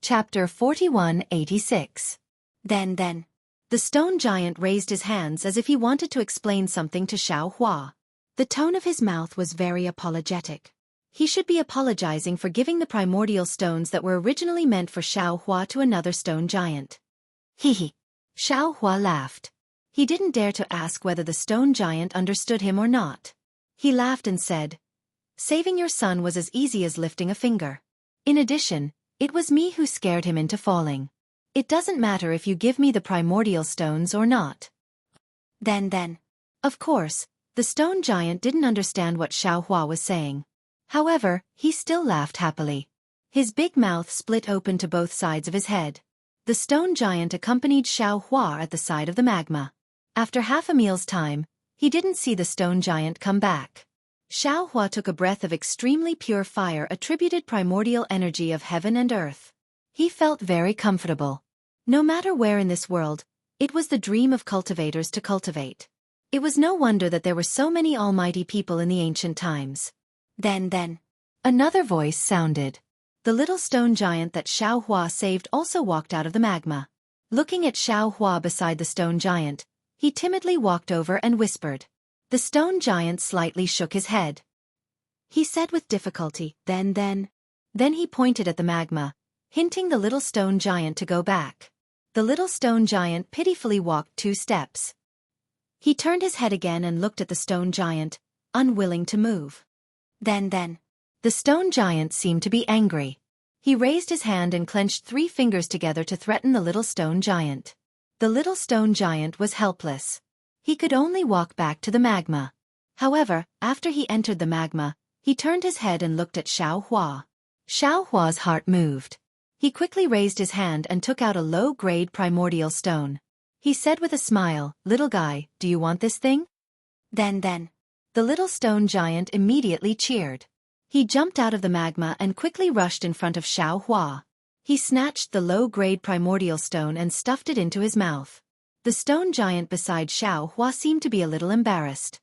Chapter 4186. Then. The stone giant raised his hands as if he wanted to explain something to Xueqi. The tone of his mouth was very apologetic. He should be apologizing for giving the primordial stones that were originally meant for Xueqi to another stone giant. Hehe. Xueqi laughed. He didn't dare to ask whether the stone giant understood him or not. He laughed and said, "Saving your son was as easy as lifting a finger. In addition, it was me who scared him into falling. It doesn't matter if you give me the primordial stones or not." Then. Of course, the stone giant didn't understand what Xueqi was saying. However, he still laughed happily. His big mouth split open to both sides of his head. The stone giant accompanied Xueqi at the side of the magma. After half a meal's time, he didn't see the stone giant come back. Xueqi took a breath of extremely pure fire attributed primordial energy of heaven and earth. He felt very comfortable. No matter where in this world, it was the dream of cultivators to cultivate. It was no wonder that there were so many almighty people in the ancient times. Then. Another voice sounded. The little stone giant that Xueqi saved also walked out of the magma. Looking at Xueqi beside the stone giant, he timidly walked over and whispered. The stone giant slightly shook his head. He said with difficulty, Then he pointed at the magma, hinting the little stone giant to go back. The little stone giant pitifully walked 2 steps. He turned his head again and looked at the stone giant, unwilling to move. Then. The stone giant seemed to be angry. He raised his hand and clenched 3 fingers together to threaten the little stone giant. The little stone giant was helpless. He could only walk back to the magma. However, after he entered the magma, he turned his head and looked at Xueqi. Xueqi's heart moved. He quickly raised his hand and took out a low-grade primordial stone. He said with a smile, "Little guy, do you want this thing?" Then. The little stone giant immediately cheered. He jumped out of the magma and quickly rushed in front of Xueqi. He snatched the low-grade primordial stone and stuffed it into his mouth. The stone giant beside Xueqi seemed to be a little embarrassed.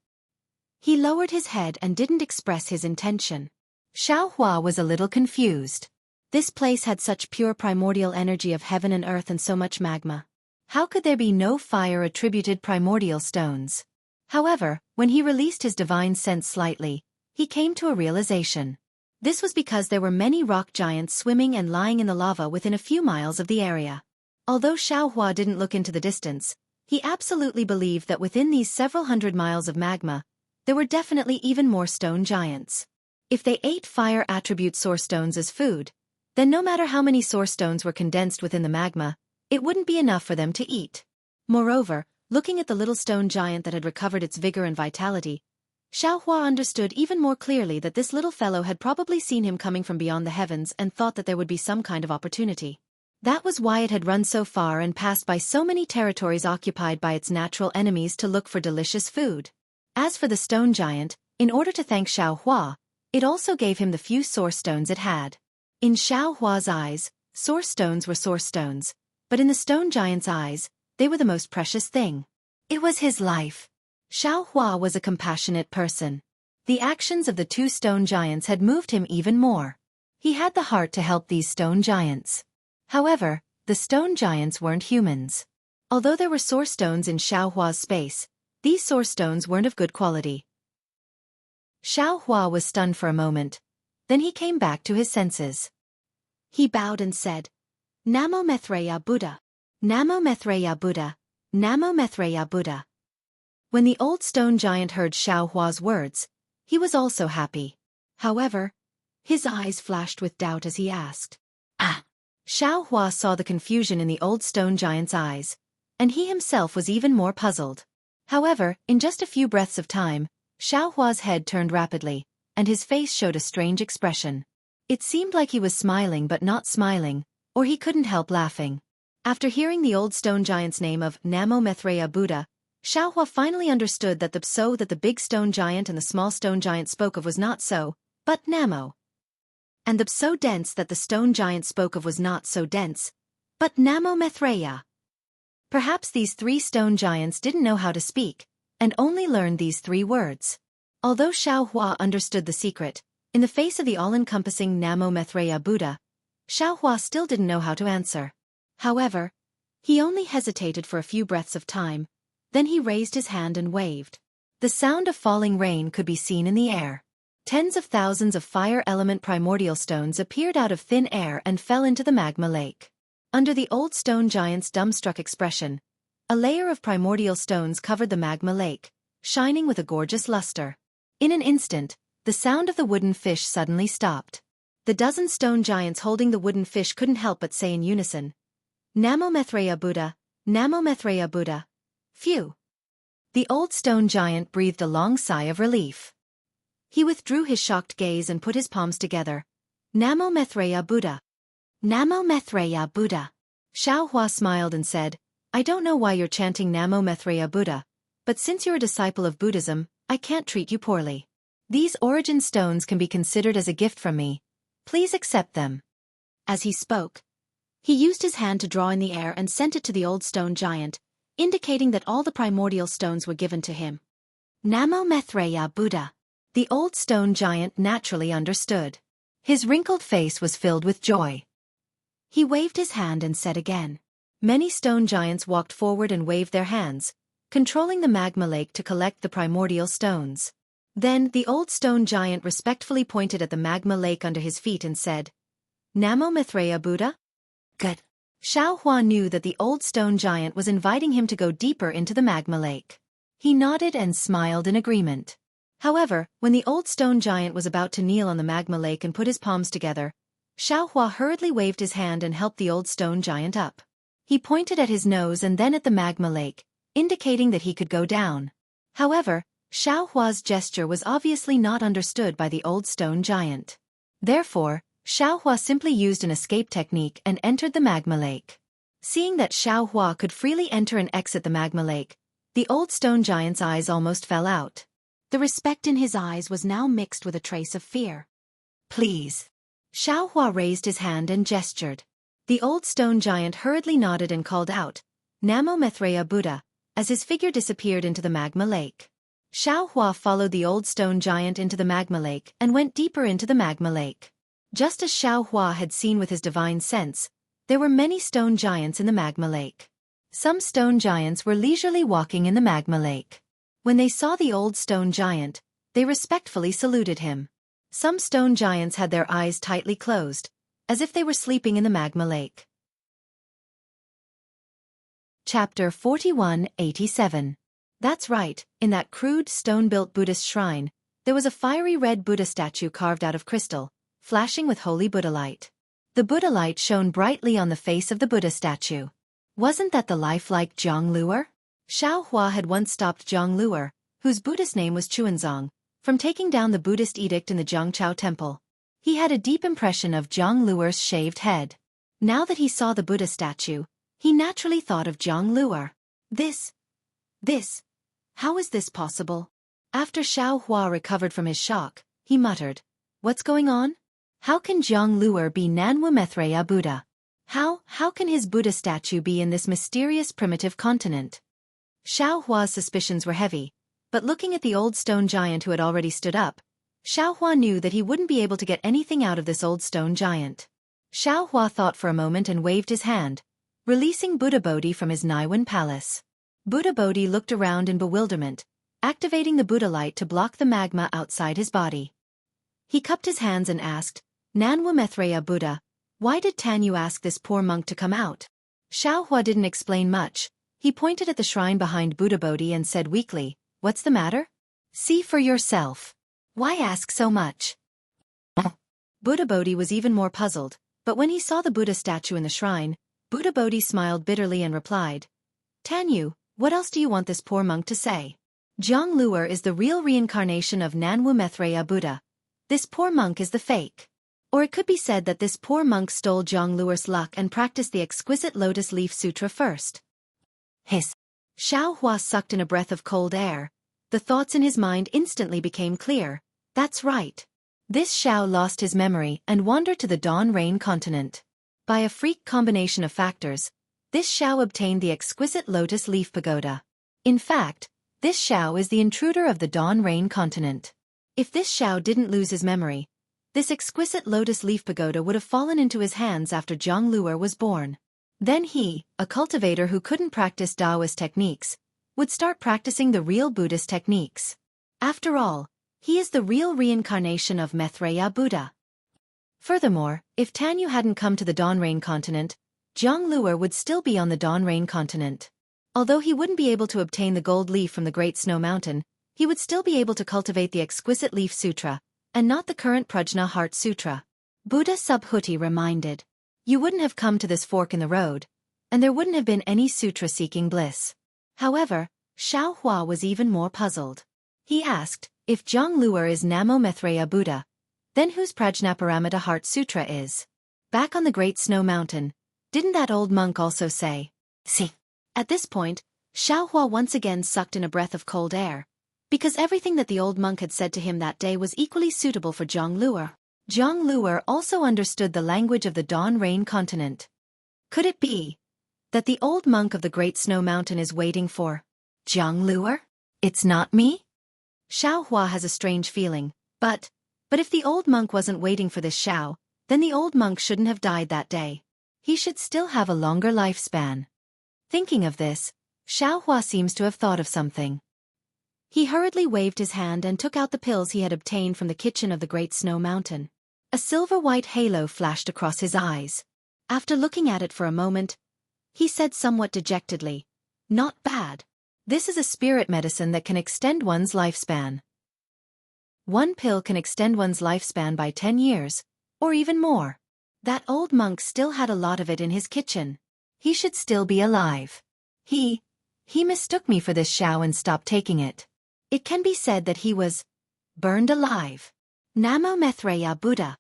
He lowered his head and didn't express his intention. Xueqi was a little confused. This place had such pure primordial energy of heaven and earth and so much magma. How could there be no fire-attributed primordial stones? However, when he released his divine sense slightly, he came to a realization. This was because there were many rock giants swimming and lying in the lava within a few miles of the area. Although Xueqi didn't look into the distance, he absolutely believed that within these several hundred miles of magma, there were definitely even more stone giants. If they ate fire attribute source stones as food, then no matter how many source stones were condensed within the magma, it wouldn't be enough for them to eat. Moreover, looking at the little stone giant that had recovered its vigor and vitality, Xueqi understood even more clearly that this little fellow had probably seen him coming from beyond the heavens and thought that there would be some kind of opportunity. That was why it had run so far and passed by so many territories occupied by its natural enemies to look for delicious food. As for the stone giant, in order to thank Xueqi, it also gave him the few source stones it had. In Xueqi's eyes, source stones were source stones, but in the stone giant's eyes, they were the most precious thing. It was his life. Xueqi was a compassionate person. The actions of the 2 stone giants had moved him even more. He had the heart to help these stone giants. However, the stone giants weren't humans. Although there were source stones in Xueqi's space, these source stones weren't of good quality. Xueqi was stunned for a moment. Then he came back to his senses. He bowed and said, "Namo Maitreya Buddha. Namo Maitreya Buddha. Namo Maitreya Buddha." When the old stone giant heard Xueqi's words, he was also happy. However, his eyes flashed with doubt as he asked, "Ah." Xueqi saw the confusion in the old stone giant's eyes, and he himself was even more puzzled. However, in just a few breaths of time, Xueqi's head turned rapidly, and his face showed a strange expression. It seemed like he was smiling but not smiling, or he couldn't help laughing. After hearing the old stone giant's name of Namo Maitreya Buddha, Xueqi finally understood that the pso that the big stone giant and the small stone giant spoke of was not so, but Namo. And the pso dense that the stone giant spoke of was not so dense, but Namo Maitreya. Perhaps these 3 stone giants didn't know how to speak, and only learned these 3 words. Although Xueqi understood the secret, in the face of the all-encompassing Namo Maitreya Buddha, Xiaohua still didn't know how to answer. However, he only hesitated for a few breaths of time, then he raised his hand and waved. The sound of falling rain could be seen in the air. Tens of thousands of fire element primordial stones appeared out of thin air and fell into the magma lake. Under the old stone giant's dumbstruck expression, a layer of primordial stones covered the magma lake, shining with a gorgeous luster. In an instant, the sound of the wooden fish suddenly stopped. The dozen stone giants holding the wooden fish couldn't help but say in unison, Namo Mithreya Buddha, Namo Mithreya Buddha. Phew. The old stone giant breathed a long sigh of relief. He withdrew his shocked gaze and put his palms together. Namo Mithreya Buddha. Namo Mithreya Buddha. Xiaohua smiled and said, I don't know why you're chanting Namo Mithreya Buddha, but since you're a disciple of Buddhism, I can't treat you poorly. These origin stones can be considered as a gift from me. Please accept them. As he spoke, he used his hand to draw in the air and sent it to the old stone giant, indicating that all the primordial stones were given to him. Namo Mithreya Buddha. The old stone giant naturally understood. His wrinkled face was filled with joy. He waved his hand and said again. Many stone giants walked forward and waved their hands, controlling the magma lake to collect the primordial stones. Then the old stone giant respectfully pointed at the magma lake under his feet and said, Namo Mithreya Buddha? Good. Xiaohua knew that the old stone giant was inviting him to go deeper into the magma lake. He nodded and smiled in agreement. However, when the old stone giant was about to kneel on the magma lake and put his palms together, Xiaohua hurriedly waved his hand and helped the old stone giant up. He pointed at his nose and then at the magma lake, indicating that he could go down. However, Xiaohua's gesture was obviously not understood by the old stone giant. Therefore, Xiaohua simply used an escape technique and entered the magma lake. Seeing that Xiaohua could freely enter and exit the magma lake, the old stone giant's eyes almost fell out. The respect in his eyes was now mixed with a trace of fear. Please. Xiaohua raised his hand and gestured. The old stone giant hurriedly nodded and called out, Namo Mithreya Buddha, as his figure disappeared into the magma lake. Xiaohua followed the old stone giant into the magma lake and went deeper into the magma lake. Just as Xiaohua had seen with his divine sense, there were many stone giants in the magma lake. Some stone giants were leisurely walking in the magma lake. When they saw the old stone giant, they respectfully saluted him. Some stone giants had their eyes tightly closed, as if they were sleeping in the magma lake. Chapter 41-87. That's right, in that crude stone-built Buddhist shrine, there was a fiery red Buddha statue carved out of crystal, flashing with holy Buddha light. The Buddha light shone brightly on the face of the Buddha statue. Wasn't that the lifelike Zhang Luer? Xiaohua had once stopped Zhang Luer, whose Buddhist name was Chuanzong, from taking down the Buddhist edict in the Zhangchao temple. He had a deep impression of Zhang Luer's shaved head. Now that he saw the Buddha statue, he naturally thought of Zhang Luer. How is this possible? After Xiaohua recovered from his shock, he muttered, What's going on? How can Zhang Luer be Nanwu Mithreya Buddha? How can his Buddha statue be in this mysterious primitive continent? Xiaohua's suspicions were heavy, but looking at the old stone giant who had already stood up, Xiaohua knew that he wouldn't be able to get anything out of this old stone giant. Xiaohua thought for a moment and waved his hand, releasing Buddha Bodhi from his Naiwan palace. Buddha Bodhi looked around in bewilderment, activating the Buddha light to block the magma outside his body. He cupped his hands and asked, Nanwu Mithreya Buddha, why did Tanyu ask this poor monk to come out? Xiaohua didn't explain much. He pointed at the shrine behind Buddha Bodhi and said weakly, What's the matter? See for yourself. Why ask so much? Buddha Bodhi was even more puzzled, but when he saw the Buddha statue in the shrine, Buddha Bodhi smiled bitterly and replied, Tanyu, what else do you want this poor monk to say? Zhang Luer is the real reincarnation of Nanwu Mithreya Buddha. This poor monk is the fake. Or it could be said that this poor monk stole Zhang Luer's luck and practiced the exquisite Lotus Leaf Sutra first. Hiss. Xiaohua sucked in a breath of cold air. The thoughts in his mind instantly became clear. That's right. This Xiao lost his memory and wandered to the Dawn Rain continent. By a freak combination of factors, this Xiao obtained the exquisite Lotus Leaf Pagoda. In fact, this Xiao is the intruder of the Dawn Rain continent. If this Xiao didn't lose his memory, This exquisite lotus leaf pagoda would have fallen into his hands after Zhang Luer was born. Then he, a cultivator who couldn't practice Taoist techniques, would start practicing the real Buddhist techniques. After all, he is the real reincarnation of Maitreya Buddha. Furthermore, if Tanyu hadn't come to the Dawnrain continent, Zhang Luer would still be on the Dawnrain continent. Although he wouldn't be able to obtain the gold leaf from the Great Snow Mountain, he would still be able to cultivate the exquisite Leaf Sutra, and not the current Prajna Heart Sutra. Buddha Subhuti reminded. You wouldn't have come to this fork in the road, and there wouldn't have been any sutra-seeking bliss. However, Xiao Hua was even more puzzled. He asked, if Zhang Luer is Namo Maitreya Buddha, then whose Prajnaparamita Heart Sutra is? Back on the Great Snow Mountain, didn't that old monk also say, "See"? At this point, Xiao Hua once again sucked in a breath of cold air, because everything that the old monk had said to him that day was equally suitable for Zhang Luer. Zhang Luer also understood the language of the Dawn Rain continent. Could it be that the old monk of the Great Snow Mountain is waiting for Zhang Luer? It's not me? Xiao Hua has a strange feeling, but if the old monk wasn't waiting for this Xiao, then the old monk shouldn't have died that day. He should still have a longer lifespan. Thinking of this, Xiao Hua seems to have thought of something. He hurriedly waved his hand and took out the pills he had obtained from the kitchen of the Great Snow Mountain. A silver-white halo flashed across his eyes. After looking at it for a moment, he said somewhat dejectedly, "Not bad. This is a spirit medicine that can extend one's lifespan. One pill can extend one's lifespan by 10 years, or even more. That old monk still had a lot of it in his kitchen. He should still be alive. He mistook me for this Xiao and stopped taking it. It can be said that he was burned alive. Namo Maitreya Buddha."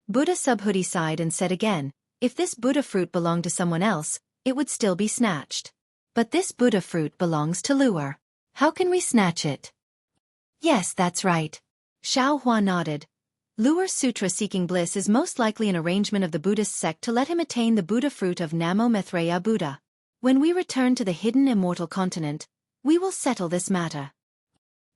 Buddha Subhuti sighed and said again, if this Buddha fruit belonged to someone else, it would still be snatched. But this Buddha fruit belongs to Luer. How can we snatch it? Yes, that's right. Xiao Hua nodded. Luer's sutra-seeking bliss is most likely an arrangement of the Buddhist sect to let him attain the Buddha fruit of Namo Maitreya Buddha. When we return to the hidden immortal continent, we will settle this matter.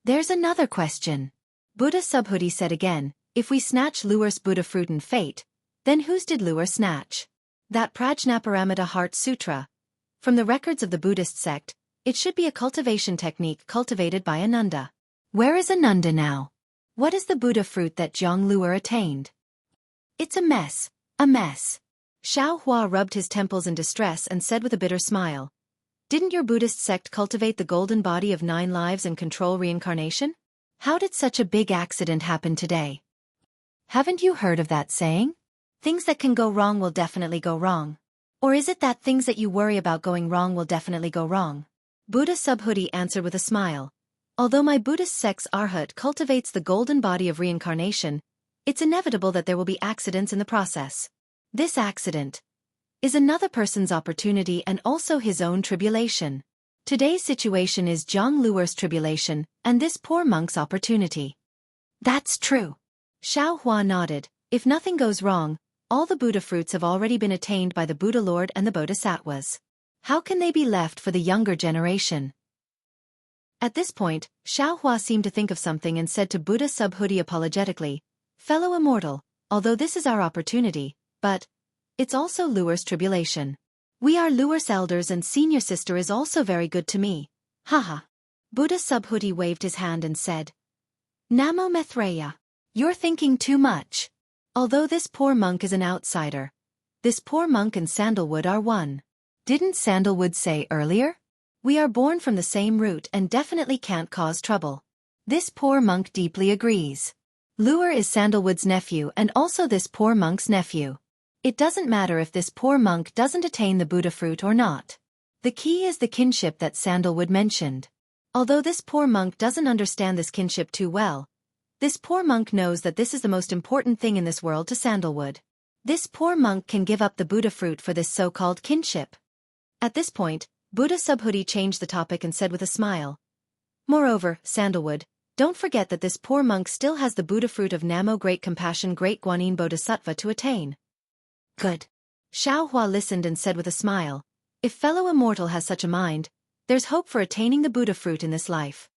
There's another question. Buddha Subhuti said again, if we snatch Luer's Buddha fruit and fate, then whose did Luer snatch? That Prajnaparamita Heart Sutra. From the records of the Buddhist sect, it should be a cultivation technique cultivated by Ananda. Where is Ananda now? What is the Buddha fruit that Zhang Luer attained? It's a mess, a mess. Xiao Hua rubbed his temples in distress and said with a bitter smile, didn't your Buddhist sect cultivate the golden body of 9 lives and control reincarnation? How did such a big accident happen today? Haven't you heard of that saying? Things that can go wrong will definitely go wrong. Or is it that things that you worry about going wrong will definitely go wrong? Buddha Subhuti answered with a smile. Although my Buddhist sect's Arhat cultivates the golden body of reincarnation, it's inevitable that there will be accidents in the process. This accident is another person's opportunity and also his own tribulation. Today's situation is Zhang Luer's tribulation and this poor monk's opportunity. That's true. Xiao Hua nodded. If nothing goes wrong, all the Buddha fruits have already been attained by the Buddha Lord and the Bodhisattvas. How can they be left for the younger generation? At this point, Xiao Hua seemed to think of something and said to Buddha Subhuti apologetically, fellow immortal, although this is our opportunity, but it's also Luer's tribulation. We are Luer's elders and senior sister is also very good to me. Haha. Buddha Subhuti waved his hand and said, Namo Maitreya. You're thinking too much. Although this poor monk is an outsider, this poor monk and Sandalwood are one. Didn't Sandalwood say earlier? We are born from the same root and definitely can't cause trouble. This poor monk deeply agrees. Luer is Sandalwood's nephew and also this poor monk's nephew. It doesn't matter if this poor monk doesn't attain the Buddha fruit or not. The key is the kinship that Sandalwood mentioned. Although this poor monk doesn't understand this kinship too well, this poor monk knows that this is the most important thing in this world to Sandalwood. This poor monk can give up the Buddha fruit for this so-called kinship. At this point, Buddha Subhuti changed the topic and said with a smile. Moreover, Sandalwood, don't forget that this poor monk still has the Buddha fruit of Namo Great Compassion Great Guanyin Bodhisattva to attain. Good. Xiao Hua listened and said with a smile, if fellow immortal has such a mind, there's hope for attaining the Buddha fruit in this life.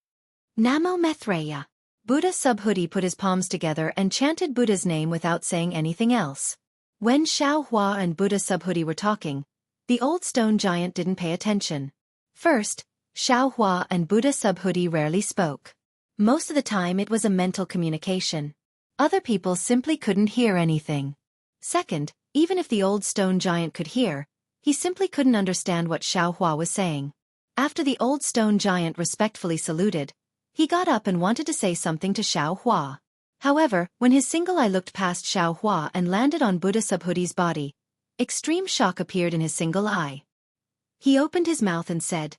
Namo Maitreya. Buddha Subhuti put his palms together and chanted Buddha's name without saying anything else. When Xueqi and Buddha Subhuti were talking, the old stone giant didn't pay attention. First, Xueqi and Buddha Subhuti rarely spoke. Most of the time it was a mental communication. Other people simply couldn't hear anything. Second, even if the old stone giant could hear, he simply couldn't understand what Xueqi was saying. After the old stone giant respectfully saluted, he got up and wanted to say something to Xueqi. However, when his single eye looked past Xueqi and landed on Buddha Subhuti's body, extreme shock appeared in his single eye. He opened his mouth and said,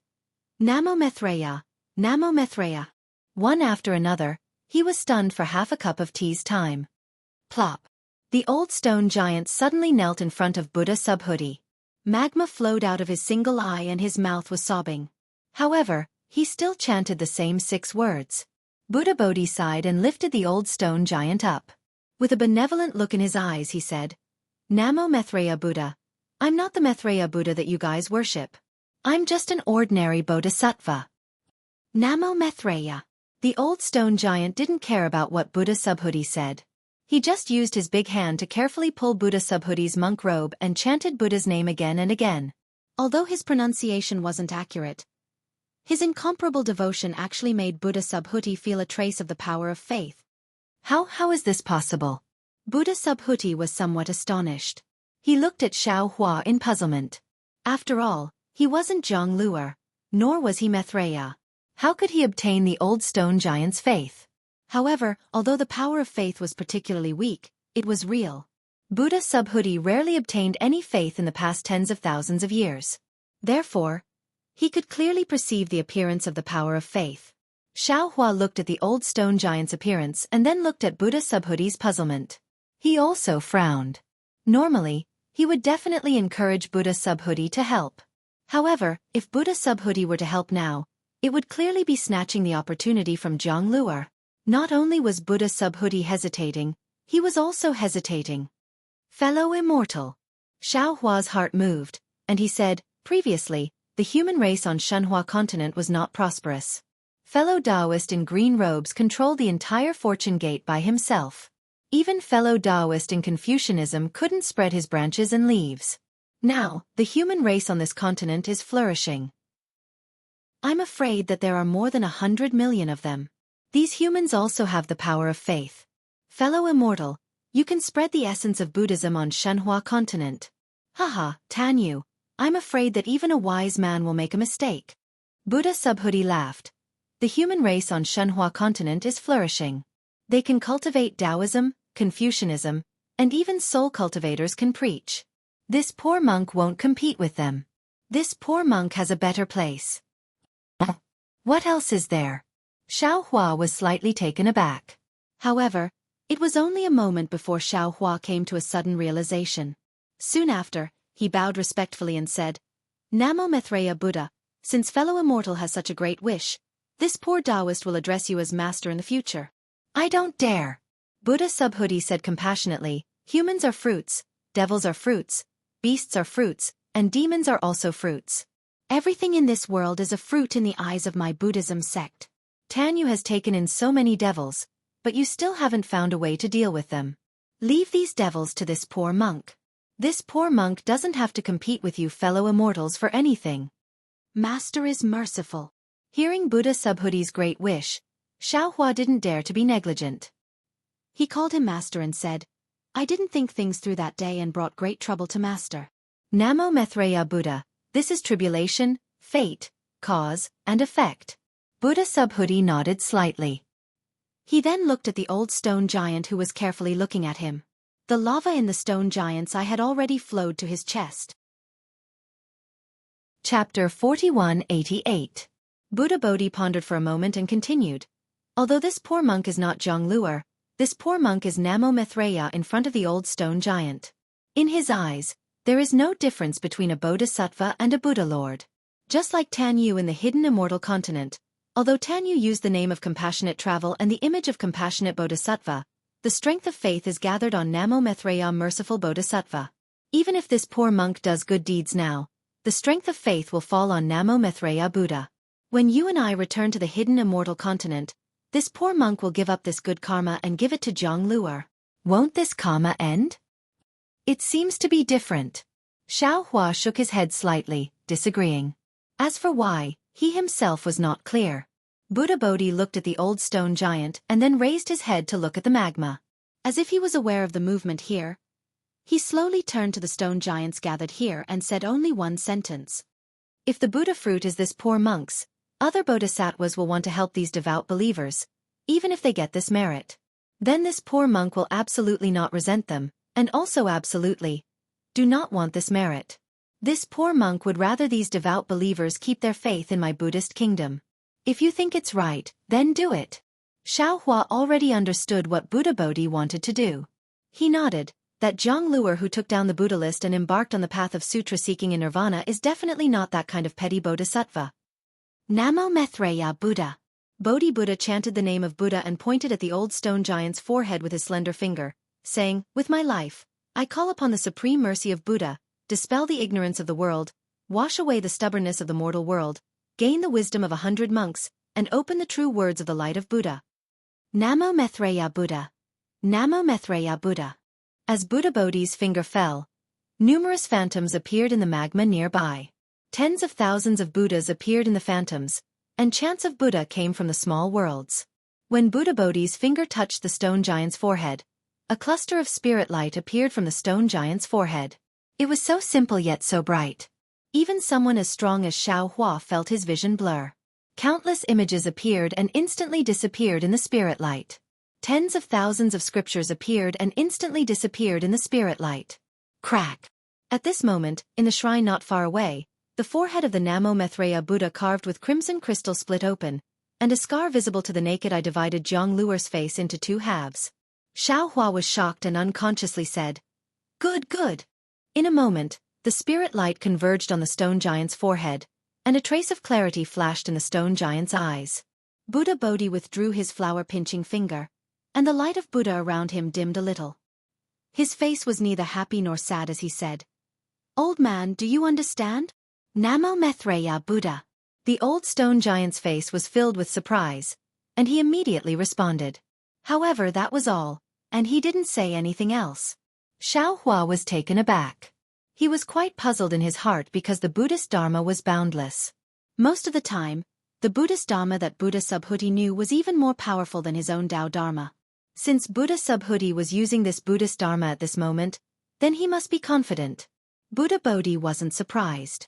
"Namo Maitreya, Namo Maitreya." One after another, he was stunned for half a cup of tea's time. Plop. The old stone giant suddenly knelt in front of Buddha Subhuti. Magma flowed out of his single eye and his mouth was sobbing. However, he still chanted the same 6 words. Buddha Bodhi sighed and lifted the old stone giant up. With a benevolent look in his eyes he said, "Namo Maitreya Buddha. I'm not the Maitreya Buddha that you guys worship. I'm just an ordinary bodhisattva." Namo Maitreya. The old stone giant didn't care about what Buddha Subhuti said. He just used his big hand to carefully pull Buddha Subhuti's monk robe and chanted Buddha's name again and again. Although his pronunciation wasn't accurate, his incomparable devotion actually made Buddha Subhuti feel a trace of the power of faith. How is this possible? Buddha Subhuti was somewhat astonished. He looked at Xueqi in puzzlement. After all, he wasn't Zhonglue, nor was he Maitreya. How could he obtain the old stone giant's faith? However, although the power of faith was particularly weak, it was real. Buddha Subhuti rarely obtained any faith in the past tens of thousands of years. Therefore, he could clearly perceive the appearance of the power of faith. Xueqi looked at the old stone giant's appearance and then looked at Buddha Subhuti's puzzlement. He also frowned. Normally, he would definitely encourage Buddha Subhuti to help. However, if Buddha Subhuti were to help now, it would clearly be snatching the opportunity from Zhonglue. Not only was Buddha Subhuti hesitating, he was also hesitating. "Fellow immortal." Xueqi's heart moved, and he said, "Previously, the human race on Shenhua continent was not prosperous. Fellow Taoist in green robes controlled the entire fortune gate by himself. Even fellow Taoist in Confucianism couldn't spread his branches and leaves. Now, the human race on this continent is flourishing. I'm afraid that there are more than 100 million of them. These humans also have the power of faith. Fellow immortal, you can spread the essence of Buddhism on Shenhua continent. Haha, Tanyu, I'm afraid that even a wise man will make a mistake." Buddha Subhuti laughed. "The human race on Shenhua continent is flourishing. They can cultivate Taoism, Confucianism, and even soul cultivators can preach. This poor monk won't compete with them. This poor monk has a better place." "What else is there?" Xueqi was slightly taken aback. However, it was only a moment before Xueqi came to a sudden realization. Soon after, he bowed respectfully and said, "Namo Maitreya Buddha, since fellow immortal has such a great wish, this poor Taoist will address you as master in the future." "I don't dare." Buddha Subhuti said compassionately, "Humans are fruits, devils are fruits, beasts are fruits, and demons are also fruits. Everything in this world is a fruit in the eyes of my Buddhism sect. Tanyu has taken in so many devils, but you still haven't found a way to deal with them. Leave these devils to this poor monk. This poor monk doesn't have to compete with you fellow immortals for anything. Master is merciful." Hearing Buddha Subhuti's great wish, Xueqi didn't dare to be negligent. He called him master and said, "I didn't think things through that day and brought great trouble to master. Namo Maitreya Buddha, this is tribulation, fate, cause, and effect." Buddha Subhuti nodded slightly. He then looked at the old stone giant who was carefully looking at him. The lava in the stone giant's eye had already flowed to his chest. Chapter 4188. Buddha Bodhi pondered for a moment and continued, "Although this poor monk is not Zhonglue, this poor monk is Namo Maitreya in front of the old stone giant. In his eyes, there is no difference between a bodhisattva and a Buddha lord. Just like Tanyu in the hidden immortal continent, although Tanyu used the name of compassionate travel and the image of compassionate bodhisattva, the strength of faith is gathered on Namo Maitreya merciful bodhisattva. Even if this poor monk does good deeds now, the strength of faith will fall on Namo Maitreya Buddha. When you and I return to the hidden immortal continent, This poor monk will give up this good karma and give it to Zhang Luer. Won't this karma end? It seems to be different. Xiao Hua shook his head slightly, disagreeing. As for why, he himself was not clear. Buddha Bodhi looked at the old stone giant and then raised his head to look at the magma. As if he was aware of the movement here, he slowly turned to the stone giants gathered here and said only one sentence. If the Buddha fruit is this poor monk's, other bodhisattvas will want to help these devout believers, even if they get this merit. Then this poor monk will absolutely not resent them, and also absolutely do not want this merit. This poor monk would rather these devout believers keep their faith in my Buddhist kingdom. If you think it's right, then do it. Xiao Hua already understood what Buddha Bodhi wanted to do. He nodded. That Zhang Luer who took down the Buddha list and embarked on the path of sutra seeking in nirvana is definitely not that kind of petty bodhisattva. Namo Maitreya Buddha. Bodhi Buddha chanted the name of Buddha and pointed at the old stone giant's forehead with his slender finger, saying, "With my life, I call upon the supreme mercy of Buddha, dispel the ignorance of the world, wash away the stubbornness of the mortal world, gain the wisdom of 100 monks, and open the true words of the light of Buddha. Namo Maitreya Buddha. Namo Maitreya Buddha." As Buddha Bodhi's finger fell, numerous phantoms appeared in the magma nearby. Tens of thousands of Buddhas appeared in the phantoms, and chants of Buddha came from the small worlds. When Buddha Bodhi's finger touched the stone giant's forehead, a cluster of spirit light appeared from the stone giant's forehead. It was so simple yet so bright. Even someone as strong as Xiao Hua felt his vision blur. Countless images appeared and instantly disappeared in the spirit light. Tens of thousands of scriptures appeared and instantly disappeared in the spirit light. Crack! At this moment, in the shrine not far away, the forehead of the Namo Maitreya Buddha carved with crimson crystal split open, and a scar visible to the naked eye divided Zhang Luer's face into two halves. Xiao Hua was shocked and unconsciously said, "Good, good." In a moment, the spirit light converged on the stone giant's forehead, and a trace of clarity flashed in the stone giant's eyes. Buddha Bodhi withdrew his flower-pinching finger, and the light of Buddha around him dimmed a little. His face was neither happy nor sad as he said, "Old man, do you understand? Namo Maitreya Buddha." The old stone giant's face was filled with surprise, and he immediately responded. However, that was all, and he didn't say anything else. Xiao Hua was taken aback. He was quite puzzled in his heart because the Buddhist Dharma was boundless. Most of the time, the Buddhist Dharma that Buddha Subhuti knew was even more powerful than his own Tao Dharma. Since Buddha Subhuti was using this Buddhist Dharma at this moment, then he must be confident. Buddha Bodhi wasn't surprised.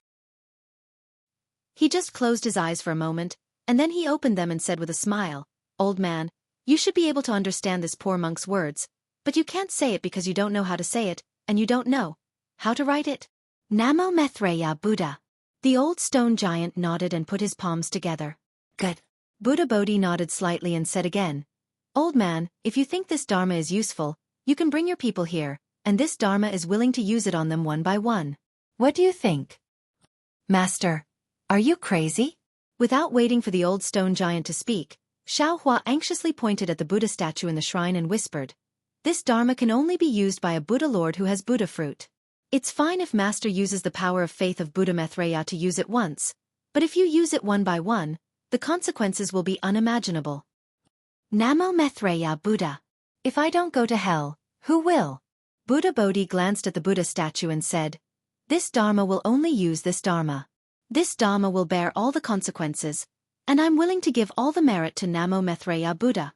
He just closed his eyes for a moment, and then he opened them and said with a smile, "Old man, you should be able to understand this poor monk's words, but you can't say it because you don't know how to say it, and you don't know how to write it." Namo Maitreya Buddha. The old stone giant nodded and put his palms together. "Good." Buddha Bodhi nodded slightly and said again, "Old man, if you think this Dharma is useful, you can bring your people here, and this Dharma is willing to use it on them one by one. What do you think?" "Master, are you crazy?" Without waiting for the old stone giant to speak, Xiao Hua anxiously pointed at the Buddha statue in the shrine and whispered, "This Dharma can only be used by a Buddha Lord who has Buddha fruit. It's fine if Master uses the power of faith of Buddha Maitreya to use it once, but if you use it one by one, the consequences will be unimaginable." Namo Maitreya Buddha. If I don't go to hell, who will? Buddha Bodhi glanced at the Buddha statue and said, "This Dharma will only use this Dharma. This Dharma will bear all the consequences, and I'm willing to give all the merit to Namo Maitreya Buddha."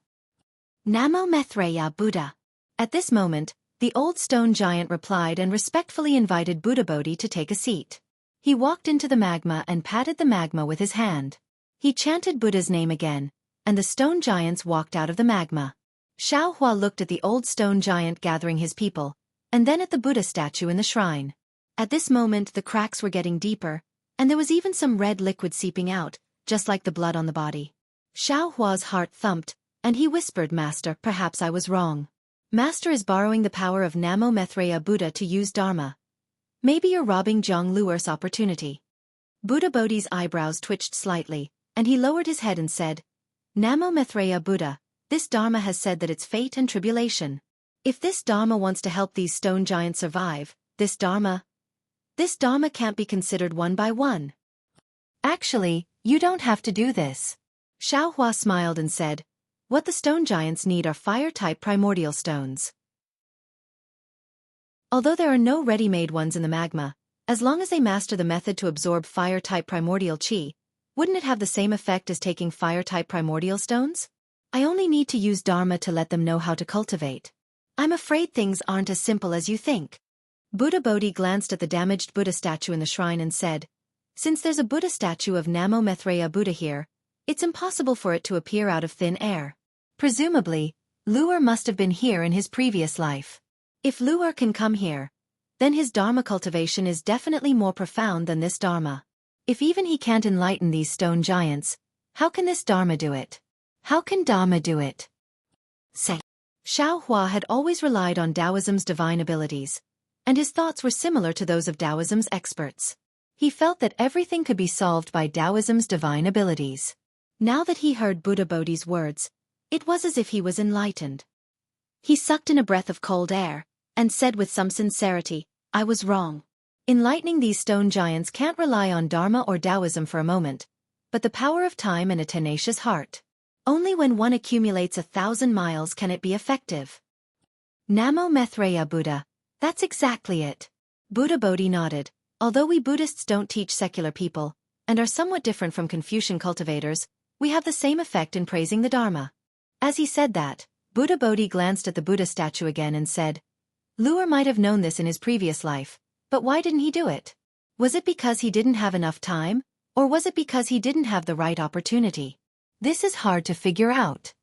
Namo Maitreya Buddha. At this moment, the old stone giant replied and respectfully invited Buddha Bodhi to take a seat. He walked into the magma and patted the magma with his hand. He chanted Buddha's name again, and the stone giants walked out of the magma. Xiao Hua looked at the old stone giant gathering his people, and then at the Buddha statue in the shrine. At this moment the cracks were getting deeper, and there was even some red liquid seeping out, just like the blood on the body. Xiao Hua's heart thumped, and he whispered, "Master, perhaps I was wrong. Master is borrowing the power of Namo Maitreya Buddha to use Dharma. Maybe you're robbing Zhang Luer's opportunity." Buddha Bodhi's eyebrows twitched slightly, and he lowered his head and said, "Namo Maitreya Buddha, this Dharma has said that it's fate and tribulation. If this Dharma wants to help these stone giants survive, this Dharma can't be considered one by one. Actually, you don't have to do this." Xiao Hua smiled and said, What the stone giants need are fire-type primordial stones. Although there are no ready-made ones in the magma, as long as they master the method to absorb fire-type primordial chi, wouldn't it have the same effect as taking fire-type primordial stones? I only need to use Dharma to let them know how to cultivate. I'm afraid things aren't as simple as you think. Buddha Bodhi glanced at the damaged Buddha statue in the shrine and said, "Since there's a Buddha statue of Namo Maitreya Buddha here, it's impossible for it to appear out of thin air. Presumably, Luer must have been here in his previous life. If Luer can come here, then his Dharma cultivation is definitely more profound than this Dharma. If even he can't enlighten these stone giants, how can this Dharma do it? How can Dharma do it?" Say. Xiao Hua had always relied on Taoism's divine abilities, and his thoughts were similar to those of Taoism's experts. He felt that everything could be solved by Taoism's divine abilities. Now that he heard Buddha Bodhi's words, it was as if he was enlightened. He sucked in a breath of cold air, and said with some sincerity, "I was wrong. Enlightening these stone giants can't rely on Dharma or Taoism for a moment, but the power of time and a tenacious heart. Only when one accumulates 1,000 miles can it be effective." Namo Maitreya Buddha. That's exactly it. Buddha Bodhi nodded. Although we Buddhists don't teach secular people, and are somewhat different from Confucian cultivators, we have the same effect in praising the Dharma. As he said that, Buddha Bodhi glanced at the Buddha statue again and said, "Luer might have known this in his previous life, but why didn't he do it? Was it because he didn't have enough time, or was it because he didn't have the right opportunity? This is hard to figure out.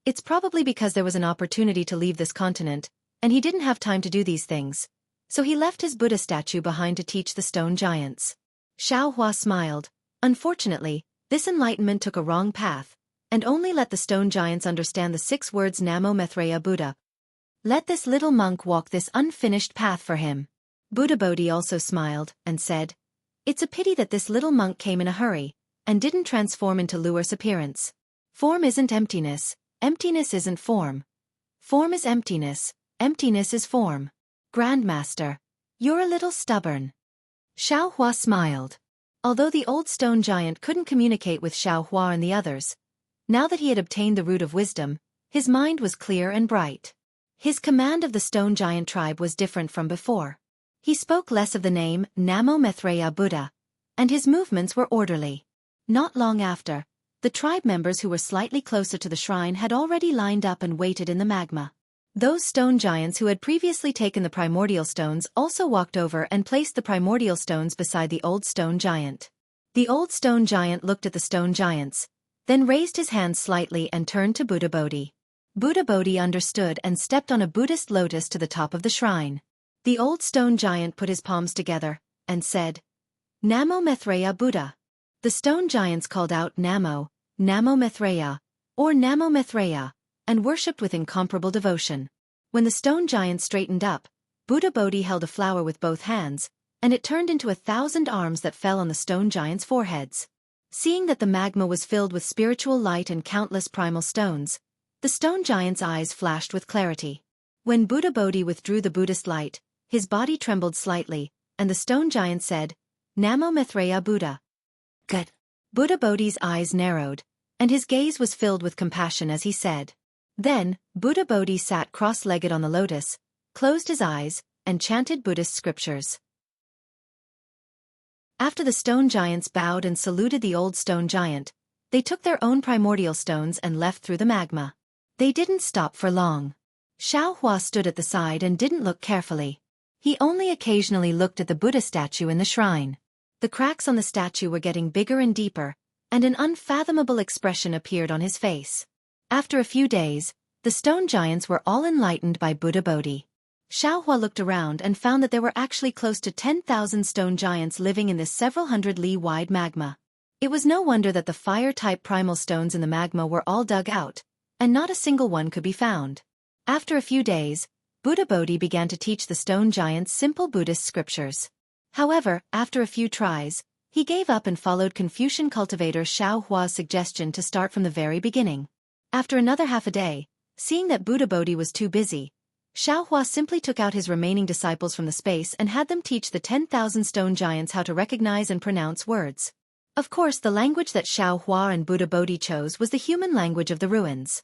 It's probably because there was an opportunity to leave this continent, and he didn't have time to do these things, so he left his Buddha statue behind to teach the stone giants." Xiao Hua smiled. Unfortunately, this enlightenment took a wrong path, and only let the stone giants understand the 6 words Namo Maitreya Buddha. Let this little monk walk this unfinished path for him. Buddha Bodhi also smiled, and said, "It's a pity that this little monk came in a hurry, and didn't transform into Luer's appearance. Form isn't emptiness, emptiness isn't form. Form is emptiness, emptiness is form. Grandmaster, you're a little stubborn." Xiao Hua smiled. Although the old stone giant couldn't communicate with Xiao Hua and the others, now that he had obtained the root of wisdom, his mind was clear and bright. His command of the stone giant tribe was different from before. He spoke less of the name Namo Maitreya Buddha, and his movements were orderly. Not long after, the tribe members who were slightly closer to the shrine had already lined up and waited in the magma. Those stone giants who had previously taken the primordial stones also walked over and placed the primordial stones beside the old stone giant. The old stone giant looked at the stone giants, then raised his hands slightly and turned to Buddha Bodhi. Buddha Bodhi understood and stepped on a Buddhist lotus to the top of the shrine. The old stone giant put his palms together, and said, "Namo Maitreya Buddha." The stone giants called out Namo, Namo Maitreya, or Namo Maitreya, and worshipped with incomparable devotion. When the stone giant straightened up, Buddha Bodhi held a flower with both hands, and it turned into 1,000 arms that fell on the stone giants' foreheads. Seeing that the magma was filled with spiritual light and countless primal stones, the stone giant's eyes flashed with clarity. When Buddha Bodhi withdrew the Buddhist light, his body trembled slightly, and the stone giant said, "Namo Maitreya Buddha." Good. Buddha Bodhi's eyes narrowed, and his gaze was filled with compassion as he said. Then, Buddha Bodhi sat cross-legged on the lotus, closed his eyes, and chanted Buddhist scriptures. After the stone giants bowed and saluted the old stone giant, they took their own primordial stones and left through the magma. They didn't stop for long. Xiao Hua stood at the side and didn't look carefully. He only occasionally looked at the Buddha statue in the shrine. The cracks on the statue were getting bigger and deeper, and an unfathomable expression appeared on his face. After a few days, the stone giants were all enlightened by Buddha Bodhi. Xiao Hua looked around and found that there were actually close to 10,000 stone giants living in this several hundred li-wide magma. It was no wonder that the fire-type primal stones in the magma were all dug out, and not a single one could be found. After a few days, Buddha Bodhi began to teach the stone giants simple Buddhist scriptures. However, after a few tries, he gave up and followed Confucian cultivator Xiao Hua's suggestion to start from the very beginning. After another half a day, seeing that Buddha Bodhi was too busy, Xiao Hua simply took out his remaining disciples from the space and had them teach the 10,000 stone giants how to recognize and pronounce words. Of course, the language that Xiao Hua and Buddha Bodhi chose was the human language of the ruins.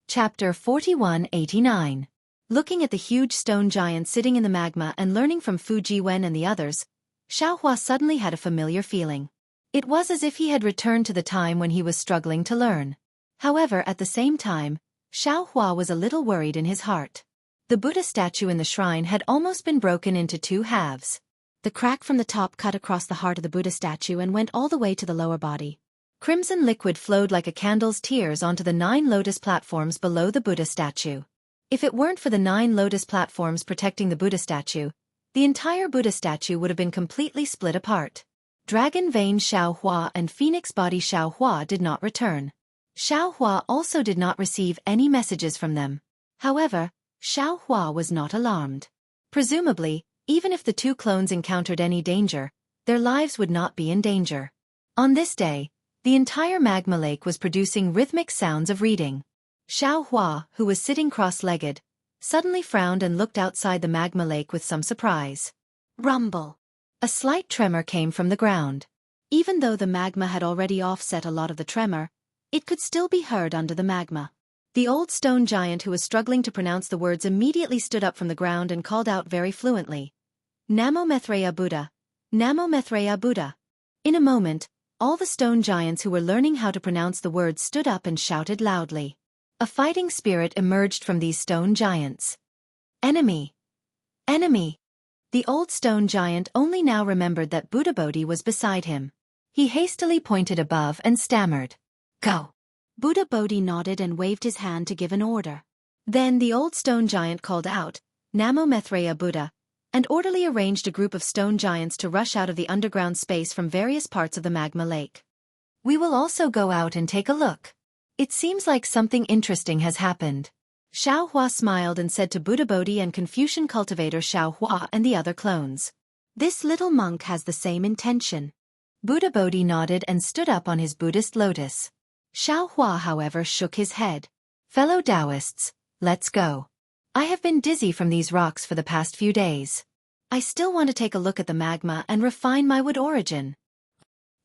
Chapter 4189. Looking at the huge stone giant sitting in the magma and learning from Fu Jiwen and the others, Xiao Hua suddenly had a familiar feeling. It was as if he had returned to the time when he was struggling to learn. However, at the same time, Xiao Hua was a little worried in his heart. The Buddha statue in the shrine had almost been broken into two halves. The crack from the top cut across the heart of the Buddha statue and went all the way to the lower body. Crimson liquid flowed like a candle's tears onto the 9 lotus platforms below the Buddha statue. If it weren't for the 9 lotus platforms protecting the Buddha statue, the entire Buddha statue would have been completely split apart. Dragon Vein Xiao Hua and Phoenix Body Xiao Hua did not return. Xiao Hua also did not receive any messages from them. However, Xiao Hua was not alarmed. Presumably, even if the 2 clones encountered any danger, their lives would not be in danger. On this day, the entire magma lake was producing rhythmic sounds of reading. Xiao Hua, who was sitting cross-legged, suddenly frowned and looked outside the magma lake with some surprise. Rumble. A slight tremor came from the ground. Even though the magma had already offset a lot of the tremor, it could still be heard under the magma. The old stone giant who was struggling to pronounce the words immediately stood up from the ground and called out very fluently, "Namo Maitreya Buddha! Namo Maitreya Buddha!" In a moment, all the stone giants who were learning how to pronounce the words stood up and shouted loudly. A fighting spirit emerged from these stone giants. Enemy! Enemy! The old stone giant only now remembered that Buddha Bodhi was beside him. He hastily pointed above and stammered, "Go!" Buddha Bodhi nodded and waved his hand to give an order. Then the old stone giant called out, "Namo Maitreya Buddha," and orderly arranged a group of stone giants to rush out of the underground space from various parts of the magma lake. "We will also go out and take a look. It seems like something interesting has happened." Xiao Hua smiled and said to Buddha Bodhi and Confucian cultivator Xiao Hua and the other clones, "This little monk has the same intention." Buddha Bodhi nodded and stood up on his Buddhist lotus. Xiao Hua, however, shook his head. "Fellow Taoists, let's go. I have been dizzy from these rocks for the past few days. I still want to take a look at the magma and refine my wood origin."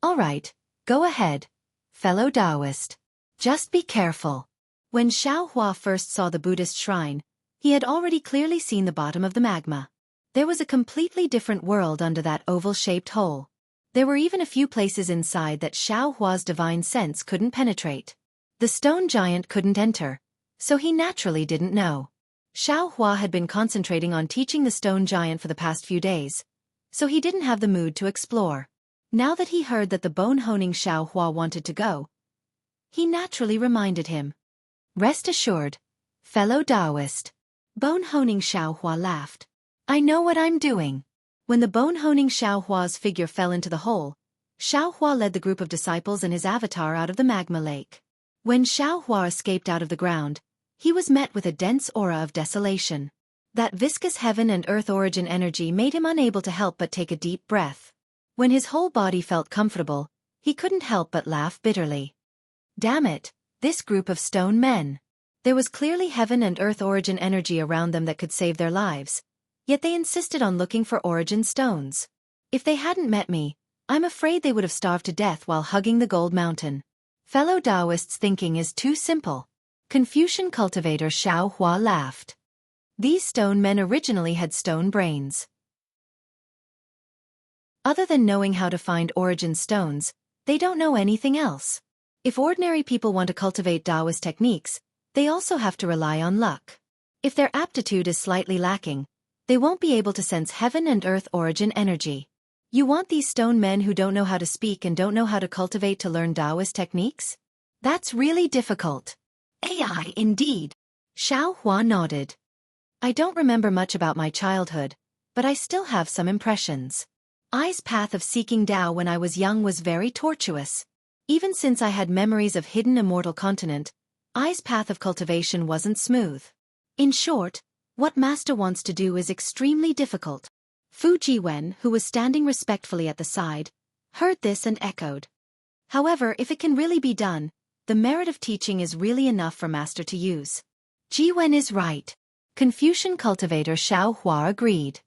"All right, go ahead, fellow Taoist. Just be careful." When Xiao Hua first saw the Buddhist shrine, he had already clearly seen the bottom of the magma. There was a completely different world under that oval-shaped hole. There were even a few places inside that Xiao Hua's divine sense couldn't penetrate. The stone giant couldn't enter, so he naturally didn't know. Xiao Hua had been concentrating on teaching the stone giant for the past few days, so he didn't have the mood to explore. Now that he heard that the bone-honing Xiao Hua wanted to go, he naturally reminded him. "Rest assured, fellow Taoist." Bone-honing Xiao Hua laughed. "I know what I'm doing." When the bone-honing Xiao Hua's figure fell into the hole, Xiao Hua led the group of disciples and his avatar out of the magma lake. When Xiao Hua escaped out of the ground, he was met with a dense aura of desolation. That viscous heaven and earth origin energy made him unable to help but take a deep breath. When his whole body felt comfortable, he couldn't help but laugh bitterly. Damn it, this group of stone men. There was clearly heaven and earth origin energy around them that could save their lives, yet they insisted on looking for origin stones. If they hadn't met me, I'm afraid they would have starved to death while hugging the gold mountain. Fellow Taoists' thinking is too simple. Confucian cultivator Xiao Hua laughed. These stone men originally had stone brains. Other than knowing how to find origin stones, they don't know anything else. If ordinary people want to cultivate Taoist techniques, they also have to rely on luck. If their aptitude is slightly lacking, they won't be able to sense heaven and earth origin energy. You want these stone men who don't know how to speak and don't know how to cultivate to learn Taoist techniques? That's really difficult. AI indeed. Xiao Hua nodded. I don't remember much about my childhood, but I still have some impressions. I's path of seeking Tao when I was young was very tortuous. Even since I had memories of hidden immortal continent, I's path of cultivation wasn't smooth. In short, what Master wants to do is extremely difficult. Fu Jiwen, who was standing respectfully at the side, heard this and echoed. However, if it can really be done, the merit of teaching is really enough for Master to use. Jiwen is right. Confucian cultivator Xiao Hua agreed.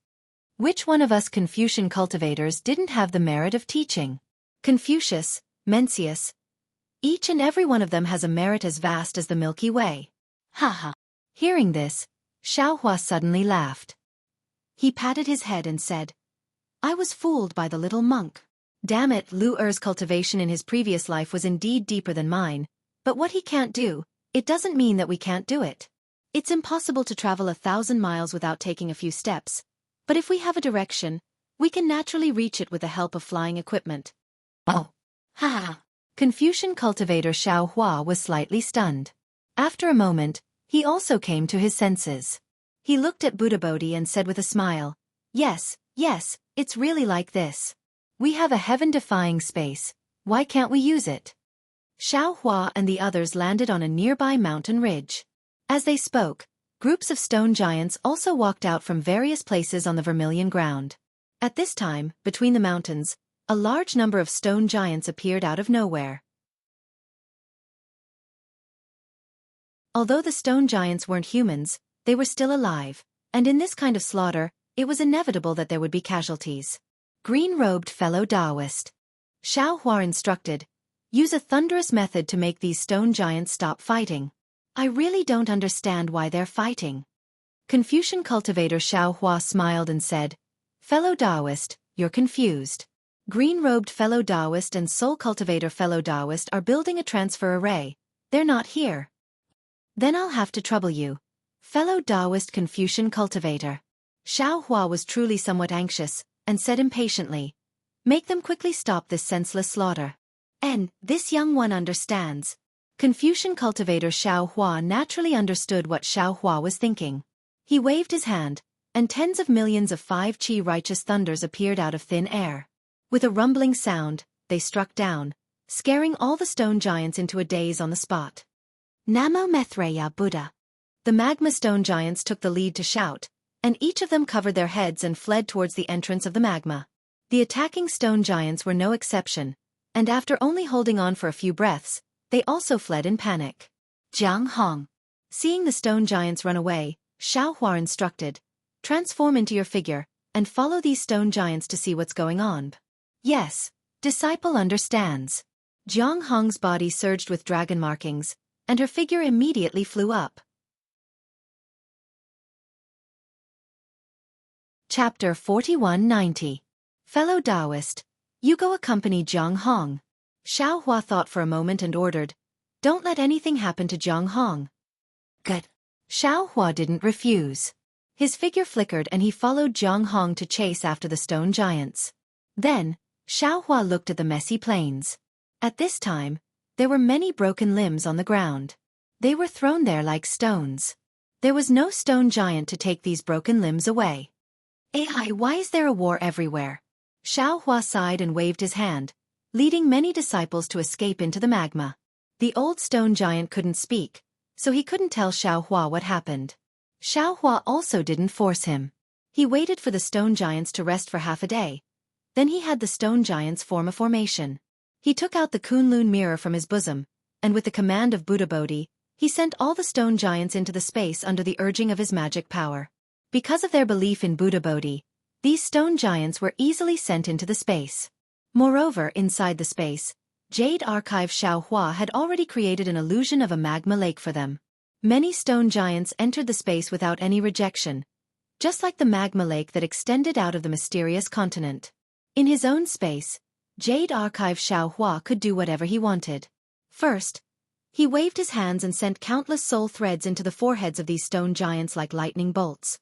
Which one of us Confucian cultivators didn't have the merit of teaching? Confucius, Mencius. Each and every one of them has a merit as vast as the Milky Way. Ha ha. Hearing this, Xiaohua suddenly laughed. He patted his head and said, I was fooled by the little monk. Damn it, Lu Er's cultivation in his previous life was indeed deeper than mine, but what he can't do, it doesn't mean that we can't do it. It's impossible to travel 1,000 miles without taking a few steps, but if we have a direction, we can naturally reach it with the help of flying equipment. Oh. Ha ha. Confucian cultivator Xiaohua was slightly stunned. After a moment, he also came to his senses. He looked at Buddha Bodhi and said with a smile, Yes, it's really like this. We have a heaven-defying space, why can't we use it? Xiaohua and the others landed on a nearby mountain ridge. As they spoke, groups of stone giants also walked out from various places on the vermilion ground. At this time, between the mountains, a large number of stone giants appeared out of nowhere. Although the stone giants weren't humans, they were still alive, and in this kind of slaughter, it was inevitable that there would be casualties. Green-robed fellow Taoist. Xiaohua instructed, use a thunderous method to make these stone giants stop fighting. I really don't understand why they're fighting. Confucian cultivator Xiaohua smiled and said, Fellow Taoist, you're confused. Green-robed fellow Taoist and soul cultivator fellow Taoist are building a transfer array. They're not here. Then I'll have to trouble you. Fellow Taoist Confucian cultivator. Xiaohua was truly somewhat anxious, and said impatiently, Make them quickly stop this senseless slaughter. And this young one understands. Confucian cultivator Xiaohua naturally understood what Xiaohua was thinking. He waved his hand, and tens of millions of 5 Qi righteous thunders appeared out of thin air. With a rumbling sound, they struck down, scaring all the stone giants into a daze on the spot. Namo Maitreya Buddha. The magma stone giants took the lead to shout, and each of them covered their heads and fled towards the entrance of the magma. The attacking stone giants were no exception, and after only holding on for a few breaths, they also fled in panic. Jiang Hong. Seeing the stone giants run away, Xiaohua instructed, transform into your figure, and follow these stone giants to see what's going on. Yes, disciple understands. Jiang Hong's body surged with dragon markings, and her figure immediately flew up. Chapter 4190. Fellow Taoist, you go accompany Jiang Hong. Xiaohua thought for a moment and ordered, don't let anything happen to Jiang Hong. Good. Xiaohua didn't refuse. His figure flickered and he followed Jiang Hong to chase after the stone giants. Then, Xiaohua looked at the messy plains. At this time, there were many broken limbs on the ground. They were thrown there like stones. There was no stone giant to take these broken limbs away. AI, why is there a war everywhere? Xiaohua sighed and waved his hand, leading many disciples to escape into the magma. The old stone giant couldn't speak, so he couldn't tell Xiaohua what happened. Xiaohua also didn't force him. He waited for the stone giants to rest for half a day. Then he had the stone giants form a formation. He took out the Kunlun mirror from his bosom, and with the command of Buddha Bodhi, he sent all the stone giants into the space under the urging of his magic power. Because of their belief in Buddha Bodhi, these stone giants were easily sent into the space. Moreover, inside the space, Jade Archive Xiaohua had already created an illusion of a magma lake for them. Many stone giants entered the space without any rejection, just like the magma lake that extended out of the mysterious continent. In his own space, Jade Archive Xiaohua could do whatever he wanted. First, he waved his hands and sent countless soul threads into the foreheads of these stone giants like lightning bolts.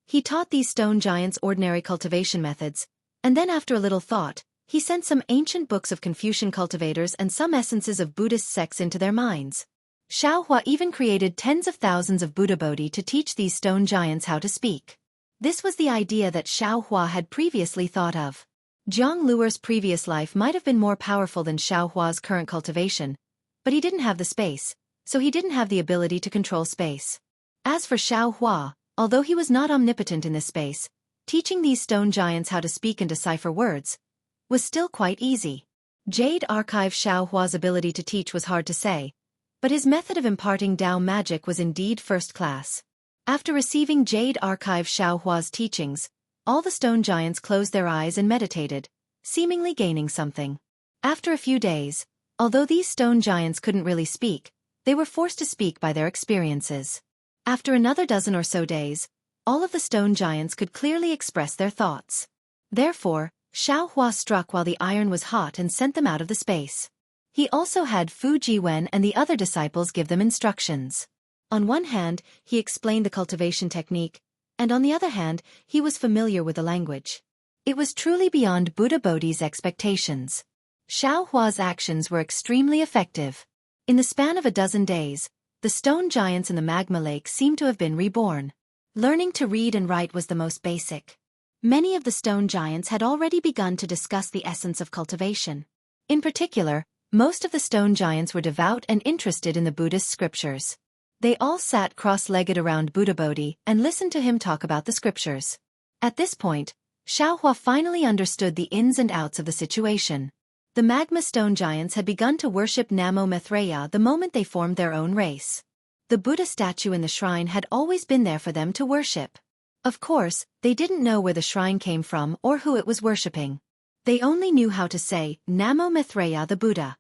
He taught these stone giants ordinary cultivation methods, and then after a little thought, he sent some ancient books of Confucian cultivators and some essences of Buddhist sects into their minds. Xiaohua even created tens of thousands of Buddha Bodhi to teach these stone giants how to speak. This was the idea that Xiaohua had previously thought of. Zhang Luer's previous life might have been more powerful than Xiaohua's current cultivation, but he didn't have the space, so he didn't have the ability to control space. As for Xiaohua, although he was not omnipotent in this space, teaching these stone giants how to speak and decipher words was still quite easy. Jade Archive Xiaohua's ability to teach was hard to say, but his method of imparting Dao magic was indeed first class. After receiving Jade Archive Xiaohua's teachings, all the stone giants closed their eyes and meditated, seemingly gaining something. After a few days, although these stone giants couldn't really speak, they were forced to speak by their experiences. After another dozen or so days, all of the stone giants could clearly express their thoughts. Therefore, Xueqi struck while the iron was hot and sent them out of the space. He also had Fu Jiwen and the other disciples give them instructions. On one hand, he explained the cultivation technique, and on the other hand, he was familiar with the language. It was truly beyond Buddha Bodhi's expectations. Xueqi's actions were extremely effective. In the span of a dozen days, the stone giants in the magma lake seemed to have been reborn. Learning to read and write was the most basic. Many of the stone giants had already begun to discuss the essence of cultivation. In particular, most of the stone giants were devout and interested in the Buddhist scriptures. They all sat cross-legged around Buddha Bodhi and listened to him talk about the scriptures. At this point, Xueqi finally understood the ins and outs of the situation. The magma stone giants had begun to worship Namo Maitreya the moment they formed their own race. The Buddha statue in the shrine had always been there for them to worship. Of course, they didn't know where the shrine came from or who it was worshipping. They only knew how to say, Namo Maitreya the Buddha.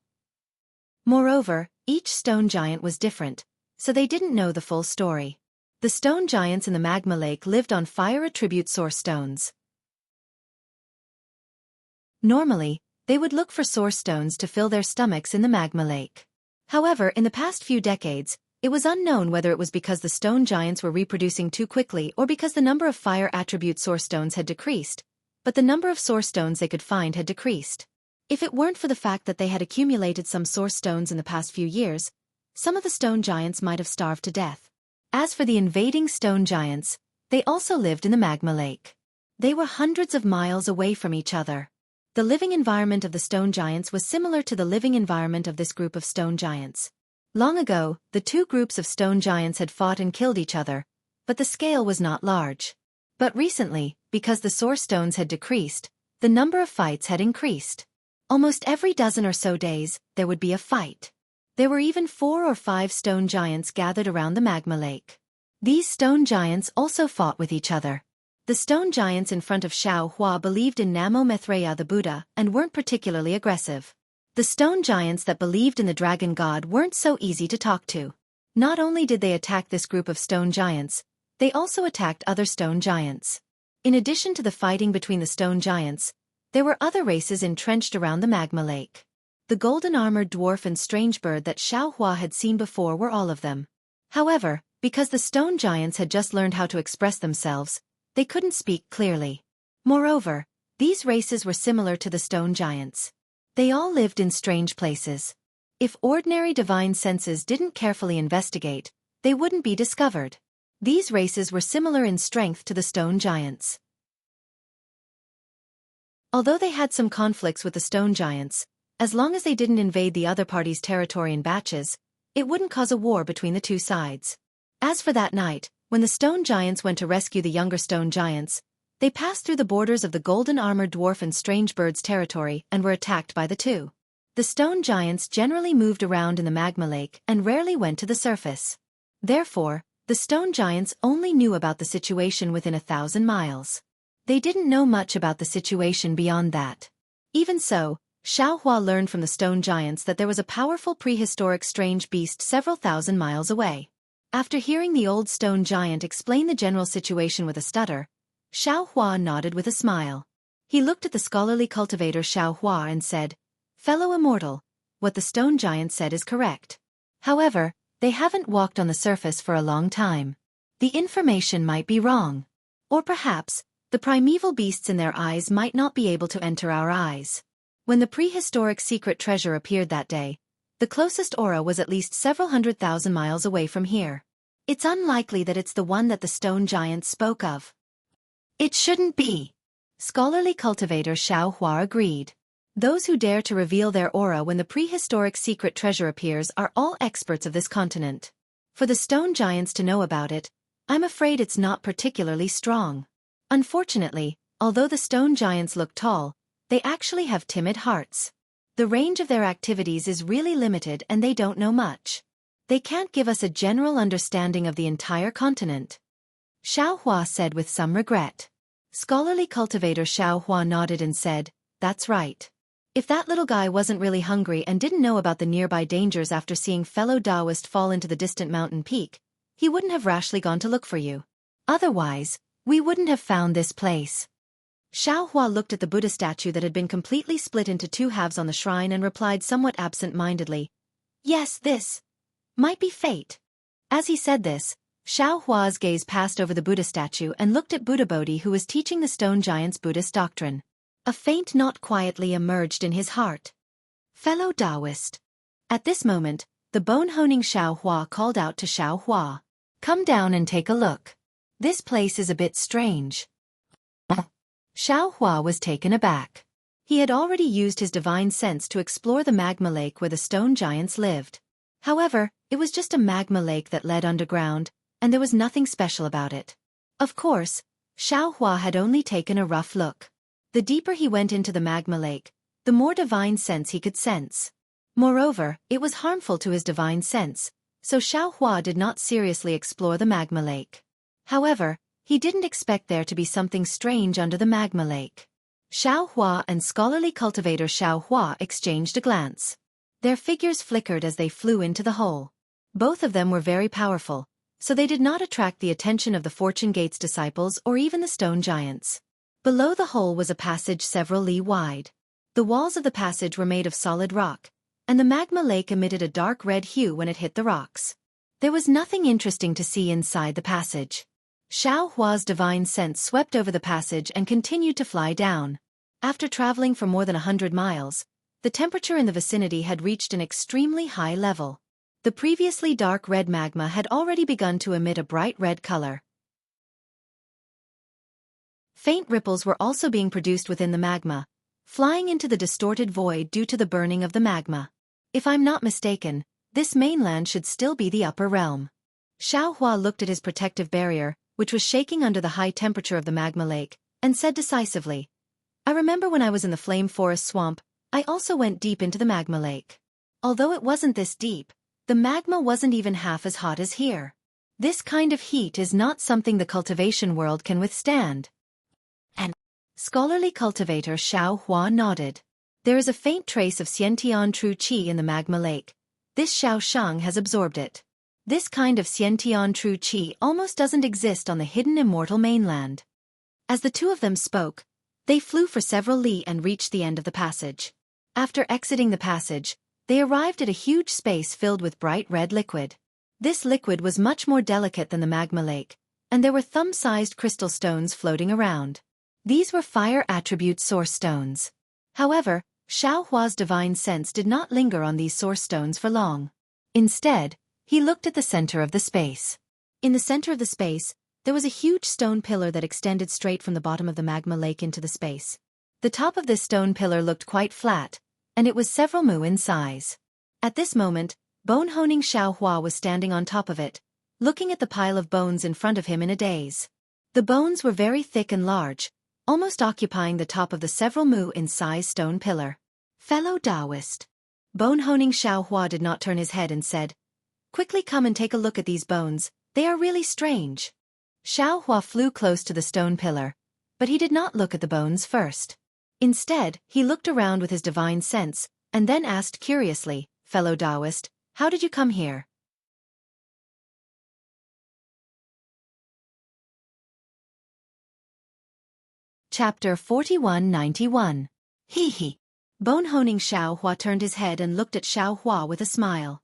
Moreover, each stone giant was different, so they didn't know the full story. The stone giants in the magma lake lived on fire attribute source stones. Normally, they would look for source stones to fill their stomachs in the magma lake. However, in the past few decades, it was unknown whether it was because the stone giants were reproducing too quickly or because the number of fire attribute source stones had decreased, but the number of source stones they could find had decreased. If it weren't for the fact that they had accumulated some source stones in the past few years, some of the stone giants might have starved to death. As for the invading stone giants, they also lived in the magma lake. They were hundreds of miles away from each other. The living environment of the stone giants was similar to the living environment of this group of stone giants. Long ago, the two groups of stone giants had fought and killed each other, but the scale was not large. But recently, because the source stones had decreased, the number of fights had increased. Almost every dozen or so days, there would be a fight. There were even 4 or 5 stone giants gathered around the magma lake. These stone giants also fought with each other. The stone giants in front of Xueqi believed in Namo Maitreya the Buddha and weren't particularly aggressive. The stone giants that believed in the dragon god weren't so easy to talk to. Not only did they attack this group of stone giants, they also attacked other stone giants. In addition to the fighting between the stone giants, there were other races entrenched around the magma lake. The golden-armored dwarf and strange bird that Xueqi had seen before were all of them. However, because the stone giants had just learned how to express themselves, they couldn't speak clearly. Moreover, these races were similar to the stone giants. They all lived in strange places. If ordinary divine senses didn't carefully investigate, they wouldn't be discovered. These races were similar in strength to the stone giants. Although they had some conflicts with the stone giants, as long as they didn't invade the other party's territory in batches, it wouldn't cause a war between the two sides. As for that night, when the stone giants went to rescue the younger stone giants, they passed through the borders of the golden-armored dwarf and strange bird's territory and were attacked by the two. The stone giants generally moved around in the magma lake and rarely went to the surface. Therefore, the stone giants only knew about the situation within 1,000 miles. They didn't know much about the situation beyond that. Even so, Xueqi learned from the stone giants that there was a powerful prehistoric strange beast several thousand miles away. After hearing the old stone giant explain the general situation with a stutter, Xueqi nodded with a smile. He looked at the scholarly cultivator Xueqi and said, "Fellow immortal, what the stone giant said is correct. However, they haven't walked on the surface for a long time. The information might be wrong. Or perhaps, the primeval beasts in their eyes might not be able to enter our eyes." When the prehistoric secret treasure appeared that day, the closest aura was at least several 100,000 miles away from here. It's unlikely that it's the one that the stone giant spoke of. It shouldn't be. Scholarly cultivator Xueqi agreed. Those who dare to reveal their aura when the prehistoric secret treasure appears are all experts of this continent. For the stone giants to know about it, I'm afraid it's not particularly strong. Unfortunately, although the stone giants look tall, they actually have timid hearts. The range of their activities is really limited and they don't know much. They can't give us a general understanding of the entire continent. Xueqi said with some regret. Scholarly cultivator Xiao Hua nodded and said, "That's right. If that little guy wasn't really hungry and didn't know about the nearby dangers after seeing fellow Taoist fall into the distant mountain peak, he wouldn't have rashly gone to look for you. Otherwise, we wouldn't have found this place." Xiao Hua looked at the Buddha statue that had been completely split into two halves on the shrine and replied somewhat absent-mindedly, "Yes, this might be fate." As he said this, Xiao Hua's gaze passed over the Buddha statue and looked at Buddha Bodhi, who was teaching the stone giants Buddhist doctrine. A faint knot quietly emerged in his heart. "Fellow Taoist." At this moment, the bone-honing Xiao Hua called out to Xiao Hua, "Come down and take a look. This place is a bit strange." Xiao Hua was taken aback. He had already used his divine sense to explore the magma lake where the stone giants lived. However, it was just a magma lake that led underground, and there was nothing special about it. Of course, Xiao Hua had only taken a rough look. The deeper he went into the magma lake, the more divine sense he could sense. Moreover, it was harmful to his divine sense, so Xiao Hua did not seriously explore the magma lake. However, he didn't expect there to be something strange under the magma lake. Xiao Hua and scholarly cultivator Xiao Hua exchanged a glance. Their figures flickered as they flew into the hole. Both of them were very powerful, so they did not attract the attention of the Fortune Gate's disciples or even the stone giants. Below the hole was a passage several li wide. The walls of the passage were made of solid rock, and the magma lake emitted a dark red hue when it hit the rocks. There was nothing interesting to see inside the passage. Xiao Hua's divine sense swept over the passage and continued to fly down. After traveling for more than 100 miles, the temperature in the vicinity had reached an extremely high level. The previously dark red magma had already begun to emit a bright red color. Faint ripples were also being produced within the magma, flying into the distorted void due to the burning of the magma. If I'm not mistaken, this mainland should still be the upper realm. Xiao Hua looked at his protective barrier, which was shaking under the high temperature of the magma lake, and said decisively, "I remember when I was in the Flame Forest swamp, I also went deep into the magma lake. Although it wasn't this deep, the magma wasn't even half as hot as here. This kind of heat is not something the cultivation world can withstand." And scholarly cultivator Xiao Hua nodded. "There is a faint trace of Xiantian true qi in the magma lake. This Xiao Shang has absorbed it. This kind of Xiantian true qi almost doesn't exist on the hidden immortal mainland." As the two of them spoke, they flew for several li and reached the end of the passage. After exiting the passage, they arrived at a huge space filled with bright red liquid. This liquid was much more delicate than the magma lake, and there were thumb-sized crystal stones floating around. These were fire attribute source stones. However, Xiao Hua's divine sense did not linger on these source stones for long. Instead, he looked at the center of the space. In the center of the space, there was a huge stone pillar that extended straight from the bottom of the magma lake into the space. The top of this stone pillar looked quite flat, and it was several mu in size. At this moment, bone-honing Xiao Hua was standing on top of it, looking at the pile of bones in front of him in a daze. The bones were very thick and large, almost occupying the top of the several mu in size stone pillar. "Fellow Taoist." Bone-honing Xiao Hua did not turn his head and said, "Quickly come and take a look at these bones, they are really strange." Xiao Hua flew close to the stone pillar, but he did not look at the bones first. Instead, he looked around with his divine sense, and then asked curiously, "Fellow Taoist, how did you come here?" Chapter 4191. Hee. Bone-honing Xiao Hua turned his head and looked at Xiao Hua with a smile.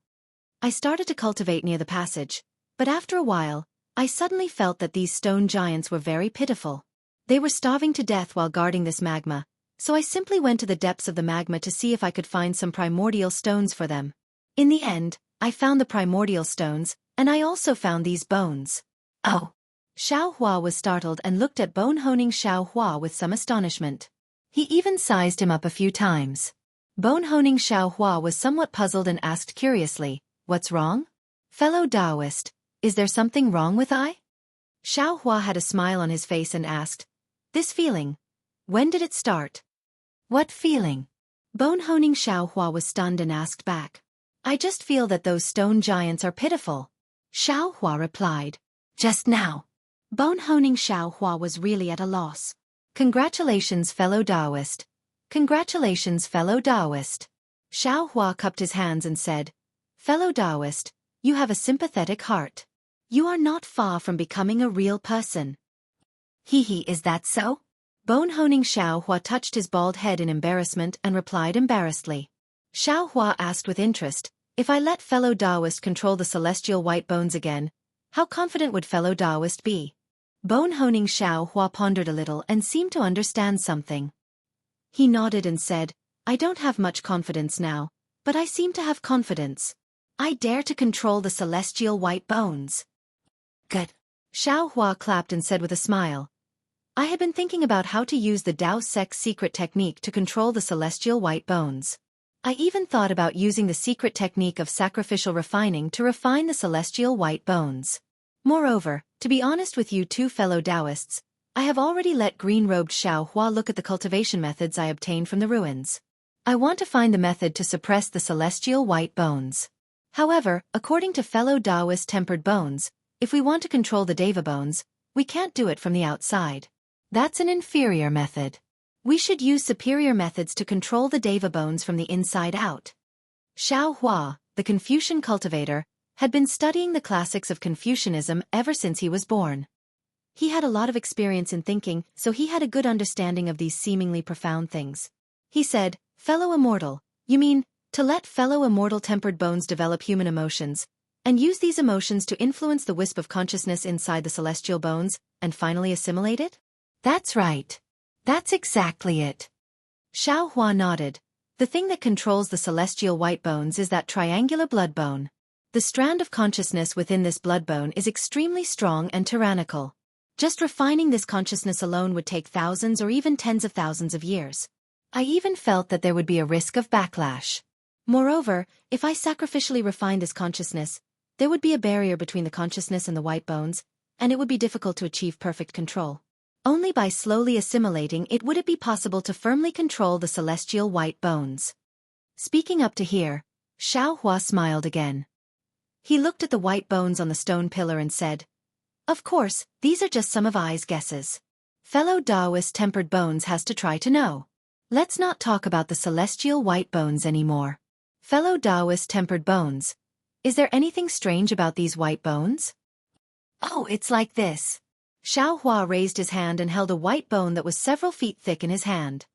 "I started to cultivate near the passage, but after a while, I suddenly felt that these stone giants were very pitiful. They were starving to death while guarding this magma, so I simply went to the depths of the magma to see if I could find some primordial stones for them. In the end, I found the primordial stones, and I also found these bones." "Oh." Xiao Hua was startled and looked at bone-honing Xiao Hua with some astonishment. He even sized him up a few times. Bone-honing Xiao Hua was somewhat puzzled and asked curiously, "What's wrong? Fellow Taoist, is there something wrong with I?" Xiao Hua had a smile on his face and asked, "This feeling, when did it start?" "What feeling?" Bone-honing Xiao Hua was stunned and asked back. "I just feel that those stone giants are pitiful," Xiao Hua replied. "Just now." Bone-honing Xiao Hua was really at a loss. Congratulations, fellow Taoist. Congratulations, fellow Taoist. Xiao Hua cupped his hands and said, Fellow Taoist, you have a sympathetic heart. You are not far from becoming a real person. Hee, is that so? Bone-honing Xiao Hua touched his bald head in embarrassment and replied embarrassedly. Xiao Hua asked with interest, if I let fellow Taoist control the celestial white bones again, how confident would fellow Taoist be? Bone-honing Xiao Hua pondered a little and seemed to understand something. He nodded and said, I don't have much confidence now, but I seem to have confidence. I dare to control the celestial white bones. Good. Xiao Hua clapped and said with a smile, I had been thinking about how to use the Dao Sect's secret technique to control the celestial white bones. I even thought about using the secret technique of sacrificial refining to refine the celestial white bones. Moreover, to be honest with you two fellow Taoists, I have already let green-robed Xiao Hua look at the cultivation methods I obtained from the ruins. I want to find the method to suppress the celestial white bones. However, according to fellow Taoist tempered bones, if we want to control the Deva bones, we can't do it from the outside. That's an inferior method. We should use superior methods to control the Deva bones from the inside out. Xiao Hua, the Confucian cultivator, had been studying the classics of Confucianism ever since he was born. He had a lot of experience in thinking, so he had a good understanding of these seemingly profound things. He said, Fellow immortal, you mean, to let fellow immortal tempered bones develop human emotions, and use these emotions to influence the wisp of consciousness inside the celestial bones, and finally assimilate it? That's right. That's exactly it. Xiao Hua nodded. The thing that controls the celestial white bones is that triangular blood bone. The strand of consciousness within this blood bone is extremely strong and tyrannical. Just refining this consciousness alone would take thousands or even tens of thousands of years. I even felt that there would be a risk of backlash. Moreover, if I sacrificially refine this consciousness, there would be a barrier between the consciousness and the white bones, and it would be difficult to achieve perfect control. Only by slowly assimilating it would it be possible to firmly control the celestial white bones. Speaking up to here, Xiao Hua smiled again. He looked at the white bones on the stone pillar and said, Of course, these are just some of I's guesses. Fellow Taoist tempered bones has to try to know. Let's not talk about the celestial white bones anymore. Fellow Taoist tempered bones, is there anything strange about these white bones? Oh, it's like this. Xiao Hua raised his hand and held a white bone that was several feet thick in his hand.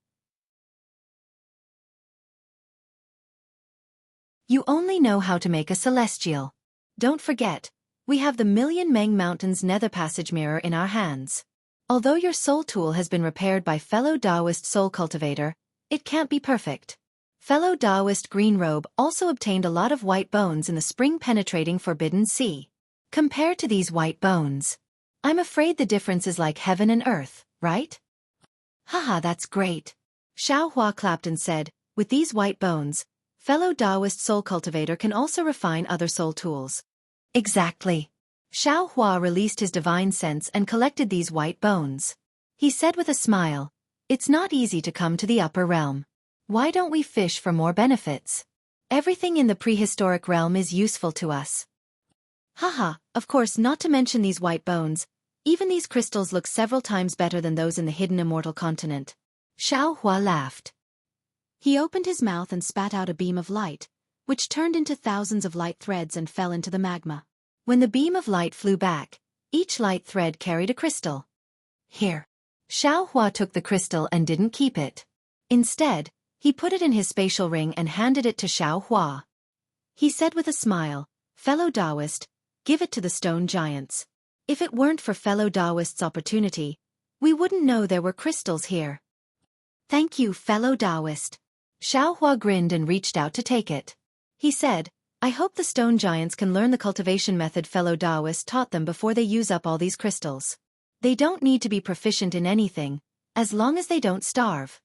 You only know how to make a celestial. Don't forget, we have the Million Meng Mountains nether passage mirror in our hands. Although your soul tool has been repaired by fellow Taoist soul cultivator, it can't be perfect. Fellow Taoist Green Robe also obtained a lot of white bones in the spring-penetrating Forbidden Sea. Compared to these white bones, I'm afraid the difference is like heaven and earth, right? Haha, that's great. Xiao Hua clapped and said, with these white bones, fellow Taoist soul cultivator can also refine other soul tools. Exactly. Xiao Hua released his divine sense and collected these white bones. He said with a smile, it's not easy to come to the upper realm. Why don't we fish for more benefits? Everything in the prehistoric realm is useful to us. Haha, of course, not to mention these white bones. Even these crystals look several times better than those in the hidden immortal continent. Xiao Hua laughed. He opened his mouth and spat out a beam of light, which turned into thousands of light threads and fell into the magma. When the beam of light flew back, each light thread carried a crystal. Here. Xiao Hua took the crystal and didn't keep it. Instead, he put it in his spatial ring and handed it to Xiao Hua. He said with a smile, fellow Taoist, give it to the stone giants. If it weren't for fellow Taoist's opportunity, we wouldn't know there were crystals here. Thank you, fellow Taoist. Xiao Hua grinned and reached out to take it. He said, I hope the stone giants can learn the cultivation method fellow Taoist taught them before they use up all these crystals. They don't need to be proficient in anything, as long as they don't starve.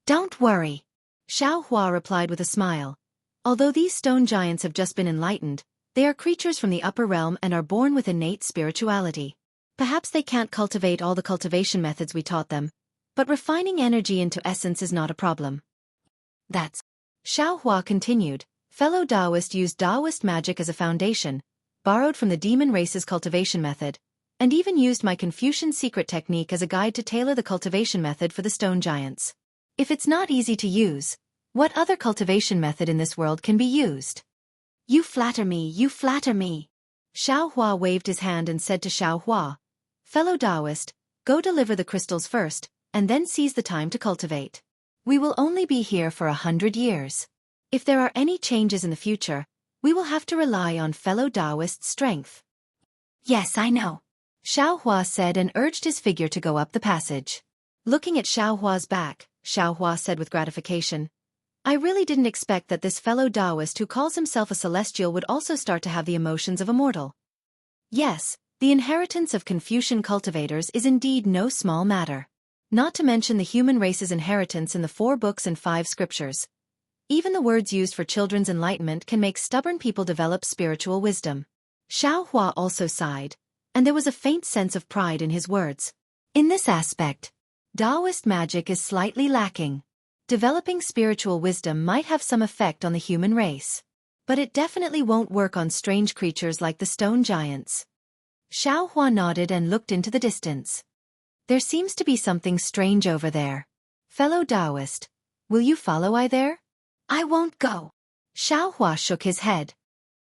Don't worry. Xiao Hua replied with a smile. Although these stone giants have just been enlightened, they are creatures from the upper realm and are born with innate spirituality. Perhaps they can't cultivate all the cultivation methods we taught them, but refining energy into essence is not a problem. That's. Xiao Hua continued, fellow Taoist used Taoist magic as a foundation, borrowed from the demon race's cultivation method, and even used my Confucian secret technique as a guide to tailor the cultivation method for the stone giants. If it's not easy to use, what other cultivation method in this world can be used? You flatter me, you flatter me. Xiao Hua waved his hand and said to Xiao Hua, fellow Taoist, go deliver the crystals first, and then seize the time to cultivate. We will only be here for 100 years. If there are any changes in the future, we will have to rely on fellow Taoist's strength. Yes, I know. Xiao Hua said and urged his figure to go up the passage. Looking at Xiao Hua's back, Xiao Hua said with gratification, I really didn't expect that this fellow Taoist who calls himself a celestial would also start to have the emotions of a mortal. Yes, the inheritance of Confucian cultivators is indeed no small matter. Not to mention the human race's inheritance in the 4 books and 5 scriptures. Even the words used for children's enlightenment can make stubborn people develop spiritual wisdom. Xiao Hua also sighed, and there was a faint sense of pride in his words. In this aspect, Taoist magic is slightly lacking. Developing spiritual wisdom might have some effect on the human race, but it definitely won't work on strange creatures like the stone giants. Xiao Hua nodded and looked into the distance. There seems to be something strange over there. Fellow Taoist, will you follow I there? I won't go. Xiao Hua shook his head.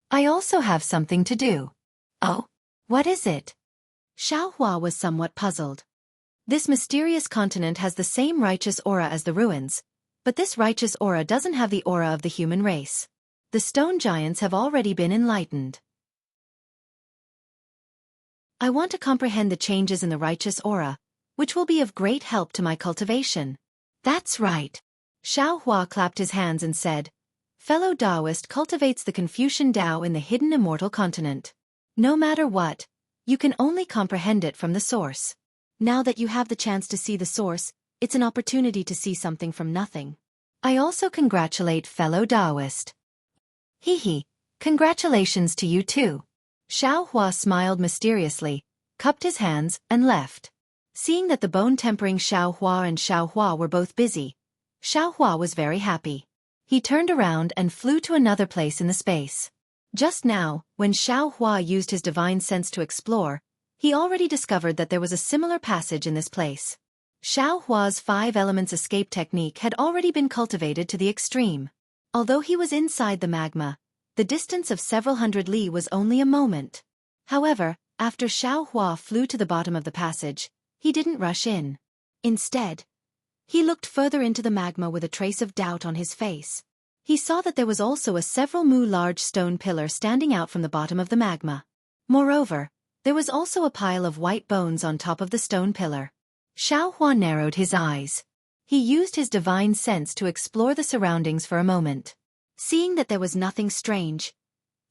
I also have something to do. Oh? What is it? Xiao Hua was somewhat puzzled. This mysterious continent has the same righteous aura as the ruins, but this righteous aura doesn't have the aura of the human race. The stone giants have already been enlightened. I want to comprehend the changes in the righteous aura, which will be of great help to my cultivation. That's right. Xiao Hua clapped his hands and said, fellow Taoist cultivates the Confucian Tao in the hidden immortal continent. No matter what, you can only comprehend it from the source. Now that you have the chance to see the source, it's an opportunity to see something from nothing. I also congratulate fellow Taoist. Hee, congratulations to you too. Xiao Hua smiled mysteriously, cupped his hands, and left. Seeing that the bone-tempering Xiao Hua and Xiao Hua were both busy, Xiao Hua was very happy. He turned around and flew to another place in the space. Just now, when Xiao Hua used his divine sense to explore, he already discovered that there was a similar passage in this place. Xiao Hua's 5 elements escape technique had already been cultivated to the extreme. Although he was inside the magma, the distance of several hundred li was only a moment. However, after Xiao Hua flew to the bottom of the passage, he didn't rush in. Instead, he looked further into the magma with a trace of doubt on his face. He saw that there was also a several mu large stone pillar standing out from the bottom of the magma. Moreover, there was also a pile of white bones on top of the stone pillar. Xiao Hua narrowed his eyes. He used his divine sense to explore the surroundings for a moment. Seeing that there was nothing strange,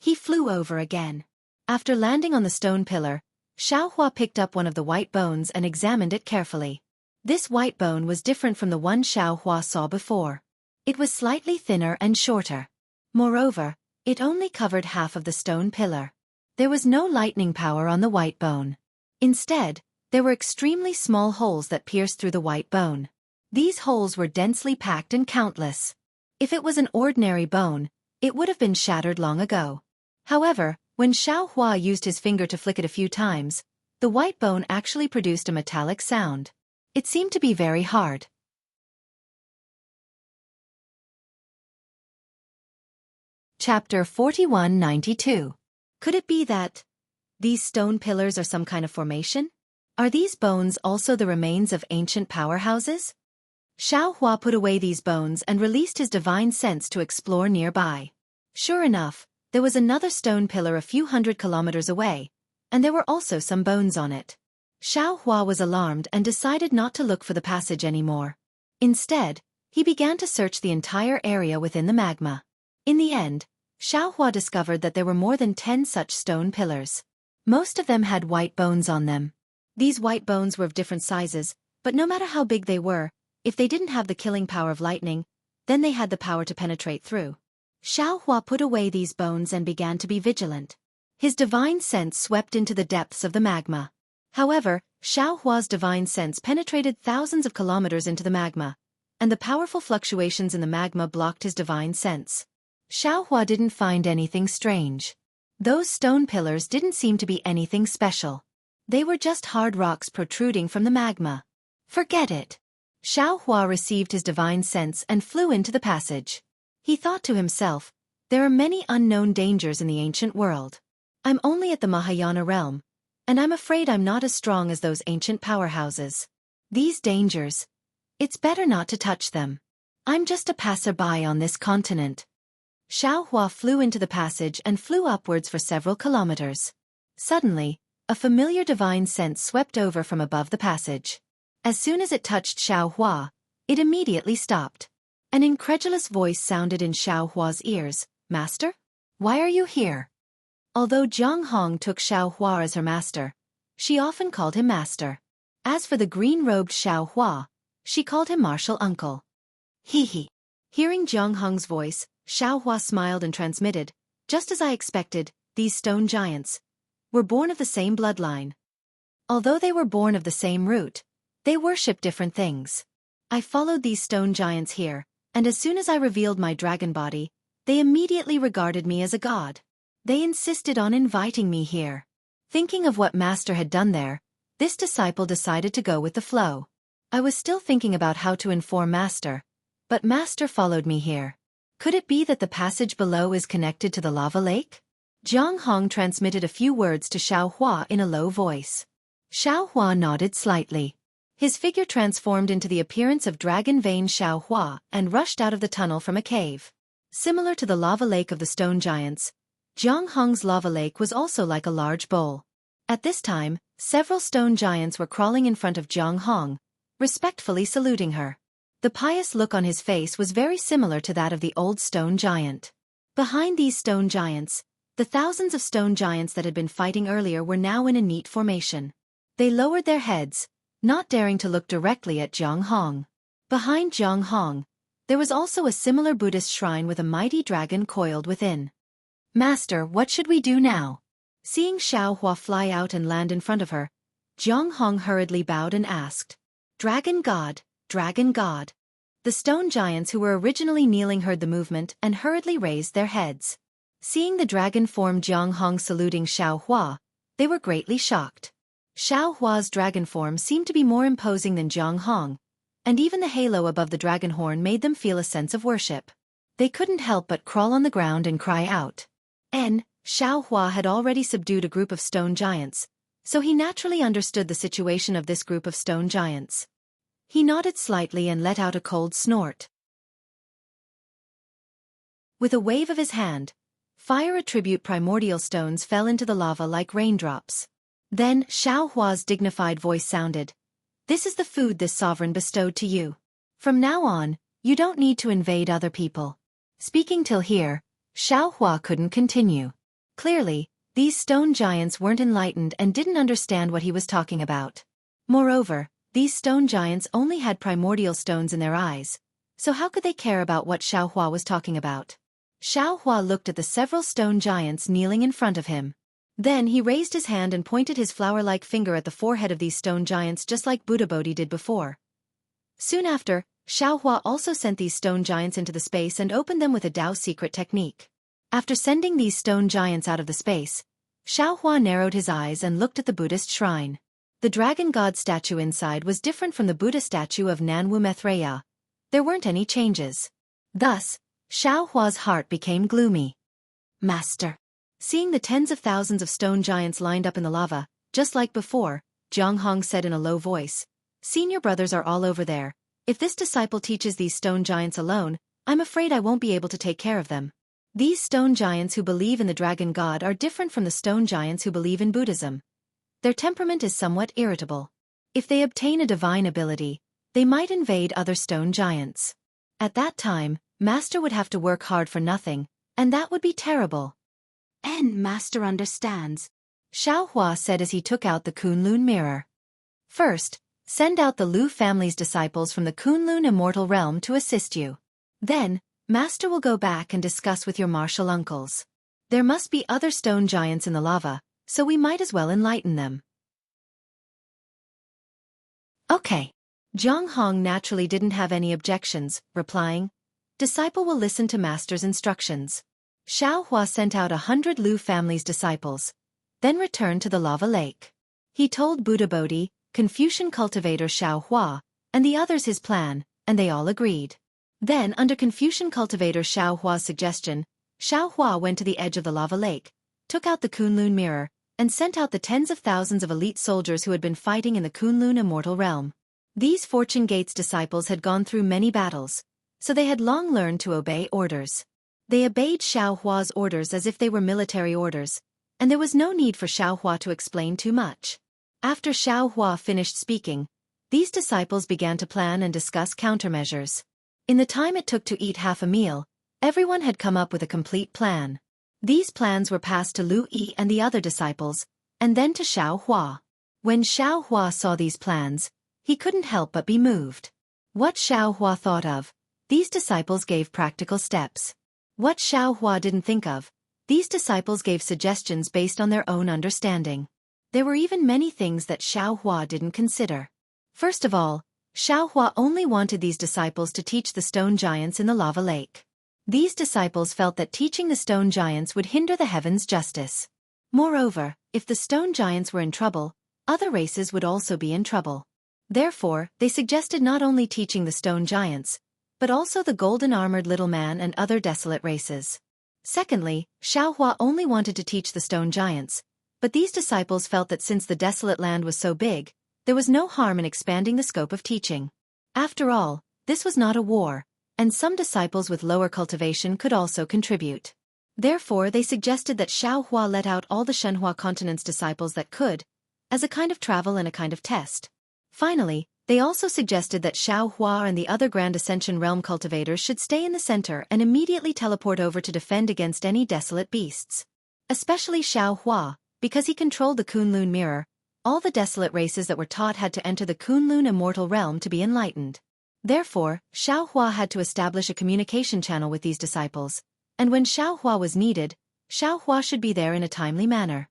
he flew over again. After landing on the stone pillar, Xiao Hua picked up one of the white bones and examined it carefully. This white bone was different from the one Xiao Hua saw before. It was slightly thinner and shorter. Moreover, it only covered half of the stone pillar. There was no lightning power on the white bone. Instead, there were extremely small holes that pierced through the white bone. These holes were densely packed and countless. If it was an ordinary bone, it would have been shattered long ago. However, when Xiao Hua used his finger to flick it a few times, the white bone actually produced a metallic sound. It seemed to be very hard. Chapter 4192. Could it be that these stone pillars are some kind of formation? Are these bones also the remains of ancient powerhouses? Xiao Hua put away these bones and released his divine sense to explore nearby. Sure enough, there was another stone pillar a few hundred kilometers away, and there were also some bones on it. Xiao Hua was alarmed and decided not to look for the passage anymore. Instead, he began to search the entire area within the magma. In the end, Xiao Hua discovered that there were more than 10 such stone pillars. Most of them had white bones on them. These white bones were of different sizes, but no matter how big they were, if they didn't have the killing power of lightning, then they had the power to penetrate through. Xiao Hua put away these bones and began to be vigilant. His divine sense swept into the depths of the magma. However, Xiao Hua's divine sense penetrated thousands of kilometers into the magma, and the powerful fluctuations in the magma blocked his divine sense. Xiao Hua didn't find anything strange. Those stone pillars didn't seem to be anything special. They were just hard rocks protruding from the magma. Forget it. Xiaohua received his divine sense and flew into the passage. He thought to himself, there are many unknown dangers in the ancient world. I'm only at the Mahayana realm, and I'm afraid I'm not as strong as those ancient powerhouses. These dangers, it's better not to touch them. I'm just a passerby on this continent. Xiaohua flew into the passage and flew upwards for several kilometers. Suddenly, a familiar divine sense swept over from above the passage. As soon as it touched Xiaohua, it immediately stopped. An incredulous voice sounded in Xiaohua's ears, "Master? Why are you here?" Although Jiang Hong took Xiaohua as her master, she often called him master. As for the green-robed Xiaohua, she called him martial uncle. Hee. Hearing Jiang Hong's voice, Xiaohua smiled and transmitted, "Just as I expected, these stone giants were born of the same bloodline. Although they were born of the same root, they worship different things. I followed these stone giants here, and as soon as I revealed my dragon body, they immediately regarded me as a god. They insisted on inviting me here." Thinking of what Master had done there, this disciple decided to go with the flow. "I was still thinking about how to inform Master, but Master followed me here. Could it be that the passage below is connected to the lava lake?" Jiang Hong transmitted a few words to Xiaohua in a low voice. Xiaohua nodded slightly. His figure transformed into the appearance of Dragon Vein Xiaohua and rushed out of the tunnel from a cave. Similar to the lava lake of the stone giants, Jiang Hong's lava lake was also like a large bowl. At this time, several stone giants were crawling in front of Jiang Hong, respectfully saluting her. The pious look on his face was very similar to that of the old stone giant. Behind these stone giants, the thousands of stone giants that had been fighting earlier were now in a neat formation. They lowered their heads, not daring to look directly at Jiang Hong. Behind Jiang Hong, there was also a similar Buddhist shrine with a mighty dragon coiled within. "Master, what should we do now?" Seeing Xiaohua fly out and land in front of her, Jiang Hong hurriedly bowed and asked, "Dragon God, Dragon God." The stone giants who were originally kneeling heard the movement and hurriedly raised their heads. Seeing the dragon form Jiang Hong saluting Xiaohua, they were greatly shocked. Xiaohua's dragon form seemed to be more imposing than Jiang Hong, and even the halo above the dragon horn made them feel a sense of worship. They couldn't help but crawl on the ground and cry out. Xiaohua had already subdued a group of stone giants, so he naturally understood the situation of this group of stone giants. He nodded slightly and let out a cold snort. With a wave of his hand, fire attribute primordial stones fell into the lava like raindrops. Then Xiaohua's dignified voice sounded, "This is the food this sovereign bestowed to you. From now on, you don't need to invade other people." Speaking till here, Xiaohua couldn't continue. Clearly, these stone giants weren't enlightened and didn't understand what he was talking about. Moreover, these stone giants only had primordial stones in their eyes, so how could they care about what Xiaohua was talking about? Xiaohua looked at the several stone giants kneeling in front of him. Then he raised his hand and pointed his flower-like finger at the forehead of these stone giants just like Buddha Bodhi did before. Soon after, Xiaohua also sent these stone giants into the space and opened them with a Tao secret technique. After sending these stone giants out of the space, Xiaohua narrowed his eyes and looked at the Buddhist shrine. The dragon god statue inside was different from the Buddha statue of Nanwu Maitreya. There weren't any changes. Thus, Xiaohua's heart became gloomy. "Master." Seeing the tens of thousands of stone giants lined up in the lava, just like before, Jiang Hong said in a low voice, "Senior brothers are all over there. If this disciple teaches these stone giants alone, I'm afraid I won't be able to take care of them. These stone giants who believe in the dragon god are different from the stone giants who believe in Buddhism. Their temperament is somewhat irritable. If they obtain a divine ability, they might invade other stone giants. At that time, Master would have to work hard for nothing, and that would be terrible." "Master understands," Xiaohua said as he took out the Kunlun mirror. "First, send out the Lu family's disciples from the Kunlun immortal realm to assist you. Then, Master will go back and discuss with your martial uncles. There must be other stone giants in the lava, so we might as well enlighten them." "Okay." Jiang Hong naturally didn't have any objections, replying, "Disciple will listen to Master's instructions." Xiaohua sent out 100 Lu family's disciples, then returned to the lava lake. He told Buddha Bodhi, Confucian cultivator Xueqi, and the others his plan, and they all agreed. Then, under Confucian cultivator Xueqi's suggestion, Xueqi went to the edge of the lava lake, took out the Kunlun mirror, and sent out the tens of thousands of elite soldiers who had been fighting in the Kunlun immortal realm. These Fortune Gate's disciples had gone through many battles, so they had long learned to obey orders. They obeyed Xueqi's orders as if they were military orders, and there was no need for Xueqi to explain too much. After Xueqi finished speaking, these disciples began to plan and discuss countermeasures. In the time it took to eat half a meal, everyone had come up with a complete plan. These plans were passed to Lu Yi and the other disciples, and then to Xueqi. When Xueqi saw these plans, he couldn't help but be moved. What Xueqi thought of, these disciples gave practical steps. What Xueqi didn't think of, these disciples gave suggestions based on their own understanding. There were even many things that Xueqi didn't consider. First of all, Xueqi only wanted these disciples to teach the stone giants in the lava lake. These disciples felt that teaching the stone giants would hinder the heavens' justice. Moreover, if the stone giants were in trouble, other races would also be in trouble. Therefore, they suggested not only teaching the stone giants, but also the golden-armored little man and other desolate races. Secondly, Xueqi only wanted to teach the stone giants, but these disciples felt that since the desolate land was so big, there was no harm in expanding the scope of teaching. After all, this was not a war, and some disciples with lower cultivation could also contribute. Therefore, they suggested that Xueqi let out all the Shenhua continent's disciples that could, as a kind of travel and a kind of test. Finally, they also suggested that Xueqi and the other Grand Ascension Realm cultivators should stay in the center and immediately teleport over to defend against any desolate beasts. Especially Xueqi, because he controlled the Kunlun mirror, all the desolate races that were taught had to enter the Kunlun immortal realm to be enlightened. Therefore, Xueqi had to establish a communication channel with these disciples, and when Xueqi was needed, Xueqi should be there in a timely manner.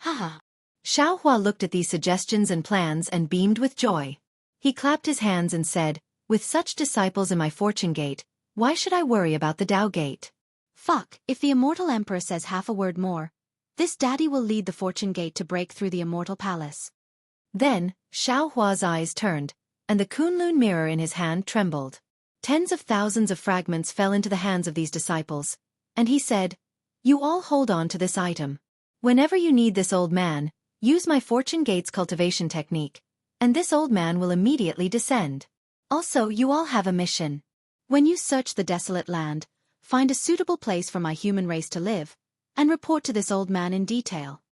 Haha. Xueqi looked at these suggestions and plans and beamed with joy. He clapped his hands and said, with such disciples in my Fortune Gate, why should I worry about the Tao Gate? Fuck, if the Immortal Emperor says half a word more, this daddy will lead the Fortune Gate to break through the Immortal Palace. Then, Xueqi's eyes turned, and the Kunlun mirror in his hand trembled. Tens of thousands of fragments fell into the hands of these disciples, and he said, you all hold on to this item. Whenever you need this old man, use my Fortune Gate's cultivation technique, and this old man will immediately descend. Also, you all have a mission. When you search the desolate land, find a suitable place for my human race to live, and report to this old man in detail.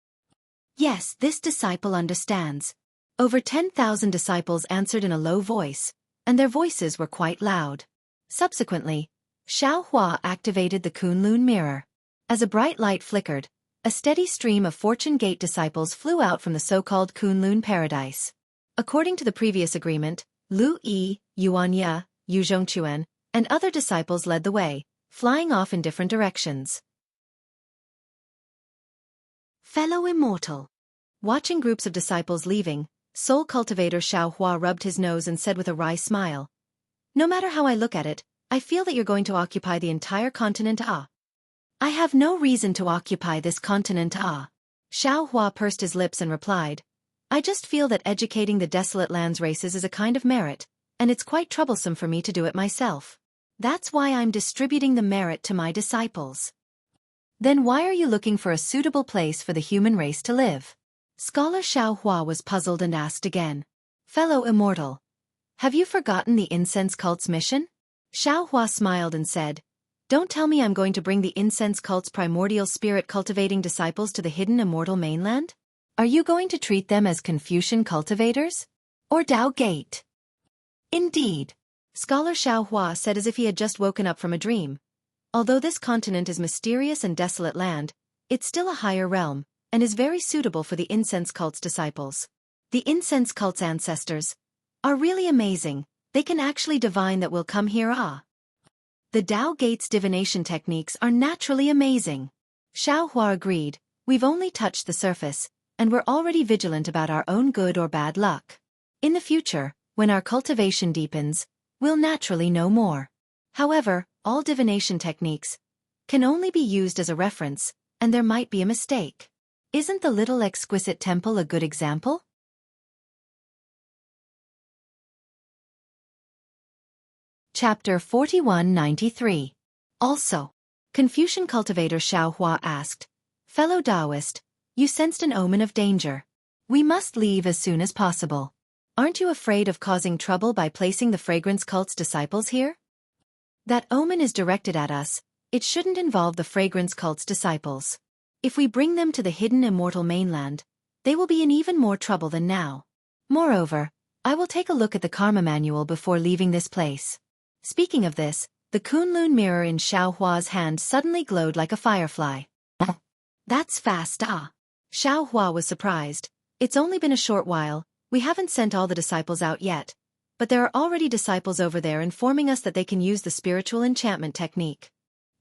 Yes, this disciple understands. Over 10,000 disciples answered in a low voice, and their voices were quite loud. Subsequently, Xueqi activated the Kunlun mirror. As a bright light flickered, a steady stream of Fortune Gate disciples flew out from the so-called Kunlun paradise. According to the previous agreement, Lu Yi, Yuanya, Yu Zhongquan, and other disciples led the way, flying off in different directions. Fellow Immortal. Watching groups of disciples leaving, Soul Cultivator Xueqi rubbed his nose and said with a wry smile, no matter how I look at it, I feel that you're going to occupy the entire continent Ah. I have no reason to occupy this continent Ah. Xueqi pursed his lips and replied, I just feel that educating the desolate lands races is a kind of merit, and it's quite troublesome for me to do it myself. That's why I'm distributing the merit to my disciples. Then why are you looking for a suitable place for the human race to live? Scholar Xueqi was puzzled and asked again. Fellow Immortal, have you forgotten the incense cult's mission? Xueqi smiled and said, don't tell me I'm going to bring the incense cult's primordial spirit cultivating disciples to the hidden immortal mainland? Are you going to treat them as Confucian cultivators? Or Tao Gate? Indeed. Scholar Xueqi said as if he had just woken up from a dream. Although this continent is mysterious and desolate land, it's still a higher realm, and is very suitable for the incense cult's disciples. The incense cult's ancestors are really amazing, they can actually divine that will come here Ah. The Tao Gate's divination techniques are naturally amazing. Xueqi agreed, we've only touched the surface, and we're already vigilant about our own good or bad luck. In the future, when our cultivation deepens, we'll naturally know more. However, all divination techniques can only be used as a reference, and there might be a mistake. Isn't the little exquisite temple a good example? Chapter 4193. Also, Confucian cultivator Xiaohua asked, "Fellow Taoist, you sensed an omen of danger. We must leave as soon as possible. Aren't you afraid of causing trouble by placing the fragrance cult's disciples here? That omen is directed at us. It shouldn't involve the fragrance cult's disciples. If we bring them to the hidden immortal mainland, they will be in even more trouble than now. Moreover, I will take a look at the karma manual before leaving this place." Speaking of this, the Kunlun mirror in Xiaohua's hand suddenly glowed like a firefly. "That's fast, ah." Xiaohua was surprised. "It's only been a short while, we haven't sent all the disciples out yet, but there are already disciples over there informing us that they can use the spiritual enchantment technique."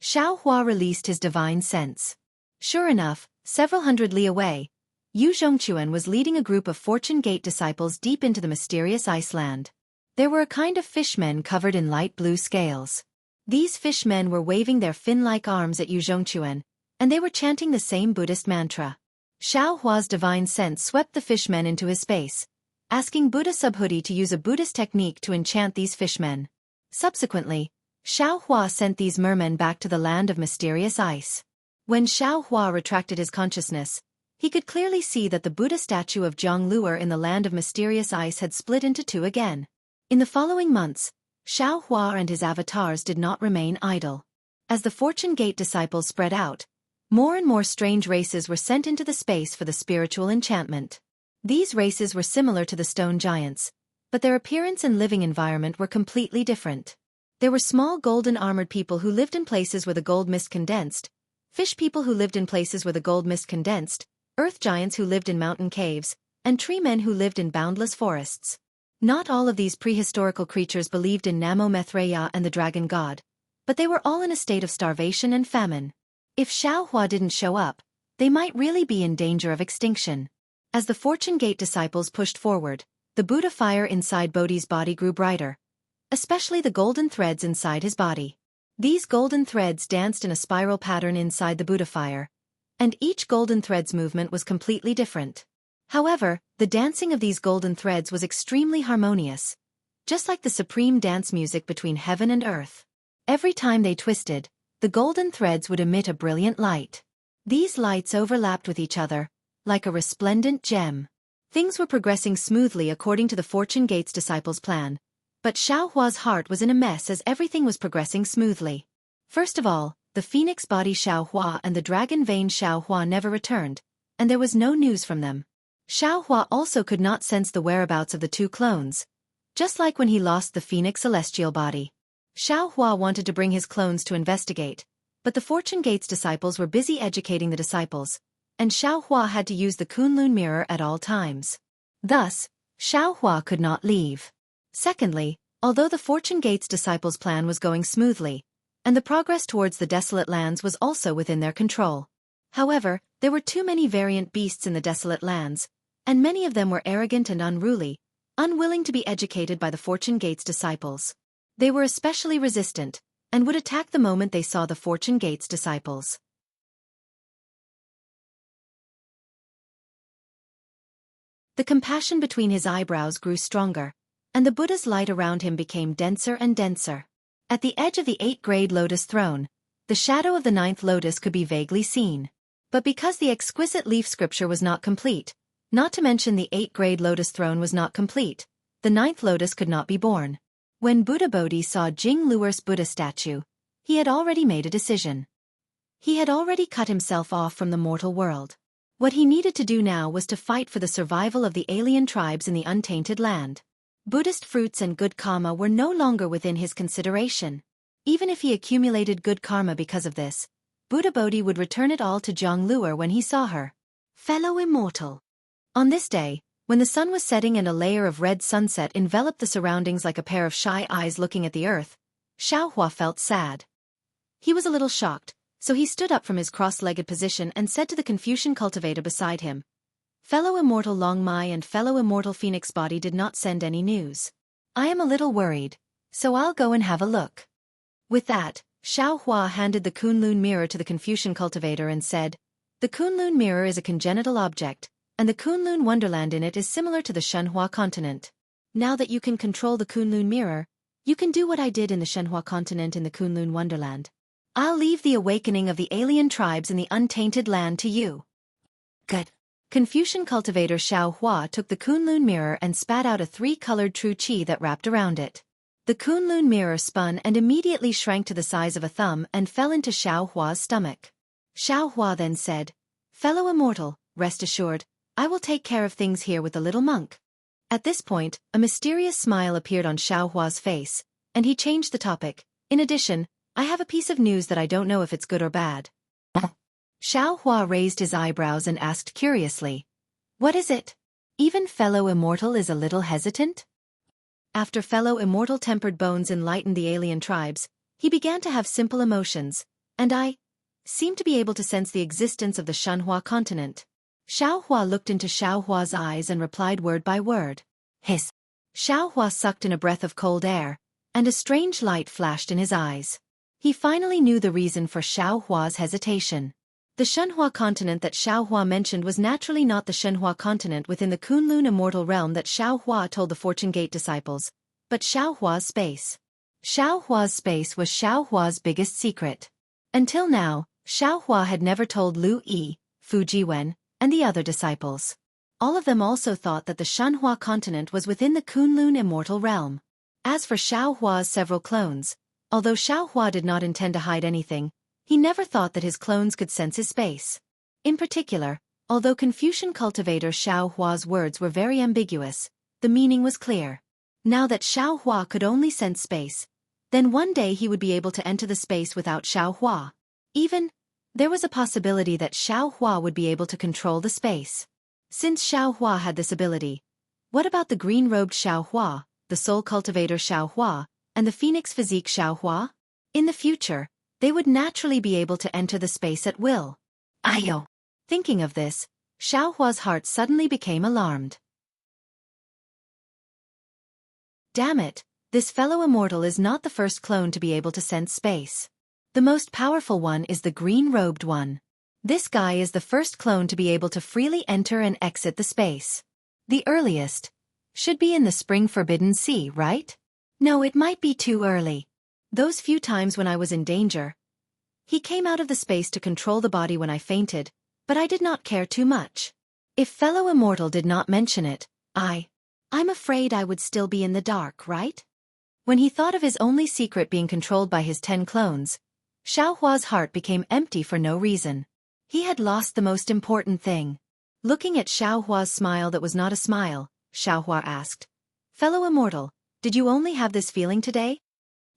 Xiaohua released his divine sense. Sure enough, several hundred li away, Yu Zhongquan was leading a group of Fortune Gate disciples deep into the mysterious Iceland. There were a kind of fishmen covered in light blue scales. These fishmen were waving their fin-like arms at Yu Zhongquan, and they were chanting the same Buddhist mantra. Xiaohua's divine sense swept the fishmen into his space, asking Buddha Subhuti to use a Buddhist technique to enchant these fishmen. Subsequently, Xiaohua sent these mermen back to the land of mysterious ice. When Xiaohua retracted his consciousness, he could clearly see that the Buddha statue of Zhongluer in the land of mysterious ice had split into two again. In the following months, Xiaohua and his avatars did not remain idle. As the Fortune Gate disciples spread out, more and more strange races were sent into the space for the spiritual enchantment. These races were similar to the stone giants, but their appearance and living environment were completely different. There were small golden-armored people who lived in places where the gold mist condensed, fish people who lived in places where the gold mist condensed, earth giants who lived in mountain caves, and tree men who lived in boundless forests. Not all of these prehistorical creatures believed in Namo Mithreya and the dragon god, but they were all in a state of starvation and famine. If Xiaohua didn't show up, they might really be in danger of extinction. As the Fortune Gate disciples pushed forward, the Buddha fire inside Bodhi's body grew brighter, especially the golden threads inside his body. These golden threads danced in a spiral pattern inside the Buddha fire, and each golden thread's movement was completely different. However, the dancing of these golden threads was extremely harmonious, just like the supreme dance music between heaven and earth. Every time they twisted, the golden threads would emit a brilliant light. These lights overlapped with each other, like a resplendent gem. Things were progressing smoothly according to the Fortune Gate's disciples' plan, but Xiaohua's heart was in a mess as everything was progressing smoothly. First of all, the phoenix body Xiaohua and the dragon vein Xiaohua never returned, and there was no news from them. Xiaohua also could not sense the whereabouts of the two clones, just like when he lost the phoenix celestial body. Xiaohua wanted to bring his clones to investigate, but the Fortune Gate's disciples were busy educating the disciples, and Xiaohua had to use the Kunlun mirror at all times. Thus, Xiaohua could not leave. Secondly, although the Fortune Gate's disciples' plan was going smoothly, and the progress towards the desolate lands was also within their control. However, there were too many variant beasts in the desolate lands, and many of them were arrogant and unruly, unwilling to be educated by the Fortune Gate's disciples. They were especially resistant, and would attack the moment they saw the Fortune Gate's disciples. The compassion between his eyebrows grew stronger, and the Buddha's light around him became denser and denser. At the edge of the 8th-grade lotus throne, the shadow of the 9th lotus could be vaguely seen. But because the exquisite leaf scripture was not complete, not to mention the 8th-grade lotus throne was not complete, the 9th lotus could not be born. When Buddha Bodhi saw Jing Luer's Buddha statue, he had already made a decision. He had already cut himself off from the mortal world. What he needed to do now was to fight for the survival of the alien tribes in the untainted land. Buddhist fruits and good karma were no longer within his consideration. Even if he accumulated good karma because of this, Buddha Bodhi would return it all to Zhongluer when he saw her. Fellow immortal. On this day, when the sun was setting and a layer of red sunset enveloped the surroundings like a pair of shy eyes looking at the earth, Xiaohua felt sad. He was a little shocked, so he stood up from his cross-legged position and said to the Confucian cultivator beside him, "Fellow immortal Long Mai and fellow immortal Phoenix Body did not send any news. I am a little worried, so I'll go and have a look." With that, Xiaohua handed the Kunlun mirror to the Confucian cultivator and said, The Kunlun mirror is a congenital object, and the Kunlun wonderland in it is similar to the Shenhua continent. Now that you can control the Kunlun mirror, you can do what I did in the Shenhua continent in the Kunlun wonderland. I'll leave the awakening of the alien tribes in the untainted land to you. Good. Confucian cultivator Xiaohua took the Kunlun mirror and spat out a 3-colored true qi that wrapped around it. The Kunlun mirror spun and immediately shrank to the size of a thumb and fell into Xiaohua's stomach. Xiaohua then said, "Fellow immortal, rest assured, I will take care of things here with the little monk." At this point, a mysterious smile appeared on Xiaohua's face, and he changed the topic. "In addition, I have a piece of news that I don't know if it's good or bad." Xiaohua raised his eyebrows and asked curiously, "What is it?" Even fellow immortal is a little hesitant. After fellow immortal tempered bones enlightened the alien tribes, he began to have simple emotions, and I seemed to be able to sense the existence of the Shenhua continent. Xiaohua looked into Xiaohua's eyes and replied word by word. Hiss. Xiaohua sucked in a breath of cold air, and a strange light flashed in his eyes. He finally knew the reason for Xiaohua's hesitation. The Shenhua continent that Xiaohua mentioned was naturally not the Shenhua continent within the Kunlun immortal realm that Xiaohua told the Fortune Gate disciples, but Xiaohua's space. Xiaohua's space was Xiaohua's biggest secret. Until now, Xiaohua had never told Lu Yi, Fu Jiwen, and the other disciples. All of them also thought that the Shenhua continent was within the Kunlun immortal realm. As for Xiaohua's several clones, although Xiaohua did not intend to hide anything, he never thought that his clones could sense his space. In particular, although Confucian cultivator Xiaohua's words were very ambiguous, the meaning was clear. Now that Xiaohua could only sense space, then one day he would be able to enter the space without Xiaohua. Even, there was a possibility that Xiaohua would be able to control the space. Since Xiaohua had this ability, what about the green-robed Xiaohua, the soul cultivator Xiaohua, and the phoenix physique Xiaohua? In the future, they would naturally be able to enter the space at will. Ayo! Thinking of this, Xiaohua's heart suddenly became alarmed. Damn it, this fellow immortal is not the first clone to be able to sense space. The most powerful one is the green-robed one. This guy is the first clone to be able to freely enter and exit the space. The earliest should be in the Spring Forbidden Sea, right? No, it might be too early. Those few times when I was in danger, he came out of the space to control the body when I fainted, but I did not care too much. If fellow immortal did not mention it, I'm afraid I would still be in the dark, right? When he thought of his only secret being controlled by his 10 clones, Xiaohua's heart became empty for no reason. He had lost the most important thing. Looking at Xiaohua's smile that was not a smile, Xiaohua asked, "Fellow immortal, did you only have this feeling today?"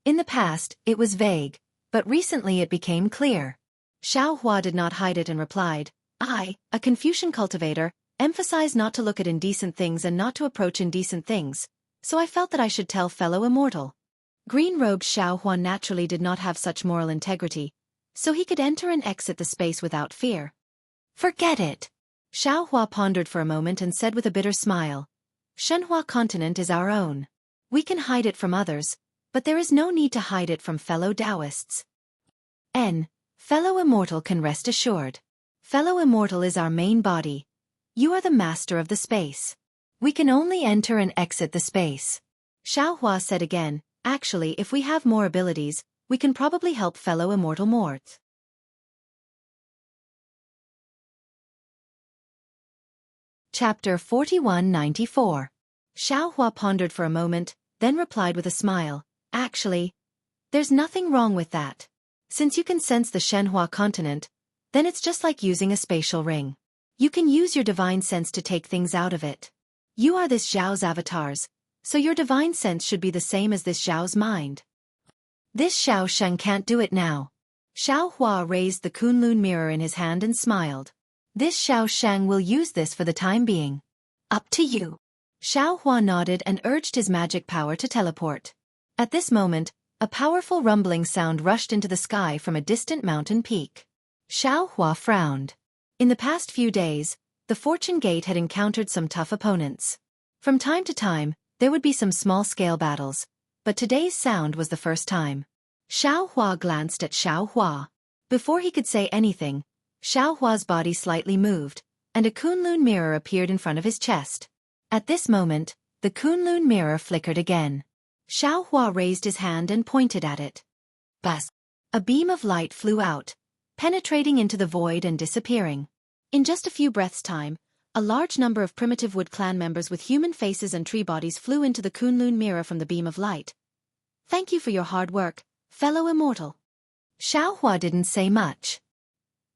In the past, it was vague, but recently it became clear. Xiaohua did not hide it and replied, "I, a Confucian cultivator, emphasize not to look at indecent things and not to approach indecent things, so I felt that I should tell fellow immortal." Green-robed Xiaohua naturally did not have such moral integrity, so he could enter and exit the space without fear. "Forget it." Xiaohua pondered for a moment and said with a bitter smile, "Shenhua continent is our own. We can hide it from others, but there is no need to hide it from fellow Taoists. Fellow immortal can rest assured. Fellow immortal is our main body. You are the master of the space. We can only enter and exit the space." Xiaohua said again, "Actually, if we have more abilities, we can probably help fellow immortal more." Chapter 4194. Xiaohua pondered for a moment, then replied with a smile, "Actually, there's nothing wrong with that. Since you can sense the Shenhua continent, then it's just like using a spatial ring. You can use your divine sense to take things out of it. You are this Zhao's avatars, so your divine sense should be the same as this Zhao's mind. This Xiao Sheng can't do it now." Xiaohua raised the Kunlun mirror in his hand and smiled. "This Xiao Sheng will use this for the time being. Up to you." Xiaohua nodded and urged his magic power to teleport. At this moment, a powerful rumbling sound rushed into the sky from a distant mountain peak. Xiaohua frowned. In the past few days, the Fortune Gate had encountered some tough opponents. From time to time, there would be some small-scale battles, but today's sound was the first time. Xiaohua glanced at Xiaohua. Before he could say anything, Xiao Hua's body slightly moved, and a Kunlun mirror appeared in front of his chest. At this moment, the Kunlun mirror flickered again. Xiao Hua raised his hand and pointed at it. Buzz! A beam of light flew out, penetrating into the void and disappearing. In just a few breaths' time, a large number of primitive Wood Clan members with human faces and tree bodies flew into the Kunlun mirror from the beam of light. Thank you for your hard work, fellow immortal. Xiao Hua didn't say much.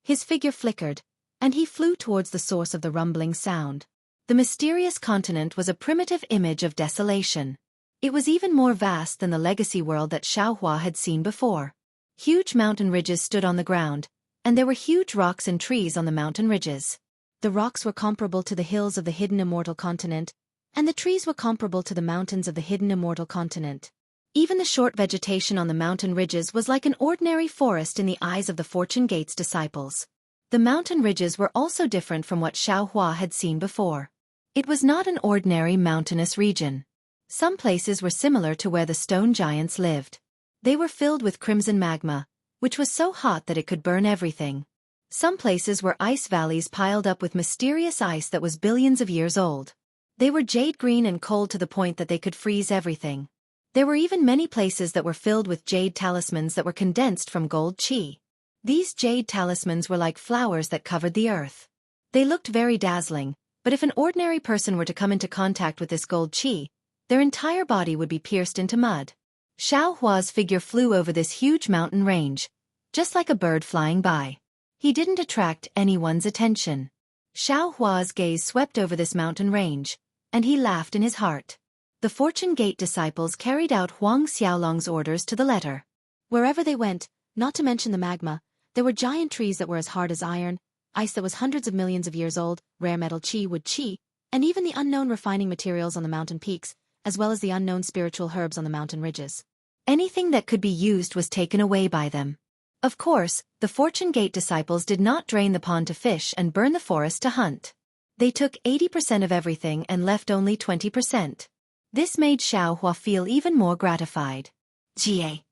His figure flickered, and he flew towards the source of the rumbling sound. The mysterious continent was a primitive image of desolation. It was even more vast than the legacy world that Xiao Hua had seen before. Huge mountain ridges stood on the ground, and there were huge rocks and trees on the mountain ridges. The rocks were comparable to the hills of the hidden immortal continent, and the trees were comparable to the mountains of the hidden immortal continent. Even the short vegetation on the mountain ridges was like an ordinary forest in the eyes of the Fortune Gate's disciples. The mountain ridges were also different from what Xiao Hua had seen before. It was not an ordinary mountainous region. Some places were similar to where the stone giants lived. They were filled with crimson magma, which was so hot that it could burn everything. Some places were ice valleys piled up with mysterious ice that was billions of years old. They were jade green and cold to the point that they could freeze everything. There were even many places that were filled with jade talismans that were condensed from gold chi. These jade talismans were like flowers that covered the earth. They looked very dazzling, but if an ordinary person were to come into contact with this gold chi, their entire body would be pierced into mud. Xiao Hua's figure flew over this huge mountain range, just like a bird flying by. He didn't attract anyone's attention. Xiao Hua's gaze swept over this mountain range, and he laughed in his heart. The Fortune Gate disciples carried out Huang Xiaolong's orders to the letter. Wherever they went, not to mention the magma, there were giant trees that were as hard as iron, ice that was hundreds of millions of years old, rare metal chi, wood chi, and even the unknown refining materials on the mountain peaks, as well as the unknown spiritual herbs on the mountain ridges. Anything that could be used was taken away by them. Of course, the Fortune Gate disciples did not drain the pond to fish and burn the forest to hunt. They took 80% of everything and left only 20%. This made Xiao Hua feel even more gratified. Jie.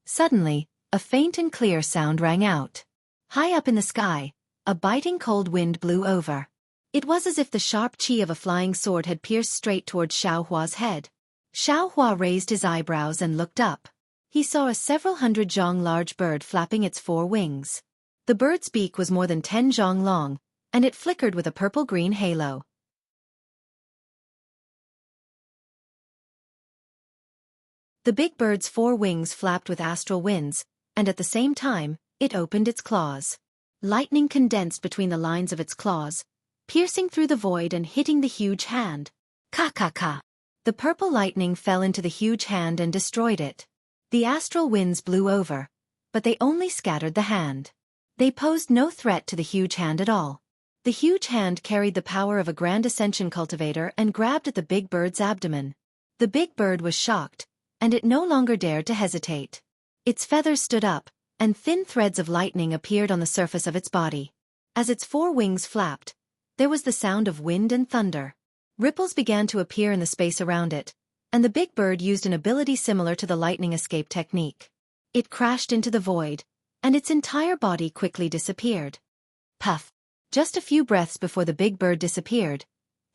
Suddenly, a faint and clear sound rang out. High up in the sky, a biting cold wind blew over. It was as if the sharp chi of a flying sword had pierced straight towards Xiao Hua's head. Xiao Hua raised his eyebrows and looked up. He saw a several hundred zhong large bird flapping its 4 wings. The bird's beak was more than 10 zhong long, and it flickered with a purple-green halo. The big bird's 4 wings flapped with astral winds, and at the same time, it opened its claws. Lightning condensed between the lines of its claws, piercing through the void and hitting the huge hand. Ka-ka-ka. The purple lightning fell into the huge hand and destroyed it. The astral winds blew over, but they only scattered the hand. They posed no threat to the huge hand at all. The huge hand carried the power of a grand ascension cultivator and grabbed at the big bird's abdomen. The big bird was shocked, and it no longer dared to hesitate. Its feathers stood up, and thin threads of lightning appeared on the surface of its body. As its 4 wings flapped, there was the sound of wind and thunder. Ripples began to appear in the space around it, and the big bird used an ability similar to the lightning escape technique. It crashed into the void, and its entire body quickly disappeared. Puff! Just a few breaths before the big bird disappeared,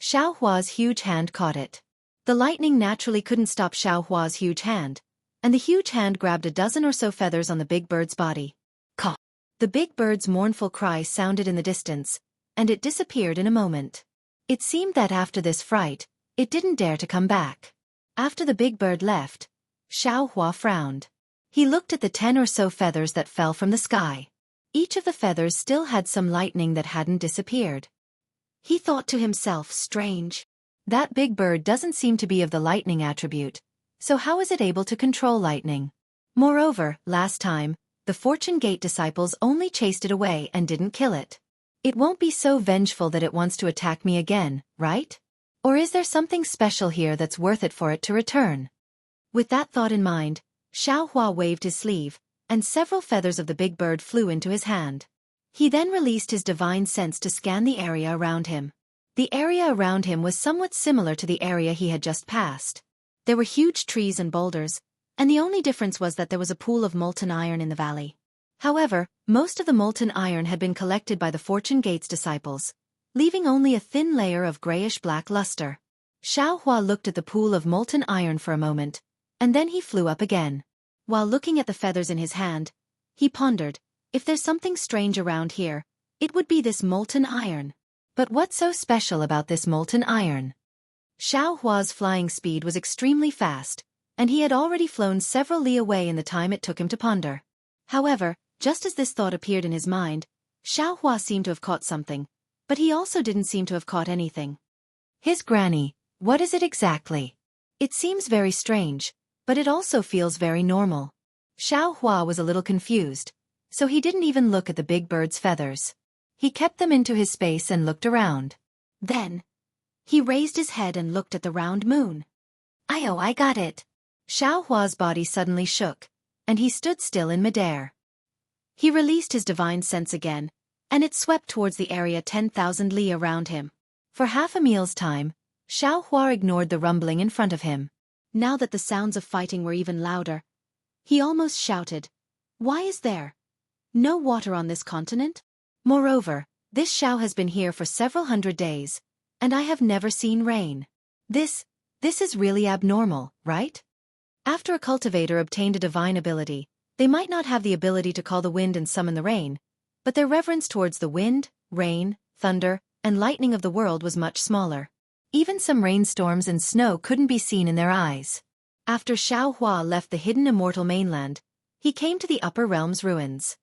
Xiao Hua's huge hand caught it. The lightning naturally couldn't stop Xiao Hua's huge hand, and the huge hand grabbed a dozen or so feathers on the big bird's body. Caw! The big bird's mournful cry sounded in the distance, and it disappeared in a moment. It seemed that after this fright, it didn't dare to come back. After the big bird left, Xiao Hua frowned. He looked at the 10 or so feathers that fell from the sky. Each of the feathers still had some lightning that hadn't disappeared. He thought to himself, strange. That big bird doesn't seem to be of the lightning attribute, so how is it able to control lightning? Moreover, last time, the Fortune Gate disciples only chased it away and didn't kill it. It won't be so vengeful that it wants to attack me again, right? Or is there something special here that's worth it for it to return? With that thought in mind, Xiao Hua waved his sleeve, and several feathers of the big bird flew into his hand. He then released his divine sense to scan the area around him. The area around him was somewhat similar to the area he had just passed. There were huge trees and boulders, and the only difference was that there was a pool of molten iron in the valley. However, most of the molten iron had been collected by the Fortune Gate's disciples, leaving only a thin layer of grayish-black luster. Xiaohua looked at the pool of molten iron for a moment, and then he flew up again. While looking at the feathers in his hand, he pondered, if there's something strange around here, it would be this molten iron. But what's so special about this molten iron? Xiaohua's flying speed was extremely fast, and he had already flown several li away in the time it took him to ponder. However, just as this thought appeared in his mind, Xiaohua seemed to have caught something, but he also didn't seem to have caught anything. His granny, what is it exactly? It seems very strange, but it also feels very normal. Xiaohua was a little confused, so he didn't even look at the big bird's feathers. He kept them into his space and looked around. Then, he raised his head and looked at the round moon. I got it. Xiaohua's body suddenly shook, and he stood still in midair. He released his divine sense again, and it swept towards the area 10,000 li around him. For half a meal's time, Xiaohua ignored the rumbling in front of him. Now that the sounds of fighting were even louder, he almost shouted, "Why is there no water on this continent? Moreover, this Xiao has been here for several hundred days, and I have never seen rain. This is really abnormal, right?" After a cultivator obtained a divine ability, they might not have the ability to call the wind and summon the rain, but their reverence towards the wind, rain, thunder, and lightning of the world was much smaller. Even some rainstorms and snow couldn't be seen in their eyes. After Xiaohua left the hidden immortal mainland, he came to the upper realm's ruins.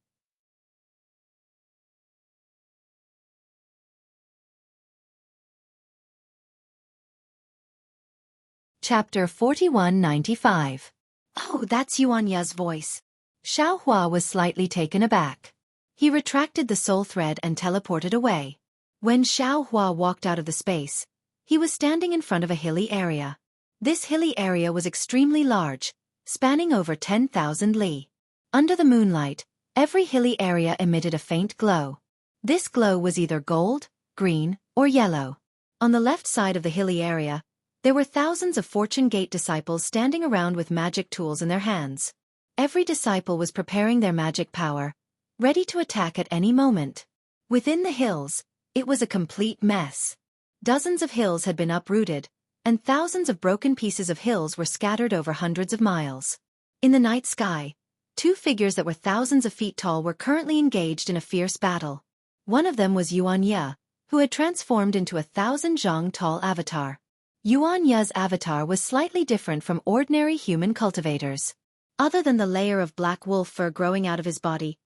Chapter 4195. Oh, that's Yuanya's voice. Xiaohua was slightly taken aback. He retracted the soul thread and teleported away. When Xiaohua walked out of the space, he was standing in front of a hilly area. This hilly area was extremely large, spanning over 10,000 li. Under the moonlight, every hilly area emitted a faint glow. This glow was either gold, green, or yellow. On the left side of the hilly area, there were thousands of Fortune Gate disciples standing around with magic tools in their hands. Every disciple was preparing their magic power, ready to attack at any moment. Within the hills, it was a complete mess. Dozens of hills had been uprooted, and thousands of broken pieces of hills were scattered over hundreds of miles. In the night sky, two figures that were thousands of feet tall were currently engaged in a fierce battle. One of them was Yuanya, who had transformed into a 1,000-zhang-tall avatar. Yuanya's avatar was slightly different from ordinary human cultivators. Other than the layer of black wolf fur growing out of his body,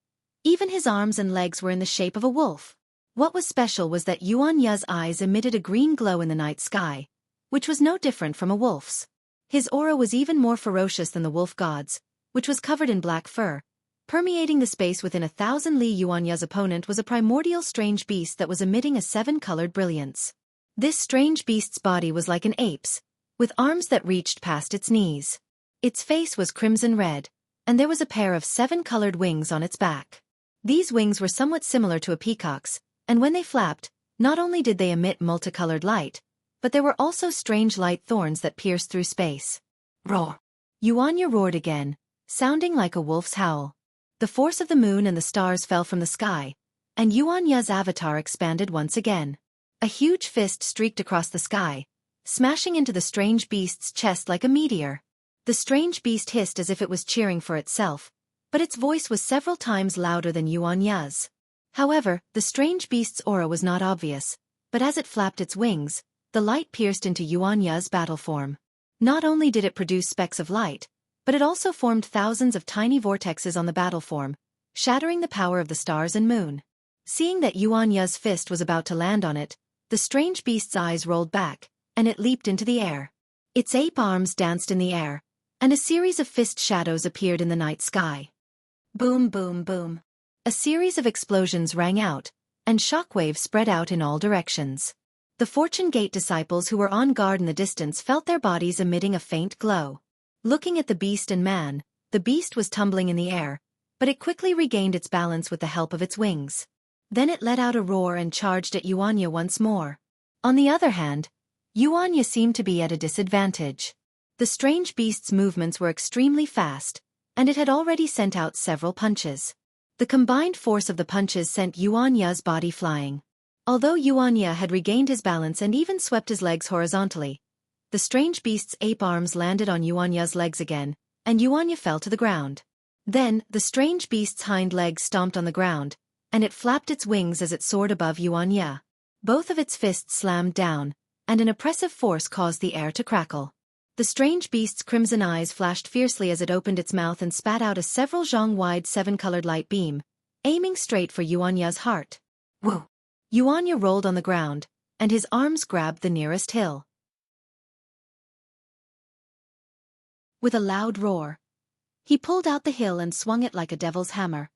even his arms and legs were in the shape of a wolf. What was special was that Yuanya's eyes emitted a green glow in the night sky, which was no different from a wolf's. His aura was even more ferocious than the wolf god's, which was covered in black fur. Permeating the space within 1,000 li. Yuanya's opponent was a primordial strange beast that was emitting a 7-colored brilliance. This strange beast's body was like an ape's, with arms that reached past its knees. Its face was crimson red, and there was a pair of 7-colored wings on its back. These wings were somewhat similar to a peacock's, and when they flapped, not only did they emit multicolored light, but there were also strange light thorns that pierced through space. Roar! Yuanya roared again, sounding like a wolf's howl. The force of the moon and the stars fell from the sky, and Yuanya's avatar expanded once again. A huge fist streaked across the sky, smashing into the strange beast's chest like a meteor. The strange beast hissed as if it was cheering for itself, but its voice was several times louder than Yuanya's. However, the strange beast's aura was not obvious, but as it flapped its wings, the light pierced into Yuanya's battle form. Not only did it produce specks of light, but it also formed thousands of tiny vortexes on the battle form, shattering the power of the stars and moon. Seeing that Yuanya's fist was about to land on it, the strange beast's eyes rolled back, and it leaped into the air. Its ape arms danced in the air, and a series of fist shadows appeared in the night sky. Boom, boom, boom. A series of explosions rang out, and shockwaves spread out in all directions. The Fortune Gate disciples who were on guard in the distance felt their bodies emitting a faint glow. Looking at the beast and man, the beast was tumbling in the air, but it quickly regained its balance with the help of its wings. Then it let out a roar and charged at Yuanya once more. On the other hand, Yuanya seemed to be at a disadvantage. The strange beast's movements were extremely fast, and it had already sent out several punches. The combined force of the punches sent Yuanya's body flying. Although Yuanya had regained his balance and even swept his legs horizontally, the strange beast's ape arms landed on Yuanya's legs again, and Yuanya fell to the ground. Then, the strange beast's hind legs stomped on the ground, and it flapped its wings as it soared above Yuanya. Both of its fists slammed down, and an oppressive force caused the air to crackle. The strange beast's crimson eyes flashed fiercely as it opened its mouth and spat out a several zhong-wide seven-colored light beam, aiming straight for Yuanya's heart. Whoa! Yuanya rolled on the ground, and his arms grabbed the nearest hill. With a loud roar, he pulled out the hill and swung it like a devil's hammer,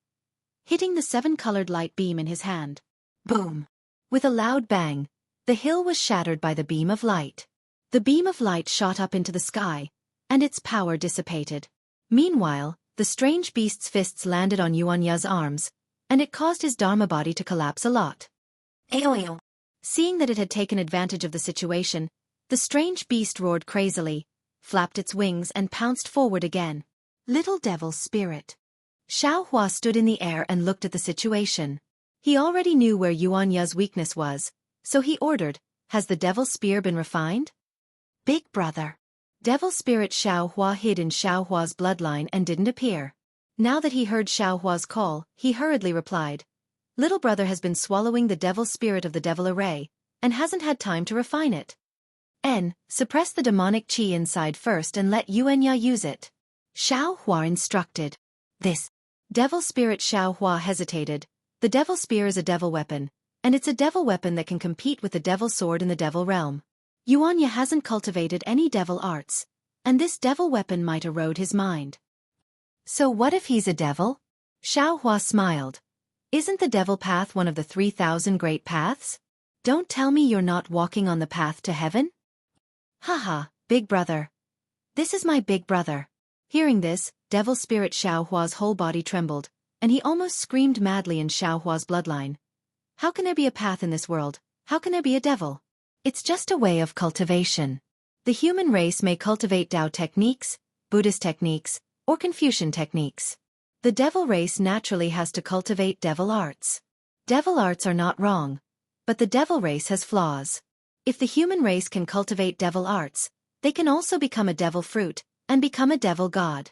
hitting the seven-colored light beam in his hand. Boom! With a loud bang, the hill was shattered by the beam of light. The beam of light shot up into the sky, and its power dissipated. Meanwhile, the strange beast's fists landed on Yuanya's arms, and it caused his Dharma body to collapse a lot. Ayo! Seeing that it had taken advantage of the situation, the strange beast roared crazily, flapped its wings and pounced forward again. Little devil spirit. Xiaohua stood in the air and looked at the situation. He already knew where Yuanya's weakness was, so he ordered, "Has the devil spear been refined?" Big brother. Devil spirit Xiaohua hid in Xiaohua's bloodline and didn't appear. Now that he heard Xiaohua's call, he hurriedly replied, "Little brother has been swallowing the devil spirit of the devil array, and hasn't had time to refine it. Suppress the demonic qi inside first and let Yuanya use it." Xiaohua instructed. This devil spirit Xiaohua hesitated. The devil spear is a devil weapon, and it's a devil weapon that can compete with the devil sword in the devil realm. Yuanya hasn't cultivated any devil arts, and this devil weapon might erode his mind. So what if he's a devil? Xiaohua smiled. Isn't the devil path one of the 3,000 great paths? Don't tell me you're not walking on the path to heaven? Haha, big brother. This is my big brother. Hearing this, devil spirit Xiaohua's whole body trembled, and he almost screamed madly in Xiaohua's bloodline. How can there be a path in this world? How can there be a devil? It's just a way of cultivation. The human race may cultivate Tao techniques, Buddhist techniques, or Confucian techniques. The devil race naturally has to cultivate devil arts. Devil arts are not wrong, but the devil race has flaws. If the human race can cultivate devil arts, they can also become a devil fruit, and become a devil god.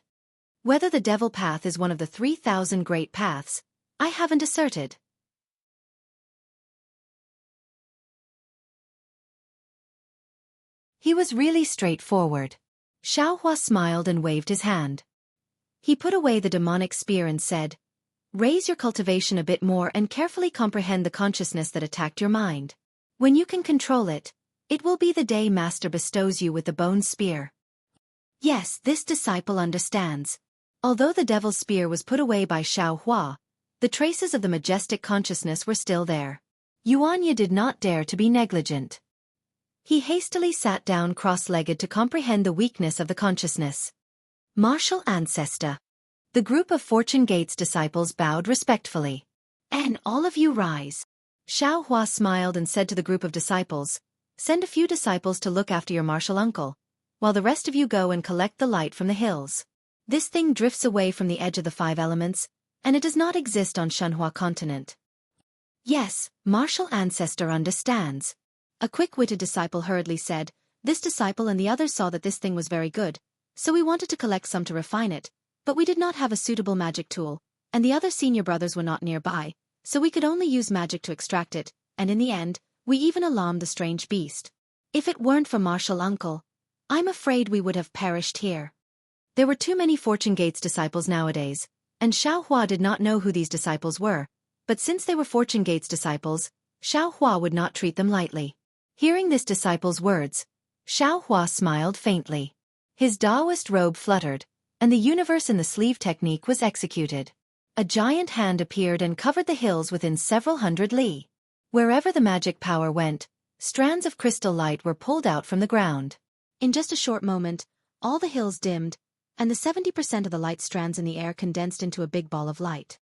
Whether the devil path is one of the 3,000 great paths, I haven't asserted. He was really straightforward. Xiaohua smiled and waved his hand. He put away the demonic spear and said, "Raise your cultivation a bit more and carefully comprehend the consciousness that attacked your mind. When you can control it, it will be the day Master bestows you with the bone spear." Yes, this disciple understands. Although the devil's spear was put away by Xiaohua, the traces of the majestic consciousness were still there. Yuanya did not dare to be negligent. He hastily sat down cross-legged to comprehend the weakness of the consciousness. Martial ancestor. The group of Fortune Gates disciples bowed respectfully. "And all of you rise." Xiaohua smiled and said to the group of disciples, "Send a few disciples to look after your martial uncle, while the rest of you go and collect the light from the hills. This thing drifts away from the edge of the 5 elements, and it does not exist on Shenhua continent." Yes, martial ancestor understands. A quick-witted disciple hurriedly said, "This disciple and the others saw that this thing was very good, so we wanted to collect some to refine it, but we did not have a suitable magic tool, and the other senior brothers were not nearby, so we could only use magic to extract it, and in the end, we even alarmed the strange beast. If it weren't for martial uncle, I'm afraid we would have perished here." There were too many Fortune Gates disciples nowadays, and Xiaohua did not know who these disciples were, but since they were Fortune Gates disciples, Xiaohua would not treat them lightly. Hearing this disciple's words, Xiaohua smiled faintly. His Taoist robe fluttered, and the universe in the sleeve technique was executed. A giant hand appeared and covered the hills within several hundred li. Wherever the magic power went, strands of crystal light were pulled out from the ground. In just a short moment, all the hills dimmed, and the 70% of the light strands in the air condensed into a big ball of light.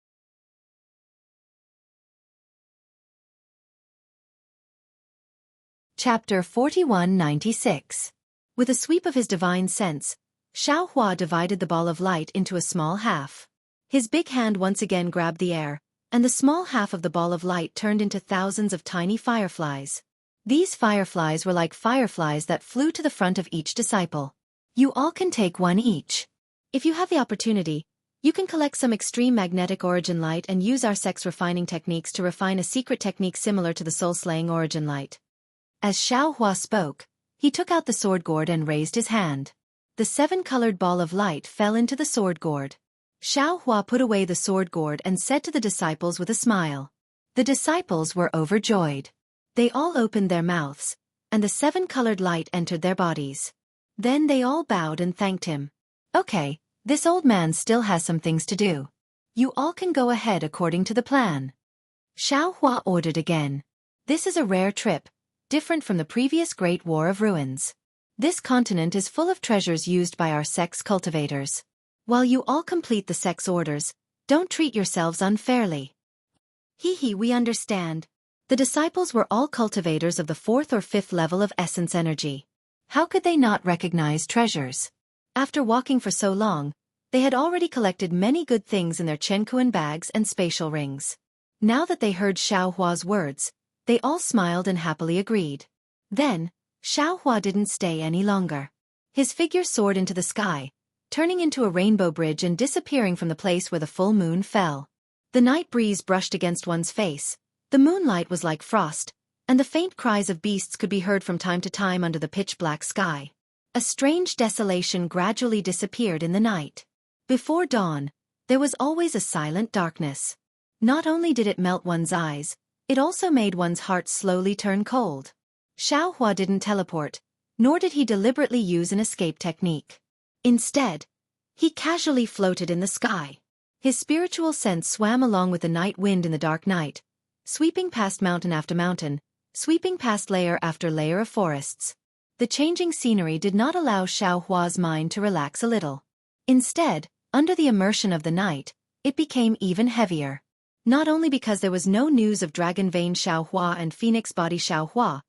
Chapter 4196. With a sweep of his divine sense, Xiaohua divided the ball of light into a small half. His big hand once again grabbed the air, and the small half of the ball of light turned into thousands of tiny fireflies. These fireflies were like fireflies that flew to the front of each disciple. You all can take one each. If you have the opportunity, you can collect some extreme magnetic origin light and use our sex refining techniques to refine a secret technique similar to the soul-slaying origin light. As Xueqi spoke, he took out the sword gourd and raised his hand. The 7-colored ball of light fell into the sword gourd. Xueqi put away the sword gourd and said to the disciples with a smile. The disciples were overjoyed. They all opened their mouths, and the 7-colored light entered their bodies. Then they all bowed and thanked him. Okay, this old man still has some things to do. You all can go ahead according to the plan. Xueqi ordered again. This is a rare trip, different from the previous Great War of Ruins. This continent is full of treasures used by our sex cultivators. While you all complete the sex orders, don't treat yourselves unfairly. We understand. The disciples were all cultivators of the 4th or 5th level of essence energy. How could they not recognize treasures? After walking for so long, they had already collected many good things in their Xueqi bags and spatial rings. Now that they heard Xueqi's words, they all smiled and happily agreed. Then, Xueqi didn't stay any longer. His figure soared into the sky, turning into a rainbow bridge and disappearing from the place where the full moon fell. The night breeze brushed against one's face, the moonlight was like frost, and the faint cries of beasts could be heard from time to time under the pitch-black sky. A strange desolation gradually disappeared in the night. Before dawn, there was always a silent darkness. Not only did it melt one's eyes, it also made one's heart slowly turn cold. Xueqi didn't teleport, nor did he deliberately use an escape technique. Instead, he casually floated in the sky. His spiritual sense swam along with the night wind in the dark night, sweeping past mountain after mountain, sweeping past layer after layer of forests. The changing scenery did not allow Xueqi's mind to relax a little. Instead, under the immersion of the night, it became even heavier. Not only because there was no news of Dragon Vein Xueqi and Phoenix Body Xueqi,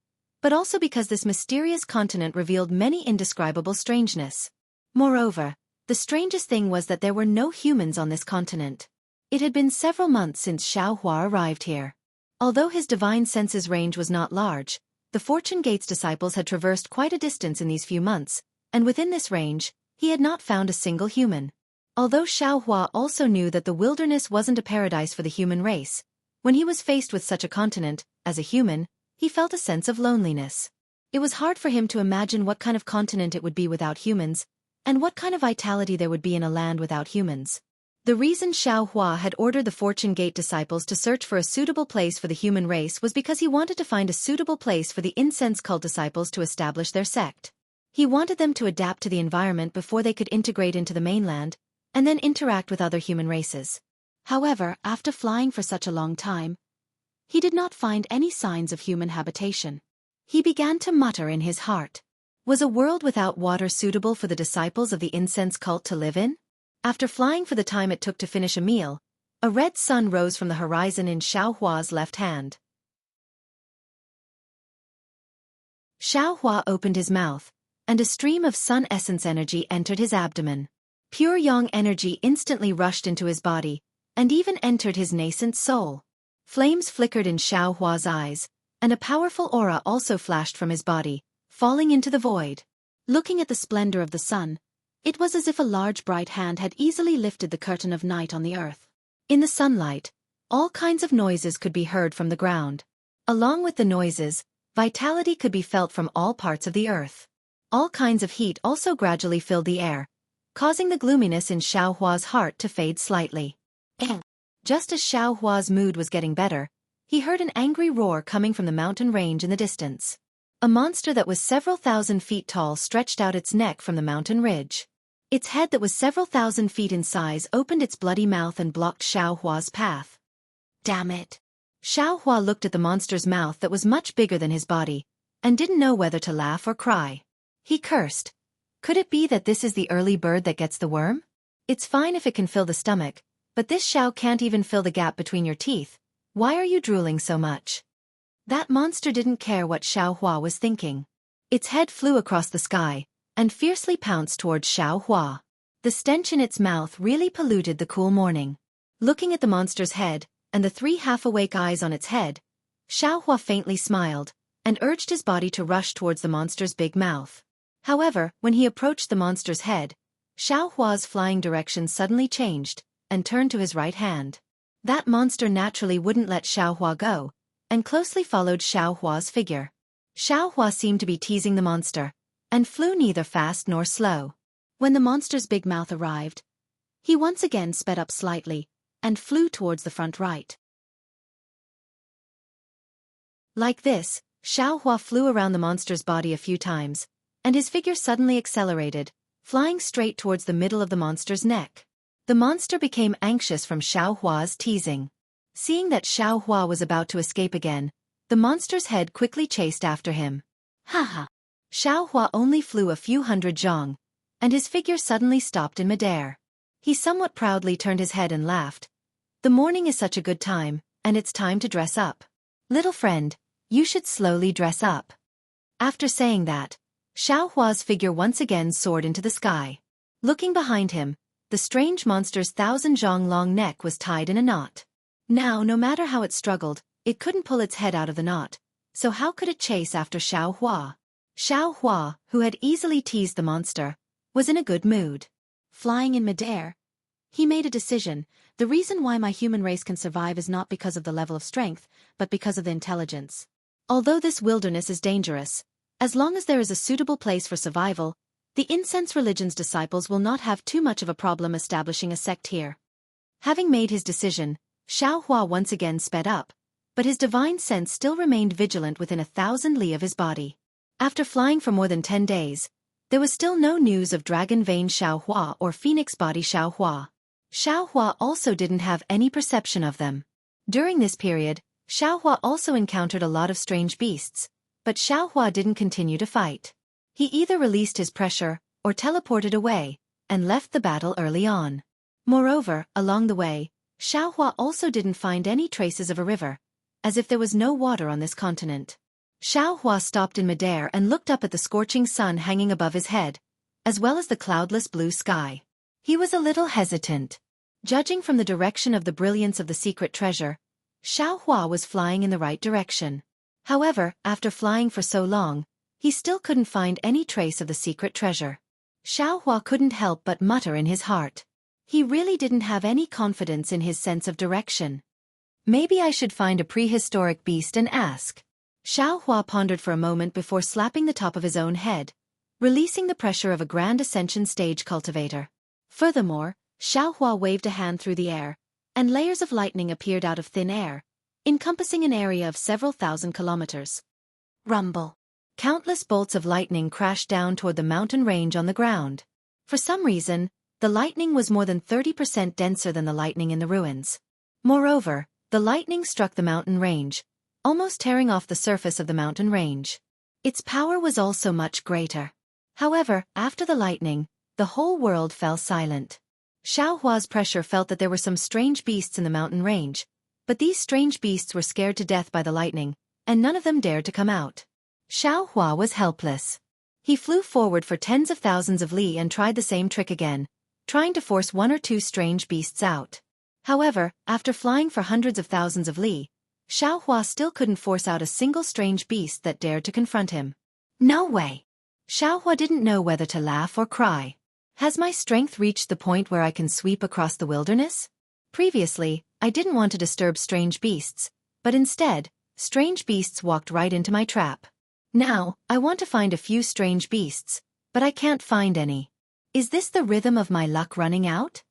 but also because this mysterious continent revealed many indescribable strangeness. Moreover, the strangest thing was that there were no humans on this continent. It had been several months since Xueqi arrived here. Although his divine senses range was not large, the Fortune Gate's disciples had traversed quite a distance in these few months, and within this range, he had not found a single human. Although Xueqi also knew that the wilderness wasn't a paradise for the human race, when he was faced with such a continent, as a human, he felt a sense of loneliness. It was hard for him to imagine what kind of continent it would be without humans, and what kind of vitality there would be in a land without humans. The reason Xueqi had ordered the Fortune Gate disciples to search for a suitable place for the human race was because he wanted to find a suitable place for the incense cult disciples to establish their sect. He wanted them to adapt to the environment before they could integrate into the mainland, and then interact with other human races. However, after flying for such a long time, he did not find any signs of human habitation. He began to mutter in his heart. Was a world without water suitable for the disciples of the incense cult to live in? After flying for the time it took to finish a meal, a red sun rose from the horizon in Xueqi's left hand. Xueqi opened his mouth, and a stream of sun essence energy entered his abdomen. Pure yang energy instantly rushed into his body, and even entered his nascent soul. Flames flickered in Xueqi's eyes, and a powerful aura also flashed from his body, falling into the void. Looking at the splendor of the sun, it was as if a large bright hand had easily lifted the curtain of night on the earth. In the sunlight, all kinds of noises could be heard from the ground. Along with the noises, vitality could be felt from all parts of the earth. All kinds of heat also gradually filled the air, causing the gloominess in Xueqi's heart to fade slightly. Just as Xueqi's mood was getting better, he heard an angry roar coming from the mountain range in the distance. A monster that was several thousand feet tall stretched out its neck from the mountain ridge. Its head that was several thousand feet in size opened its bloody mouth and blocked Xueqi's path. Damn it! Xueqi looked at the monster's mouth that was much bigger than his body, and didn't know whether to laugh or cry. He cursed. Could it be that this is the early bird that gets the worm? It's fine if it can fill the stomach, but this Xiao can't even fill the gap between your teeth. Why are you drooling so much? That monster didn't care what Xueqi was thinking. Its head flew across the sky, and fiercely pounced towards Xueqi. The stench in its mouth really polluted the cool morning. Looking at the monster's head, and the 3 half-awake eyes on its head, Xiaohua faintly smiled, and urged his body to rush towards the monster's big mouth. However, when he approached the monster's head, Xiaohua's flying direction suddenly changed, and turned to his right hand. That monster naturally wouldn't let Xiaohua go, and closely followed Xiaohua's figure. Xiaohua seemed to be teasing the monster, and flew neither fast nor slow. When the monster's big mouth arrived, he once again sped up slightly, and flew towards the front right. Like this, Xiaohua flew around the monster's body a few times, and his figure suddenly accelerated, flying straight towards the middle of the monster's neck. The monster became anxious from Xiaohua's teasing. Seeing that Xiaohua was about to escape again, the monster's head quickly chased after him. Haha! Xiaohua only flew a few hundred zhang, and his figure suddenly stopped in midair. He somewhat proudly turned his head and laughed. The morning is such a good time, and it's time to dress up. Little friend, you should slowly dress up. After saying that, Xiaohua's figure once again soared into the sky. Looking behind him, the strange monster's 1,000 zhang long neck was tied in a knot. Now, no matter how it struggled, it couldn't pull its head out of the knot, so how could it chase after Xiaohua? Xiaohua, who had easily teased the monster, was in a good mood. Flying in midair, he made a decision. The reason why my human race can survive is not because of the level of strength, but because of the intelligence. Although this wilderness is dangerous, as long as there is a suitable place for survival, the incense religion's disciples will not have too much of a problem establishing a sect here. Having made his decision, Xiaohua once again sped up, but his divine sense still remained vigilant within 1,000 li of his body. After flying for more than 10 days, there was still no news of Dragon Vein Xiaohua or Phoenix Body Xiaohua. Xiaohua also didn't have any perception of them. During this period, Xiaohua also encountered a lot of strange beasts, but Xiaohua didn't continue to fight. He either released his pressure, or teleported away, and left the battle early on. Moreover, along the way, Xiaohua also didn't find any traces of a river, as if there was no water on this continent. Xiaohua stopped in midair and looked up at the scorching sun hanging above his head, as well as the cloudless blue sky. He was a little hesitant. Judging from the direction of the brilliance of the secret treasure, Xiaohua was flying in the right direction. However, after flying for so long, he still couldn't find any trace of the secret treasure. Xiaohua couldn't help but mutter in his heart. He really didn't have any confidence in his sense of direction. Maybe I should find a prehistoric beast and ask. Xiaohua pondered for a moment before slapping the top of his own head, releasing the pressure of a grand ascension stage cultivator. Furthermore, Xiaohua waved a hand through the air, and layers of lightning appeared out of thin air, encompassing an area of several thousand kilometers. Rumble. Countless bolts of lightning crashed down toward the mountain range on the ground. For some reason, the lightning was more than 30% denser than the lightning in the ruins. Moreover, the lightning struck the mountain range, almost tearing off the surface of the mountain range. Its power was also much greater. However, after the lightning, the whole world fell silent. Xiaohua's pressure felt that there were some strange beasts in the mountain range, but these strange beasts were scared to death by the lightning, and none of them dared to come out. Xiaohua was helpless. He flew forward for tens of thousands of li and tried the same trick again, trying to force one or two strange beasts out. However, after flying for hundreds of thousands of li, Xiaohua still couldn't force out a single strange beast that dared to confront him. No way! Xiaohua didn't know whether to laugh or cry. Has my strength reached the point where I can sweep across the wilderness? Previously, I didn't want to disturb strange beasts, but instead, strange beasts walked right into my trap. Now, I want to find a few strange beasts, but I can't find any. Is this the rhythm of my luck running out?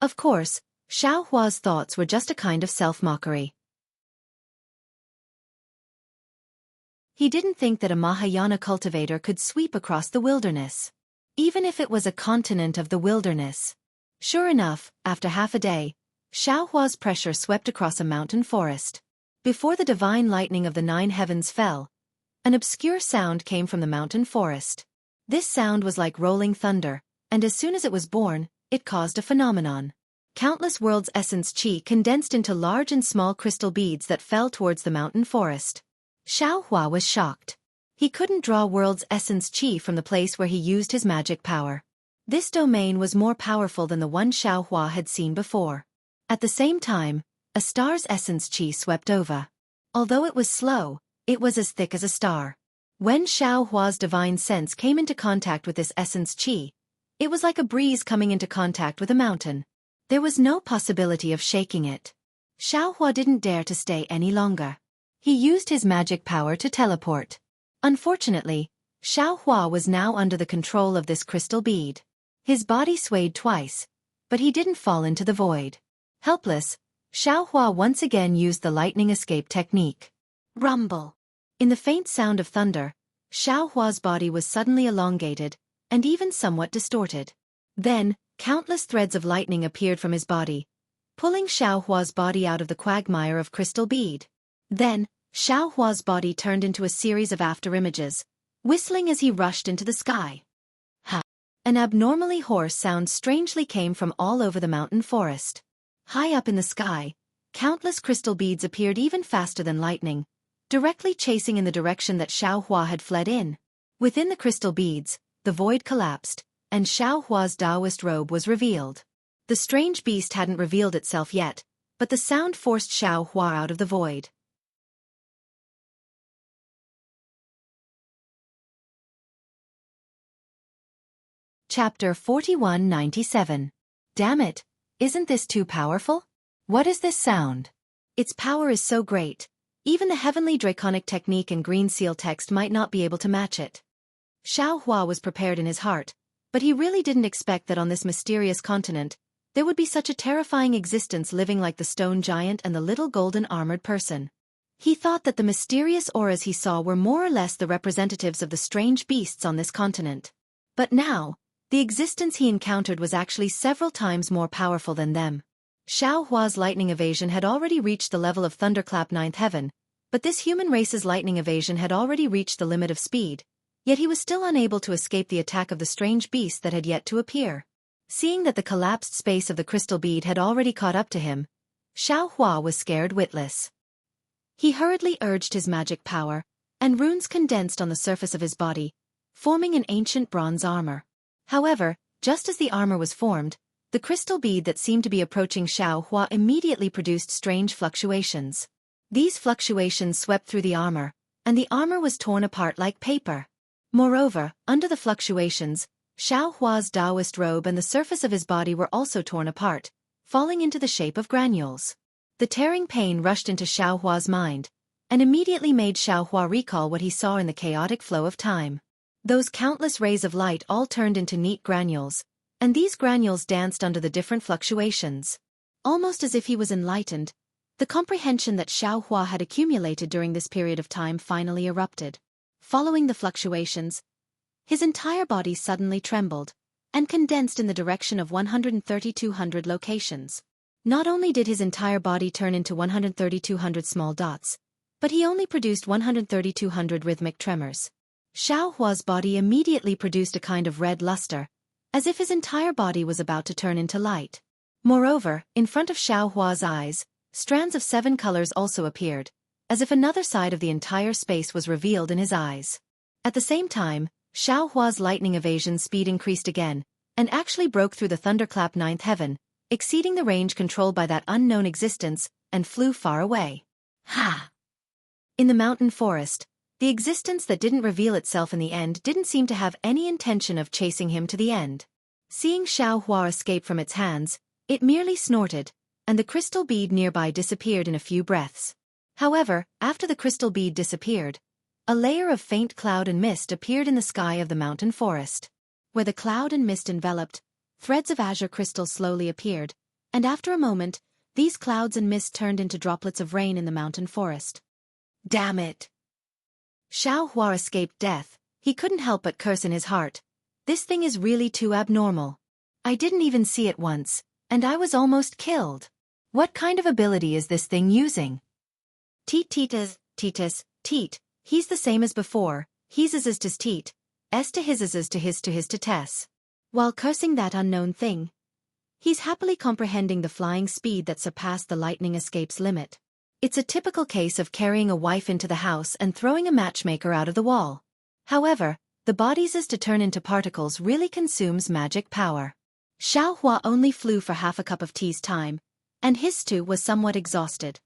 Of course, Xiaohua's thoughts were just a kind of self-mockery. He didn't think that a Mahayana cultivator could sweep across the wilderness, even if it was a continent of the wilderness. Sure enough, after half a day, Xiaohua's pressure swept across a mountain forest. Before the divine lightning of the 9 heavens fell, an obscure sound came from the mountain forest. This sound was like rolling thunder, and as soon as it was born, it caused a phenomenon. Countless world's essence qi condensed into large and small crystal beads that fell towards the mountain forest. Xiaohua was shocked. He couldn't draw world's essence qi from the place where he used his magic power. This domain was more powerful than the one Xiaohua had seen before. At the same time, a star's essence qi swept over. Although it was slow, it was as thick as a star. When Xiaohua's divine sense came into contact with this essence qi, it was like a breeze coming into contact with a mountain. There was no possibility of shaking it. Xiaohua didn't dare to stay any longer. He used his magic power to teleport. Unfortunately, Xiaohua was now under the control of this crystal bead. His body swayed twice, but he didn't fall into the void. Helpless, Xiaohua once again used the lightning escape technique. Rumble. In the faint sound of thunder, Xiaohua's body was suddenly elongated, and even somewhat distorted. Then, countless threads of lightning appeared from his body, pulling Xiaohua's body out of the quagmire of crystal bead. Then, Xiaohua's body turned into a series of afterimages, whistling as he rushed into the sky. Ha! An abnormally hoarse sound strangely came from all over the mountain forest. High up in the sky, countless crystal beads appeared even faster than lightning, directly chasing in the direction that Xiaohua had fled in. Within the crystal beads, the void collapsed, and Xiaohua's Taoist robe was revealed. The strange beast hadn't revealed itself yet, but the sound forced Xiaohua out of the void. Chapter 4197. Damn it, isn't this too powerful? What is this sound? Its power is so great, even the heavenly draconic technique and green seal text might not be able to match it. Xiaohua was prepared in his heart, but he really didn't expect that on this mysterious continent, there would be such a terrifying existence living like the stone giant and the little golden armored person. He thought that the mysterious auras he saw were more or less the representatives of the strange beasts on this continent. But now, the existence he encountered was actually several times more powerful than them. Xiaohua's lightning evasion had already reached the level of Thunderclap 9th Heaven, but this human race's lightning evasion had already reached the limit of speed, yet he was still unable to escape the attack of the strange beast that had yet to appear. Seeing that the collapsed space of the crystal bead had already caught up to him, Xiaohua was scared witless. He hurriedly urged his magic power, and runes condensed on the surface of his body, forming an ancient bronze armor. However, just as the armor was formed, the crystal bead that seemed to be approaching Xiaohua immediately produced strange fluctuations. These fluctuations swept through the armor, and the armor was torn apart like paper. Moreover, under the fluctuations, Xiaohua's Taoist robe and the surface of his body were also torn apart, falling into the shape of granules. The tearing pain rushed into Xiaohua's mind, and immediately made Xiaohua recall what he saw in the chaotic flow of time. Those countless rays of light all turned into neat granules, and these granules danced under the different fluctuations. Almost as if he was enlightened, the comprehension that Xiaohua had accumulated during this period of time finally erupted. Following the fluctuations, his entire body suddenly trembled, and condensed in the direction of 13200 locations. Not only did his entire body turn into 13200 small dots, but he only produced 13200 rhythmic tremors. Xiaohua's body immediately produced a kind of red luster, as if his entire body was about to turn into light. Moreover, in front of Xiaohua's eyes, strands of 7 colors also appeared, as if another side of the entire space was revealed in his eyes. At the same time, Xiaohua's lightning evasion speed increased again, and actually broke through the Thunderclap 9th Heaven, exceeding the range controlled by that unknown existence, and flew far away. Ha! In the mountain forest, the existence that didn't reveal itself in the end didn't seem to have any intention of chasing him to the end. Seeing Xiaohua escape from its hands, it merely snorted, and the crystal bead nearby disappeared in a few breaths. However, after the crystal bead disappeared, a layer of faint cloud and mist appeared in the sky of the mountain forest. Where the cloud and mist enveloped, threads of azure crystal slowly appeared, and after a moment, these clouds and mist turned into droplets of rain in the mountain forest. Damn it! Xiaohua escaped death. He couldn't help but curse in his heart. This thing is really too abnormal. I didn't even see it once, and I was almost killed. What kind of ability is this thing using? Teet, teet. He's the same as before. He's as to teet, s to his to his to tess. While cursing that unknown thing, he's happily comprehending the flying speed that surpassed the lightning escape's limit. It's a typical case of carrying a wife into the house and throwing a matchmaker out of the wall. However, The body's to turn into particles really consumes magic power. Xiao Hua only flew for half a cup of tea's time, and his too was somewhat exhausted.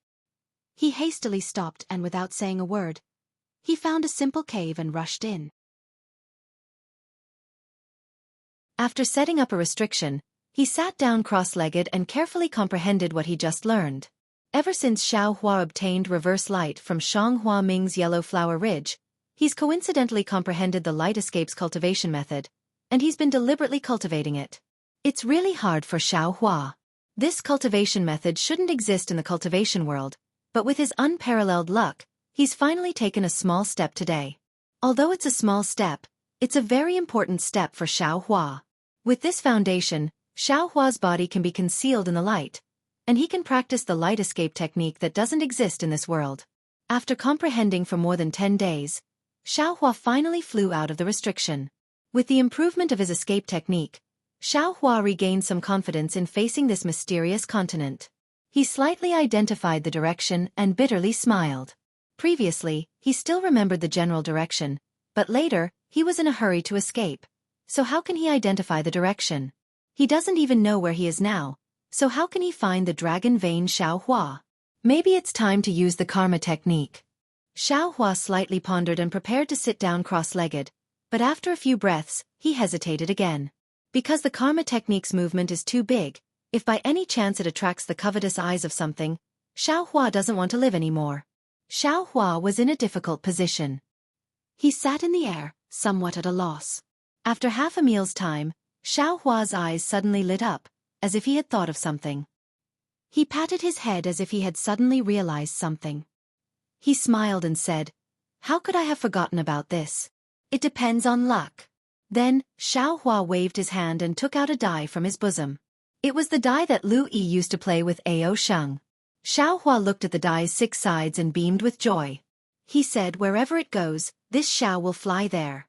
He hastily stopped and without saying a word, he found a simple cave and rushed in. After setting up a restriction, he sat down cross-legged and carefully comprehended what he just learned. Ever since Xiao Hua obtained reverse light from Shang Hua Ming's Yellow Flower Ridge, he's coincidentally comprehended the light escapes cultivation method, and he's been deliberately cultivating it. It's really hard for Xiao Hua. This cultivation method shouldn't exist in the cultivation world, but with his unparalleled luck, he's finally taken a small step today. Although it's a small step, it's a very important step for Xiao Hua. With this foundation, Xiao Hua's body can be concealed in the light, and he can practice the light escape technique that doesn't exist in this world. After comprehending for more than 10 days, Xiao Hua finally flew out of the restriction. With the improvement of his escape technique, Xiao Hua regained some confidence in facing this mysterious continent. He slightly identified the direction and bitterly smiled. Previously, he still remembered the general direction, but later, he was in a hurry to escape. So how can he identify the direction? He doesn't even know where he is now, so how can he find the dragon vein Xiao Hua? Maybe it's time to use the karma technique. Xiao Hua slightly pondered and prepared to sit down cross-legged, but after a few breaths, he hesitated again. Because the karma technique's movement is too big, if by any chance it attracts the covetous eyes of something, Xiao Hua doesn't want to live anymore. Xiao Hua was in a difficult position. He sat in the air, somewhat at a loss. After half a meal's time, Xiao Hua's eyes suddenly lit up, as if he had thought of something. He patted his head as if he had suddenly realized something. He smiled and said, "How could I have forgotten about this? It depends on luck." Then, Xiao Hua waved his hand and took out a die from his bosom. It was the die that Lu Yi used to play with Ao Sheng. Xiao Hua looked at the die's 6 sides and beamed with joy. He said, "Wherever it goes, this Xiao will fly there."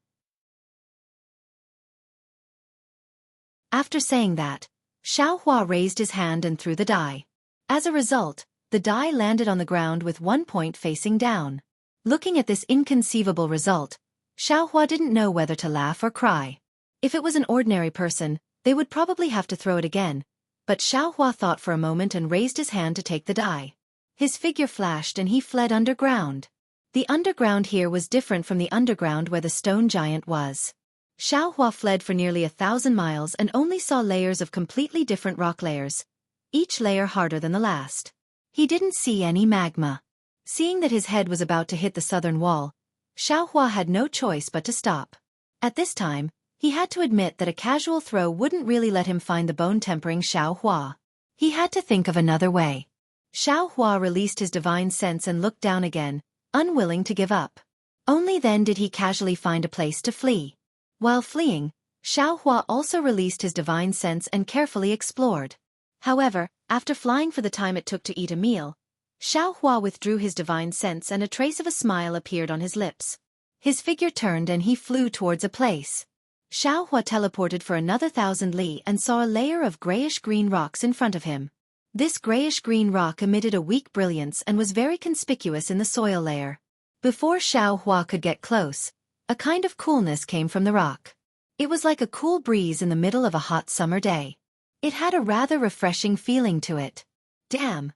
After saying that, Xiao Hua raised his hand and threw the die. As a result, the die landed on the ground with one point facing down. Looking at this inconceivable result, Xiao Hua didn't know whether to laugh or cry. If it was an ordinary person, they would probably have to throw it again, but Xiao Hua thought for a moment and raised his hand to take the die. His figure flashed and he fled underground. The underground here was different from the underground where the stone giant was. Xiao Hua fled for nearly 1,000 miles and only saw layers of completely different rock layers, each layer harder than the last. He didn't see any magma. Seeing that his head was about to hit the southern wall, Xiao Hua had no choice but to stop. At this time, he had to admit that a casual throw wouldn't really let him find the bone-tempering Xiao Hua. He had to think of another way. Xiao Hua released his divine sense and looked down again, unwilling to give up. Only then did he casually find a place to flee. While fleeing, Xiao Hua also released his divine sense and carefully explored. However, after flying for the time it took to eat a meal, Xiao Hua withdrew his divine sense and a trace of a smile appeared on his lips. His figure turned and he flew towards a place. Xiao Hua teleported for another 1,000 li and saw a layer of grayish-green rocks in front of him. This grayish-green rock emitted a weak brilliance and was very conspicuous in the soil layer. Before Xiao Hua could get close, a kind of coolness came from the rock. It was like a cool breeze in the middle of a hot summer day. It had a rather refreshing feeling to it. Damn!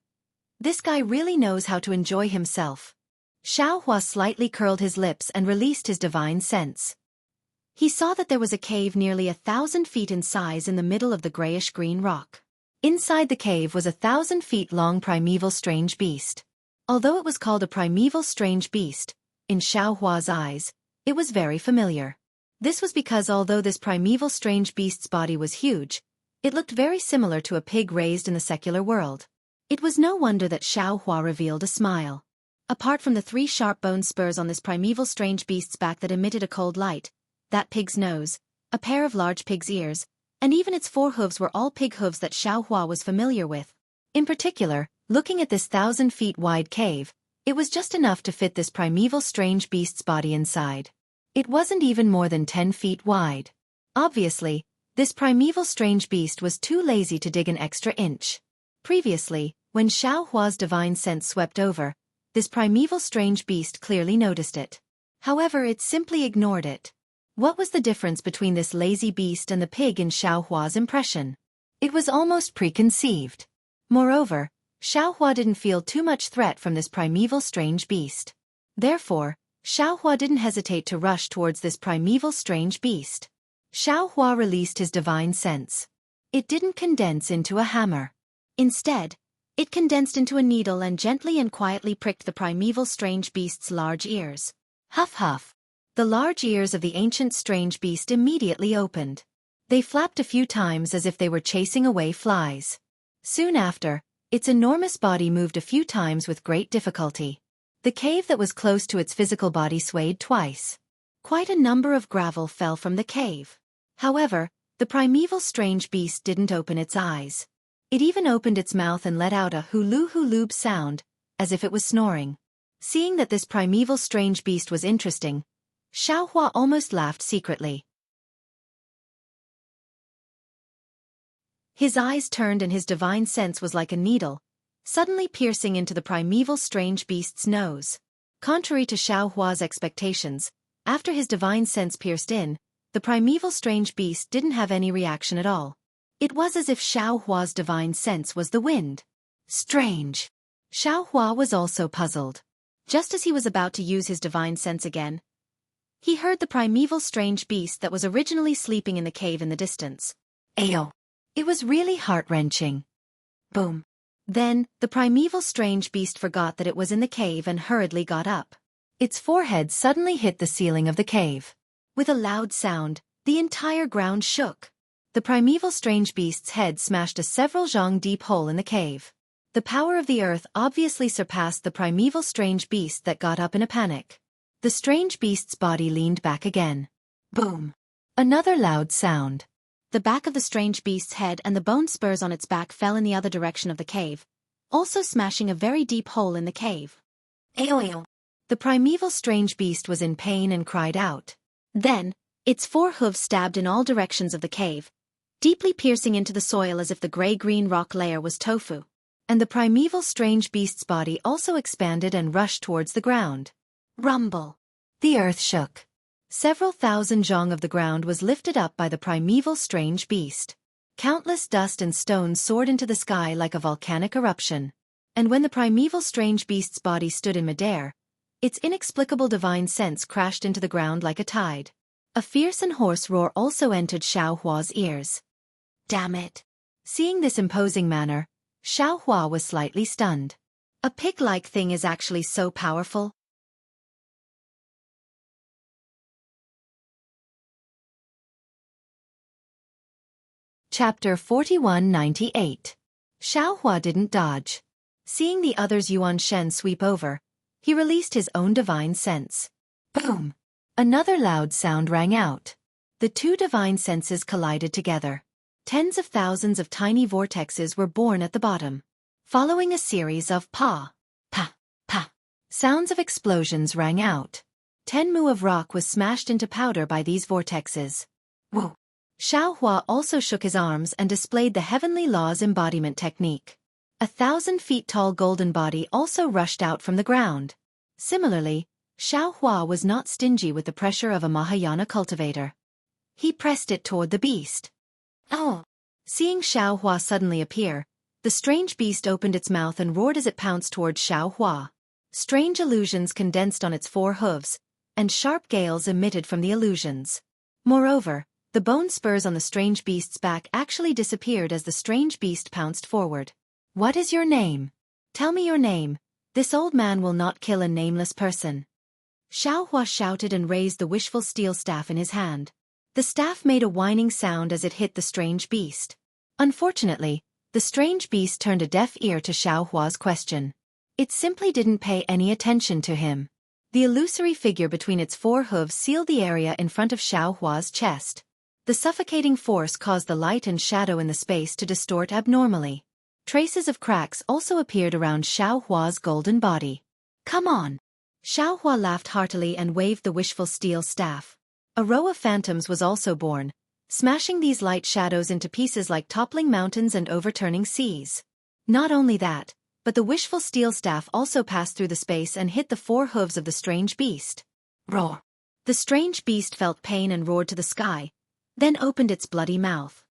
This guy really knows how to enjoy himself. Xiao Hua slightly curled his lips and released his divine sense. He saw that there was a cave nearly 1,000 feet in size in the middle of the grayish-green rock. Inside the cave was a 1,000 feet long primeval strange beast. Although it was called a primeval strange beast, in Xiao Hua's eyes, it was very familiar. This was because although this primeval strange beast's body was huge, it looked very similar to a pig raised in the secular world. It was no wonder that Xiao Hua revealed a smile. Apart from the 3 sharp bone spurs on this primeval strange beast's back that emitted a cold light, that pig's nose, a pair of large pig's ears, and even its 4 hooves were all pig hooves that Xiao Hua was familiar with. In particular, looking at this 1,000 feet wide cave, it was just enough to fit this primeval strange beast's body inside. It wasn't even more than 10 feet wide. Obviously, this primeval strange beast was too lazy to dig an extra inch. Previously, when Xiao Hua's divine sense swept over, this primeval strange beast clearly noticed it. However, it simply ignored it. What was the difference between this lazy beast and the pig in Xiaohua's impression? It was almost preconceived. Moreover, Xiaohua didn't feel too much threat from this primeval strange beast. Therefore, Xiaohua didn't hesitate to rush towards this primeval strange beast. Xiaohua released his divine sense. It didn't condense into a hammer. Instead, it condensed into a needle and gently and quietly pricked the primeval strange beast's large ears. Huff huff. The large ears of the ancient strange beast immediately opened. They flapped a few times as if they were chasing away flies. Soon after, its enormous body moved a few times with great difficulty. The cave that was close to its physical body swayed twice. Quite a number of gravel fell from the cave. However, the primeval strange beast didn't open its eyes. It even opened its mouth and let out a hulu-huloob sound, as if it was snoring. Seeing that this primeval strange beast was interesting, Xiaohua almost laughed secretly. His eyes turned and his divine sense was like a needle, suddenly piercing into the primeval strange beast's nose. Contrary to Xiaohua's expectations, after his divine sense pierced in, the primeval strange beast didn't have any reaction at all. It was as if Xiaohua's divine sense was the wind. Strange. Xiaohua was also puzzled. Just as he was about to use his divine sense again, he heard the primeval strange beast that was originally sleeping in the cave in the distance. Ayo! It was really heart-wrenching. Boom. Then, the primeval strange beast forgot that it was in the cave and hurriedly got up. Its forehead suddenly hit the ceiling of the cave. With a loud sound, the entire ground shook. The primeval strange beast's head smashed a several zhang deep hole in the cave. The power of the earth obviously surpassed the primeval strange beast that got up in a panic. The strange beast's body leaned back again. Boom. Another loud sound. The back of the strange beast's head and the bone spurs on its back fell in the other direction of the cave, also smashing a very deep hole in the cave. Ayo! The primeval strange beast was in pain and cried out. Then, its four hooves stabbed in all directions of the cave, deeply piercing into the soil as if the gray-green rock layer was tofu. And the primeval strange beast's body also expanded and rushed towards the ground. Rumble. The earth shook. Several thousand zhang of the ground was lifted up by the primeval strange beast. Countless dust and stones soared into the sky like a volcanic eruption. And when the primeval strange beast's body stood in midair, its inexplicable divine sense crashed into the ground like a tide. A fierce and hoarse roar also entered Xiaohua's ears. Damn it! Seeing this imposing manner, Xiaohua was slightly stunned. A pig-like thing is actually so powerful? Chapter 4198. Xiaohua didn't dodge. Seeing the other's Yuan Shen sweep over, he released his own divine sense. Boom! Another loud sound rang out. The two divine senses collided together. Tens of thousands of tiny vortexes were born at the bottom. Following a series of pa, pa, pa, sounds of explosions rang out. 10 mu of rock was smashed into powder by these vortexes. Whoa! Xiaohua also shook his arms and displayed the heavenly laws embodiment technique. 1,000 feet tall golden body also rushed out from the ground. Similarly, Xiaohua was not stingy with the pressure of a Mahayana cultivator. He pressed it toward the beast. Oh! Seeing Xiaohua suddenly appear, the strange beast opened its mouth and roared as it pounced toward Xiaohua. Strange illusions condensed on its four hooves, and sharp gales emitted from the illusions. Moreover, the bone spurs on the strange beast's back actually disappeared as the strange beast pounced forward. What is your name? Tell me your name. This old man will not kill a nameless person. Xiaohua shouted and raised the wishful steel staff in his hand. The staff made a whining sound as it hit the strange beast. Unfortunately, the strange beast turned a deaf ear to Xiaohua's question. It simply didn't pay any attention to him. The illusory figure between its four hooves sealed the area in front of Xiaohua's chest. The suffocating force caused the light and shadow in the space to distort abnormally. Traces of cracks also appeared around Xiaohua's golden body. Come on! Xiaohua laughed heartily and waved the wishful steel staff. A row of phantoms was also born, smashing these light shadows into pieces like toppling mountains and overturning seas. Not only that, but the wishful steel staff also passed through the space and hit the four hooves of the strange beast. Roar! The strange beast felt pain and roared to the sky, then opened its bloody mouth.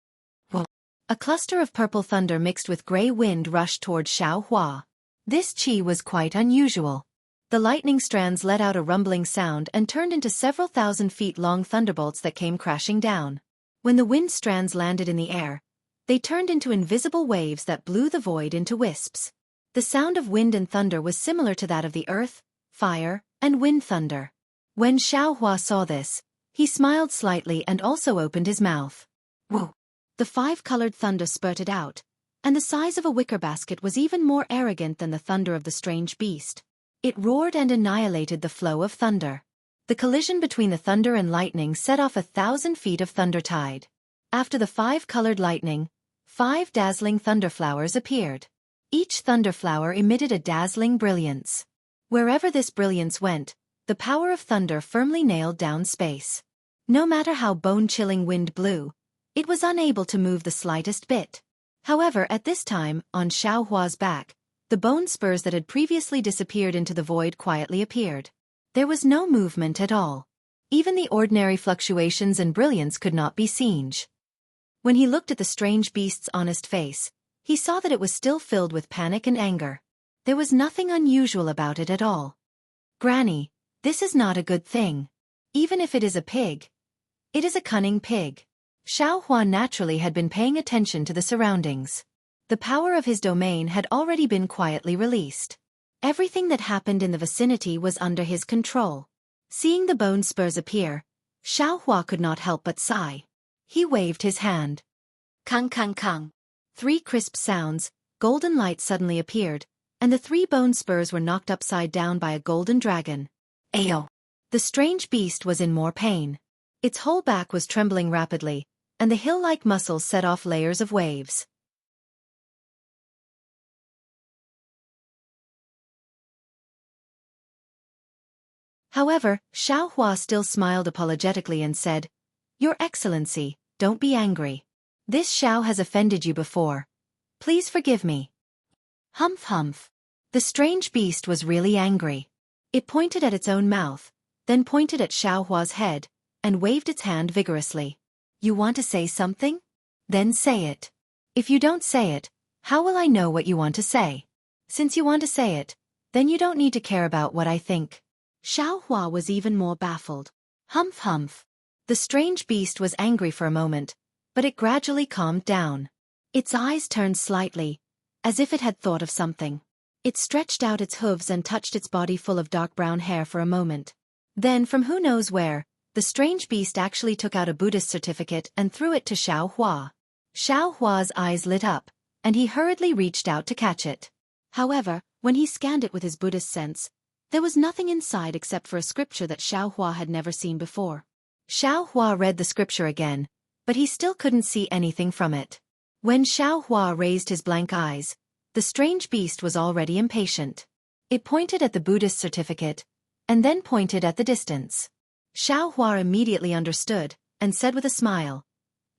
Whoa. A cluster of purple thunder mixed with gray wind rushed toward Xueqi. This qi was quite unusual. The lightning strands let out a rumbling sound and turned into several thousand feet long thunderbolts that came crashing down. When the wind strands landed in the air, they turned into invisible waves that blew the void into wisps. The sound of wind and thunder was similar to that of the earth, fire, and wind thunder. When Xueqi saw this, he smiled slightly and also opened his mouth. Whoa! The five-colored thunder spurted out, and the size of a wicker basket was even more arrogant than the thunder of the strange beast. It roared and annihilated the flow of thunder. The collision between the thunder and lightning set off 1,000 feet of thunder tide. After the five-colored lightning, 5 dazzling thunderflowers appeared. Each thunderflower emitted a dazzling brilliance. Wherever this brilliance went, the power of thunder firmly nailed down space. No matter how bone-chilling wind blew, it was unable to move the slightest bit. However, at this time, on Xueqi's back, the bone spurs that had previously disappeared into the void quietly appeared. There was no movement at all. Even the ordinary fluctuations and brilliance could not be seen. When he looked at the strange beast's honest face, he saw that it was still filled with panic and anger. There was nothing unusual about it at all. "Granny, this is not a good thing. Even if it is a pig, it is a cunning pig." Xueqi naturally had been paying attention to the surroundings. The power of his domain had already been quietly released. Everything that happened in the vicinity was under his control. Seeing the bone spurs appear, Xueqi could not help but sigh. He waved his hand. Kang kang kang. 3 crisp sounds, golden light suddenly appeared, and the 3 bone spurs were knocked upside down by a golden dragon. Ayo! The strange beast was in more pain. Its whole back was trembling rapidly, and the hill-like muscles set off layers of waves. However, Xueqi still smiled apologetically and said, "Your Excellency, don't be angry. This Xiao has offended you before. Please forgive me." Humph humph. The strange beast was really angry. It pointed at its own mouth, then pointed at Xueqi's head, and waved its hand vigorously. "You want to say something? Then say it. If you don't say it, how will I know what you want to say? Since you want to say it, then you don't need to care about what I think." Xueqi was even more baffled. Humph humph. The strange beast was angry for a moment, but it gradually calmed down. Its eyes turned slightly, as if it had thought of something. It stretched out its hooves and touched its body full of dark brown hair for a moment. Then, from who knows where, the strange beast actually took out a Buddhist certificate and threw it to Xueqi. Xueqi's eyes lit up, and he hurriedly reached out to catch it. However, when he scanned it with his Buddhist sense, there was nothing inside except for a scripture that Xueqi had never seen before. Xueqi read the scripture again, but he still couldn't see anything from it. When Xueqi raised his blank eyes, the strange beast was already impatient. It pointed at the Buddhist certificate, and then pointed at the distance. Xueqi immediately understood, and said with a smile,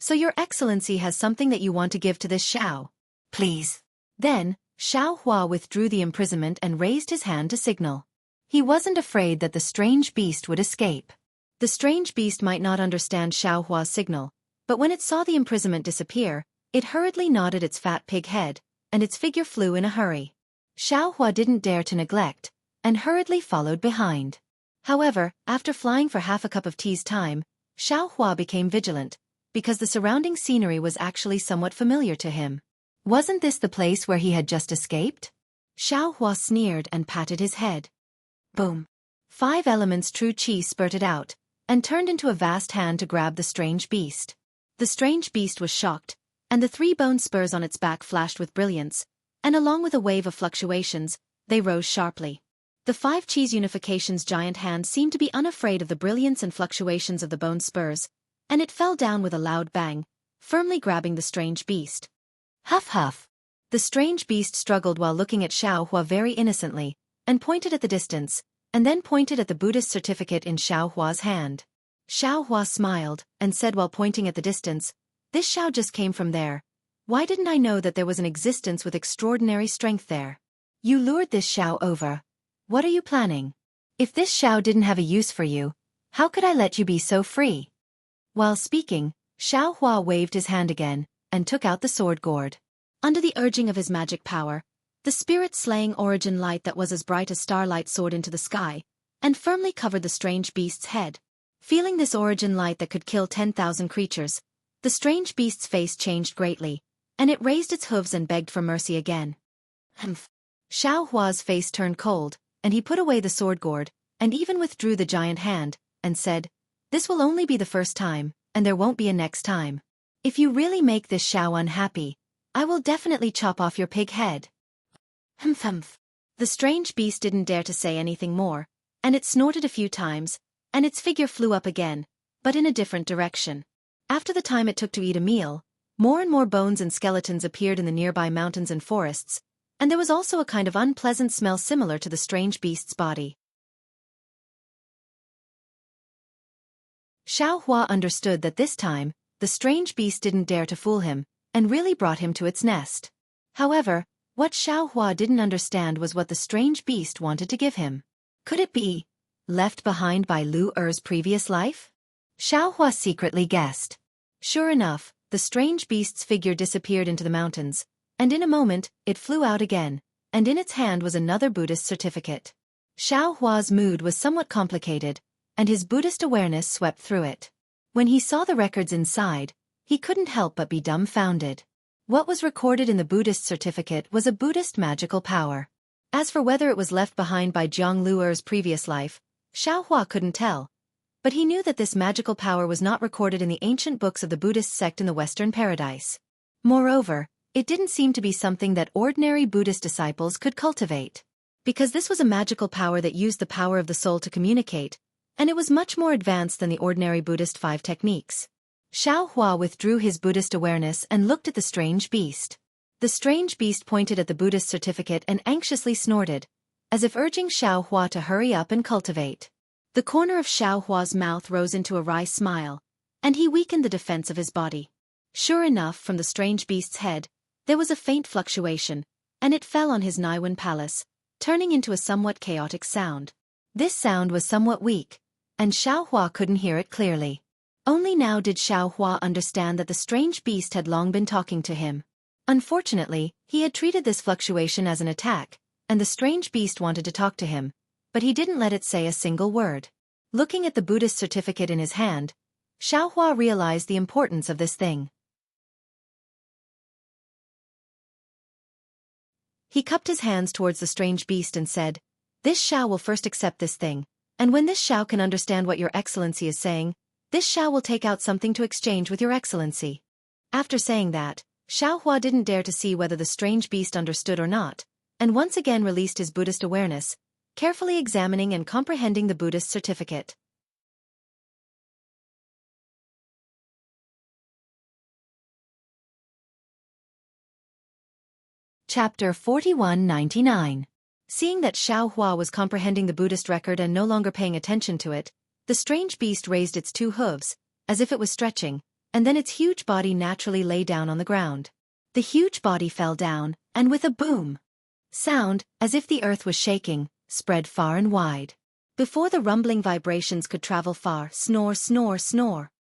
"So your Excellency has something that you want to give to this Xiao? Please." Then, Xueqi withdrew the imprisonment and raised his hand to signal. He wasn't afraid that the strange beast would escape. The strange beast might not understand Xueqi's signal, but when it saw the imprisonment disappear, it hurriedly nodded its fat pig head, and its figure flew in a hurry. Xueqi didn't dare to neglect, and hurriedly followed behind. However, after flying for half a cup of tea's time, Xueqi became vigilant, because the surrounding scenery was actually somewhat familiar to him. Wasn't this the place where he had just escaped? Xueqi sneered and patted his head. Boom. 5 elements true qi spurted out, and turned into a vast hand to grab the strange beast. The strange beast was shocked, and the 3 bone spurs on its back flashed with brilliance, and along with a wave of fluctuations, they rose sharply. The 5 Qi's unification's giant hand seemed to be unafraid of the brilliance and fluctuations of the bone spurs, and it fell down with a loud bang, firmly grabbing the strange beast. Huff huff. The strange beast struggled while looking at Xueqi very innocently, and pointed at the distance, and then pointed at the Buddhist certificate in Xueqi's hand. Xueqi smiled, and said while pointing at the distance, "This Xiao just came from there. Why didn't I know that there was an existence with extraordinary strength there? You lured this Xiao over. What are you planning? If this Xiao didn't have a use for you, How could I let you be so free? While speaking, Xuehua waved his hand again, and took out the sword gourd. Under the urging of his magic power, the spirit-slaying origin light that was as bright as starlight soared into the sky, and firmly covered the strange beast's head. Feeling this origin light that could kill 10,000 creatures, the strange beast's face changed greatly, and it raised its hooves and begged for mercy again. Humph. Xuehua's face turned cold, and he put away the sword gourd, and even withdrew the giant hand, and said, "This will only be the first time, and there won't be a next time. If you really make this Xiao unhappy, I will definitely chop off your pig head." Humph humph. The strange beast didn't dare to say anything more, and it snorted a few times, and its figure flew up again, but in a different direction. After the time it took to eat a meal, more and more bones and skeletons appeared in the nearby mountains and forests, and there was also a kind of unpleasant smell similar to the strange beast's body. Xuehua understood that this time, the strange beast didn't dare to fool him, and really brought him to its nest. However, what Xuehua didn't understand was what the strange beast wanted to give him. Could it be left behind by Lu Er's previous life? Xuehua secretly guessed. Sure enough, the strange beast's figure disappeared into the mountains, and in a moment, it flew out again, and in its hand was another Buddhist certificate. Xuehua's mood was somewhat complicated, and his Buddhist awareness swept through it. When he saw the records inside, he couldn't help but be dumbfounded. What was recorded in the Buddhist certificate was a Buddhist magical power. As for whether it was left behind by Jiang Luer's previous life, Xuehua couldn't tell, but he knew that this magical power was not recorded in the ancient books of the Buddhist sect in the Western Paradise. Moreover, it didn't seem to be something that ordinary Buddhist disciples could cultivate. Because this was a magical power that used the power of the soul to communicate, and it was much more advanced than the ordinary Buddhist 5 techniques. Xuehua withdrew his Buddhist awareness and looked at the strange beast. The strange beast pointed at the Buddhist certificate and anxiously snorted, as if urging Xuehua to hurry up and cultivate. The corner of Xuehua's mouth rose into a wry smile, and he weakened the defense of his body. Sure enough, from the strange beast's head, there was a faint fluctuation, and it fell on his Naiwan palace, turning into a somewhat chaotic sound. This sound was somewhat weak, and Xuehua couldn't hear it clearly. Only now did Xuehua understand that the strange beast had long been talking to him. Unfortunately, he had treated this fluctuation as an attack, and the strange beast wanted to talk to him, but he didn't let it say a single word. Looking at the Buddhist certificate in his hand, Xuehua realized the importance of this thing. He cupped his hands towards the strange beast and said, "This Xiao will first accept this thing, and when this Xiao can understand what your excellency is saying, this Xiao will take out something to exchange with your excellency." After saying that, Xuehua didn't dare to see whether the strange beast understood or not, and once again released his Buddhist awareness, carefully examining and comprehending the Buddhist certificate. Chapter 4199. Seeing that Xuehua was comprehending the Buddhist record and no longer paying attention to it, the strange beast raised its 2 hooves, as if it was stretching, and then its huge body naturally lay down on the ground. The huge body fell down, and with a boom sound, as if the earth was shaking, spread far and wide. Before the rumbling vibrations could travel far, snore, snore, snore.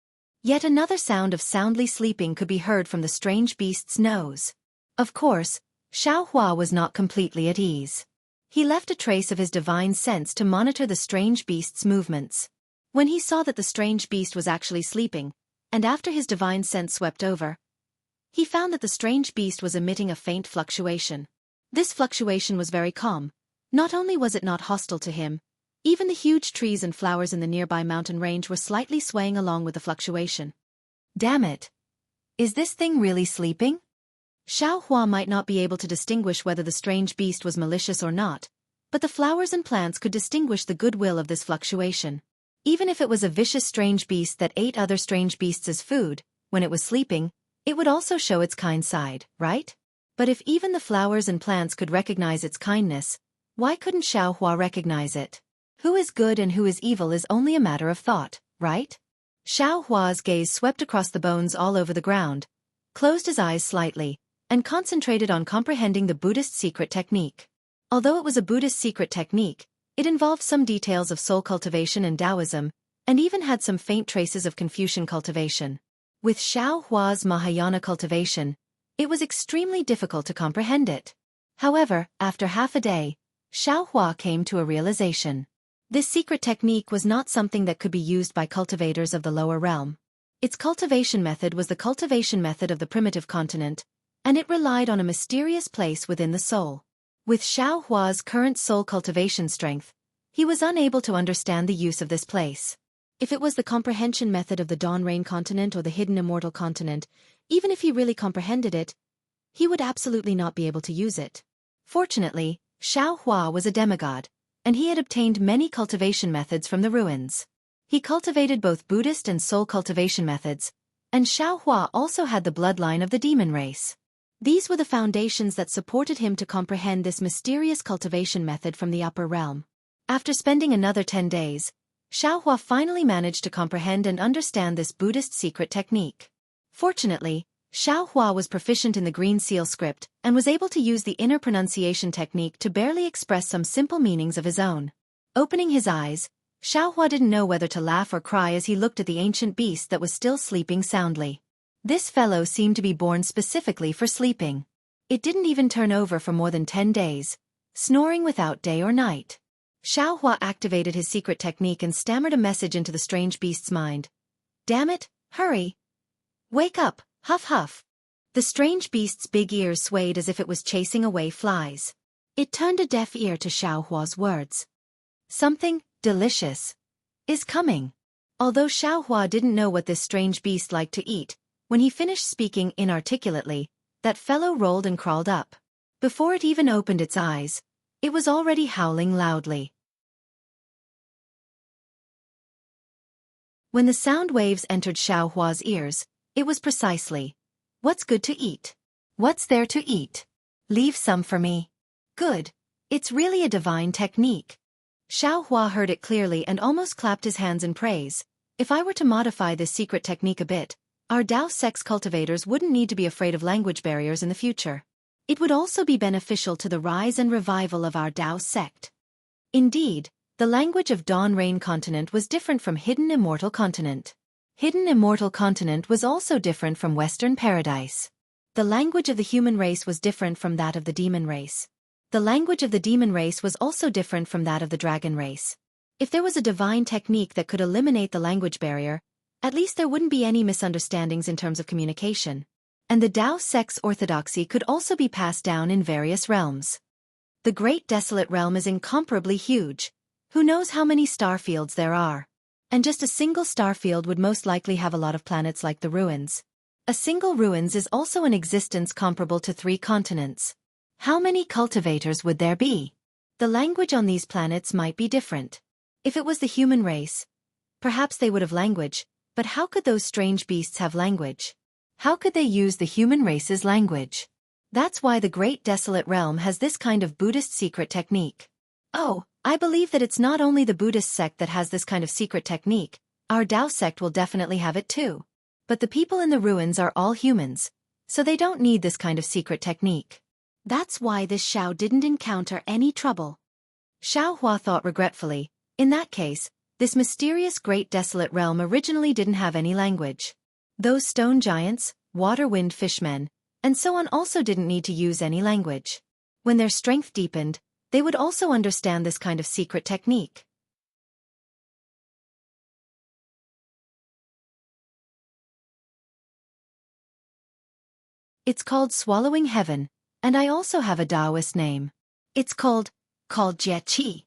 Yet another sound of soundly sleeping could be heard from the strange beast's nose. Of course, Xuehua was not completely at ease. He left a trace of his divine sense to monitor the strange beast's movements. When he saw that the strange beast was actually sleeping, and after his divine sense swept over, he found that the strange beast was emitting a faint fluctuation. This fluctuation was very calm. Not only was it not hostile to him, even the huge trees and flowers in the nearby mountain range were slightly swaying along with the fluctuation. Damn it! Is this thing really sleeping? Xuehua might not be able to distinguish whether the strange beast was malicious or not, but the flowers and plants could distinguish the goodwill of this fluctuation. Even if it was a vicious strange beast that ate other strange beasts as food, when it was sleeping, it would also show its kind side, right? But if even the flowers and plants could recognize its kindness, why couldn't Xuehua recognize it? Who is good and who is evil is only a matter of thought, right? Xuehua's gaze swept across the bones all over the ground, closed his eyes slightly, and concentrated on comprehending the Buddhist secret technique. Although it was a Buddhist secret technique, it involved some details of soul cultivation and Taoism, and even had some faint traces of Confucian cultivation. With Xiao Hua's Mahayana cultivation, it was extremely difficult to comprehend it. However, after half a day, Xiao Hua came to a realization. This secret technique was not something that could be used by cultivators of the lower realm. Its cultivation method was the cultivation method of the primitive continent, and it relied on a mysterious place within the soul. With Xiao Hua's current soul cultivation strength, he was unable to understand the use of this place. If it was the comprehension method of the Dawn Rain continent or the hidden immortal continent, even if he really comprehended it, he would absolutely not be able to use it. Fortunately, Xiao Hua was a demigod, and he had obtained many cultivation methods from the ruins. He cultivated both Buddhist and soul cultivation methods, and Xiao Hua also had the bloodline of the demon race. These were the foundations that supported him to comprehend this mysterious cultivation method from the upper realm. After spending another 10 days, Xiao Hua finally managed to comprehend and understand this Buddhist secret technique. Fortunately, Xiao Hua was proficient in the Green Seal script and was able to use the inner pronunciation technique to barely express some simple meanings of his own. Opening his eyes, Xiao Hua didn't know whether to laugh or cry as he looked at the ancient beast that was still sleeping soundly. This fellow seemed to be born specifically for sleeping. It didn't even turn over for more than 10 days, snoring without day or night. Xiao Hua activated his secret technique and stammered a message into the strange beast's mind. "Damn it, hurry! Wake up, huff huff!" The strange beast's big ears swayed as if it was chasing away flies. It turned a deaf ear to Xiao Hua's words. "Something delicious is coming." Although Xiao Hua didn't know what this strange beast liked to eat, when he finished speaking inarticulately, that fellow rolled and crawled up. Before it even opened its eyes, it was already howling loudly. When the sound waves entered Xiao Hua's ears, it was precisely, "What's good to eat? What's there to eat? Leave some for me." Good. It's really a divine technique. Xiao Hua heard it clearly and almost clapped his hands in praise. If I were to modify this secret technique a bit, our Dao sex cultivators wouldn't need to be afraid of language barriers in the future. It would also be beneficial to the rise and revival of our Dao sect. Indeed, the language of Dawn Rain continent was different from Hidden Immortal continent. Hidden Immortal continent was also different from Western Paradise. The language of the human race was different from that of the demon race. The language of the demon race was also different from that of the dragon race. If there was a divine technique that could eliminate the language barrier, at least there wouldn't be any misunderstandings in terms of communication. And the Dao sect's orthodoxy could also be passed down in various realms. The Great Desolate Realm is incomparably huge. Who knows how many star fields there are? And just a single star field would most likely have a lot of planets like the ruins. A single ruins is also an existence comparable to 3 continents. How many cultivators would there be? The language on these planets might be different. If it was the human race, perhaps they would have language, but how could those strange beasts have language? How could they use the human race's language? That's why the Great Desolate Realm has this kind of Buddhist secret technique. Oh, I believe that it's not only the Buddhist sect that has this kind of secret technique, our Dao sect will definitely have it too. But the people in the ruins are all humans, so they don't need this kind of secret technique. That's why this Xiao didn't encounter any trouble. Xiao Hua thought regretfully, in that case, this mysterious Great Desolate Realm originally didn't have any language. Those stone giants, water-wind fishmen, and so on also didn't need to use any language. When their strength deepened, they would also understand this kind of secret technique. It's called Swallowing Heaven, and I also have a Taoist name. It's called Xueqi.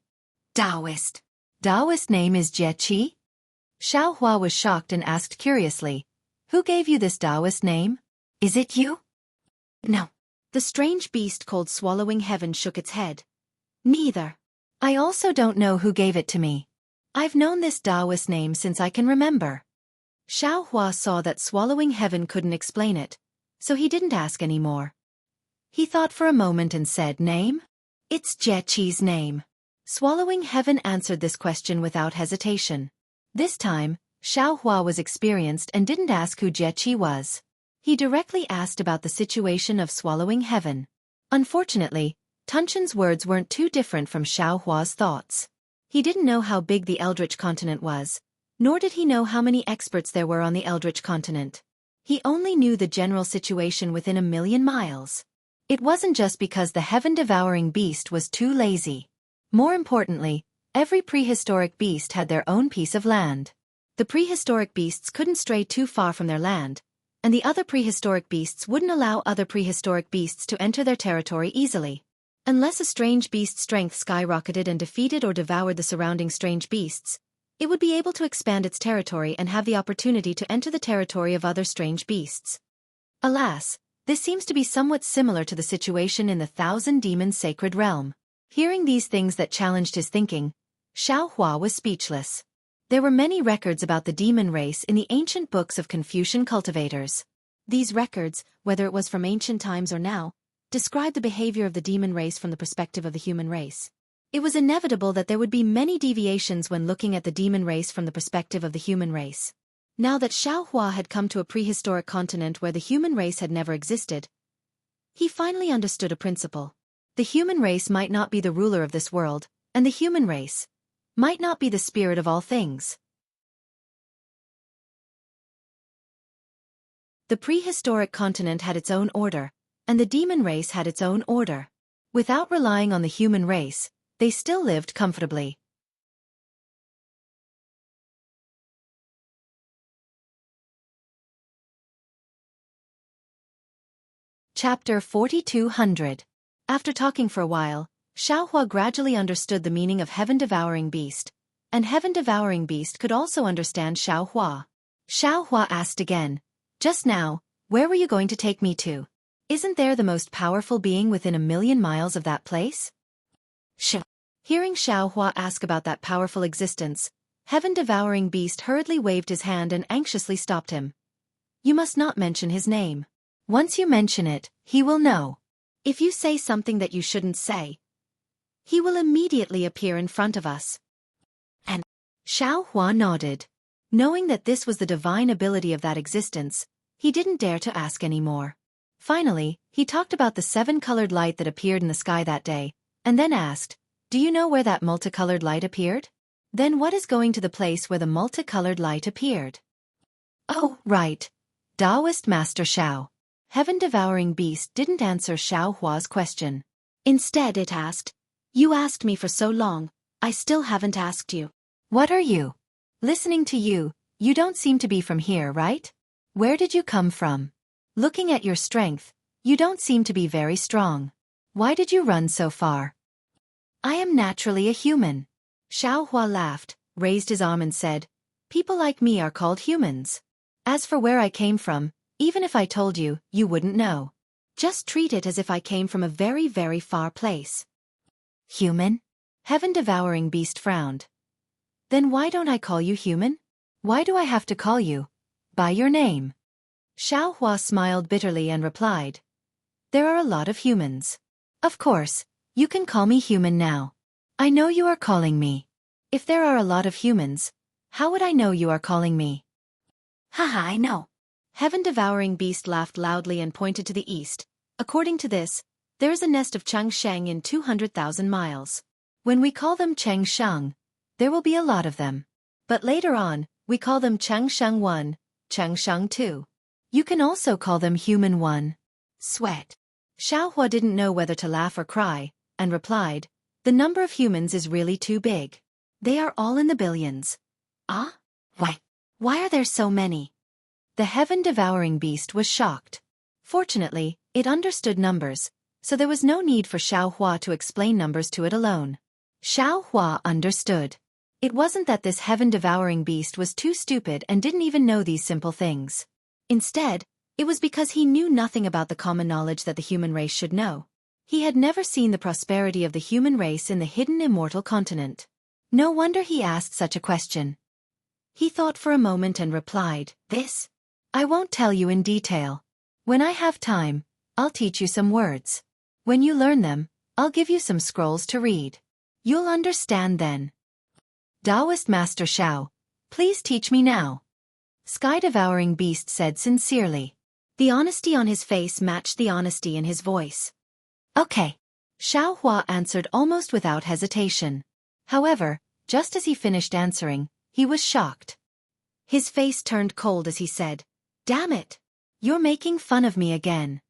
Taoist. Taoist name is Xueqi? Xiao Hua was shocked and asked curiously, "Who gave you this Taoist name? Is it you?" "No." The strange beast called Swallowing Heaven shook its head. "Neither. I also don't know who gave it to me. I've known this Taoist name since I can remember." Xiao Hua saw that Swallowing Heaven couldn't explain it, so he didn't ask any more. He thought for a moment and said, "Name? It's Xueqi's name." Swallowing Heaven answered this question without hesitation. This time, Xiao Hua was experienced and didn't ask who Xueqi was. He directly asked about the situation of Swallowing Heaven. Unfortunately, Tunshan's words weren't too different from Xiao Hua's thoughts. He didn't know how big the Eldritch continent was, Nor did he know how many experts there were on the Eldritch continent. He only knew the general situation within 1,000,000 miles. It wasn't just because the heaven-devouring beast was too lazy. More importantly, every prehistoric beast had their own piece of land. The prehistoric beasts couldn't stray too far from their land, and the other prehistoric beasts wouldn't allow other prehistoric beasts to enter their territory easily. Unless a strange beast's strength skyrocketed and defeated or devoured the surrounding strange beasts, it would be able to expand its territory and have the opportunity to enter the territory of other strange beasts. Alas, this seems to be somewhat similar to the situation in the Thousand Demons Sacred Realm. Hearing these things that challenged his thinking, Xueqi was speechless. There were many records about the demon race in the ancient books of Confucian cultivators. These records, whether it was from ancient times or now, described the behavior of the demon race from the perspective of the human race. It was inevitable that there would be many deviations when looking at the demon race from the perspective of the human race. Now that Xueqi had come to a prehistoric continent where the human race had never existed, he finally understood a principle. The human race might not be the ruler of this world, and the human race might not be the spirit of all things. The prehistoric continent had its own order, and the demon race had its own order. Without relying on the human race, they still lived comfortably. Chapter 4200. After talking for a while, Xueqi gradually understood the meaning of heaven-devouring beast, and heaven-devouring beast could also understand Xueqi. Xueqi asked again, "Just now, where were you going to take me to? Isn't there the most powerful being within 1,000,000 miles of that place?" Hearing Xueqi ask about that powerful existence, heaven-devouring beast hurriedly waved his hand and anxiously stopped him. "You must not mention his name. Once you mention it, he will know. If you say something that you shouldn't say, he will immediately appear in front of us." And Xueqi nodded. Knowing that this was the divine ability of that existence, he didn't dare to ask any more. Finally, he talked about the 7-colored light that appeared in the sky that day, and then asked, "Do you know where that multicolored light appeared?" "Then what is going to the place where the multicolored light appeared?" "Oh, right. Taoist Master Xiao." Heaven-devouring beast didn't answer Xueqi's question. Instead it asked, "You asked me for so long, I still haven't asked you. What are you? Listening to you, you don't seem to be from here, right? Where did you come from? Looking at your strength, you don't seem to be very strong. Why did you run so far?" "I am naturally a human." Xueqi laughed, raised his arm and said, "People like me are called humans. As for where I came from, even if I told you, you wouldn't know. Just treat it as if I came from a very, very far place." "Human?" Heaven-devouring beast frowned. "Then why don't I call you human? Why do I have to call you by your name?" Xueqi smiled bitterly and replied, "There are a lot of humans. Of course, you can call me human now. I know you are calling me. If there are a lot of humans, how would I know you are calling me?" "Haha, I know." Heaven-devouring beast laughed loudly and pointed to the east. "According to this, there is a nest of Changsheng in 200,000 miles. When we call them Changsheng, there will be a lot of them. But later on, we call them Changsheng 1, Changsheng 2. You can also call them Human 1. Sweat." Xueqi didn't know whether to laugh or cry, and replied, "The number of humans is really too big. They are all in the billions." "Ah? Why? Why are there so many?" The heaven-devouring beast was shocked. Fortunately, it understood numbers, so there was no need for Xueqi to explain numbers to it alone. Xueqi understood. It wasn't that this heaven-devouring beast was too stupid and didn't even know these simple things. Instead, it was because he knew nothing about the common knowledge that the human race should know. He had never seen the prosperity of the human race in the hidden immortal continent. No wonder he asked such a question. He thought for a moment and replied, "This? I won't tell you in detail. When I have time, I'll teach you some words. When you learn them, I'll give you some scrolls to read. You'll understand then." "Taoist Master Xiao, please teach me now," Sky-devouring beast said sincerely. The honesty on his face matched the honesty in his voice. "Okay," Xueqi answered almost without hesitation. However, just as he finished answering, he was shocked. His face turned cold as he said, "Damn it! You're making fun of me again."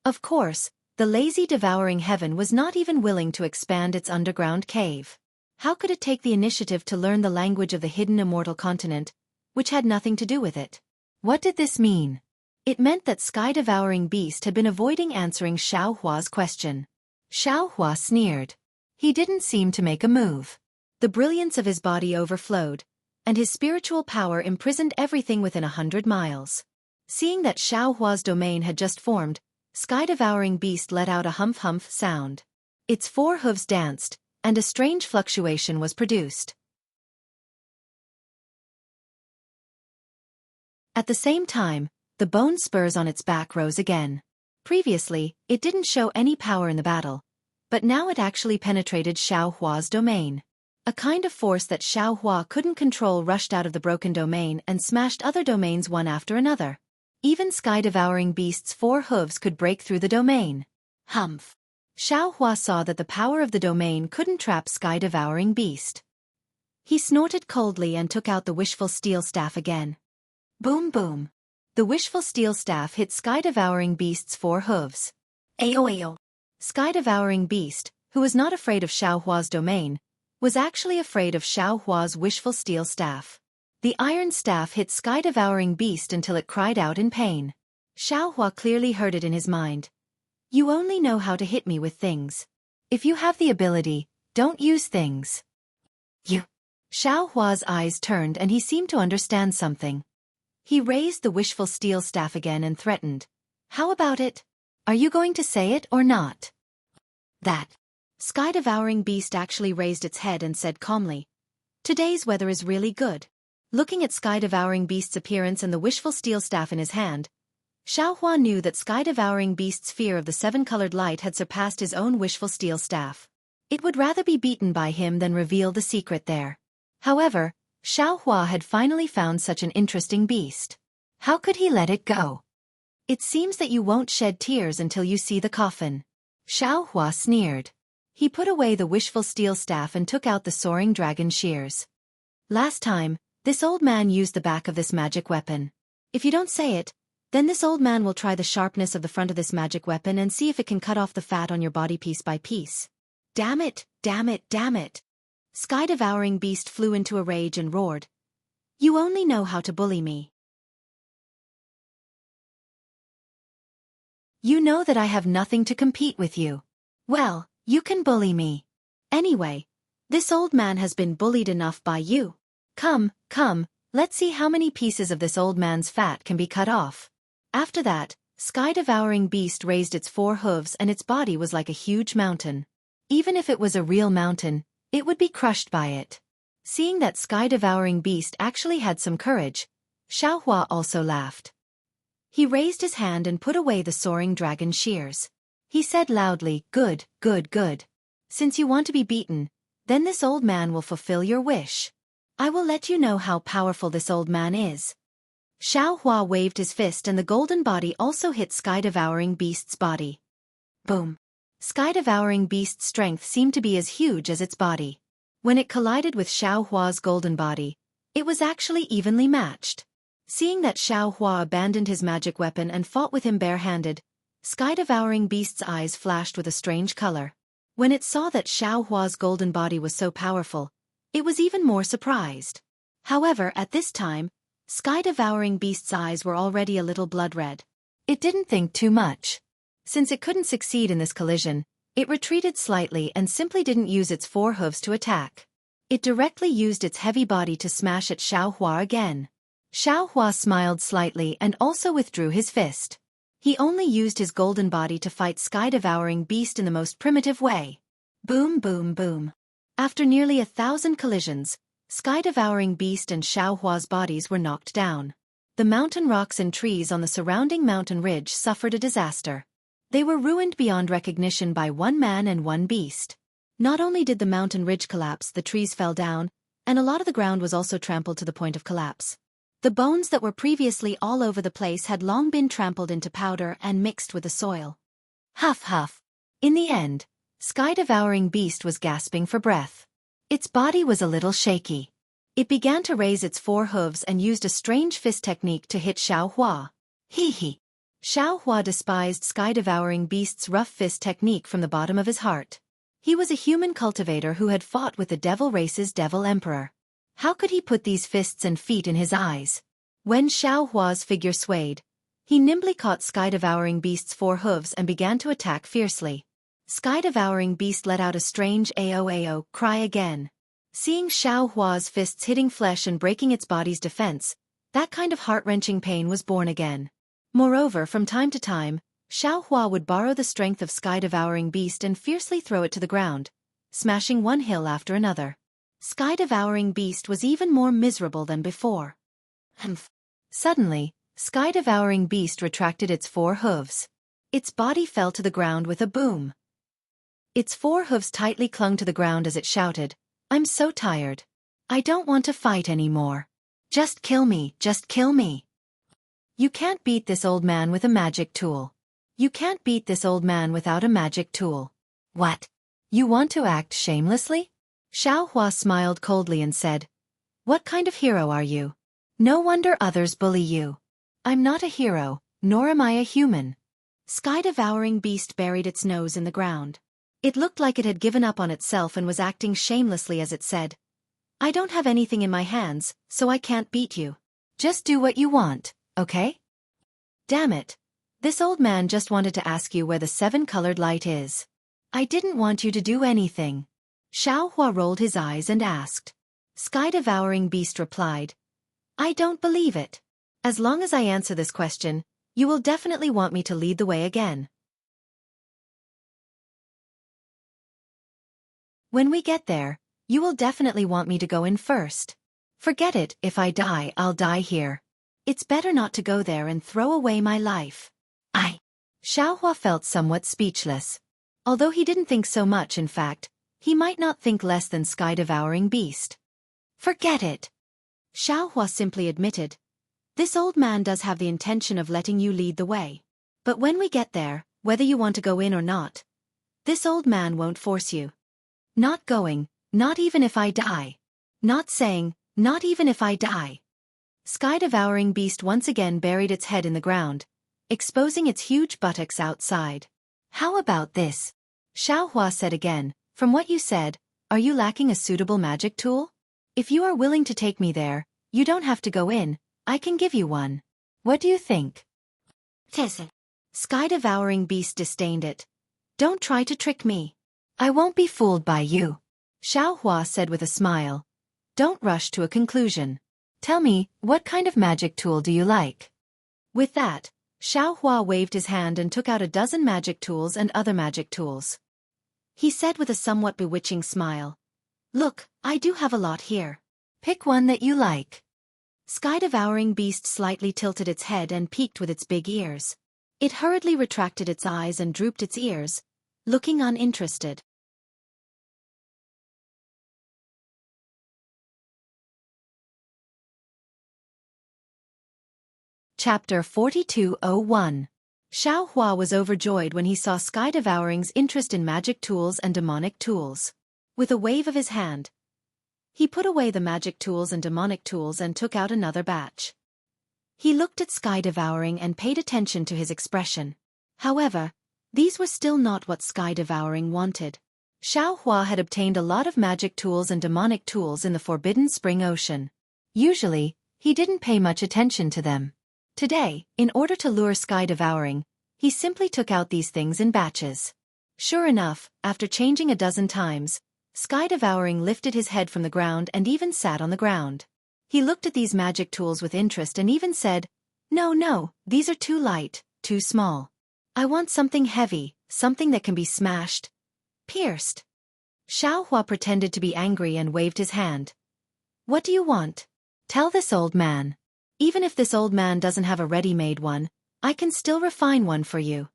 Of course, the lazy devouring heaven was not even willing to expand its underground cave. How could it take the initiative to learn the language of the hidden immortal continent, which had nothing to do with it? What did this mean? It meant that sky-devouring beast had been avoiding answering Xiao Hua's question. Xiao Hua sneered. He didn't seem to make a move. The brilliance of his body overflowed, and his spiritual power imprisoned everything within 100 miles. Seeing that Xiao Hua's domain had just formed, sky-devouring beast let out a humph-humph sound. Its 4 hooves danced, and a strange fluctuation was produced. At the same time, the bone spurs on its back rose again. Previously, it didn't show any power in the battle, but now it actually penetrated Xiao Hua's domain. A kind of force that Xiao Hua couldn't control rushed out of the broken domain and smashed other domains one after another. Even sky-devouring beast's 4 hooves could break through the domain. Humph! Xiao Hua saw that the power of the domain couldn't trap sky-devouring beast. He snorted coldly and took out the wishful steel staff again. Boom boom! The wishful steel staff hit sky-devouring beast's 4 hooves. Ayo ayo! Sky-devouring beast, who was not afraid of Xiao Hua's domain, was actually afraid of Xiao Hua's wishful steel staff. The iron staff hit sky-devouring beast until it cried out in pain. Xiao Hua clearly heard it in his mind. You only know how to hit me with things. If you have the ability, don't use things. You. Xiao Hua's eyes turned and he seemed to understand something. He raised the wishful steel staff again and threatened. How about it? Are you going to say it or not? That. Sky-devouring beast actually raised its head and said calmly. Today's weather is really good. Looking at sky-devouring beast's appearance and the wishful steel staff in his hand, Xiao Hua knew that sky-devouring beast's fear of the 7-colored light had surpassed his own wishful steel staff. It would rather be beaten by him than reveal the secret there. However, Xiao Hua had finally found such an interesting beast. How could he let it go? It seems that you won't shed tears until you see the coffin. Xiao Hua sneered. He put away the wishful steel staff and took out the soaring dragon shears. Last time, this old man used the back of this magic weapon. If you don't say it, then this old man will try the sharpness of the front of this magic weapon and see if it can cut off the fat on your body piece by piece. Damn it, damn it, damn it. Sky-devouring beast flew into a rage and roared. You only know how to bully me. You know that I have nothing to compete with you. Well, you can bully me. Anyway, this old man has been bullied enough by you. Come, come, let's see how many pieces of this old man's fat can be cut off. After that, sky-devouring beast raised its 4 hooves and its body was like a huge mountain. Even if it was a real mountain, it would be crushed by it. Seeing that sky-devouring beast actually had some courage, Xiao Hua also laughed. He raised his hand and put away the soaring dragon shears. He said loudly, Good, good, good. Since you want to be beaten, then this old man will fulfill your wish. I will let you know how powerful this old man is. Xiao Hua waved his fist and the golden body also hit sky-devouring beast's body. Boom. Sky-devouring beast's strength seemed to be as huge as its body. When it collided with Xiao Hua's golden body, it was actually evenly matched. Seeing that Xiao Hua abandoned his magic weapon and fought with him bare-handed, sky-devouring beast's eyes flashed with a strange color. When it saw that Xiao Hua's golden body was so powerful, it was even more surprised. However, at this time, sky-devouring beast's eyes were already a little blood-red. It didn't think too much. Since it couldn't succeed in this collision, it retreated slightly and simply didn't use its 4 hooves to attack. It directly used its heavy body to smash at Xiao Hua again. Xiao Hua smiled slightly and also withdrew his fist. He only used his golden body to fight sky-devouring beast in the most primitive way. Boom boom boom. After nearly 1,000 collisions, sky-devouring beast and Xiao Hua's bodies were knocked down. The mountain rocks and trees on the surrounding mountain ridge suffered a disaster. They were ruined beyond recognition by one man and one beast. Not only did the mountain ridge collapse, the trees fell down, and a lot of the ground was also trampled to the point of collapse. The bones that were previously all over the place had long been trampled into powder and mixed with the soil. Huff huff. In the end, sky-devouring beast was gasping for breath. Its body was a little shaky. It began to raise its 4 hooves and used a strange fist technique to hit Xiao Hua. Hee hee. Xiao Hua despised sky-devouring beast's rough fist technique from the bottom of his heart. He was a human cultivator who had fought with the devil race's devil emperor. How could he put these fists and feet in his eyes? When Xiao Hua's figure swayed, he nimbly caught sky-devouring beast's 4 hooves and began to attack fiercely. Sky-devouring beast let out a strange AO cry again. Seeing Xiao Hua's fists hitting flesh and breaking its body's defense, that kind of heart-wrenching pain was born again. Moreover, from time to time, Xiao Hua would borrow the strength of sky-devouring beast and fiercely throw it to the ground, smashing one hill after another. Sky-devouring beast was even more miserable than before. Suddenly, sky-devouring beast retracted its 4 hooves. Its body fell to the ground with a boom. Its 4 hooves tightly clung to the ground as it shouted, "I'm so tired. I don't want to fight anymore. Just kill me, just kill me." You can't beat this old man with a magic tool. You can't beat this old man without a magic tool. What? You want to act shamelessly? Xiao Hua smiled coldly and said, "What kind of hero are you? No wonder others bully you. I'm not a hero, nor am I a human." Sky-devouring beast buried its nose in the ground. It looked like it had given up on itself and was acting shamelessly as it said, "I don't have anything in my hands, so I can't beat you. Just do what you want, okay?" Damn it. This old man just wanted to ask you where the 7-colored light is. I didn't want you to do anything. Xiao Hua rolled his eyes and asked. Sky-devouring beast replied, "I don't believe it. As long as I answer this question, you will definitely want me to lead the way again. When we get there, you will definitely want me to go in first. Forget it, if I die, I'll die here. It's better not to go there and throw away my life." Xiao Hua felt somewhat speechless. Although he didn't think so much, in fact, he might not think less than sky-devouring beast. "Forget it." Xiao Hua simply admitted, "This old man does have the intention of letting you lead the way. But when we get there, whether you want to go in or not, this old man won't force you. Not going, not even if I die. Not saying, not even if I die." Sky-devouring beast once again buried its head in the ground, exposing its huge buttocks outside. "How about this?" Xiao Hua said again, "From what you said, are you lacking a suitable magic tool? If you are willing to take me there, you don't have to go in, I can give you one. What do you think?" Sky-devouring beast disdained it. "Don't try to trick me. I won't be fooled by you." Xiao Hua said with a smile, "Don't rush to a conclusion. Tell me, what kind of magic tool do you like?" With that, Xiao Hua waved his hand and took out a dozen magic tools and other magic tools. He said with a somewhat bewitching smile, "Look, I do have a lot here. Pick one that you like." Sky-devouring beast slightly tilted its head and peeked with its big ears. It hurriedly retracted its eyes and drooped its ears, looking uninterested. Chapter 4201. Xiao Hua was overjoyed when he saw Sky-devouring's interest in magic tools and demonic tools. With a wave of his hand, he put away the magic tools and demonic tools and took out another batch. He looked at Sky-devouring and paid attention to his expression. However, these were still not what Sky-devouring wanted. Xiao Hua had obtained a lot of magic tools and demonic tools in the Forbidden Spring Ocean. Usually, he didn't pay much attention to them. Today, in order to lure Sky-devouring, he simply took out these things in batches. Sure enough, after changing a dozen times, Sky-devouring lifted his head from the ground and even sat on the ground. He looked at these magic tools with interest and even said, No, these are too light, too small. I want something heavy, something that can be smashed, pierced." Xiao Hua pretended to be angry and waved his hand. "What do you want? Tell this old man. Even if this old man doesn't have a ready-made one, I can still refine one for you."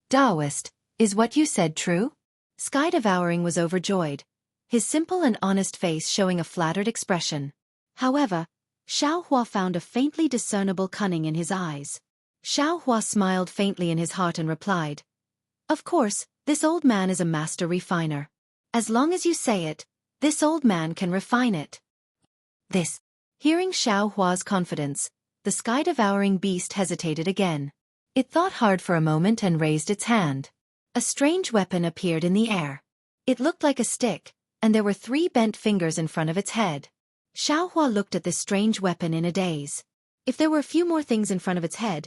"Taoist, is what you said true?" Sky-devouring was overjoyed, his simple and honest face showing a flattered expression. However, Xiao Hua found a faintly discernible cunning in his eyes. Xiao Hua smiled faintly in his heart and replied, "Of course, this old man is a master refiner. As long as you say it, this old man can refine it." This. Hearing Xiao Hua's confidence, the sky-devouring beast hesitated again. It thought hard for a moment and raised its hand. A strange weapon appeared in the air. It looked like a stick, and there were 3 bent fingers in front of its head. Xiao Hua looked at this strange weapon in a daze. If there were a few more things in front of its head,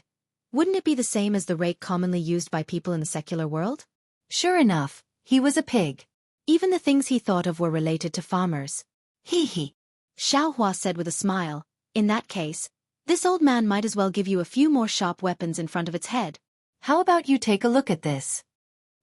wouldn't it be the same as the rake commonly used by people in the secular world? Sure enough, he was a pig. Even the things he thought of were related to farmers. Hee hee. Xiao Hua said with a smile, in that case, this old man might as well give you a few more sharp weapons in front of its head. How about you take a look at this?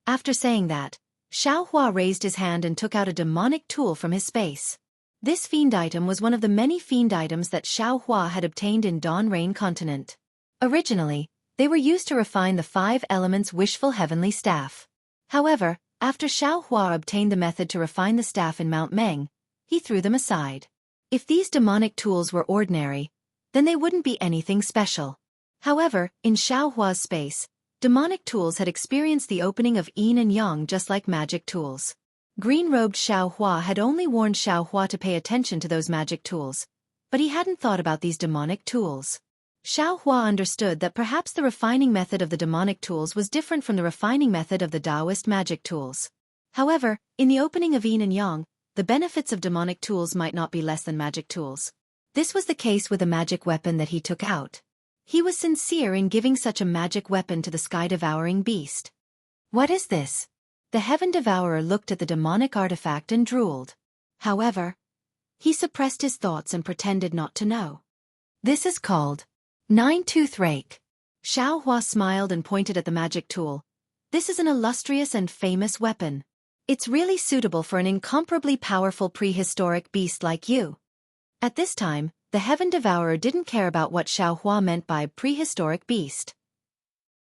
After saying that, Xiao Hua raised his hand and took out a demonic tool from his space. This fiend item was one of the many fiend items that Xiao Hua had obtained in Dawn Rain Continent. Originally, they were used to refine the 5 elements wishful heavenly staff. However, after Xiao Hua obtained the method to refine the staff in Mount Meng, he threw them aside. If these demonic tools were ordinary, then they wouldn't be anything special. However, in Xiao Hua's space, demonic tools had experienced the opening of yin and yang just like magic tools. Green-robed Xiao Hua had only warned Xiao Hua to pay attention to those magic tools, but he hadn't thought about these demonic tools. Xiao Hua understood that perhaps the refining method of the demonic tools was different from the refining method of the Taoist magic tools. However, in the opening of yin and yang, the benefits of demonic tools might not be less than magic tools. This was the case with the magic weapon that he took out. He was sincere in giving such a magic weapon to the sky-devouring beast. What is this? The Heaven Devourer looked at the demonic artifact and drooled. However, he suppressed his thoughts and pretended not to know. This is called Nine-Tooth Rake. Xiao Hua smiled and pointed at the magic tool. This is an illustrious and famous weapon. It's really suitable for an incomparably powerful prehistoric beast like you. At this time, the Heaven Devourer didn't care about what Xiao Hua meant by prehistoric beast.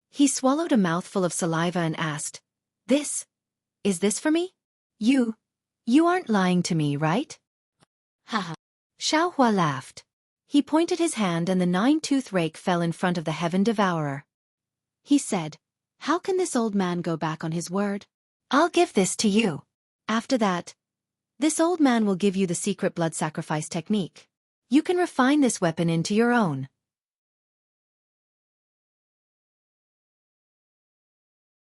He swallowed a mouthful of saliva and asked, Is this for me? You aren't lying to me, right? Haha. Xiao Hua laughed. He pointed his hand and the 9-tooth rake fell in front of the Heaven Devourer. He said, how can this old man go back on his word? I'll give this to you. After that, this old man will give you the secret blood sacrifice technique. You can refine this weapon into your own.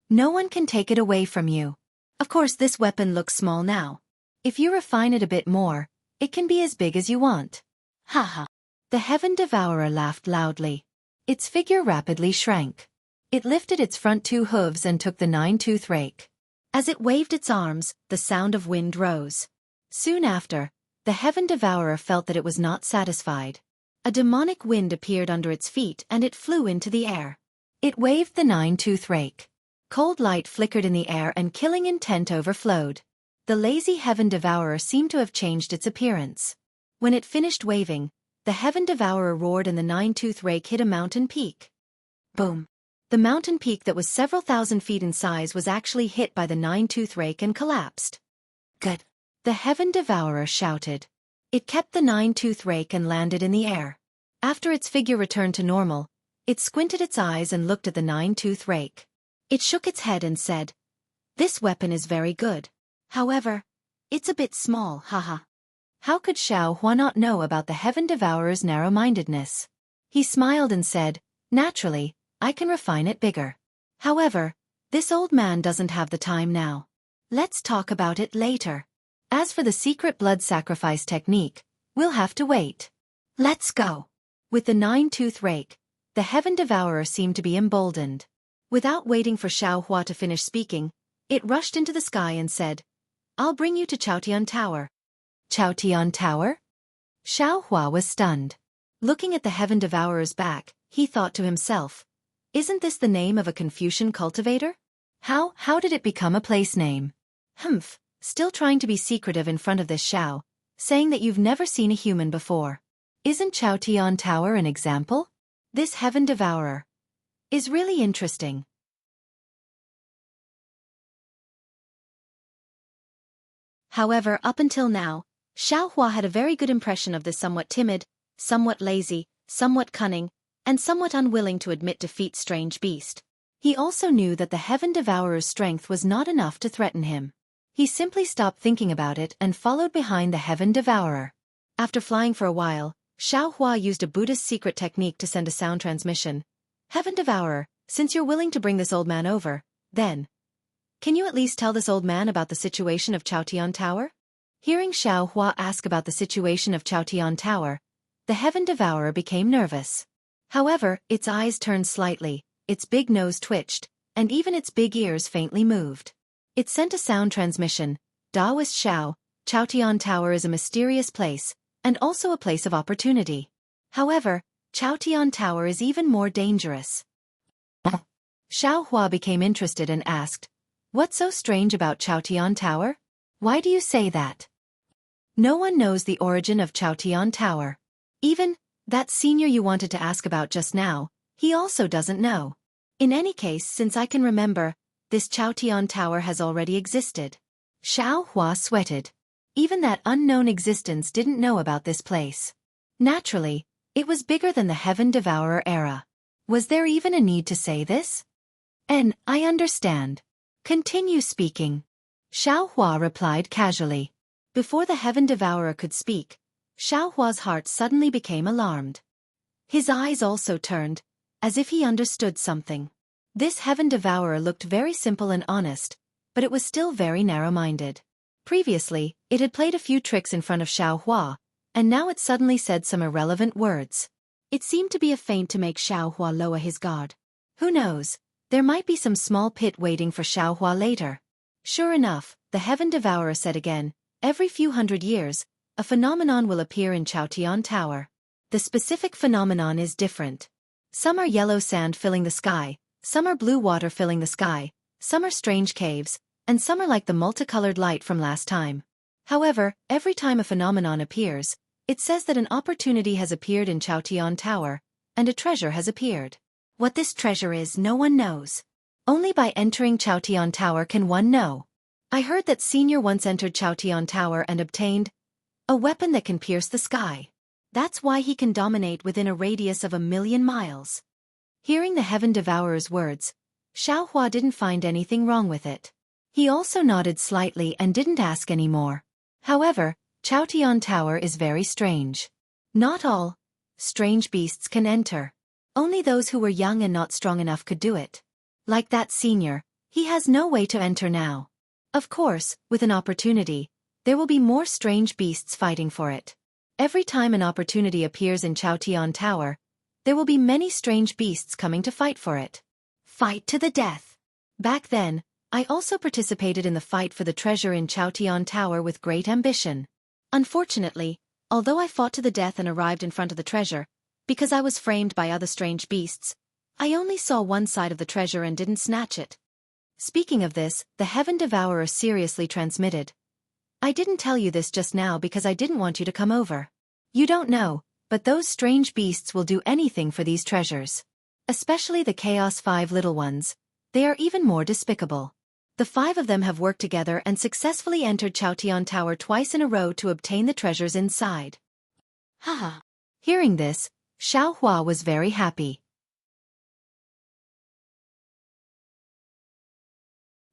No one can take it away from you. Of course, this weapon looks small now. If you refine it a bit more, it can be as big as you want. Haha. The Heaven Devourer laughed loudly. Its figure rapidly shrank. It lifted its front 2 hooves and took the 9-tooth rake. As it waved its arms, the sound of wind rose. Soon after, the Heaven Devourer felt that it was not satisfied. A demonic wind appeared under its feet and it flew into the air. It waved the 9-tooth rake. Cold light flickered in the air and killing intent overflowed. The lazy Heaven Devourer seemed to have changed its appearance. When it finished waving, the Heaven Devourer roared and the 9-tooth rake hit a mountain peak. Boom! The mountain peak that was several thousand feet in size was actually hit by the 9-tooth rake and collapsed. Good! The Heaven Devourer shouted. It kept the 9-tooth rake and landed in the air. After its figure returned to normal, it squinted its eyes and looked at the 9-tooth rake. It shook its head and said, this weapon is very good. However, it's a bit small, haha. How could Xiao Hua not know about the Heaven Devourer's narrow-mindedness? He smiled and said, naturally, I can refine it bigger. However, this old man doesn't have the time now. Let's talk about it later. As for the secret blood sacrifice technique, we'll have to wait. Let's go. With the 9-tooth rake, the Heaven Devourer seemed to be emboldened. Without waiting for Xiao Hua to finish speaking, it rushed into the sky and said, I'll bring you to Chaotian Tower. Chaotian Tower? Xiao Hua was stunned. Looking at the Heaven Devourer's back, he thought to himself, isn't this the name of a Confucian cultivator? How did it become a place name? Humph, still trying to be secretive in front of this Xiao, saying that you've never seen a human before. Isn't Chaotian Tower an example? This Heaven Devourer is really interesting. However, up until now, Xiao Hua had a very good impression of this somewhat timid, somewhat lazy, somewhat cunning, and somewhat unwilling to admit defeat strange beast. He also knew that the Heaven Devourer's strength was not enough to threaten him. He simply stopped thinking about it and followed behind the Heaven Devourer. After flying for a while, Xiaohua used a Buddhist secret technique to send a sound transmission. Heaven Devourer, since you're willing to bring this old man over, then, can you at least tell this old man about the situation of Chaotian Tower? Hearing Xiaohua ask about the situation of Chaotian Tower, the Heaven Devourer became nervous. However, its eyes turned slightly, its big nose twitched, and even its big ears faintly moved. It sent a sound transmission. Daoist Xiao, Chaotian Tower is a mysterious place, and also a place of opportunity. However, Chaotian Tower is even more dangerous. Xiaohua became interested and asked, "What's so strange about Chaotian Tower? Why do you say that?" No one knows the origin of Chaotian Tower. Even that senior you wanted to ask about just now, he also doesn't know. In any case, since I can remember, this Chaotian Tower has already existed. Xiaohua sweated. Even that unknown existence didn't know about this place. Naturally, it was bigger than the Heaven Devourer era. Was there even a need to say this? "And I understand. Continue speaking." Xiaohua replied casually. Before the Heaven Devourer could speak, Xiaohua's heart suddenly became alarmed. His eyes also turned, as if he understood something. This Heaven Devourer looked very simple and honest, but it was still very narrow-minded. Previously, it had played a few tricks in front of Xiaohua, and now it suddenly said some irrelevant words. It seemed to be a feint to make Xiaohua lower his guard. Who knows, there might be some small pit waiting for Xiaohua later. Sure enough, the Heaven Devourer said again, "Every few hundred years, a phenomenon will appear in Chaotian Tower. The specific phenomenon is different. Some are yellow sand filling the sky, some are blue water filling the sky, some are strange caves, and some are like the multicolored light from last time. However, every time a phenomenon appears, it says that an opportunity has appeared in Chaotian Tower, and a treasure has appeared. What this treasure is, no one knows. Only by entering Chaotian Tower can one know. I heard that Senior once entered Chaotian Tower and obtained a weapon that can pierce the sky. That's why he can dominate within a radius of 1,000,000 miles." Hearing the Heaven Devourer's words, Xiaohua didn't find anything wrong with it. He also nodded slightly and didn't ask any more. However, Chaotian Tower is very strange. Not all strange beasts can enter. Only those who were young and not strong enough could do it. Like that senior, he has no way to enter now. Of course, with an opportunity, there will be more strange beasts fighting for it. Every time an opportunity appears in Chaotian Tower, there will be many strange beasts coming to fight for it. Fight to the death. Back then, I also participated in the fight for the treasure in Chaotian Tower with great ambition. Unfortunately, although I fought to the death and arrived in front of the treasure, because I was framed by other strange beasts, I only saw one side of the treasure and didn't snatch it. Speaking of this, the Heaven Devourer seriously transmitted. "I didn't tell you this just now because I didn't want you to come over. You don't know, but those strange beasts will do anything for these treasures. Especially the Chaos 5 little ones. They are even more despicable. The 5 of them have worked together and successfully entered Chaotian Tower twice in a row to obtain the treasures inside." Haha. Hearing this, Xiaohua was very happy.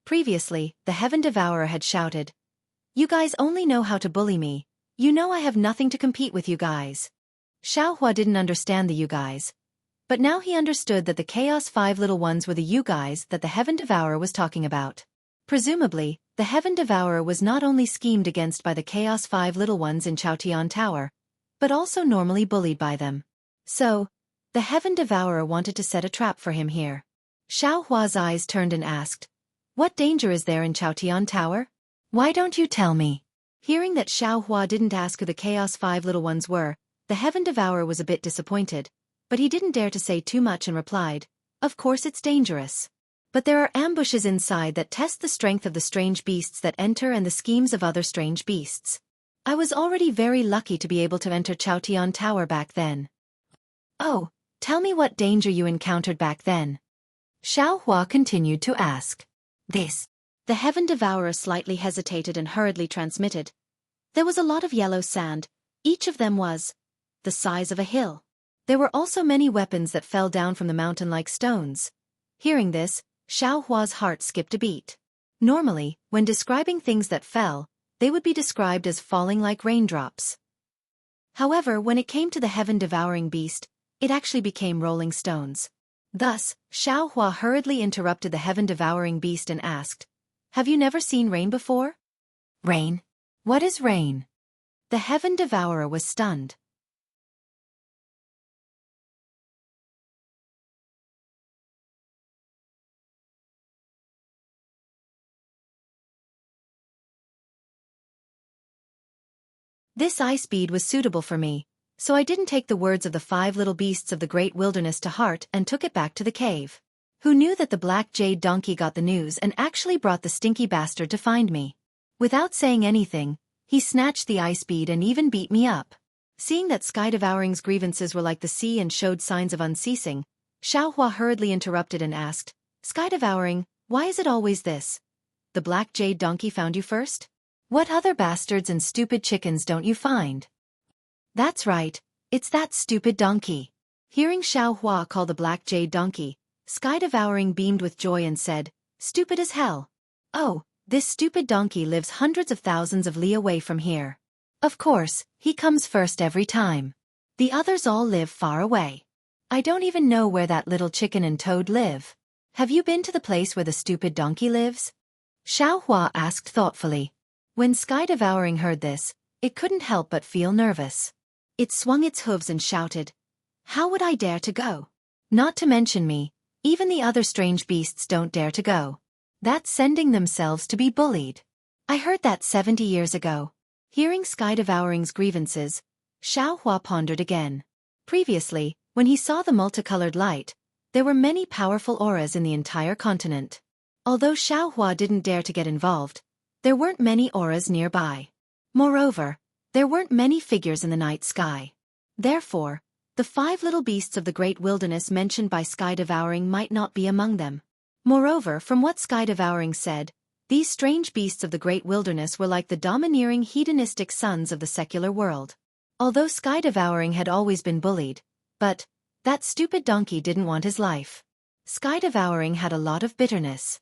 Previously, the Heaven Devourer had shouted, "You guys only know how to bully me. You know I have nothing to compete with you guys." Xiaohua didn't understand the you guys. But now he understood that the Chaos 5 little ones were the you guys that the Heaven Devourer was talking about. Presumably, the Heaven Devourer was not only schemed against by the Chaos 5 little ones in Chaotian Tower, but also normally bullied by them. So, the Heaven Devourer wanted to set a trap for him here. Xiaohua's eyes turned and asked, "What danger is there in Chaotian Tower? Why don't you tell me?" Hearing that Xiaohua didn't ask who the Chaos 5 little ones were, the Heaven Devourer was a bit disappointed, but he didn't dare to say too much and replied, "Of course it's dangerous. But there are ambushes inside that test the strength of the strange beasts that enter and the schemes of other strange beasts. I was already very lucky to be able to enter Chaotian Tower back then." "Oh, tell me what danger you encountered back then." Xiaohua continued to ask. The Heaven Devourer slightly hesitated and hurriedly transmitted. "There was a lot of yellow sand, each of them was the size of a hill. There were also many weapons that fell down from the mountain like stones." Hearing this, Xiaohua's heart skipped a beat. Normally, when describing things that fell, they would be described as falling like raindrops. However, when it came to the heaven-devouring beast, it actually became rolling stones. Thus, Xiaohua hurriedly interrupted the heaven-devouring beast and asked, "Have you never seen rain before?" "Rain? What is rain?" The heaven devourer was stunned. This ice bead was suitable for me, so I didn't take the words of the 5 little beasts of the great wilderness to heart and took it back to the cave. Who knew that the black jade donkey got the news and actually brought the stinky bastard to find me? Without saying anything, he snatched the ice bead and even beat me up. Seeing that Sky Devouring's grievances were like the sea and showed signs of unceasing, Xiaohua hurriedly interrupted and asked, "Sky Devouring, why is it always this? The black jade donkey found you first? What other bastards and stupid chickens don't you find?" "That's right, it's that stupid donkey." Hearing Xiaohua call the black jade donkey, Sky Devouring beamed with joy and said, "Stupid as hell. Oh, this stupid donkey lives hundreds of thousands of li away from here. Of course, he comes first every time. The others all live far away. I don't even know where that little chicken and toad live. Have you been to the place where the stupid donkey lives?" Xiaohua asked thoughtfully. When Sky Devouring heard this, it couldn't help but feel nervous. It swung its hooves and shouted, "How would I dare to go? Not to mention me, even the other strange beasts don't dare to go. That's sending themselves to be bullied. I heard that 70 years ago." Hearing Sky Devouring's grievances, Xiaohua pondered again. Previously, when he saw the multicolored light, there were many powerful auras in the entire continent. Although Xiaohua didn't dare to get involved, there weren't many auras nearby. Moreover, there weren't many figures in the night sky. Therefore, the 5 little beasts of the great wilderness mentioned by Sky Devouring might not be among them. Moreover, from what Sky Devouring said, these strange beasts of the great wilderness were like the domineering hedonistic sons of the secular world. Although Sky Devouring had always been bullied, but that stupid donkey didn't want his life. Sky Devouring had a lot of bitterness.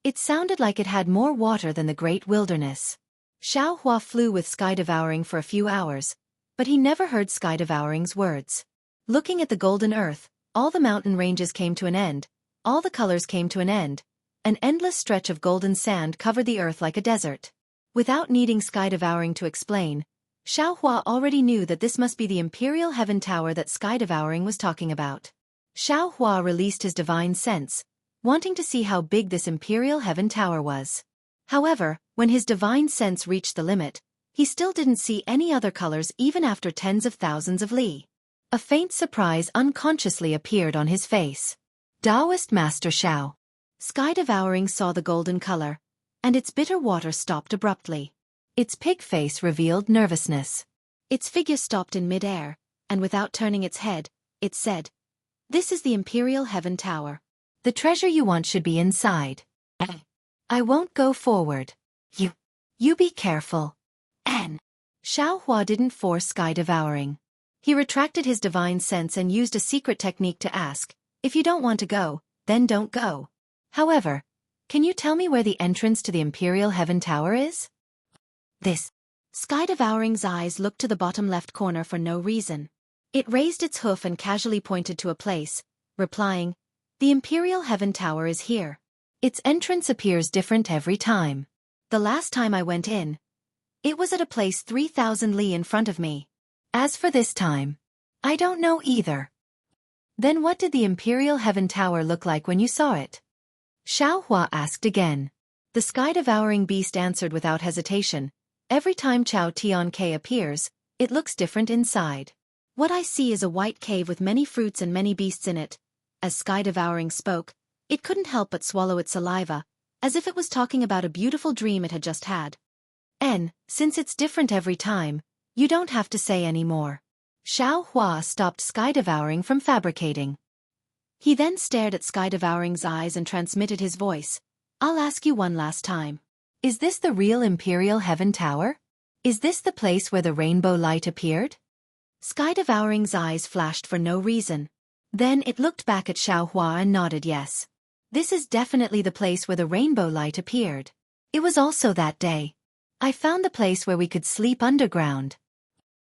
It sounded like it had more water than the great wilderness. Xiaohua flew with Sky Devouring for a few hours, but he never heard Sky Devouring's words. Looking at the golden earth, all the mountain ranges came to an end, all the colors came to an end. An endless stretch of golden sand covered the earth like a desert. Without needing Sky Devouring to explain, Xiaohua already knew that this must be the Imperial Heaven Tower that Sky Devouring was talking about. Xiaohua released his divine sense, wanting to see how big this Imperial Heaven Tower was. However, when his divine sense reached the limit, he still didn't see any other colors even after tens of thousands of li. A faint surprise unconsciously appeared on his face. Taoist Master Xiao. Sky Devouring saw the golden color, and its bitter water stopped abruptly. Its pig face revealed nervousness. Its figure stopped in mid-air, and without turning its head, it said, "This is the Imperial Heaven Tower. The treasure you want should be inside. I won't go forward. You be careful." Xiaohua didn't force Sky Devouring. He retracted his divine sense and used a secret technique to ask, "If you don't want to go, then don't go. However, can you tell me where the entrance to the Imperial Heaven Tower is?" This. Sky Devouring's eyes looked to the bottom left corner for no reason. It raised its hoof and casually pointed to a place, replying, "The Imperial Heaven Tower is here. Its entrance appears different every time. The last time I went in, it was at a place 3,000 li in front of me. As for this time, I don't know either." "Then what did the Imperial Heaven Tower look like when you saw it?" Xiaohua asked again. The Sky-devouring beast answered without hesitation, "Every time Chao Tian K appears, it looks different inside. What I see is a white cave with many fruits and many beasts in it." As Sky-devouring spoke, it couldn't help but swallow its saliva, as if it was talking about a beautiful dream it had just had. Since it's different every time, you don't have to say any more." Xiaohua stopped Sky-devouring from fabricating. He then stared at Sky-devouring's eyes and transmitted his voice. "I'll ask you one last time. Is this the real Imperial Heaven Tower? Is this the place where the rainbow light appeared?" Sky-devouring's eyes flashed for no reason. Then it looked back at Xiaohua and nodded yes. "This is definitely the place where the rainbow light appeared." It was also that day. I found the place where we could sleep underground.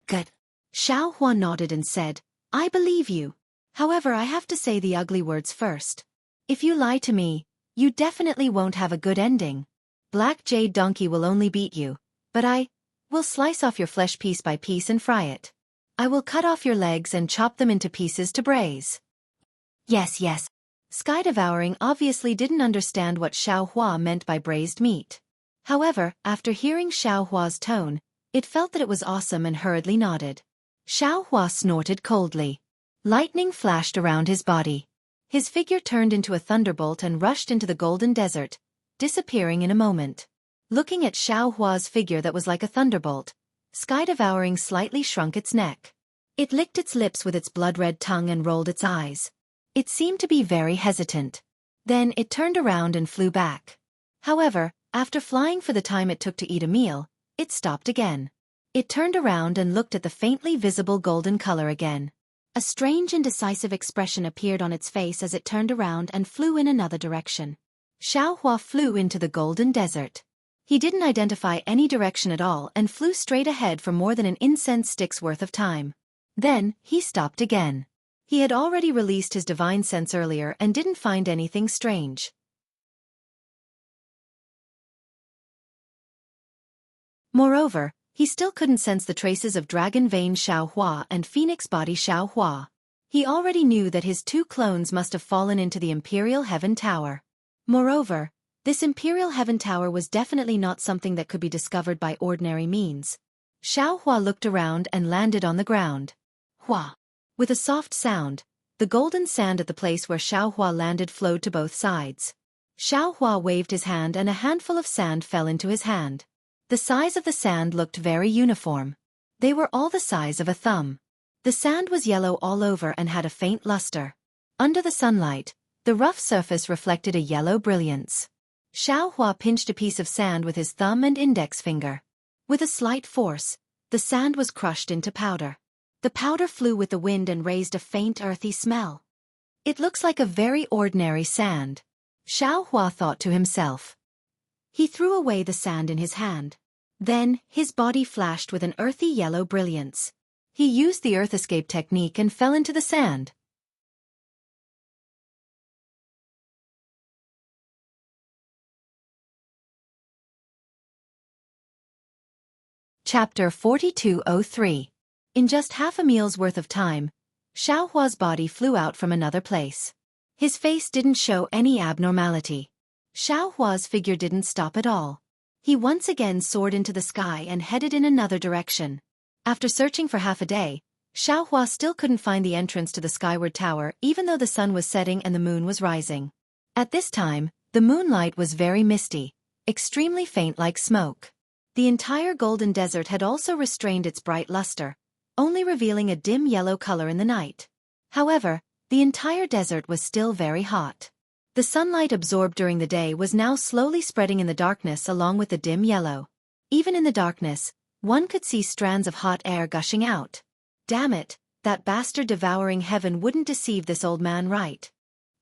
Good. Xiao Hua nodded and said, I believe you. However, I have to say the ugly words first. If you lie to me, you definitely won't have a good ending. Black Jade Donkey will only beat you, but I will slice off your flesh piece by piece and fry it. I will cut off your legs and chop them into pieces to braise. Yes, yes. Sky Devouring obviously didn't understand what Xiao Hua meant by braised meat. However, after hearing Xiao Hua's tone, it felt that it was awesome and hurriedly nodded. Xiao Hua snorted coldly. Lightning flashed around his body. His figure turned into a thunderbolt and rushed into the golden desert, disappearing in a moment. Looking at Xiao Hua's figure that was like a thunderbolt, Sky Devouring slightly shrunk its neck. It licked its lips with its blood-red tongue and rolled its eyes. It seemed to be very hesitant. Then it turned around and flew back. However, after flying for the time it took to eat a meal, it stopped again. It turned around and looked at the faintly visible golden color again. A strange and decisive expression appeared on its face as it turned around and flew in another direction. Xiao Hua flew into the golden desert. He didn't identify any direction at all and flew straight ahead for more than an incense stick's worth of time. Then, he stopped again. He had already released his divine sense earlier and didn't find anything strange. Moreover, he still couldn't sense the traces of Dragon Vein Xiao Hua and Phoenix Body Xiao Hua. He already knew that his two clones must have fallen into the Imperial Heaven Tower. Moreover, this Imperial Heaven Tower was definitely not something that could be discovered by ordinary means. Xiao Hua looked around and landed on the ground. Hua. With a soft sound, the golden sand at the place where Xiao Hua landed flowed to both sides. Xiao Hua waved his hand and a handful of sand fell into his hand. The size of the sand looked very uniform. They were all the size of a thumb. The sand was yellow all over and had a faint luster. Under the sunlight, the rough surface reflected a yellow brilliance. Xiao Hua pinched a piece of sand with his thumb and index finger. With a slight force, the sand was crushed into powder. The powder flew with the wind and raised a faint earthy smell. It looks like a very ordinary sand, Xiao Hua thought to himself. He threw away the sand in his hand. Then, his body flashed with an earthy yellow brilliance. He used the earth escape technique and fell into the sand. Chapter 4203. In just half a meal's worth of time, Xiao Hua's body flew out from another place. His face didn't show any abnormality. Xiao Hua's figure didn't stop at all. He once again soared into the sky and headed in another direction. After searching for half a day, Xiao Hua still couldn't find the entrance to the skyward tower even though the sun was setting and the moon was rising. At this time, the moonlight was very misty, extremely faint like smoke. The entire golden desert had also restrained its bright luster, only revealing a dim yellow color in the night. However, the entire desert was still very hot. The sunlight absorbed during the day was now slowly spreading in the darkness along with the dim yellow. Even in the darkness, one could see strands of hot air gushing out. Damn it, that bastard devouring heaven wouldn't deceive this old man, right?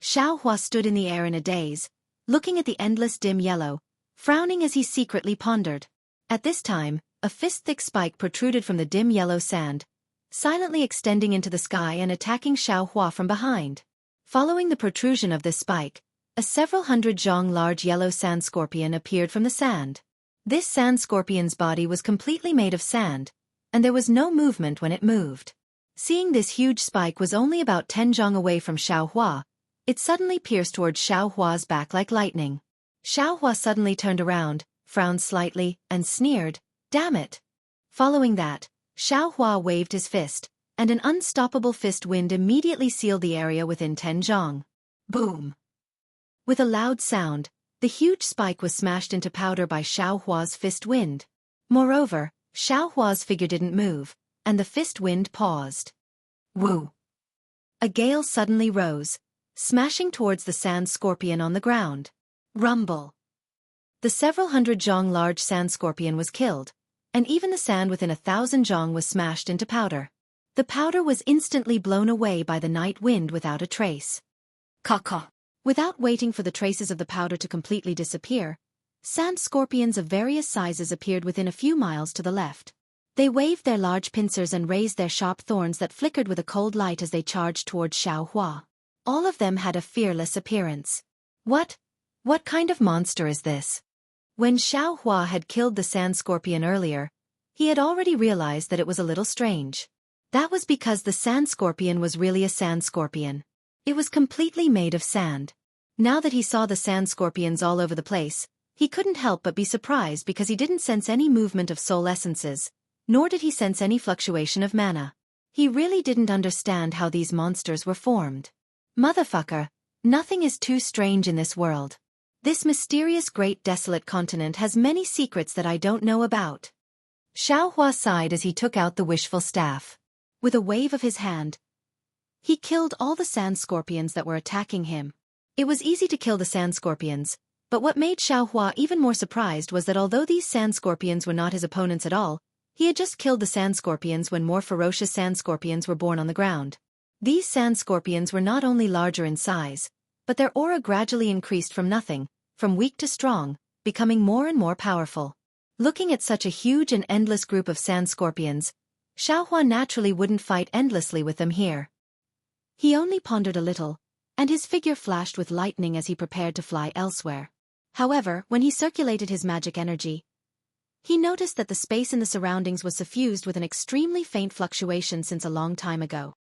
Xiao Hua stood in the air in a daze, looking at the endless dim yellow, frowning as he secretly pondered. At this time, a fist-thick spike protruded from the dim yellow sand, silently extending into the sky and attacking Xiao Hua from behind. Following the protrusion of this spike, a several hundred zhong large yellow sand scorpion appeared from the sand. This sand scorpion's body was completely made of sand, and there was no movement when it moved. Seeing this huge spike was only about 10 zhong away from Xiao Hua, it suddenly pierced towards Xiao Hua's back like lightning. Xiao Hua suddenly turned around, frowned slightly, and sneered, "Damn it!" Following that, Xiao Hua waved his fist, and an unstoppable fist wind immediately sealed the area within 10 zhong. Boom! With a loud sound, the huge spike was smashed into powder by Xiao Hua's fist wind. Moreover, Xiao Hua's figure didn't move, and the fist wind paused. Woo! A gale suddenly rose, smashing towards the sand scorpion on the ground. Rumble! The several hundred zhong large sand scorpion was killed, and even the sand within 1,000 zhong was smashed into powder. The powder was instantly blown away by the night wind without a trace. Caw-caw! Without waiting for the traces of the powder to completely disappear, Sand scorpions of various sizes appeared within a few miles to the left. They waved their large pincers and raised their sharp thorns that flickered with a cold light as they charged towards Xueqi. All of them had a fearless appearance. What kind of monster is this? When Xueqi had killed the sand scorpion earlier, he had already realized that it was a little strange. That was because the sand scorpion was really a sand scorpion. It was completely made of sand. Now that he saw the sand scorpions all over the place, he couldn't help but be surprised because he didn't sense any movement of soul essences, nor did he sense any fluctuation of mana. He really didn't understand how these monsters were formed. Motherfucker, nothing is too strange in this world. This mysterious great desolate continent has many secrets that I don't know about. Xueqi sighed as he took out the wishful staff. With a wave of his hand, he killed all the sand scorpions that were attacking him. It was easy to kill the sand scorpions, but what made Xueqi even more surprised was that although these sand scorpions were not his opponents at all, he had just killed the sand scorpions when more ferocious sand scorpions were born on the ground. These sand scorpions were not only larger in size, but their aura gradually increased from nothing, from weak to strong, becoming more and more powerful. Looking at such a huge and endless group of sand scorpions, Xueqi naturally wouldn't fight endlessly with them here. He only pondered a little, and his figure flashed with lightning as he prepared to fly elsewhere. However, when he circulated his magic energy, he noticed that the space in the surroundings was suffused with an extremely faint fluctuation since a long time ago.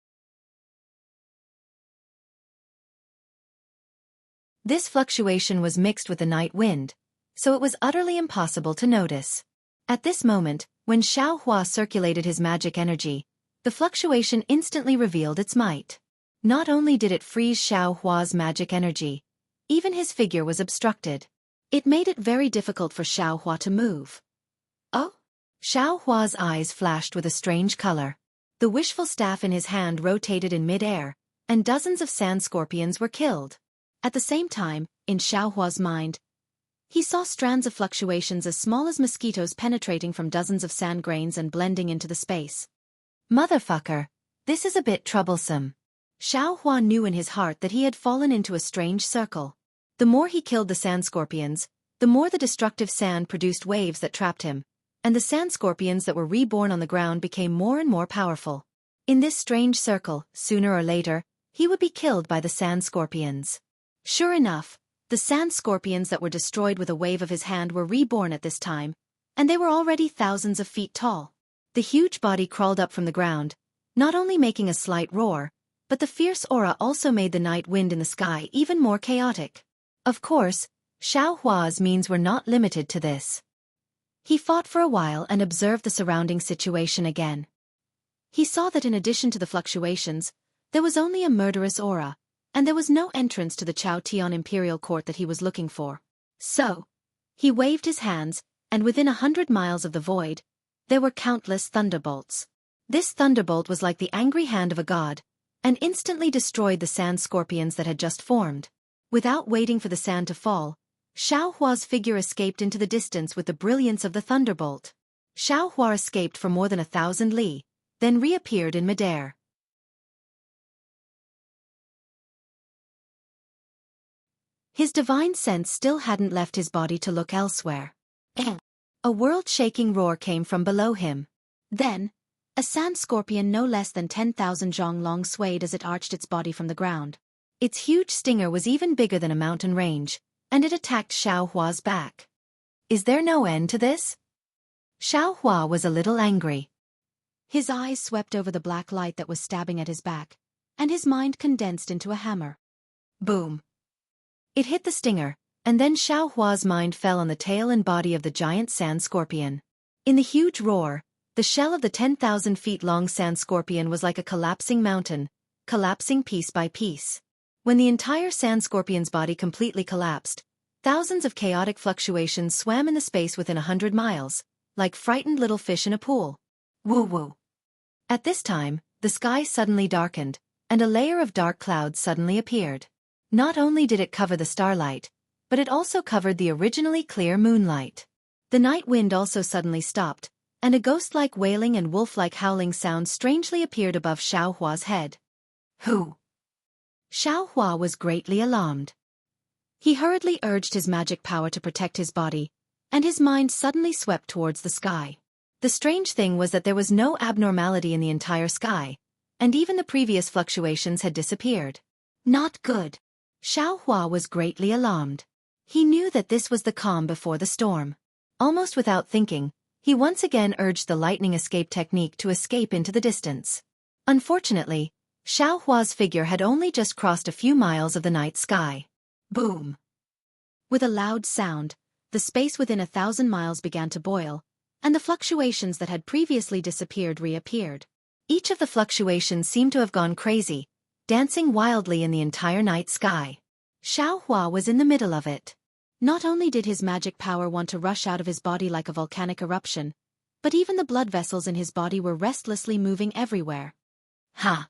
This fluctuation was mixed with the night wind, so it was utterly impossible to notice. At this moment, when Xueqi circulated his magic energy, the fluctuation instantly revealed its might. Not only did it freeze Xueqi's magic energy, even his figure was obstructed. It made it very difficult for Xueqi to move. Oh? Xueqi's eyes flashed with a strange color. The wishful staff in his hand rotated in mid-air, and dozens of sand scorpions were killed. At the same time, in Xueqi's mind, he saw strands of fluctuations as small as mosquitoes penetrating from dozens of sand grains and blending into the space. Motherfucker, this is a bit troublesome. Xueqi knew in his heart that he had fallen into a strange circle. The more he killed the sand scorpions, the more the destructive sand produced waves that trapped him, and the sand scorpions that were reborn on the ground became more and more powerful. In this strange circle, sooner or later, he would be killed by the sand scorpions. Sure enough, the sand scorpions that were destroyed with a wave of his hand were reborn at this time, and they were already thousands of feet tall. The huge body crawled up from the ground, not only making a slight roar, but the fierce aura also made the night wind in the sky even more chaotic. Of course, Xueqi's means were not limited to this. He fought for a while and observed the surrounding situation again. He saw that in addition to the fluctuations, there was only a murderous aura, and there was no entrance to the Chao Tian Imperial Court that he was looking for. So, he waved his hands, and within 100 miles of the void, there were countless thunderbolts. This thunderbolt was like the angry hand of a god, and instantly destroyed the sand scorpions that had just formed. Without waiting for the sand to fall, Xueqi's figure escaped into the distance with the brilliance of the thunderbolt. Xueqi escaped for more than 1,000 li, then reappeared in midair. His divine sense still hadn't left his body to look elsewhere. A world-shaking roar came from below him. Then, a sand scorpion no less than 10,000 zhong long swayed as it arched its body from the ground. Its huge stinger was even bigger than a mountain range, and it attacked Xueqi's back. Is there no end to this? Xueqi was a little angry. His eyes swept over the black light that was stabbing at his back, and his mind condensed into a hammer. Boom! It hit the stinger, and then Xueqi's mind fell on the tail and body of the giant sand scorpion. In the huge roar, the shell of the 10,000 feet long sand scorpion was like a collapsing mountain, collapsing piece by piece. When the entire sand scorpion's body completely collapsed, thousands of chaotic fluctuations swam in the space within 100 miles, like frightened little fish in a pool. Woo-woo. At this time, the sky suddenly darkened, and a layer of dark clouds suddenly appeared. Not only did it cover the starlight, but it also covered the originally clear moonlight. The night wind also suddenly stopped, and a ghost-like wailing and wolf-like howling sound strangely appeared above Xueqi's head. Who? Xueqi was greatly alarmed. He hurriedly urged his magic power to protect his body, and his mind suddenly swept towards the sky. The strange thing was that there was no abnormality in the entire sky, and even the previous fluctuations had disappeared. Not good. Xueqi was greatly alarmed. He knew that this was the calm before the storm. Almost without thinking, he once again urged the lightning escape technique to escape into the distance. Unfortunately, Xueqi's figure had only just crossed a few miles of the night sky. Boom! With a loud sound, the space within 1,000 miles began to boil, and the fluctuations that had previously disappeared reappeared. Each of the fluctuations seemed to have gone crazy, dancing wildly in the entire night sky. Xueqi was in the middle of it. Not only did his magic power want to rush out of his body like a volcanic eruption, but even the blood vessels in his body were restlessly moving everywhere. Ha!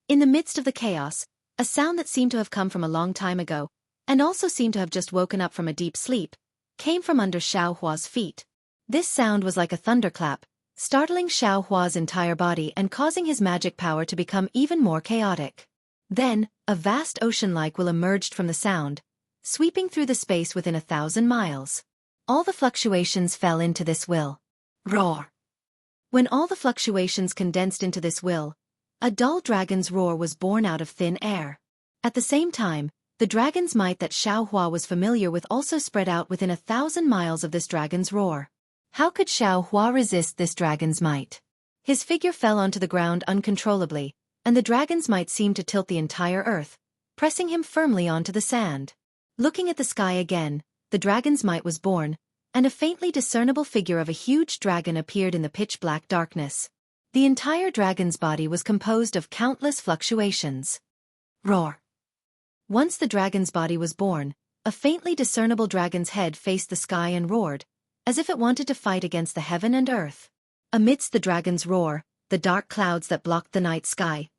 In the midst of the chaos, a sound that seemed to have come from a long time ago, and also seemed to have just woken up from a deep sleep, came from under Xueqi's feet. This sound was like a thunderclap, startling Xueqi's entire body and causing his magic power to become even more chaotic. Then, a vast ocean-like will emerged from the sound, sweeping through the space within 1,000 miles. All the fluctuations fell into this will. Roar! When all the fluctuations condensed into this will, a dull dragon's roar was born out of thin air. At the same time, the dragon's might that Xueqi was familiar with also spread out within 1,000 miles of this dragon's roar. How could Xueqi resist this dragon's might? His figure fell onto the ground uncontrollably, and the dragon's might seemed to tilt the entire earth, pressing him firmly onto the sand. Looking at the sky again, the dragon's might was born, and a faintly discernible figure of a huge dragon appeared in the pitch-black darkness. The entire dragon's body was composed of countless fluctuations. Roar! Once the dragon's body was born, a faintly discernible dragon's head faced the sky and roared, as if it wanted to fight against the heaven and earth. Amidst the dragon's roar, the dark clouds that blocked the night sky,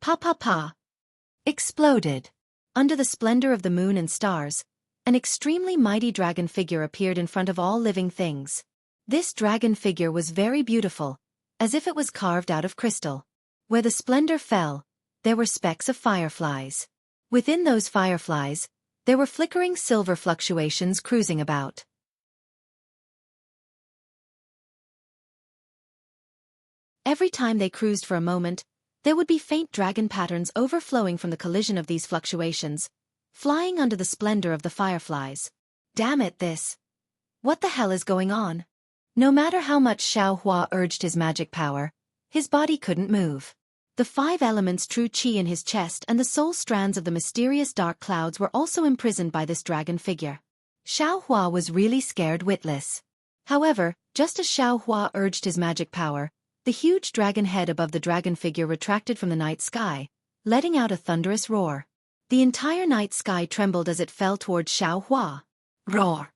exploded. Under the splendor of the moon and stars, an extremely mighty dragon figure appeared in front of all living things. This dragon figure was very beautiful, as if it was carved out of crystal. Where the splendor fell, there were specks of fireflies. Within those fireflies, there were flickering silver fluctuations cruising about. Every time they cruised for a moment, there would be faint dragon patterns overflowing from the collision of these fluctuations, flying under the splendor of the fireflies. Damn it, this! What the hell is going on? No matter how much Xueqi urged his magic power, his body couldn't move. The 5 elements true qi in his chest and the soul strands of the mysterious dark clouds were also imprisoned by this dragon figure. Xueqi was really scared witless. However, just as Xueqi urged his magic power, the huge dragon head above the dragon figure retracted from the night sky, letting out a thunderous roar. The entire night sky trembled as it fell towards Xueqi. Roar!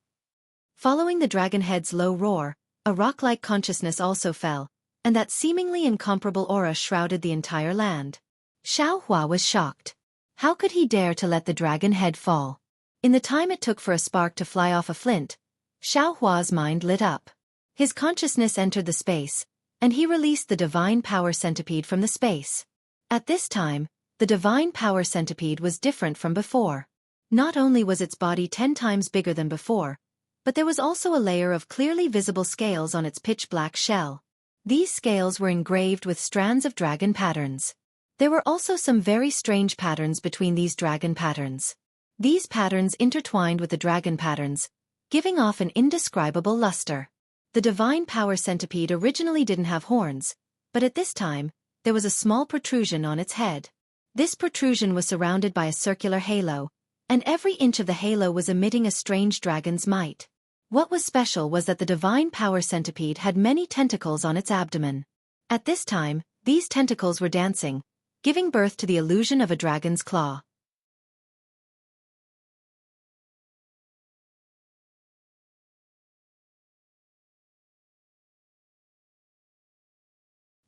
Following the dragon head's low roar, a rock-like consciousness also fell, and that seemingly incomparable aura shrouded the entire land. Xueqi was shocked. How could he dare to let the dragon head fall? In the time it took for a spark to fly off a flint, Xueqi's mind lit up. His consciousness entered the space, and he released the divine power centipede from the space. At this time, the divine power centipede was different from before. Not only was its body 10 times bigger than before, but there was also a layer of clearly visible scales on its pitch-black shell. These scales were engraved with strands of dragon patterns. There were also some very strange patterns between these dragon patterns. These patterns intertwined with the dragon patterns, giving off an indescribable luster. The divine power centipede originally didn't have horns, but at this time, there was a small protrusion on its head. This protrusion was surrounded by a circular halo, and every inch of the halo was emitting a strange dragon's might. What was special was that the divine power centipede had many tentacles on its abdomen. At this time, these tentacles were dancing, giving birth to the illusion of a dragon's claw.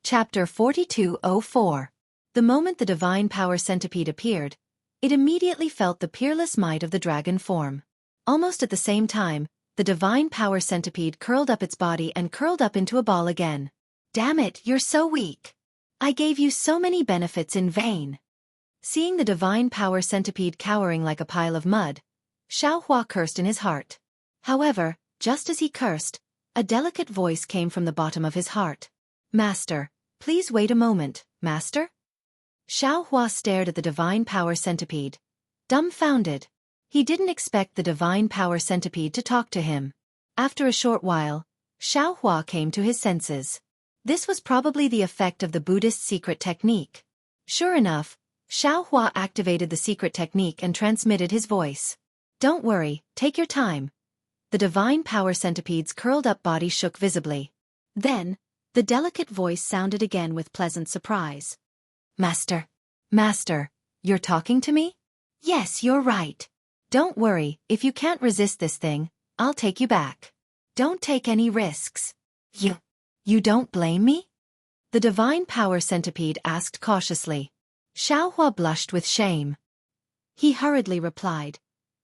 Chapter 4204. The moment the divine power centipede appeared, it immediately felt the peerless might of the dragon form. Almost at the same time, the divine power centipede curled up its body and curled up into a ball again. Damn it, you're so weak. I gave you so many benefits in vain. Seeing the divine power centipede cowering like a pile of mud, Xueqi cursed in his heart. However, just as he cursed, a delicate voice came from the bottom of his heart. Master, please wait a moment, Master? Xueqi stared at the Divine Power Centipede, dumbfounded. He didn't expect the Divine Power Centipede to talk to him. After a short while, Xueqi came to his senses. This was probably the effect of the Buddhist secret technique. Sure enough, Xueqi activated the secret technique and transmitted his voice. Don't worry, take your time. The Divine Power Centipede's curled-up body shook visibly. Then, the delicate voice sounded again with pleasant surprise. Master. Master, you're talking to me? Yes, you're right. Don't worry, if you can't resist this thing, I'll take you back. Don't take any risks. You don't blame me? The Divine Power Centipede asked cautiously. Xueqi blushed with shame. He hurriedly replied,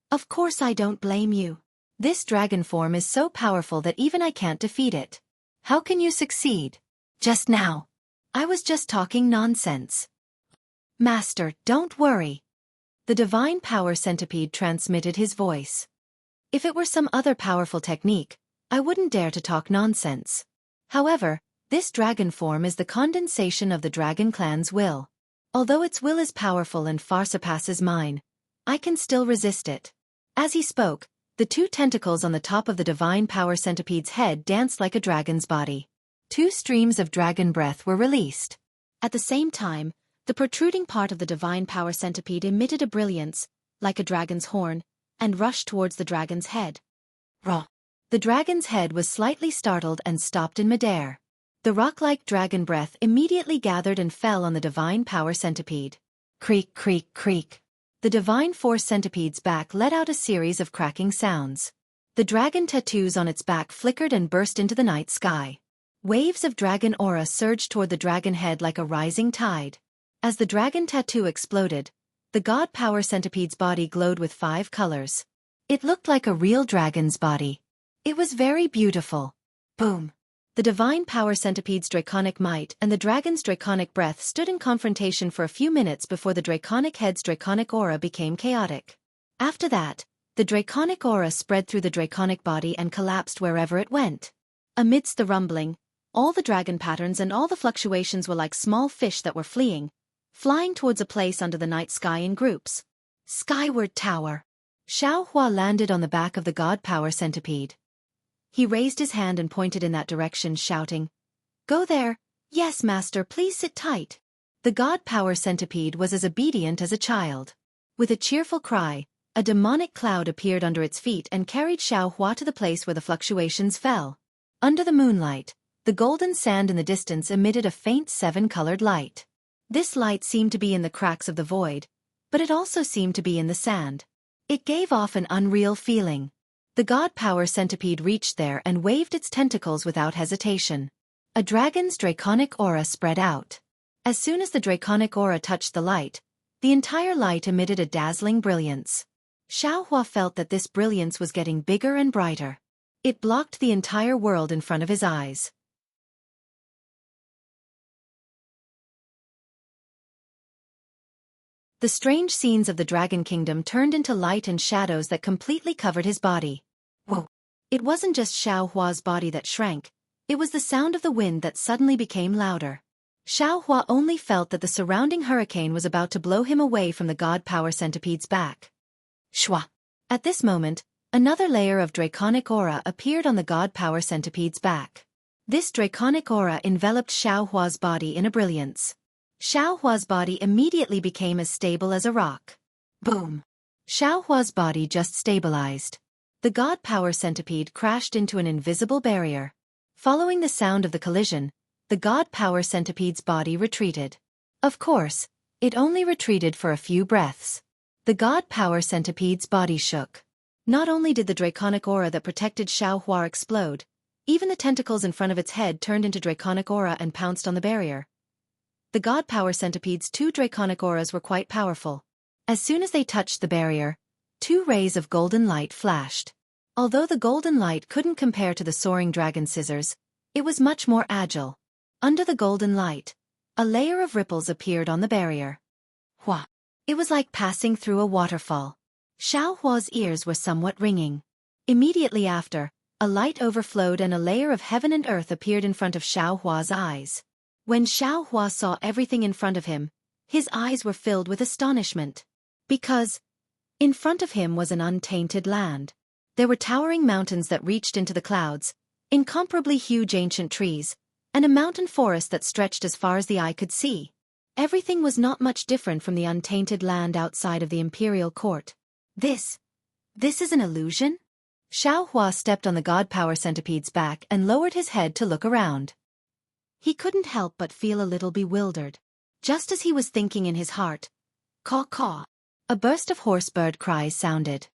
Of course I don't blame you. This dragon form is so powerful that even I can't defeat it. How can you succeed? Just now. I was just talking nonsense. Master, don't worry. The Divine Power Centipede transmitted his voice. If it were some other powerful technique, I wouldn't dare to talk nonsense. However, this dragon form is the condensation of the dragon clan's will. Although its will is powerful and far surpasses mine, I can still resist it. As he spoke, the two tentacles on the top of the Divine Power Centipede's head danced like a dragon's body. 2 streams of dragon breath were released. At the same time, the protruding part of the Divine Power Centipede emitted a brilliance, like a dragon's horn, and rushed towards the dragon's head. Raw. The dragon's head was slightly startled and stopped in midair. The rock-like dragon breath immediately gathered and fell on the Divine Power Centipede. Creak, creak, creak. The Divine Force Centipede's back let out a series of cracking sounds. The dragon tattoos on its back flickered and burst into the night sky. Waves of dragon aura surged toward the dragon head like a rising tide. As the dragon tattoo exploded, the God Power Centipede's body glowed with 5 colors. It looked like a real dragon's body. It was very beautiful. Boom. The Divine Power Centipede's draconic might and the dragon's draconic breath stood in confrontation for a few minutes before the draconic head's draconic aura became chaotic. After that, the draconic aura spread through the draconic body and collapsed wherever it went. Amidst the rumbling, all the dragon patterns and all the fluctuations were like small fish that were flying towards a place under the night sky in groups. Skyward Tower. Xueqi landed on the back of the God Power Centipede. He raised his hand and pointed in that direction, shouting, Go there. Yes, Master, please sit tight. The God Power Centipede was as obedient as a child. With a cheerful cry, a demonic cloud appeared under its feet and carried Xueqi to the place where the fluctuations fell. Under the moonlight, the golden sand in the distance emitted a faint 7-colored light. This light seemed to be in the cracks of the void, but it also seemed to be in the sand. It gave off an unreal feeling. The God Power Centipede reached there and waved its tentacles without hesitation. A dragon's draconic aura spread out. As soon as the draconic aura touched the light, the entire light emitted a dazzling brilliance. Xueqi felt that this brilliance was getting bigger and brighter. It blocked the entire world in front of his eyes. The strange scenes of the Dragon Kingdom turned into light and shadows that completely covered his body. Whoa! It wasn't just Xueqi's body that shrank, it was the sound of the wind that suddenly became louder. Xueqi only felt that the surrounding hurricane was about to blow him away from the God Power Centipede's back. Shwa! At this moment, another layer of draconic aura appeared on the God Power Centipede's back. This draconic aura enveloped Xueqi's body in a brilliance. Xueqi's body immediately became as stable as a rock. Boom! Xueqi's body just stabilized. The God Power Centipede crashed into an invisible barrier. Following the sound of the collision, the God Power Centipede's body retreated. Of course, it only retreated for a few breaths. The God Power Centipede's body shook. Not only did the draconic aura that protected Xueqi explode, even the tentacles in front of its head turned into draconic aura and pounced on the barrier. The God Power Centipede's 2 draconic auras were quite powerful. As soon as they touched the barrier, 2 rays of golden light flashed. Although the golden light couldn't compare to the soaring dragon scissors, it was much more agile. Under the golden light, a layer of ripples appeared on the barrier. Hua! It was like passing through a waterfall. Xiaohua's ears were somewhat ringing. Immediately after, a light overflowed and a layer of heaven and earth appeared in front of Xiaohua's eyes. When Xiaohua saw everything in front of him, his eyes were filled with astonishment. Because in front of him was an untainted land. There were towering mountains that reached into the clouds, incomparably huge ancient trees, and a mountain forest that stretched as far as the eye could see. Everything was not much different from the untainted land outside of the imperial court. This is an illusion? Xiaohua stepped on the god power centipede's back and lowered his head to look around. He couldn't help but feel a little bewildered. Just as he was thinking in his heart, caw caw, a burst of hoarse bird cries sounded.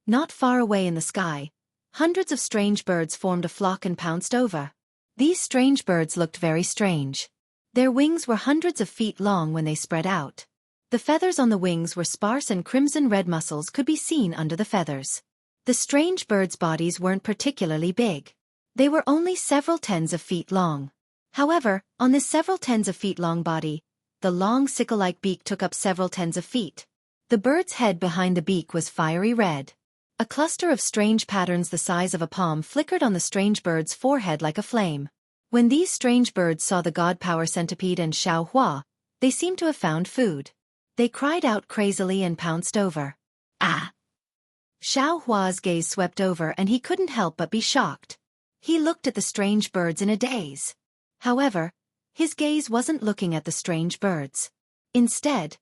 Not far away in the sky, hundreds of strange birds formed a flock and pounced over. These strange birds looked very strange. Their wings were hundreds of feet long when they spread out. The feathers on the wings were sparse and crimson-red muscles could be seen under the feathers. The strange birds' bodies weren't particularly big. They were only several tens of feet long. However, on this several tens of feet long body, the long sickle-like beak took up several tens of feet. The bird's head behind the beak was fiery red. A cluster of strange patterns the size of a palm flickered on the strange bird's forehead like a flame. When these strange birds saw the god power centipede and Xiaohua, they seemed to have found food. They cried out crazily and pounced over. Ah! Xiaohua's gaze swept over and he couldn't help but be shocked. He looked at the strange birds in a daze. However, his gaze wasn't looking at the strange birds. Instead,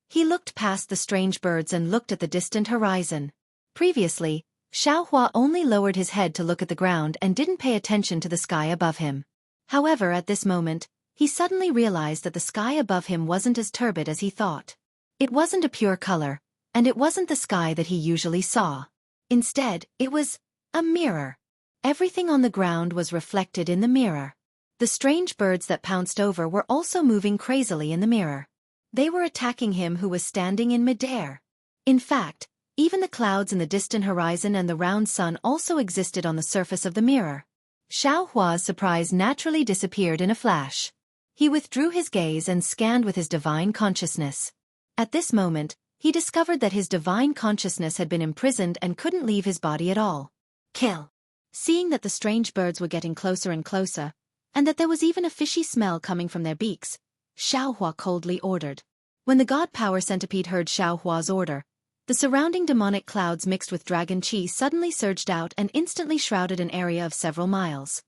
he looked past the strange birds and looked at the distant horizon. Previously, Xiaohua only lowered his head to look at the ground and didn't pay attention to the sky above him. However, at this moment, he suddenly realized that the sky above him wasn't as turbid as he thought. It wasn't a pure color, and it wasn't the sky that he usually saw. Instead, it was a mirror. Everything on the ground was reflected in the mirror. The strange birds that pounced over were also moving crazily in the mirror. They were attacking him who was standing in midair. In fact, even the clouds in the distant horizon and the round sun also existed on the surface of the mirror. Xiaohua's surprise naturally disappeared in a flash. He withdrew his gaze and scanned with his divine consciousness. At this moment, he discovered that his divine consciousness had been imprisoned and couldn't leave his body at all. Kill. Seeing that the strange birds were getting closer and closer, and that there was even a fishy smell coming from their beaks, Xiaohua coldly ordered. When the god power centipede heard Xiaohua's order, the surrounding demonic clouds mixed with dragon chi suddenly surged out and instantly shrouded an area of several miles.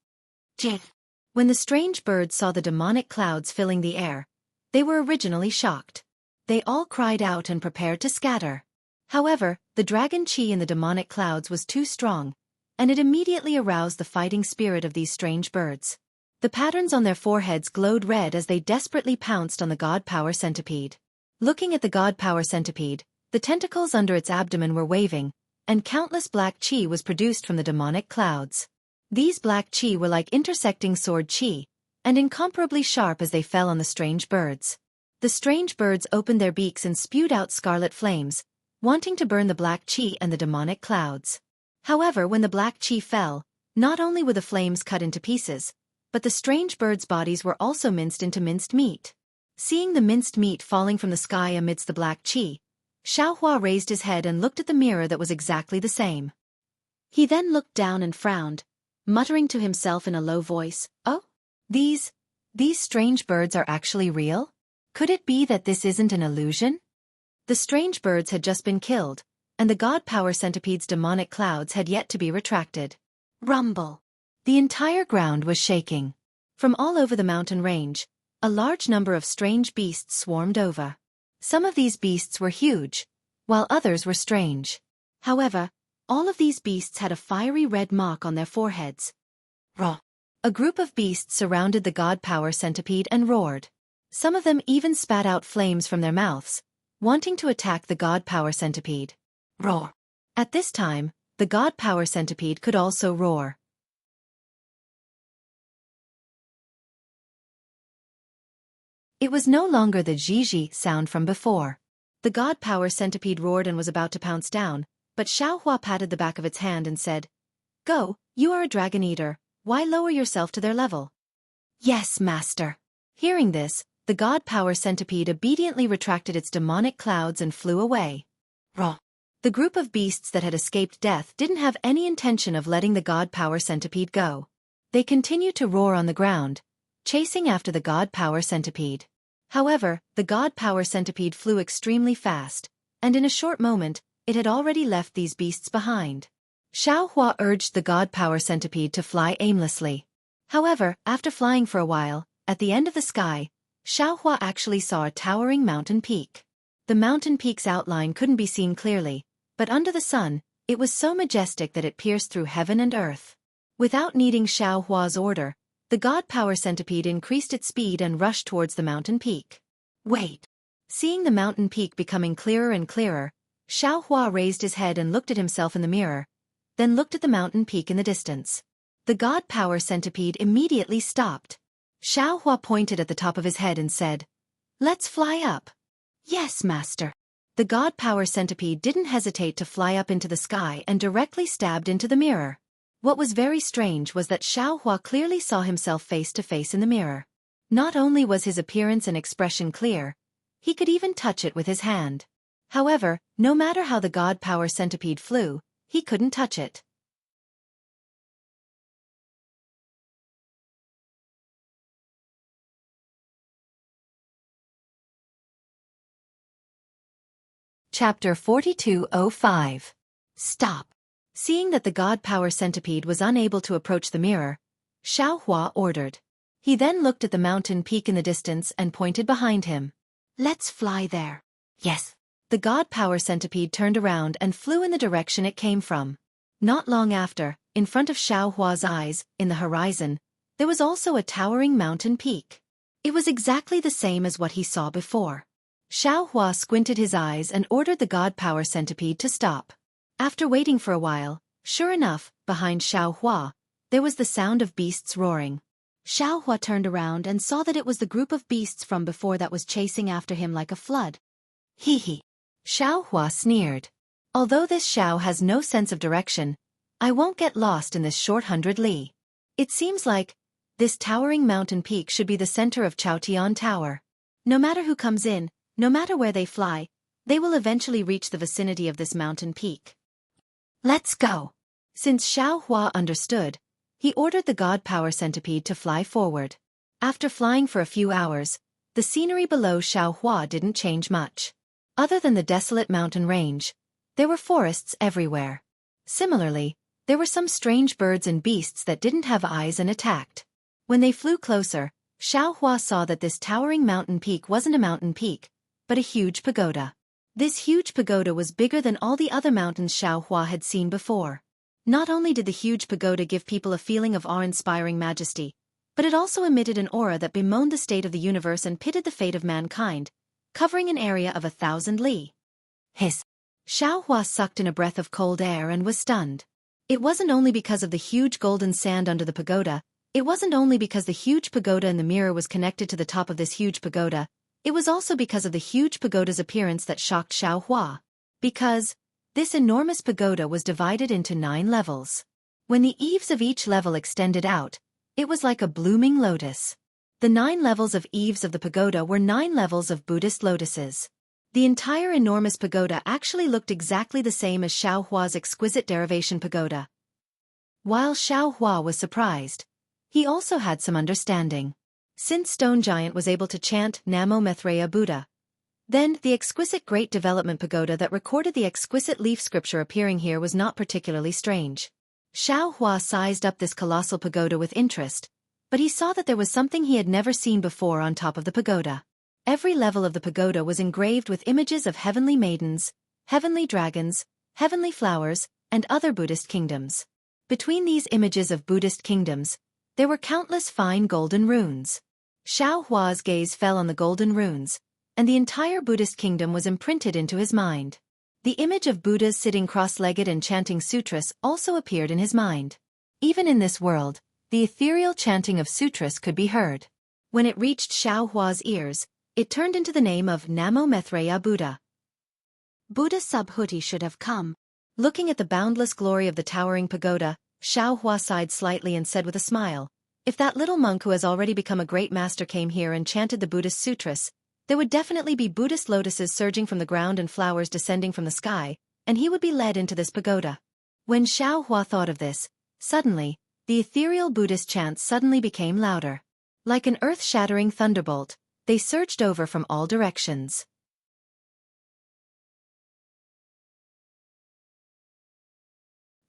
When the strange birds saw the demonic clouds filling the air, they were originally shocked. They all cried out and prepared to scatter. However, the dragon chi in the demonic clouds was too strong, and it immediately aroused the fighting spirit of these strange birds. The patterns on their foreheads glowed red as they desperately pounced on the god power centipede. Looking at the god power centipede, the tentacles under its abdomen were waving, and countless black chi was produced from the demonic clouds. These black chi were like intersecting sword chi, and incomparably sharp as they fell on the strange birds. The strange birds opened their beaks and spewed out scarlet flames, wanting to burn the black chi and the demonic clouds. However, when the black chi fell, not only were the flames cut into pieces, but the strange birds' bodies were also minced into minced meat. Seeing the minced meat falling from the sky amidst the black chi, Xiaohua raised his head and looked at the mirror that was exactly the same. He then looked down and frowned, muttering to himself in a low voice, "Oh, these strange birds are actually real? Could it be that this isn't an illusion?" The strange birds had just been killed, and the god power centipede's demonic clouds had yet to be retracted. Rumble! The entire ground was shaking. From all over the mountain range, a large number of strange beasts swarmed over. Some of these beasts were huge, while others were strange. However, all of these beasts had a fiery red mark on their foreheads. Roar! A group of beasts surrounded the god power centipede and roared. Some of them even spat out flames from their mouths, wanting to attack the god power centipede. Roar! At this time, the god power centipede could also roar. It was no longer the zhi sound from before. The god power centipede roared and was about to pounce down, but Xiaohua patted the back of its hand and said, "Go, you are a dragon eater, why lower yourself to their level?" "Yes, master." Hearing this, the god power centipede obediently retracted its demonic clouds and flew away. Raw. The group of beasts that had escaped death didn't have any intention of letting the god power centipede go. They continued to roar on the ground, chasing after the god power centipede. However, the god power centipede flew extremely fast, and in a short moment, it had already left these beasts behind. Xueqi urged the god power centipede to fly aimlessly. However, after flying for a while, at the end of the sky, Xueqi actually saw a towering mountain peak. The mountain peak's outline couldn't be seen clearly, but under the sun, it was so majestic that it pierced through heaven and earth. Without needing Xueqi's order, the god power centipede increased its speed and rushed towards the mountain peak. Wait! Seeing the mountain peak becoming clearer and clearer, Xueqi raised his head and looked at himself in the mirror, then looked at the mountain peak in the distance. The god power centipede immediately stopped. Xueqi pointed at the top of his head and said, "Let's fly up." "Yes, master." The god power centipede didn't hesitate to fly up into the sky and directly stabbed into the mirror. What was very strange was that Xueqi clearly saw himself face to face in the mirror. Not only was his appearance and expression clear, he could even touch it with his hand. However, no matter how the god power centipede flew, he couldn't touch it. Chapter 4205. Stop. Seeing that the god power centipede was unable to approach the mirror, Xueqi ordered. He then looked at the mountain peak in the distance and pointed behind him. "Let's fly there." "Yes." The god power centipede turned around and flew in the direction it came from. Not long after, in front of Xueqi's eyes, in the horizon, there was also a towering mountain peak. It was exactly the same as what he saw before. Xueqi squinted his eyes and ordered the god power centipede to stop. After waiting for a while, sure enough, behind Xueqi, there was the sound of beasts roaring. Xueqi turned around and saw that it was the group of beasts from before that was chasing after him like a flood. "Hee hee." Xueqi sneered. "Although this Xiao has no sense of direction, I won't get lost in this short 100 li. It seems like this towering mountain peak should be the center of Chaotian Tower. No matter who comes in, no matter where they fly, they will eventually reach the vicinity of this mountain peak. Let's go." Since Xueqi understood, he ordered the god power centipede to fly forward. After flying for a few hours, the scenery below Xueqi didn't change much. Other than the desolate mountain range, there were forests everywhere. Similarly, there were some strange birds and beasts that didn't have eyes and attacked. When they flew closer, Xueqi saw that this towering mountain peak wasn't a mountain peak, but a huge pagoda. This huge pagoda was bigger than all the other mountains Xueqi had seen before. Not only did the huge pagoda give people a feeling of awe-inspiring majesty, but it also emitted an aura that bemoaned the state of the universe and pitted the fate of mankind, covering an area of 1,000 li. Hiss. Xueqi sucked in a breath of cold air and was stunned. It wasn't only because of the huge golden sand under the pagoda, it wasn't only because the huge pagoda in the mirror was connected to the top of this huge pagoda, it was also because of the huge pagoda's appearance that shocked Xueqi. Because this enormous pagoda was divided into 9 levels. When the eaves of each level extended out, it was like a blooming lotus. The 9 levels of eaves of the pagoda were 9 levels of Buddhist lotuses. The entire enormous pagoda actually looked exactly the same as Xueqi's exquisite derivation pagoda. While Xueqi was surprised, he also had some understanding. Since Stone Giant was able to chant Namo Maitreya Buddha, then the exquisite Great Development Pagoda that recorded the exquisite leaf scripture appearing here was not particularly strange. Xueqi sized up this colossal pagoda with interest, but he saw that there was something he had never seen before on top of the pagoda. Every level of the pagoda was engraved with images of heavenly maidens, heavenly dragons, heavenly flowers, and other Buddhist kingdoms. Between these images of Buddhist kingdoms, there were countless fine golden runes. Xueqi's gaze fell on the golden runes, and the entire Buddhist kingdom was imprinted into his mind. The image of Buddhas sitting cross-legged and chanting sutras also appeared in his mind. Even in this world, the ethereal chanting of sutras could be heard. When it reached Xueqi's ears, it turned into the name of Namo Maitreya Buddha. Buddha Subhuti should have come. Looking at the boundless glory of the towering pagoda, Xueqi sighed slightly and said with a smile, If that little monk who has already become a great master came here and chanted the Buddhist sutras, there would definitely be Buddhist lotuses surging from the ground and flowers descending from the sky, and he would be led into this pagoda. When Xiao Hua thought of this, suddenly, the ethereal Buddhist chants suddenly became louder. Like an earth-shattering thunderbolt, they surged over from all directions.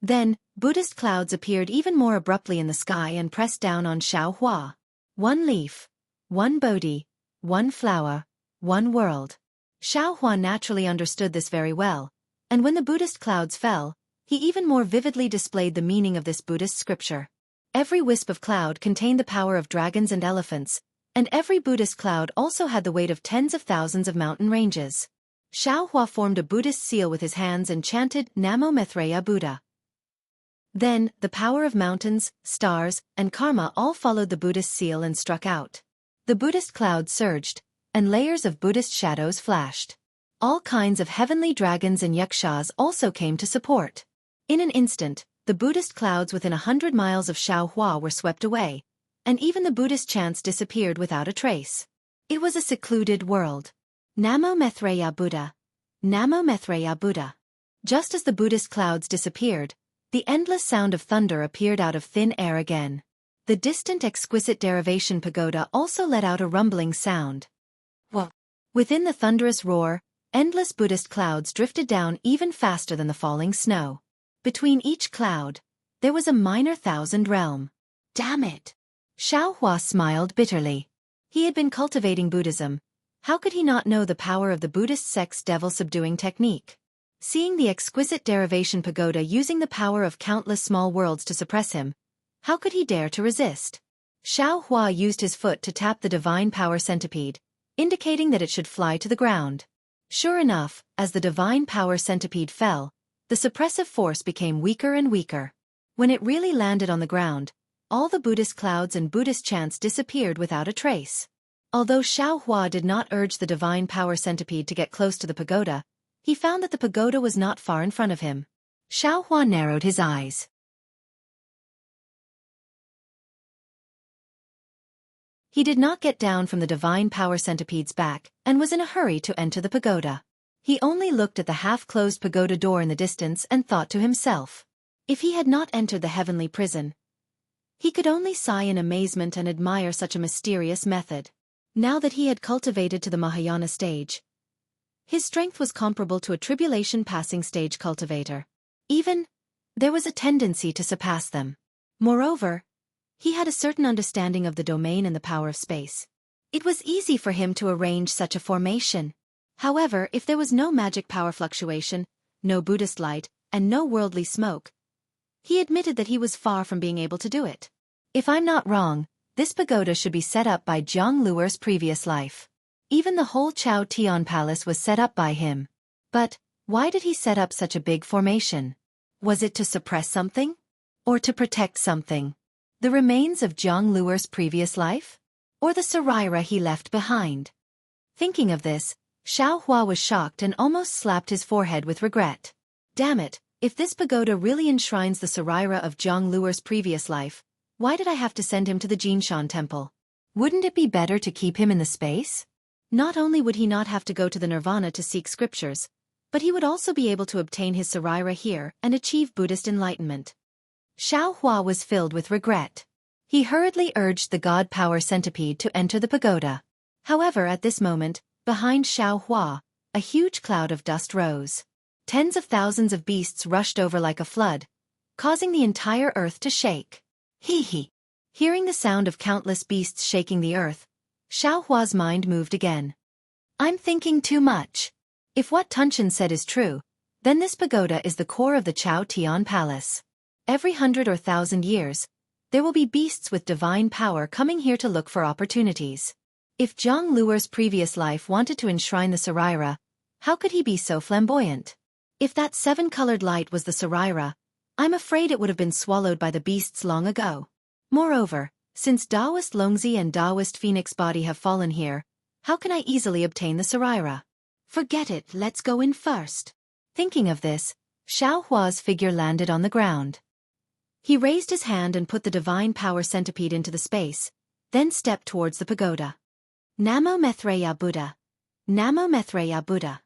Then, Buddhist clouds appeared even more abruptly in the sky and pressed down on Xiao Hua. One leaf, one Bodhi, one flower, one world. Xiao Hua naturally understood this very well, and when the Buddhist clouds fell, he even more vividly displayed the meaning of this Buddhist scripture. Every wisp of cloud contained the power of dragons and elephants, and every Buddhist cloud also had the weight of tens of thousands of mountain ranges. Xiao Hua formed a Buddhist seal with his hands and chanted Namo Maitreya Buddha. Then, the power of mountains, stars, and karma all followed the Buddhist seal and struck out. The Buddhist clouds surged, and layers of Buddhist shadows flashed. All kinds of heavenly dragons and yakshas also came to support. In an instant, the Buddhist clouds within 100 miles of Xiao Hua were swept away, and even the Buddhist chants disappeared without a trace. It was a secluded world. Namo Maitreya Buddha. Namo Maitreya Buddha. Just as the Buddhist clouds disappeared, the endless sound of thunder appeared out of thin air again. The distant exquisite derivation pagoda also let out a rumbling sound. Whoa! Within the thunderous roar, endless Buddhist clouds drifted down even faster than the falling snow. Between each cloud, there was a minor thousand realm. Damn it! Xiao Hua smiled bitterly. He had been cultivating Buddhism. How could he not know the power of the Buddhist sect's devil-subduing technique? Seeing the exquisite derivation pagoda using the power of countless small worlds to suppress him, how could he dare to resist? Xiao Hua used his foot to tap the divine power centipede, indicating that it should fly to the ground. Sure enough, as the divine power centipede fell, the suppressive force became weaker and weaker. When it really landed on the ground, all the Buddhist clouds and Buddhist chants disappeared without a trace. Although Xiao Hua did not urge the divine power centipede to get close to the pagoda, he found that the pagoda was not far in front of him. Xiao Hua narrowed his eyes. He did not get down from the divine power centipede's back and was in a hurry to enter the pagoda. He only looked at the half-closed pagoda door in the distance and thought to himself. If he had not entered the heavenly prison, he could only sigh in amazement and admire such a mysterious method. Now that he had cultivated to the Mahayana stage, his strength was comparable to a tribulation-passing stage cultivator. Even, there was a tendency to surpass them. Moreover, he had a certain understanding of the domain and the power of space. It was easy for him to arrange such a formation. However, if there was no magic power fluctuation, no Buddhist light, and no worldly smoke, he admitted that he was far from being able to do it. If I'm not wrong, this pagoda should be set up by Zhang Luer's previous life. Even the whole Chao Tian Palace was set up by him. But, why did he set up such a big formation? Was it to suppress something? Or to protect something? The remains of Zhang Luer's previous life? Or the Saraira he left behind? Thinking of this, Xiao Hua was shocked and almost slapped his forehead with regret. Damn it, if this pagoda really enshrines the Saraira of Zhang Luer's previous life, why did I have to send him to the Jinshan temple? Wouldn't it be better to keep him in the space? Not only would he not have to go to the Nirvana to seek scriptures, but he would also be able to obtain his Saraira here and achieve Buddhist enlightenment. Xiao Hua was filled with regret. He hurriedly urged the God Power Centipede to enter the pagoda. However, at this moment, behind Xiao Hua, a huge cloud of dust rose. Tens of thousands of beasts rushed over like a flood, causing the entire earth to shake. Hee. Hearing the sound of countless beasts shaking the earth, Xiao Hua's mind moved again. I'm thinking too much. If what Tunchen said is true, then this pagoda is the core of the Chao Tian Palace. Every 100 or 1,000 years, there will be beasts with divine power coming here to look for opportunities. If Zhang Luer's previous life wanted to enshrine the Saraira, how could he be so flamboyant? If that 7-colored light was the Saraira, I'm afraid it would have been swallowed by the beasts long ago. Moreover, since Taoist Longzi and Taoist Phoenix Body have fallen here, how can I easily obtain the Saraira? Forget it, let's go in first. Thinking of this, Xiao Hua's figure landed on the ground. He raised his hand and put the divine power centipede into the space, then stepped towards the pagoda. Namo Maitreya Buddha. Namo Maitreya Buddha.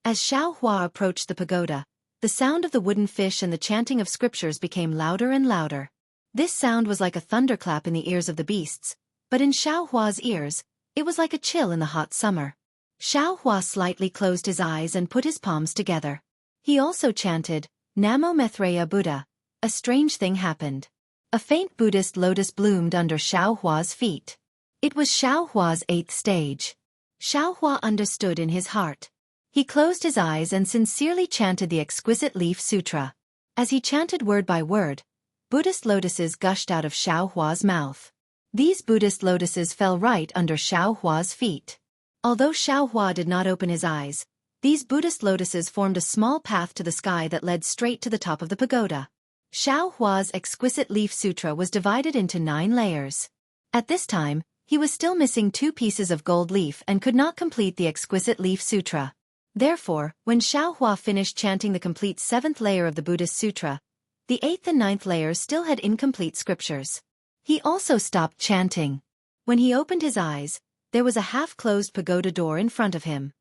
As Xueqi approached the pagoda, the sound of the wooden fish and the chanting of scriptures became louder and louder. This sound was like a thunderclap in the ears of the beasts, but in Xueqi's ears, it was like a chill in the hot summer. Xueqi slightly closed his eyes and put his palms together. He also chanted, Namo Maitreya Buddha. A strange thing happened. A faint Buddhist lotus bloomed under Xueqi's feet. It was Xueqi's 8th stage. Xueqi understood in his heart. He closed his eyes and sincerely chanted the exquisite leaf sutra. As he chanted word by word, Buddhist lotuses gushed out of Xueqi's mouth. These Buddhist lotuses fell right under Xueqi's feet. Although Xueqi did not open his eyes, these Buddhist lotuses formed a small path to the sky that led straight to the top of the pagoda. Xueqi's exquisite leaf sutra was divided into 9 layers. At this time, he was still missing 2 pieces of gold leaf and could not complete the exquisite leaf sutra. Therefore, when Xueqi finished chanting the complete 7th layer of the Buddhist sutra, the 8th and 9th layers still had incomplete scriptures. He also stopped chanting. When he opened his eyes, there was a half-closed pagoda door in front of him.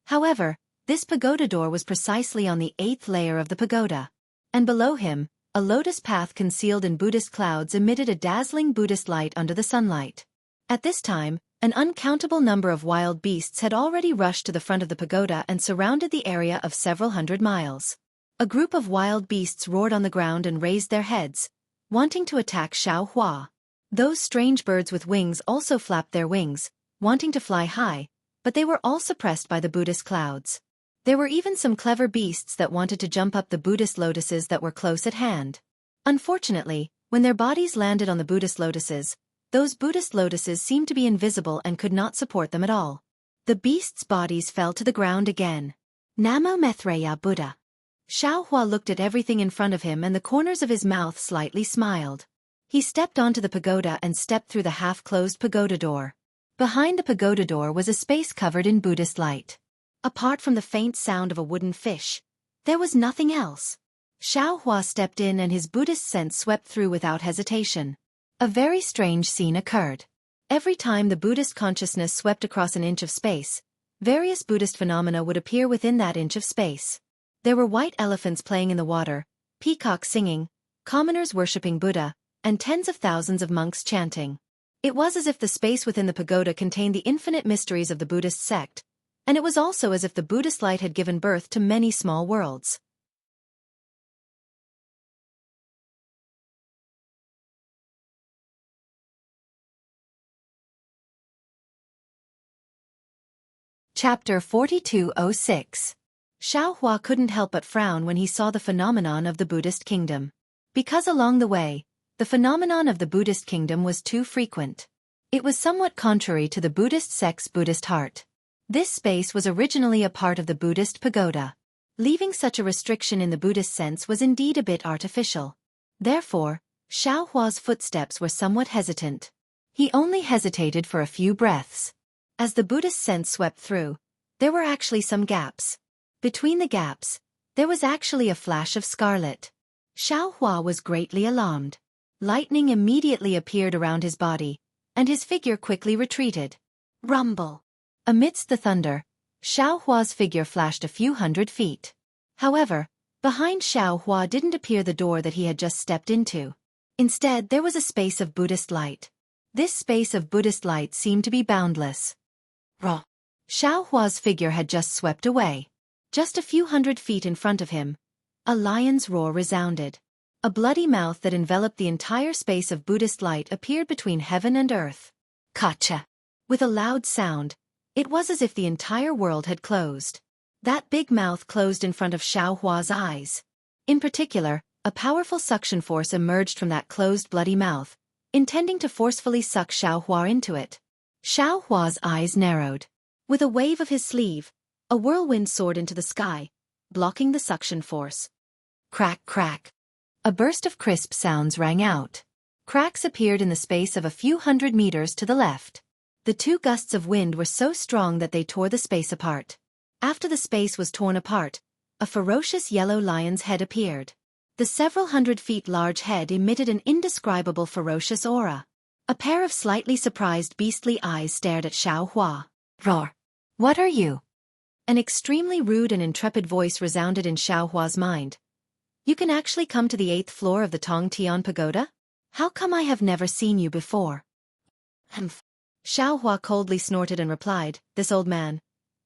However, this pagoda door was precisely on the 8th layer of the pagoda. And below him, a lotus path concealed in Buddhist clouds emitted a dazzling Buddhist light under the sunlight. At this time, an uncountable number of wild beasts had already rushed to the front of the pagoda and surrounded the area of several hundred miles. A group of wild beasts roared on the ground and raised their heads, wanting to attack Xueqi. Those strange birds with wings also flapped their wings, wanting to fly high, but they were all suppressed by the Buddhist clouds. There were even some clever beasts that wanted to jump up the Buddhist lotuses that were close at hand. Unfortunately, when their bodies landed on the Buddhist lotuses, those Buddhist lotuses seemed to be invisible and could not support them at all. The beasts' bodies fell to the ground again. Namo Maitreya Buddha. Xueqi looked at everything in front of him and the corners of his mouth slightly smiled. He stepped onto the pagoda and stepped through the half-closed pagoda door. Behind the pagoda door was a space covered in Buddhist light. Apart from the faint sound of a wooden fish, there was nothing else. Xueqi stepped in and his Buddhist sense swept through without hesitation. A very strange scene occurred. Every time the Buddhist consciousness swept across an inch of space, various Buddhist phenomena would appear within that inch of space. There were white elephants playing in the water, peacocks singing, commoners worshipping Buddha, and tens of thousands of monks chanting. It was as if the space within the pagoda contained the infinite mysteries of the Buddhist sect, and it was also as if the Buddhist light had given birth to many small worlds. Chapter 4206. Xueqi couldn't help but frown when he saw the phenomenon of the Buddhist kingdom. Because along the way, the phenomenon of the Buddhist kingdom was too frequent. It was somewhat contrary to the Buddhist sect's Buddhist heart. This space was originally a part of the Buddhist pagoda. Leaving such a restriction in the Buddhist sense was indeed a bit artificial. Therefore, Xueqi's footsteps were somewhat hesitant. He only hesitated for a few breaths. As the Buddhist sense swept through, there were actually some gaps. Between the gaps, there was actually a flash of scarlet. Xueqi was greatly alarmed. Lightning immediately appeared around his body, and his figure quickly retreated. Rumble! Amidst the thunder, Xueqi's figure flashed a few hundred feet. However, behind Xueqi didn't appear the door that he had just stepped into. Instead, there was a space of Buddhist light. This space of Buddhist light seemed to be boundless. Raw! Xueqi's figure had just swept away. Just a few hundred feet in front of him, a lion's roar resounded. A bloody mouth that enveloped the entire space of Buddhist light appeared between heaven and earth. Kacha! With a loud sound, it was as if the entire world had closed. That big mouth closed in front of Xueqi's eyes. In particular, a powerful suction force emerged from that closed bloody mouth, intending to forcefully suck Xueqi into it. Xueqi's eyes narrowed. With a wave of his sleeve, a whirlwind soared into the sky, blocking the suction force. Crack, crack. A burst of crisp sounds rang out. Cracks appeared in the space of a few hundred meters to the left. The 2 gusts of wind were so strong that they tore the space apart. After the space was torn apart, a ferocious yellow lion's head appeared. The several hundred feet large head emitted an indescribable ferocious aura. A pair of slightly surprised beastly eyes stared at Xueqi. Roar! What are you? An extremely rude and intrepid voice resounded in Xueqi's mind. You can actually come to the 8th floor of the Tongtian Pagoda? How come I have never seen you before? Humph. Xueqi coldly snorted and replied, this old man.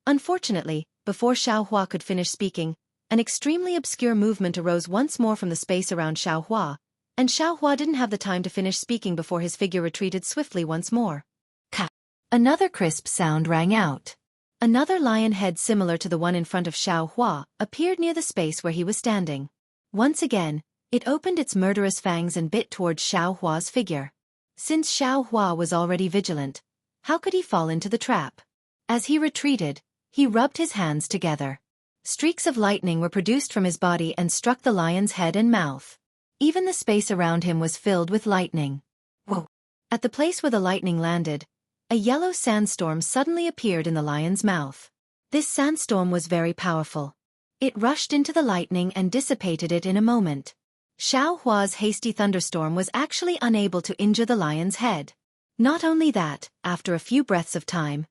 Unfortunately, before Xueqi could finish speaking, an extremely obscure movement arose once more from the space around Xueqi, and Xueqi didn't have the time to finish speaking before his figure retreated swiftly once more. Ka! Another crisp sound rang out. Another lion head similar to the one in front of Xueqi appeared near the space where he was standing. Once again, it opened its murderous fangs and bit towards Xueqi's figure. Since Xueqi was already vigilant, how could he fall into the trap? As he retreated, he rubbed his hands together. Streaks of lightning were produced from his body and struck the lion's head and mouth. Even the space around him was filled with lightning. Whoa! At the place where the lightning landed, a yellow sandstorm suddenly appeared in the lion's mouth. This sandstorm was very powerful. It rushed into the lightning and dissipated it in a moment. Xueqi's hasty thunderstorm was actually unable to injure the lion's head. Not only that, after a few breaths of time,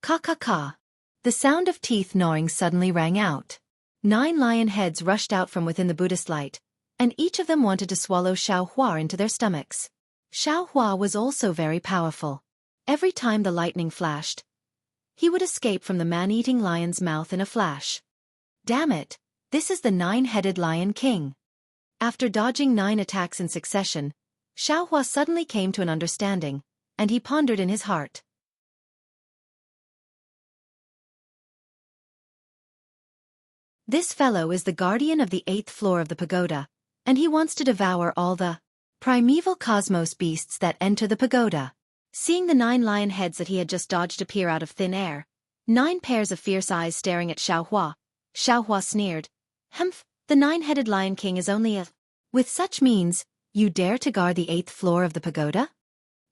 ka-ka-ka, the sound of teeth gnawing suddenly rang out. 9 lion heads rushed out from within the Buddhist light, and each of them wanted to swallow Xueqi into their stomachs. Xueqi was also very powerful. Every time the lightning flashed, he would escape from the man-eating lion's mouth in a flash. Damn it, this is the 9-headed Lion King. After dodging 9 attacks in succession, Xueqi suddenly came to an understanding, and he pondered in his heart. This fellow is the guardian of the 8th floor of the pagoda, and he wants to devour all the primeval cosmos beasts that enter the pagoda. Seeing the 9 lion heads that he had just dodged appear out of thin air, 9 pairs of fierce eyes staring at Xueqi, Xueqi sneered, Humph, the 9-headed Lion King is only a... With such means, you dare to guard the 8th floor of the pagoda?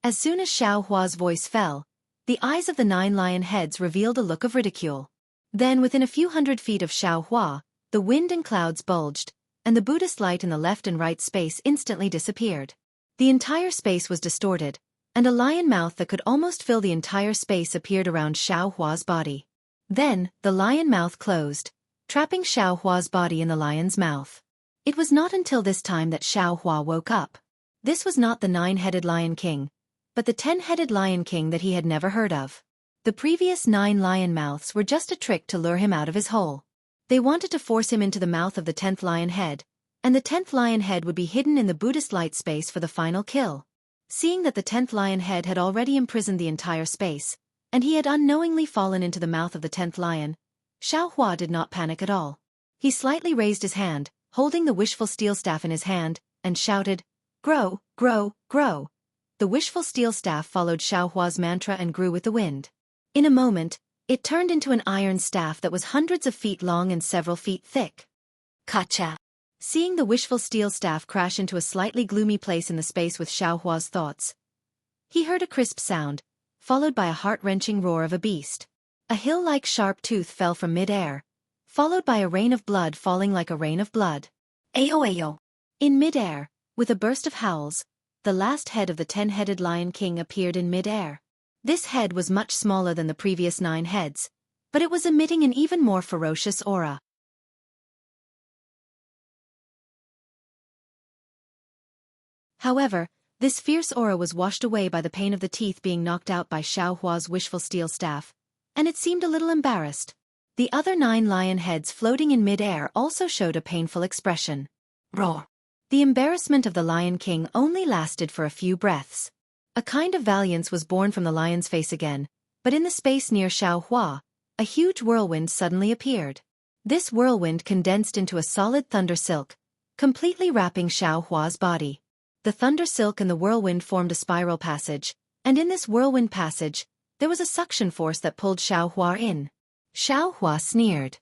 As soon as Xueqi's voice fell, the eyes of the 9 lion heads revealed a look of ridicule. Then within a few hundred feet of Xueqi, the wind and clouds bulged, and the Buddhist light in the left and right space instantly disappeared. The entire space was distorted, and a lion mouth that could almost fill the entire space appeared around Xueqi's body. Then, the lion mouth closed, trapping Xueqi's body in the lion's mouth. It was not until this time that Xueqi woke up. This was not the 9-headed Lion King, but the 10-headed Lion King that he had never heard of. The previous 9 lion mouths were just a trick to lure him out of his hole. They wanted to force him into the mouth of the 10th lion head, and the 10th lion head would be hidden in the Buddhist light space for the final kill. Seeing that the 10th lion head had already imprisoned the entire space, and he had unknowingly fallen into the mouth of the 10th lion, Xueqi did not panic at all. He slightly raised his hand, holding the wishful steel staff in his hand, and shouted, Grow, grow, grow. The wishful steel staff followed Xueqi's mantra and grew with the wind. In a moment, it turned into an iron staff that was hundreds of feet long and several feet thick. Kacha! Seeing the wishful steel staff crash into a slightly gloomy place in the space with Xueqi's thoughts, he heard a crisp sound, followed by a heart-wrenching roar of a beast. A hill-like sharp tooth fell from mid-air, followed by a rain of blood falling like a rain of blood. Ayo ayo! In mid-air, with a burst of howls, the last head of the 10-headed Lion King appeared in mid-air. This head was much smaller than the previous 9 heads, but it was emitting an even more ferocious aura. However, this fierce aura was washed away by the pain of the teeth being knocked out by Xueqi's wishful steel staff, and it seemed a little embarrassed. The other 9 lion heads floating in mid-air also showed a painful expression. Roar! The embarrassment of the Lion King only lasted for a few breaths. A kind of valiance was born from the lion's face again, but in the space near Xueqi, a huge whirlwind suddenly appeared. This whirlwind condensed into a solid thunder silk, completely wrapping Xueqi's body. The thunder silk and the whirlwind formed a spiral passage, and in this whirlwind passage, there was a suction force that pulled Xueqi in. Xueqi sneered.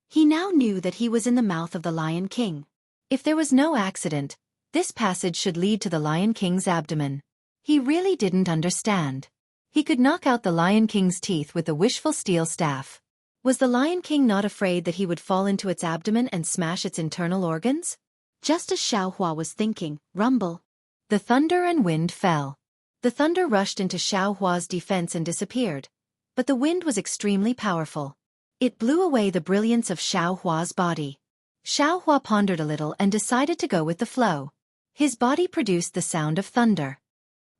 He now knew that he was in the mouth of the Lion King. If there was no accident, this passage should lead to the Lion King's abdomen. He really didn't understand. He could knock out the Lion King's teeth with the wishful steel staff. Was the Lion King not afraid that he would fall into its abdomen and smash its internal organs? Just as Xiaohua was thinking, rumble. The thunder and wind fell. The thunder rushed into Xiaohua's defense and disappeared, but the wind was extremely powerful. It blew away the brilliance of Xiaohua's body. Xiaohua pondered a little and decided to go with the flow. His body produced the sound of thunder.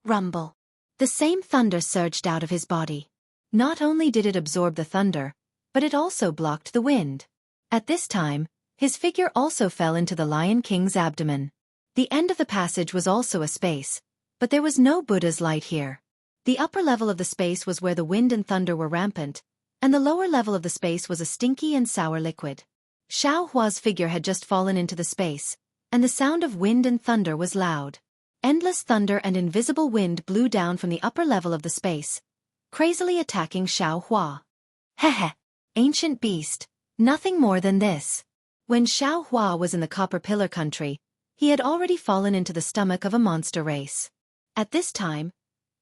Rumble. The same thunder surged out of his body. Not only did it absorb the thunder, but it also blocked the wind. At this time, his figure also fell into the Lion King's abdomen. The end of the passage was also a space, but there was no Buddha's light here. The upper level of the space was where the wind and thunder were rampant, and the lower level of the space was a stinky and sour liquid. Xiaohua's figure had just fallen into the space, and the sound of wind and thunder was loud. Endless thunder and invisible wind blew down from the upper level of the space, crazily attacking Xiaohua. Heh. Ancient beast, nothing more than this. When Xiaohua was in the Copper Pillar country, he had already fallen into the stomach of a monster race. At this time,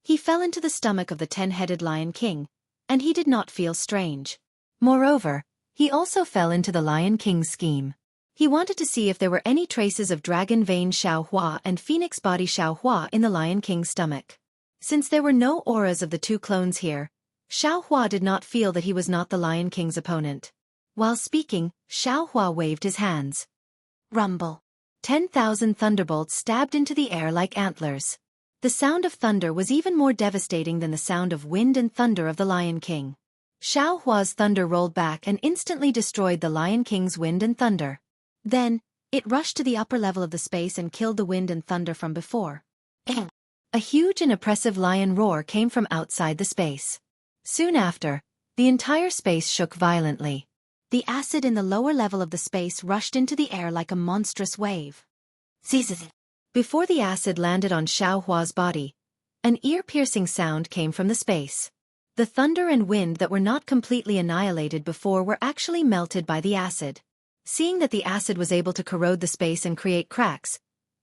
he fell into the stomach of the 10-headed Lion King, and he did not feel strange. Moreover, he also fell into the Lion King's scheme. He wanted to see if there were any traces of dragon vein Xiaohua and phoenix body Xiaohua in the Lion King's stomach. Since there were no auras of the two clones here, Xiaohua did not feel that he was not the Lion King's opponent. While speaking, Xiaohua waved his hands. Rumble. 10,000 thunderbolts stabbed into the air like antlers. The sound of thunder was even more devastating than the sound of wind and thunder of the Lion King. Xiaohua's thunder rolled back and instantly destroyed the Lion King's wind and thunder. Then, it rushed to the upper level of the space and killed the wind and thunder from before. A huge and oppressive lion roar came from outside the space. Soon after, the entire space shook violently. The acid in the lower level of the space rushed into the air like a monstrous wave. Before the acid landed on Xiaohua's body, an ear-piercing sound came from the space. The thunder and wind that were not completely annihilated before were actually melted by the acid. Seeing that the acid was able to corrode the space and create cracks,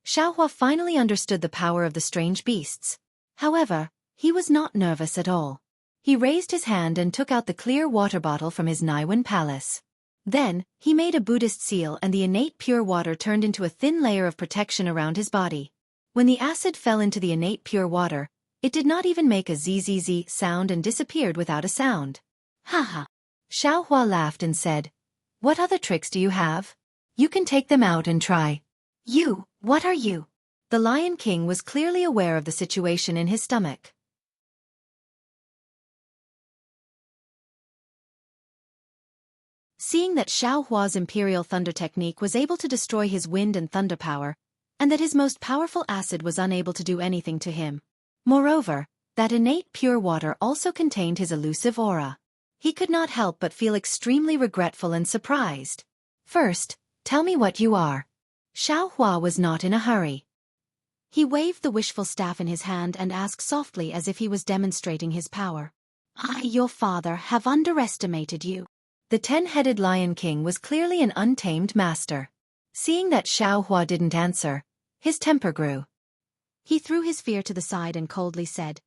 Xiaohua finally understood the power of the strange beasts. However, he was not nervous at all. He raised his hand and took out the clear water bottle from his Naiwan palace. Then, he made a Buddhist seal and the innate pure water turned into a thin layer of protection around his body. When the acid fell into the innate pure water, it did not even make a zzz sound and disappeared without a sound. Haha. Xiaohua laughed and said, "What other tricks do you have? You can take them out and try." "You, what are you?" The Lion King was clearly aware of the situation in his stomach. Seeing that Xiaohua's Imperial Thunder technique was able to destroy his wind and thunder power, and that his most powerful acid was unable to do anything to him. Moreover, that innate pure water also contained his elusive aura. He could not help but feel extremely regretful and surprised. "First, tell me what you are." Xiaohua was not in a hurry. He waved the wishful staff in his hand and asked softly as if he was demonstrating his power. "I, your father, have underestimated you." The 10-headed Lion King was clearly an untamed master. Seeing that Xiaohua didn't answer, his temper grew. He threw his fear to the side and coldly said,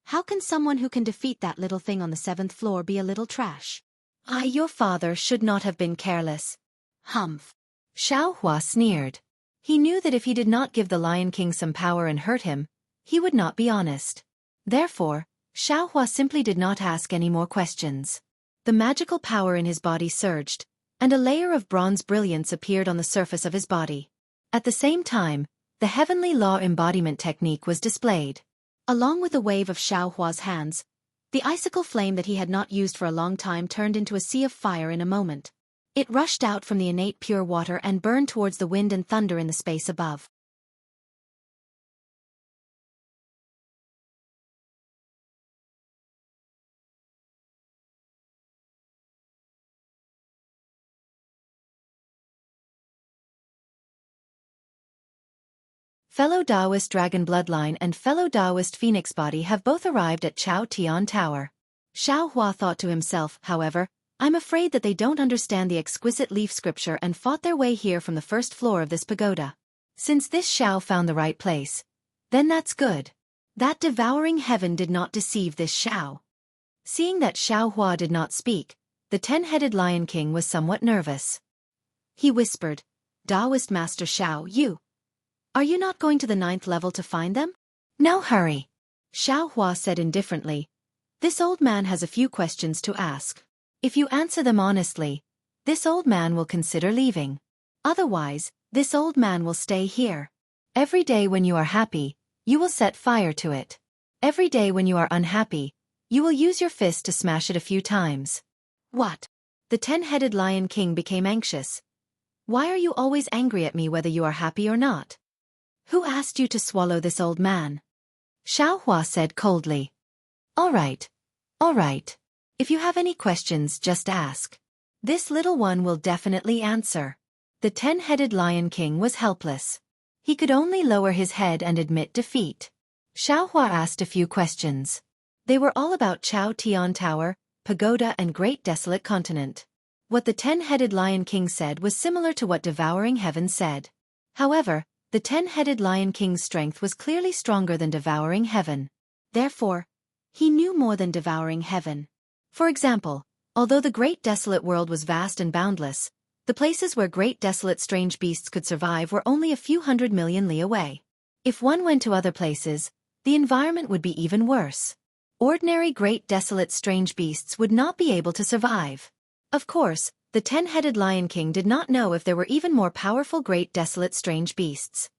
"How can someone who can defeat that little thing on the 7th floor be a little trash? I, your father, should not have been careless." "Humph." Xiaohua sneered. He knew that if he did not give the Lion King some power and hurt him, he would not be honest. Therefore, Xiaohua simply did not ask any more questions. The magical power in his body surged, and a layer of bronze brilliance appeared on the surface of his body. At the same time, the heavenly law embodiment technique was displayed. Along with a wave of Xiaohua's hands, the icicle flame that he had not used for a long time turned into a sea of fire in a moment. It rushed out from the innate pure water and burned towards the wind and thunder in the space above. Fellow Taoist Dragon Bloodline and fellow Taoist Phoenix Body have both arrived at Chao Tian Tower. Xiaohua thought to himself, however, "I'm afraid that they don't understand the exquisite leaf scripture and fought their way here from the first floor of this pagoda. Since this Xiao found the right place, then that's good. That devouring heaven did not deceive this Xiao." Seeing that Xiaohua did not speak, the 10-headed Lion King was somewhat nervous. He whispered, "Taoist Master Xiao Yu, are you not going to the 9th level to find them?" "No hurry," Xiao Hua said indifferently. "This old man has a few questions to ask. If you answer them honestly, this old man will consider leaving. Otherwise, this old man will stay here. Every day when you are happy, you will set fire to it. Every day when you are unhappy, you will use your fist to smash it a few times." "What?" The 10-headed Lion King became anxious. "Why are you always angry at me whether you are happy or not? Who asked you to swallow this old man?" Xiao Hua said coldly. All right. If you have any questions, just ask. This little one will definitely answer." The 10-headed Lion King was helpless. He could only lower his head and admit defeat. Xiao Hua asked a few questions. They were all about Chao Tian Tower, Pagoda and Great Desolate Continent. What the 10-headed Lion King said was similar to what Devouring Heaven said. However, the 10-headed Lion King's strength was clearly stronger than Devouring Heaven. Therefore, he knew more than Devouring Heaven. For example, although the Great Desolate World was vast and boundless, the places where great desolate strange beasts could survive were only a few 100 million li away. If one went to other places, the environment would be even worse. Ordinary great desolate strange beasts would not be able to survive. Of course, the 10-headed Lion King did not know if there were even more powerful great desolate strange beasts.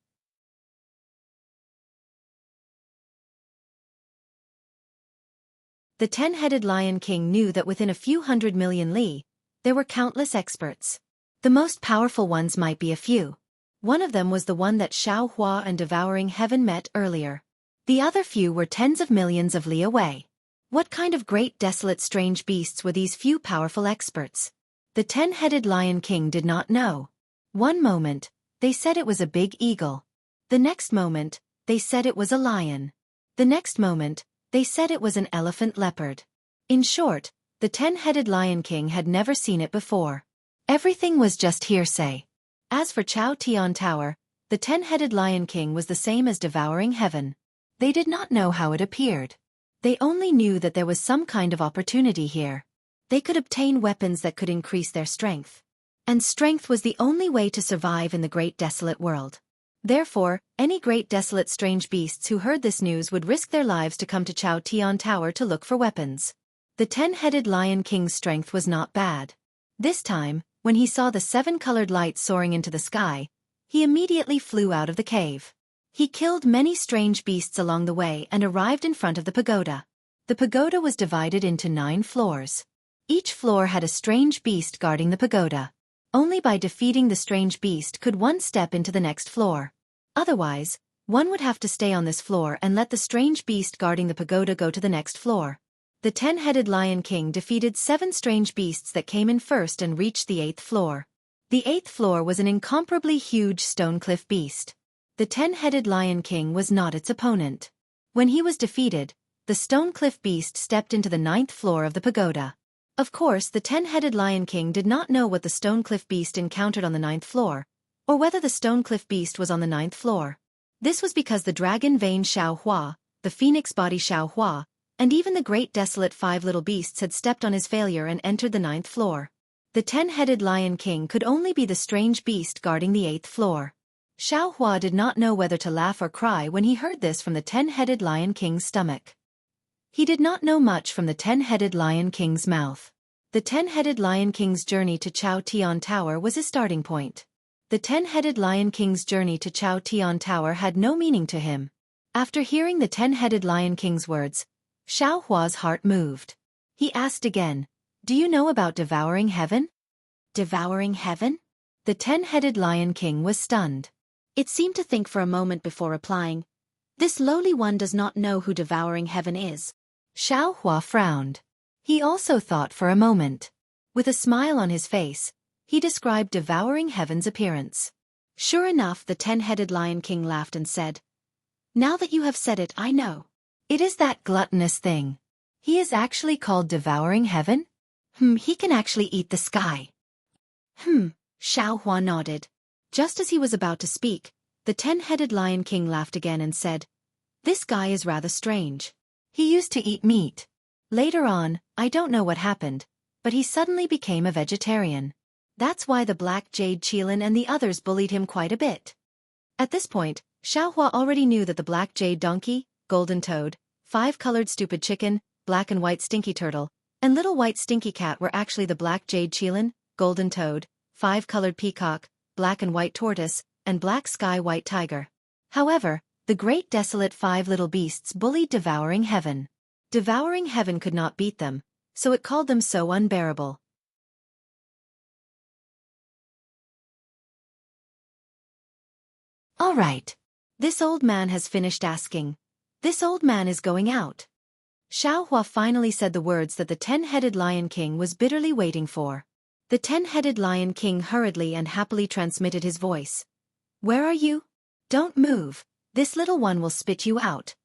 The 10-headed Lion King knew that within a few 100 million li, there were countless experts. The most powerful ones might be a few. One of them was the one that Xiao Hua and Devouring Heaven met earlier. The other few were tens of millions of li away. What kind of great desolate strange beasts were these few powerful experts? The 10-headed Lion King did not know. One moment, they said it was a big eagle. The next moment, they said it was a lion. The next moment, they said it was an elephant leopard. In short, the 10-headed Lion King had never seen it before. Everything was just hearsay. As for Chao Tian Tower, the 10-headed Lion King was the same as Devouring Heaven. They did not know how it appeared. They only knew that there was some kind of opportunity here. They could obtain weapons that could increase their strength. And strength was the only way to survive in the Great Desolate World. Therefore, any great desolate strange beasts who heard this news would risk their lives to come to Chao Tian Tower to look for weapons. The 10-headed Lion King's strength was not bad. This time, when he saw the 7-colored lights soaring into the sky, he immediately flew out of the cave. He killed many strange beasts along the way and arrived in front of the pagoda. The pagoda was divided into 9 floors. Each floor had a strange beast guarding the pagoda. Only by defeating the strange beast could one step into the next floor. Otherwise, one would have to stay on this floor and let the strange beast guarding the pagoda go to the next floor. The 10-headed Lion King defeated 7 strange beasts that came in first and reached the 8th floor. The 8th floor was an incomparably huge stone cliff beast. The 10-headed Lion King was not its opponent. When he was defeated, the stone cliff beast stepped into the 9th floor of the pagoda. Of course, the 10-headed Lion King did not know what the stone cliff beast encountered on the 9th floor, or whether the stone cliff beast was on the 9th floor. This was because the dragon vein Xiao Hua, the phoenix body Xiao Hua, and even the great desolate 5 little beasts had stepped on his failure and entered the 9th floor. The 10-headed Lion King could only be the strange beast guarding the 8th floor. Xiao Hua did not know whether to laugh or cry when he heard this from the 10-headed Lion King's stomach. He did not know much from the 10-headed Lion King's mouth. The 10-headed Lion King's journey to Chao Tian Tower was his starting point. The 10-headed Lion King's journey to Chao Tian Tower had no meaning to him. After hearing the 10-headed Lion King's words, Xiao Hua's heart moved. He asked again, "Do you know about Devouring Heaven?" Devouring Heaven? The 10-headed Lion King was stunned. It seemed to think for a moment before replying, "This lowly one does not know who Devouring Heaven is." Xiao Hua frowned. He also thought for a moment. With a smile on his face, he described Devouring Heaven's appearance. Sure enough, the 10-headed Lion King laughed and said, "Now that you have said it, I know. It is that gluttonous thing. He is actually called Devouring Heaven? He can actually eat the sky." Xiao Hua nodded. Just as he was about to speak, the 10-headed Lion King laughed again and said, "This guy is rather strange. He used to eat meat. Later on, I don't know what happened, but he suddenly became a vegetarian. That's why the black jade Qilin and the others bullied him quite a bit. At this point, Xiaohua already knew that the black jade donkey, golden toad, five-colored stupid chicken, black and white stinky turtle, and little white stinky cat were actually the black jade Qilin, golden toad, five-colored peacock, black and white tortoise, and black sky white tiger. However, the great desolate five little beasts bullied Devouring Heaven. Devouring Heaven could not beat them, so it called them so unbearable. All right. This old man has finished asking. This old man is going out. Xiaohua finally said the words that the 10-headed Lion King was bitterly waiting for. The 10-headed Lion King hurriedly and happily transmitted his voice. Where are you? Don't move. This little one will spit you out.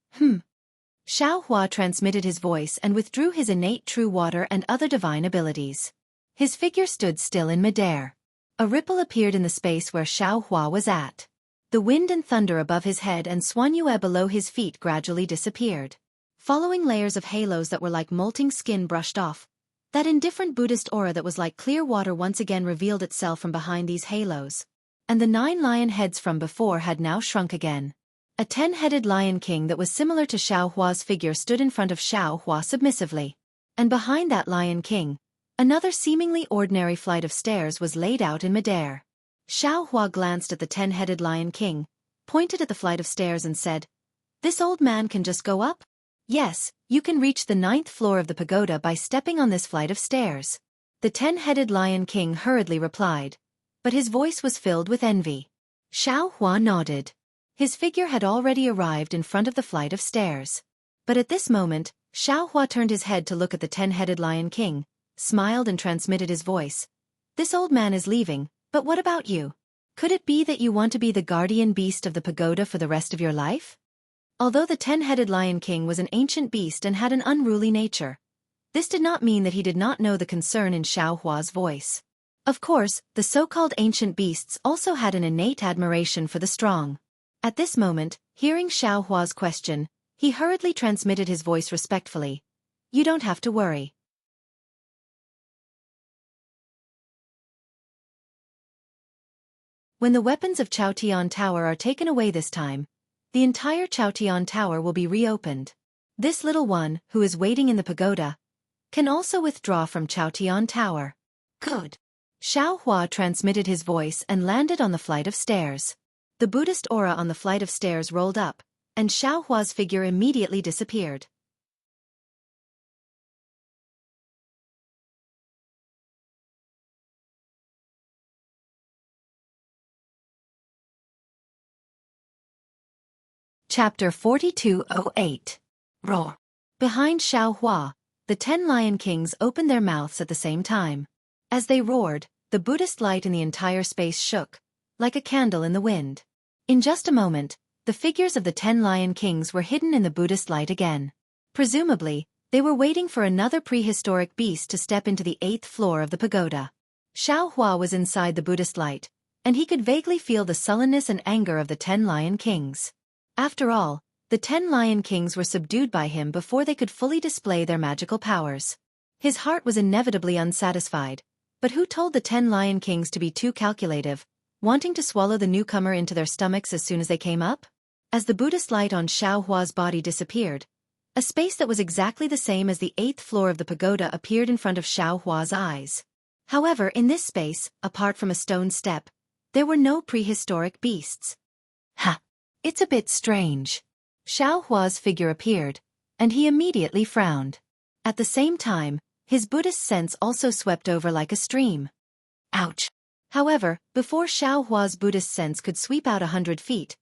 Xiaohua transmitted his voice and withdrew his innate true water and other divine abilities. His figure stood still in midair. A ripple appeared in the space where Xiaohua was at. The wind and thunder above his head and Xuanyue below his feet gradually disappeared. Following layers of halos that were like molting skin brushed off, that indifferent Buddhist aura that was like clear water once again revealed itself from behind these halos. And the 9 lion heads from before had now shrunk again. A 10-headed Lion King that was similar to Xiaohua's figure stood in front of Xiaohua submissively. And behind that Lion King, another seemingly ordinary flight of stairs was laid out in midair. Xiaohua glanced at the 10-headed Lion King, pointed at the flight of stairs and said, "This old man can just go up? Yes, you can reach the 9th floor of the pagoda by stepping on this flight of stairs." The 10-headed Lion King hurriedly replied, but his voice was filled with envy. Xiaohua nodded. His figure had already arrived in front of the flight of stairs. But at this moment, Xiaohua turned his head to look at the 10-headed Lion King, smiled and transmitted his voice. "This old man is leaving, but what about you? Could it be that you want to be the guardian beast of the pagoda for the rest of your life?" Although the 10-headed Lion King was an ancient beast and had an unruly nature, this did not mean that he did not know the concern in Xiaohua's voice. Of course, the so-called ancient beasts also had an innate admiration for the strong. At this moment, hearing Xiaohua's question, he hurriedly transmitted his voice respectfully. "You don't have to worry." When the weapons of Chaotian Tower are taken away this time, the entire Chaotian Tower will be reopened. This little one, who is waiting in the pagoda, can also withdraw from Chaotian Tower. Good. Xiaohua transmitted his voice and landed on the flight of stairs. The Buddhist aura on the flight of stairs rolled up, and Xiaohua's figure immediately disappeared. Chapter 4208. Roar. Behind Xiaohua, the 10 Lion Kings opened their mouths at the same time. As they roared, the Buddhist light in the entire space shook, like a candle in the wind. In just a moment, the figures of the 10 Lion Kings were hidden in the Buddhist light again. Presumably, they were waiting for another prehistoric beast to step into the 8th floor of the pagoda. Xiaohua was inside the Buddhist light, and he could vaguely feel the sullenness and anger of the 10 Lion Kings. After all, the 10 Lion Kings were subdued by him before they could fully display their magical powers. His heart was inevitably unsatisfied, but who told the 10 Lion Kings to be too calculative, wanting to swallow the newcomer into their stomachs as soon as they came up? As the Buddhist light on Xiaohua's body disappeared, a space that was exactly the same as the 8th floor of the pagoda appeared in front of Xiaohua's eyes. However, in this space, apart from a stone step, there were no prehistoric beasts. Ha! It's a bit strange. Xiaohua's figure appeared, and he immediately frowned. At the same time, his Buddhist sense also swept over like a stream. Ouch! However, before Xiaohua's Buddhist sense could sweep out 100 feet,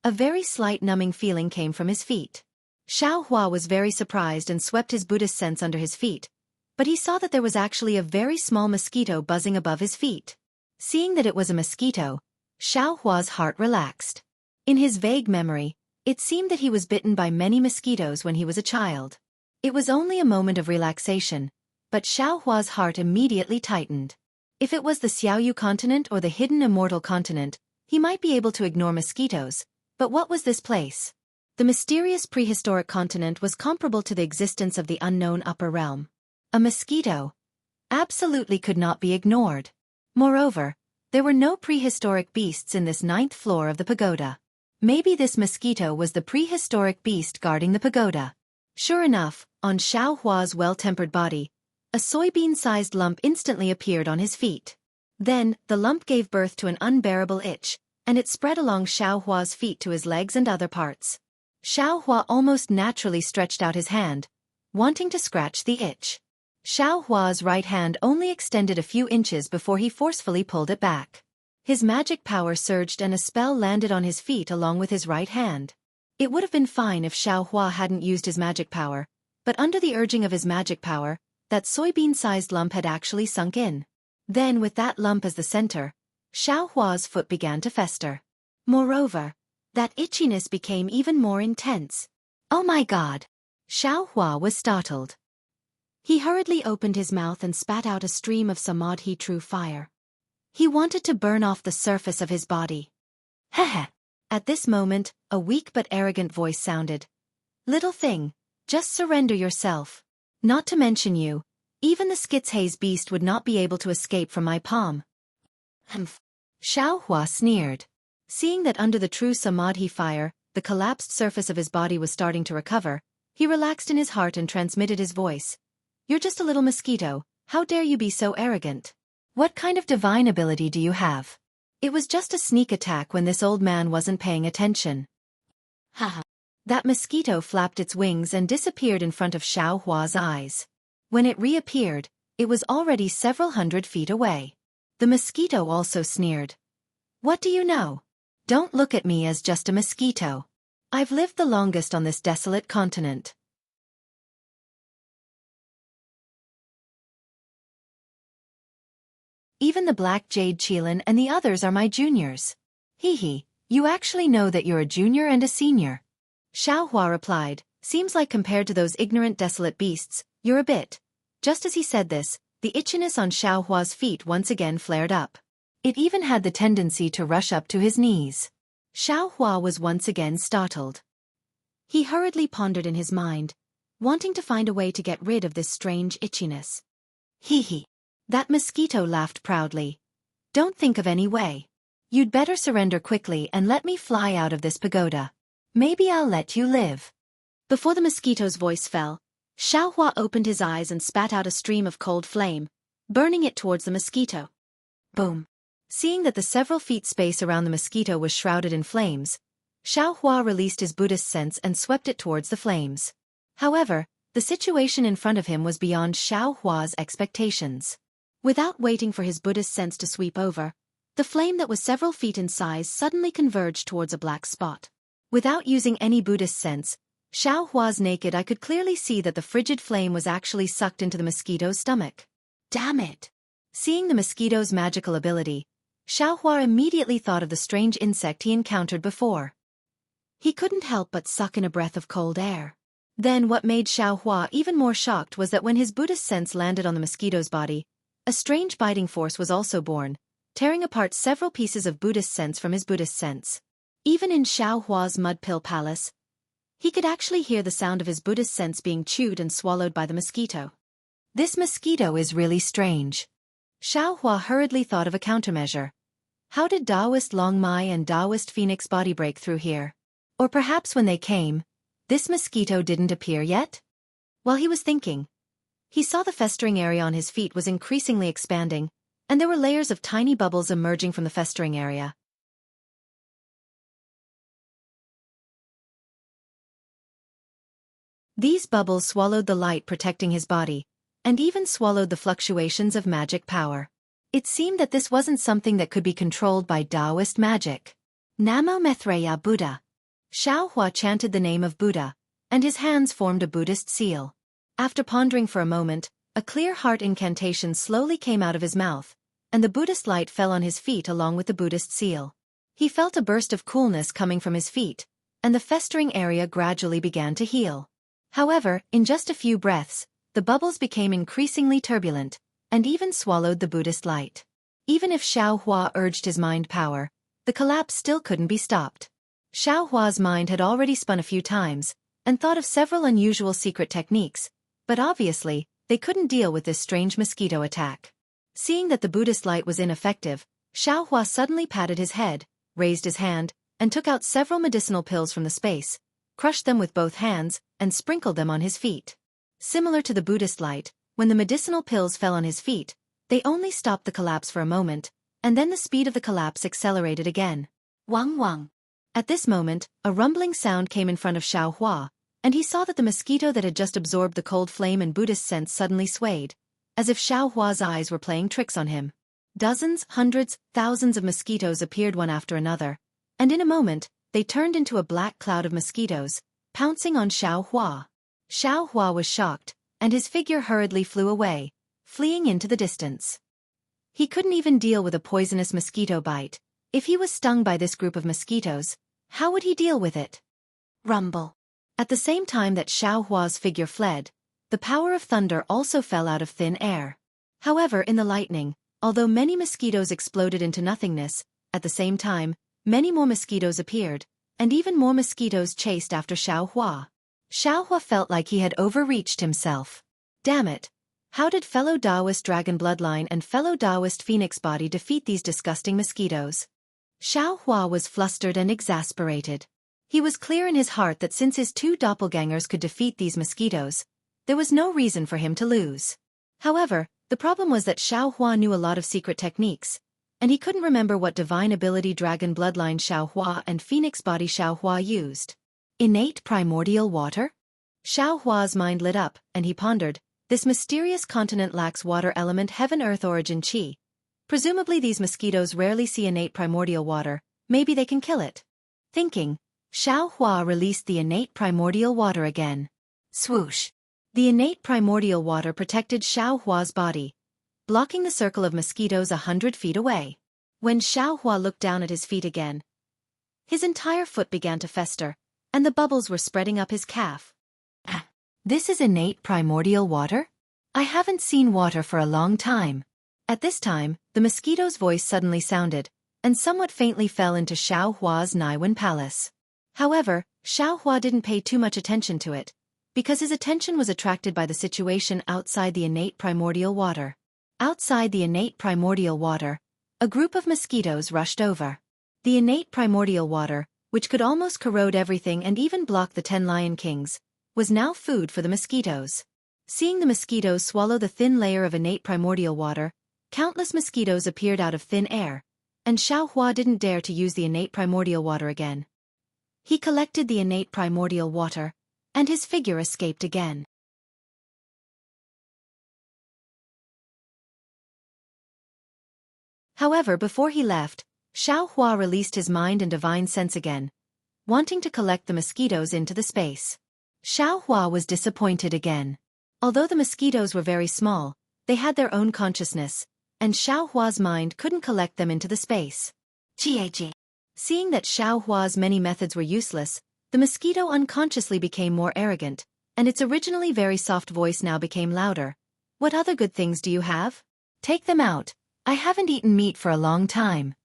a very slight numbing feeling came from his feet. Xiaohua was very surprised and swept his Buddhist sense under his feet, but he saw that there was actually a very small mosquito buzzing above his feet. Seeing that it was a mosquito, Xiaohua's heart relaxed. In his vague memory, it seemed that he was bitten by many mosquitoes when he was a child. It was only a moment of relaxation, but Xiaohua's heart immediately tightened. If it was the Xiaoyu continent or the hidden immortal continent, he might be able to ignore mosquitoes, but what was this place? The mysterious prehistoric continent was comparable to the existence of the unknown upper realm. A mosquito. absolutely could not be ignored. Moreover, there were no prehistoric beasts in this 9th floor of the pagoda. Maybe this mosquito was the prehistoric beast guarding the pagoda. Sure enough, on Xiao Hua's well-tempered body, a soybean-sized lump instantly appeared on his feet. Then, the lump gave birth to an unbearable itch, and it spread along Xiao Hua's feet to his legs and other parts. Xiao Hua almost naturally stretched out his hand, wanting to scratch the itch. Xiao Hua's right hand only extended a few inches before he forcefully pulled it back. His magic power surged and a spell landed on his feet along with his right hand. It would have been fine if Xiao Hua hadn't used his magic power, but under the urging of his magic power, that soybean-sized lump had actually sunk in. Then, with that lump as the center, Xiao Hua's foot began to fester. Moreover, that itchiness became even more intense. Oh my God! Xiao Hua was startled. He hurriedly opened his mouth and spat out a stream of samadhi true fire. He wanted to burn off the surface of his body. Heh. At this moment, a weak but arrogant voice sounded. Little thing, just surrender yourself. Not to mention you, even the Schizhaze beast would not be able to escape from my palm. Humph. Xiao Hua sneered. Seeing that under the true samadhi fire, the collapsed surface of his body was starting to recover, he relaxed in his heart and transmitted his voice. You're just a little mosquito, how dare you be so arrogant? What kind of divine ability do you have? It was just a sneak attack when this old man wasn't paying attention. Haha. That mosquito flapped its wings and disappeared in front of Xiao Hua's eyes. When it reappeared, it was already several hundred feet away. The mosquito also sneered. What do you know? Don't look at me as just a mosquito. I've lived the longest on this desolate continent. Even the Black Jade Qilin and the others are my juniors. Hee, you actually know that you're a junior and a senior. Xiao Hua replied, seems like compared to those ignorant desolate beasts, you're a bit. Just as he said this, the itchiness on Xiao Hua's feet once again flared up. It even had the tendency to rush up to his knees. Xiao Hua was once again startled. He hurriedly pondered in his mind, wanting to find a way to get rid of this strange itchiness. Hee. That mosquito laughed proudly. Don't think of any way. You'd better surrender quickly and let me fly out of this pagoda. Maybe I'll let you live. Before the mosquito's voice fell, Xiao Hua opened his eyes and spat out a stream of cold flame, burning it towards the mosquito. Boom. Seeing that the several feet space around the mosquito was shrouded in flames, Xiao Hua released his Buddhist sense and swept it towards the flames. However, the situation in front of him was beyond Xiao Hua's expectations. Without waiting for his Buddhist sense to sweep over, the flame that was several feet in size suddenly converged towards a black spot. Without using any Buddhist sense, Xiao Hua's naked eye could clearly see that the frigid flame was actually sucked into the mosquito's stomach. Damn it! Seeing the mosquito's magical ability, Xiao Hua immediately thought of the strange insect he encountered before. He couldn't help but suck in a breath of cold air. Then what made Xiao Hua even more shocked was that when his Buddhist sense landed on the mosquito's body, a strange biting force was also born, tearing apart several pieces of Buddhist sense from his Buddhist sense. Even in Xiao Hua's mud pill palace, he could actually hear the sound of his Buddhist sense being chewed and swallowed by the mosquito. This mosquito is really strange. Xiao Hua hurriedly thought of a countermeasure. How did Taoist Long Mai and Taoist Phoenix Body break through here? Or perhaps when they came, this mosquito didn't appear yet? While he was thinking, he saw the festering area on his feet was increasingly expanding, and there were layers of tiny bubbles emerging from the festering area. These bubbles swallowed the light protecting his body, and even swallowed the fluctuations of magic power. It seemed that this wasn't something that could be controlled by Taoist magic. Namo Maitreya Buddha. Xiao Hua chanted the name of Buddha, and his hands formed a Buddhist seal. After pondering for a moment, a clear heart incantation slowly came out of his mouth, and the Buddhist light fell on his feet along with the Buddhist seal. He felt a burst of coolness coming from his feet, and the festering area gradually began to heal. However, in just a few breaths, the bubbles became increasingly turbulent, and even swallowed the Buddhist light. Even if Xiao Hua urged his mind power, the collapse still couldn't be stopped. Xiao Hua's mind had already spun a few times, and thought of several unusual secret techniques, but obviously, they couldn't deal with this strange mosquito attack. Seeing that the Buddhist light was ineffective, Xiaohua suddenly patted his head, raised his hand, and took out several medicinal pills from the space, crushed them with both hands, and sprinkled them on his feet. Similar to the Buddhist light, when the medicinal pills fell on his feet, they only stopped the collapse for a moment, and then the speed of the collapse accelerated again. Wang wang. At this moment, a rumbling sound came in front of Xiaohua, and he saw that the mosquito that had just absorbed the cold flame and Buddhist scent suddenly swayed, as if Xiaohua's eyes were playing tricks on him. Dozens, hundreds, thousands of mosquitoes appeared one after another, and in a moment, they turned into a black cloud of mosquitoes, pouncing on Xiaohua. Xiaohua was shocked, and his figure hurriedly flew away, fleeing into the distance. He couldn't even deal with a poisonous mosquito bite. If he was stung by this group of mosquitoes, how would he deal with it? Rumble. At the same time that Xiaohua's figure fled, the power of thunder also fell out of thin air. However, in the lightning, although many mosquitoes exploded into nothingness, at the same time, many more mosquitoes appeared, and even more mosquitoes chased after Xiaohua. Xiaohua felt like he had overreached himself. Damn it! How did fellow Taoist Dragon Bloodline and fellow Taoist Phoenix Body defeat these disgusting mosquitoes? Xiaohua was flustered and exasperated. He was clear in his heart that since his two doppelgangers could defeat these mosquitoes, there was no reason for him to lose. However, the problem was that Xiaohua knew a lot of secret techniques, and he couldn't remember what divine ability Dragon Bloodline Xiaohua and Phoenix Body Xiaohua used. Innate primordial water? Xiaohua's mind lit up, and he pondered, this mysterious continent lacks water element heaven-earth origin qi. Presumably these mosquitoes rarely see innate primordial water, maybe they can kill it. Thinking, Xiaohua released the innate primordial water again. Swoosh! The innate primordial water protected Xiaohua's body, blocking the circle of mosquitoes 100 feet away. When Xiaohua looked down at his feet again, his entire foot began to fester, and the bubbles were spreading up his calf. This is innate primordial water? I haven't seen water for a long time. At this time, the mosquito's voice suddenly sounded, and somewhat faintly fell into Xiaohua's Naiwen palace. However, Xiaohua didn't pay too much attention to it, because his attention was attracted by the situation outside the innate primordial water. Outside the innate primordial water, a group of mosquitoes rushed over. The innate primordial water, which could almost corrode everything and even block the 10 Lion Kings, was now food for the mosquitoes. Seeing the mosquitoes swallow the thin layer of innate primordial water, countless mosquitoes appeared out of thin air, and Xiaohua didn't dare to use the innate primordial water again. He collected the innate primordial water, and his figure escaped again. However, before he left, Xiaohua released his mind and divine sense again, wanting to collect the mosquitoes into the space. Xiaohua was disappointed again. Although the mosquitoes were very small, they had their own consciousness, and Xiaohua's mind couldn't collect them into the space. Gag. Seeing that Xiaohua's many methods were useless, the mosquito unconsciously became more arrogant, and its originally very soft voice now became louder. What other good things do you have? Take them out. I haven't eaten meat for a long time.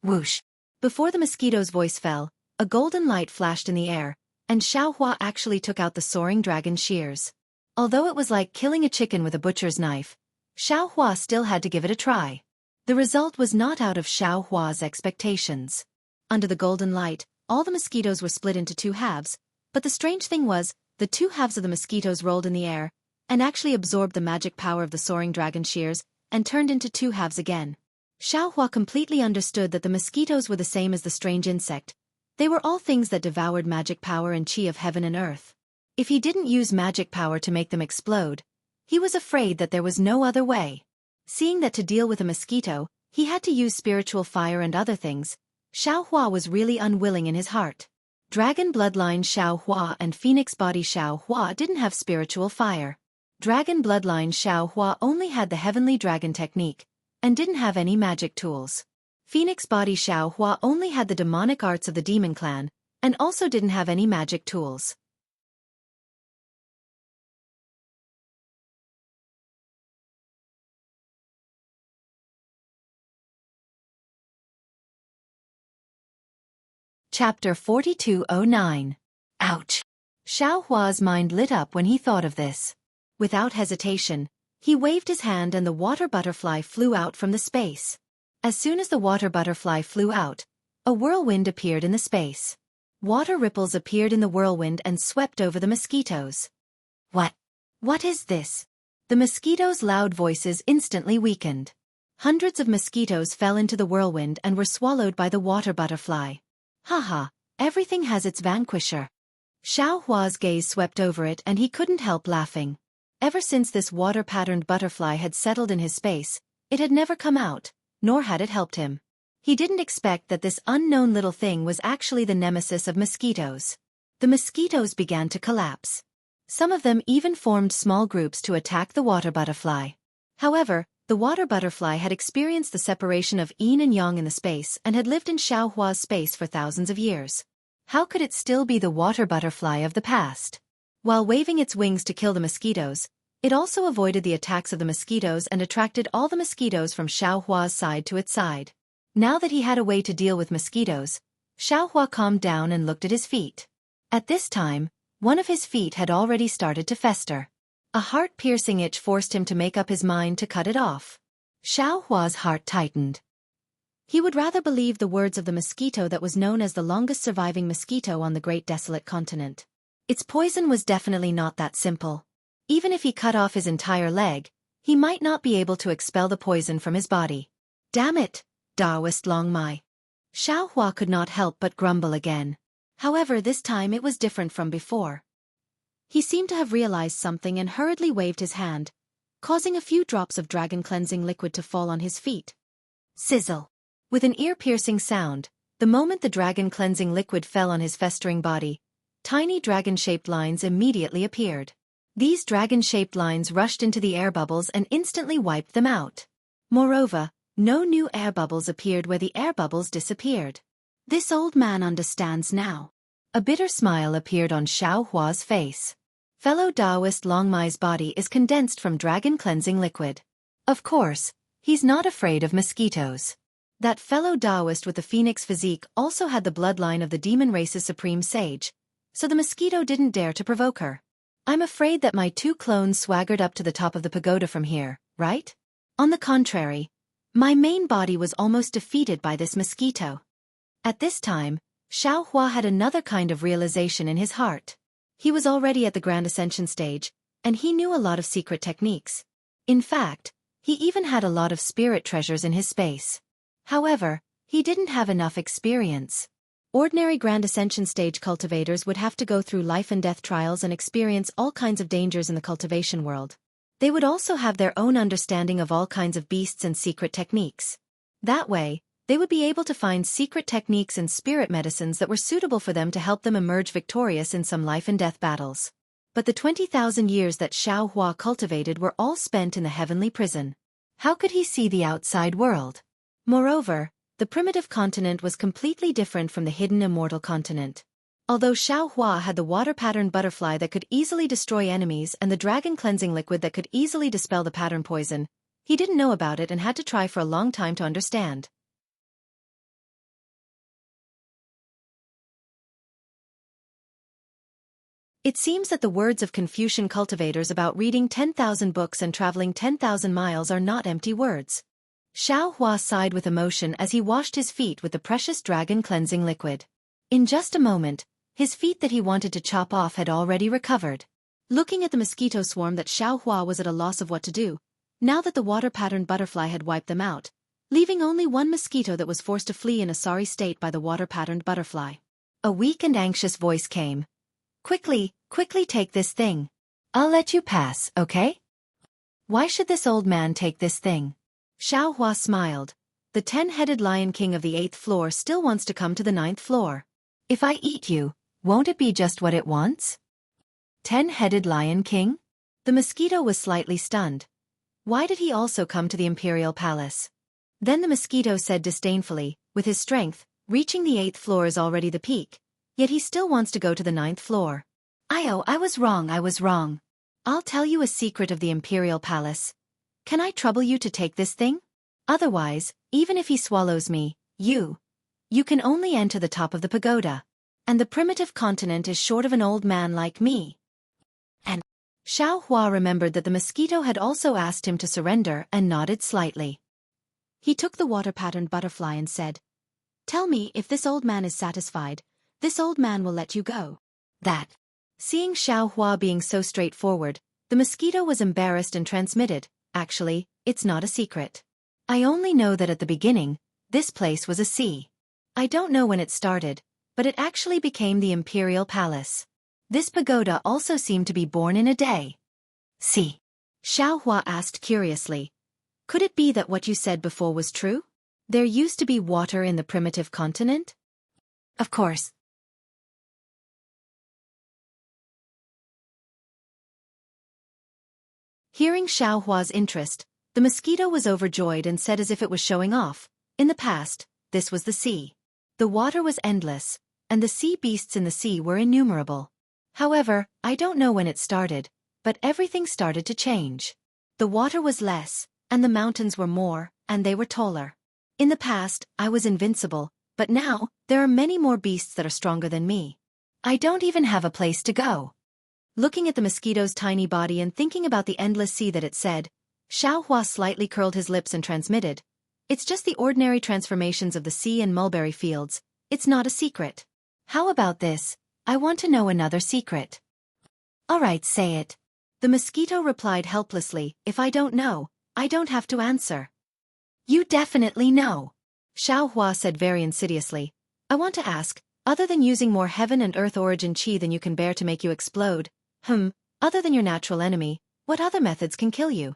Whoosh. Before the mosquito's voice fell, a golden light flashed in the air, and Xiaohua actually took out the soaring dragon shears. Although it was like killing a chicken with a butcher's knife, Xiaohua still had to give it a try. The result was not out of Xiaohua's expectations. Under the golden light, all the mosquitoes were split into two halves, but the strange thing was, the two halves of the mosquitoes rolled in the air, and actually absorbed the magic power of the soaring dragon shears, and turned into two halves again. Xiaohua completely understood that the mosquitoes were the same as the strange insect. They were all things that devoured magic power and qi of heaven and earth. If he didn't use magic power to make them explode, he was afraid that there was no other way. Seeing that to deal with a mosquito, he had to use spiritual fire and other things, Xiaohua was really unwilling in his heart. Dragon Bloodline Xiaohua and Phoenix Body Xiaohua didn't have spiritual fire. Dragon Bloodline Xiaohua only had the Heavenly Dragon technique, and didn't have any magic tools. Phoenix Body Xiaohua only had the demonic arts of the Demon Clan, and also didn't have any magic tools. Chapter 4209. Ouch! Xiaohua's mind lit up when he thought of this. Without hesitation, he waved his hand and the water butterfly flew out from the space. As soon as the water butterfly flew out, a whirlwind appeared in the space. Water ripples appeared in the whirlwind and swept over the mosquitoes. What? What is this? The mosquitoes' loud voices instantly weakened. Hundreds of mosquitoes fell into the whirlwind and were swallowed by the water butterfly. Haha, everything has its vanquisher. Xueqi's gaze swept over it and he couldn't help laughing. Ever since this water-patterned butterfly had settled in his space, it had never come out, nor had it helped him. He didn't expect that this unknown little thing was actually the nemesis of mosquitoes. The mosquitoes began to collapse. Some of them even formed small groups to attack the water butterfly. However, the water butterfly had experienced the separation of yin and yang in the space and had lived in Xueqi's space for thousands of years. How could it still be the water butterfly of the past? While waving its wings to kill the mosquitoes, it also avoided the attacks of the mosquitoes and attracted all the mosquitoes from Xueqi's side to its side. Now that he had a way to deal with mosquitoes, Xueqi calmed down and looked at his feet. At this time, one of his feet had already started to fester. A heart-piercing itch forced him to make up his mind to cut it off. Xueqi's heart tightened. He would rather believe the words of the mosquito that was known as the longest surviving mosquito on the great desolate continent. Its poison was definitely not that simple. Even if he cut off his entire leg, he might not be able to expel the poison from his body. Damn it, Daoist Longmai. Xueqi could not help but grumble again. However, this time it was different from before. He seemed to have realized something and hurriedly waved his hand, causing a few drops of dragon cleansing liquid to fall on his feet. Sizzle. With an ear-piercing sound, the moment the dragon cleansing liquid fell on his festering body, tiny dragon-shaped lines immediately appeared. These dragon-shaped lines rushed into the air bubbles and instantly wiped them out. Moreover, no new air bubbles appeared where the air bubbles disappeared. This old man understands now. A bitter smile appeared on Xueqi's face. Fellow Daoist Longmai's body is condensed from dragon cleansing liquid. Of course, he's not afraid of mosquitoes. That fellow Daoist with the phoenix physique also had the bloodline of the demon race's supreme sage, so the mosquito didn't dare to provoke her. I'm afraid that my two clones swaggered up to the top of the pagoda from here, right? On the contrary, my main body was almost defeated by this mosquito. At this time, Xueqi had another kind of realization in his heart. He was already at the Grand Ascension stage, and he knew a lot of secret techniques. In fact, he even had a lot of spirit treasures in his space. However, he didn't have enough experience. Ordinary Grand Ascension stage cultivators would have to go through life and death trials and experience all kinds of dangers in the cultivation world. They would also have their own understanding of all kinds of beasts and secret techniques. That way, they would be able to find secret techniques and spirit medicines that were suitable for them to help them emerge victorious in some life and death battles. But the 20,000 years that Xueqi cultivated were all spent in the heavenly prison. How could he see the outside world? Moreover, the primitive continent was completely different from the hidden immortal continent. Although Xueqi had the water-patterned butterfly that could easily destroy enemies and the dragon cleansing liquid that could easily dispel the pattern poison, he didn't know about it and had to try for a long time to understand. It seems that the words of Confucian cultivators about reading 10,000 books and traveling 10,000 miles are not empty words. Xueqi sighed with emotion as he washed his feet with the precious dragon cleansing liquid. In just a moment, his feet that he wanted to chop off had already recovered. Looking at the mosquito swarm that Xueqi was at a loss of what to do, now that the water-patterned butterfly had wiped them out, leaving only one mosquito that was forced to flee in a sorry state by the water-patterned butterfly. A weak and anxious voice came. Quickly, quickly take this thing. I'll let you pass, okay? Why should this old man take this thing? Xueqi smiled. The 10-headed Lion King of the 8th floor still wants to come to the 9th floor. If I eat you, won't it be just what it wants? 10-headed Lion King? The mosquito was slightly stunned. Why did he also come to the Imperial Palace? Then the mosquito said disdainfully, with his strength, reaching the 8th floor is already the peak, yet he still wants to go to the 9th floor. I was wrong. I'll tell you a secret of the Imperial Palace. Can I trouble you to take this thing? Otherwise, even if he swallows me, you can only enter the top of the pagoda. And the primitive continent is short of an old man like me. And Xiao Hua remembered that the mosquito had also asked him to surrender and nodded slightly. He took the water-patterned butterfly and said, "Tell me if this old man is satisfied, this old man will let you go." That. Seeing Xiao Hua being so straightforward, the mosquito was embarrassed and transmitted, "Actually, it's not a secret. I only know that at the beginning, this place was a sea. I don't know when it started, but it actually became the imperial palace. This pagoda also seemed to be born in a day." "See?" Xiao Hua asked curiously. "Could it be that what you said before was true? There used to be water in the primitive continent?" "Of course." Hearing Xiao Hua's interest, the mosquito was overjoyed and said as if it was showing off, "In the past, this was the sea. The water was endless, and the sea beasts in the sea were innumerable. However, I don't know when it started, but everything started to change. The water was less, and the mountains were more, and they were taller. In the past, I was invincible, but now, there are many more beasts that are stronger than me. I don't even have a place to go." Looking at the mosquito's tiny body and thinking about the endless sea that it said, Xiao Hua slightly curled his lips and transmitted, "It's just the ordinary transformations of the sea and mulberry fields. It's not a secret. How about this? I want to know another secret." "All right, say it." The mosquito replied helplessly, "If I don't know, I don't have to answer." "You definitely know." Xiao Hua said very insidiously, "I want to ask, other than using more heaven and earth origin qi than you can bear to make you explode, other than your natural enemy, what other methods can kill you?"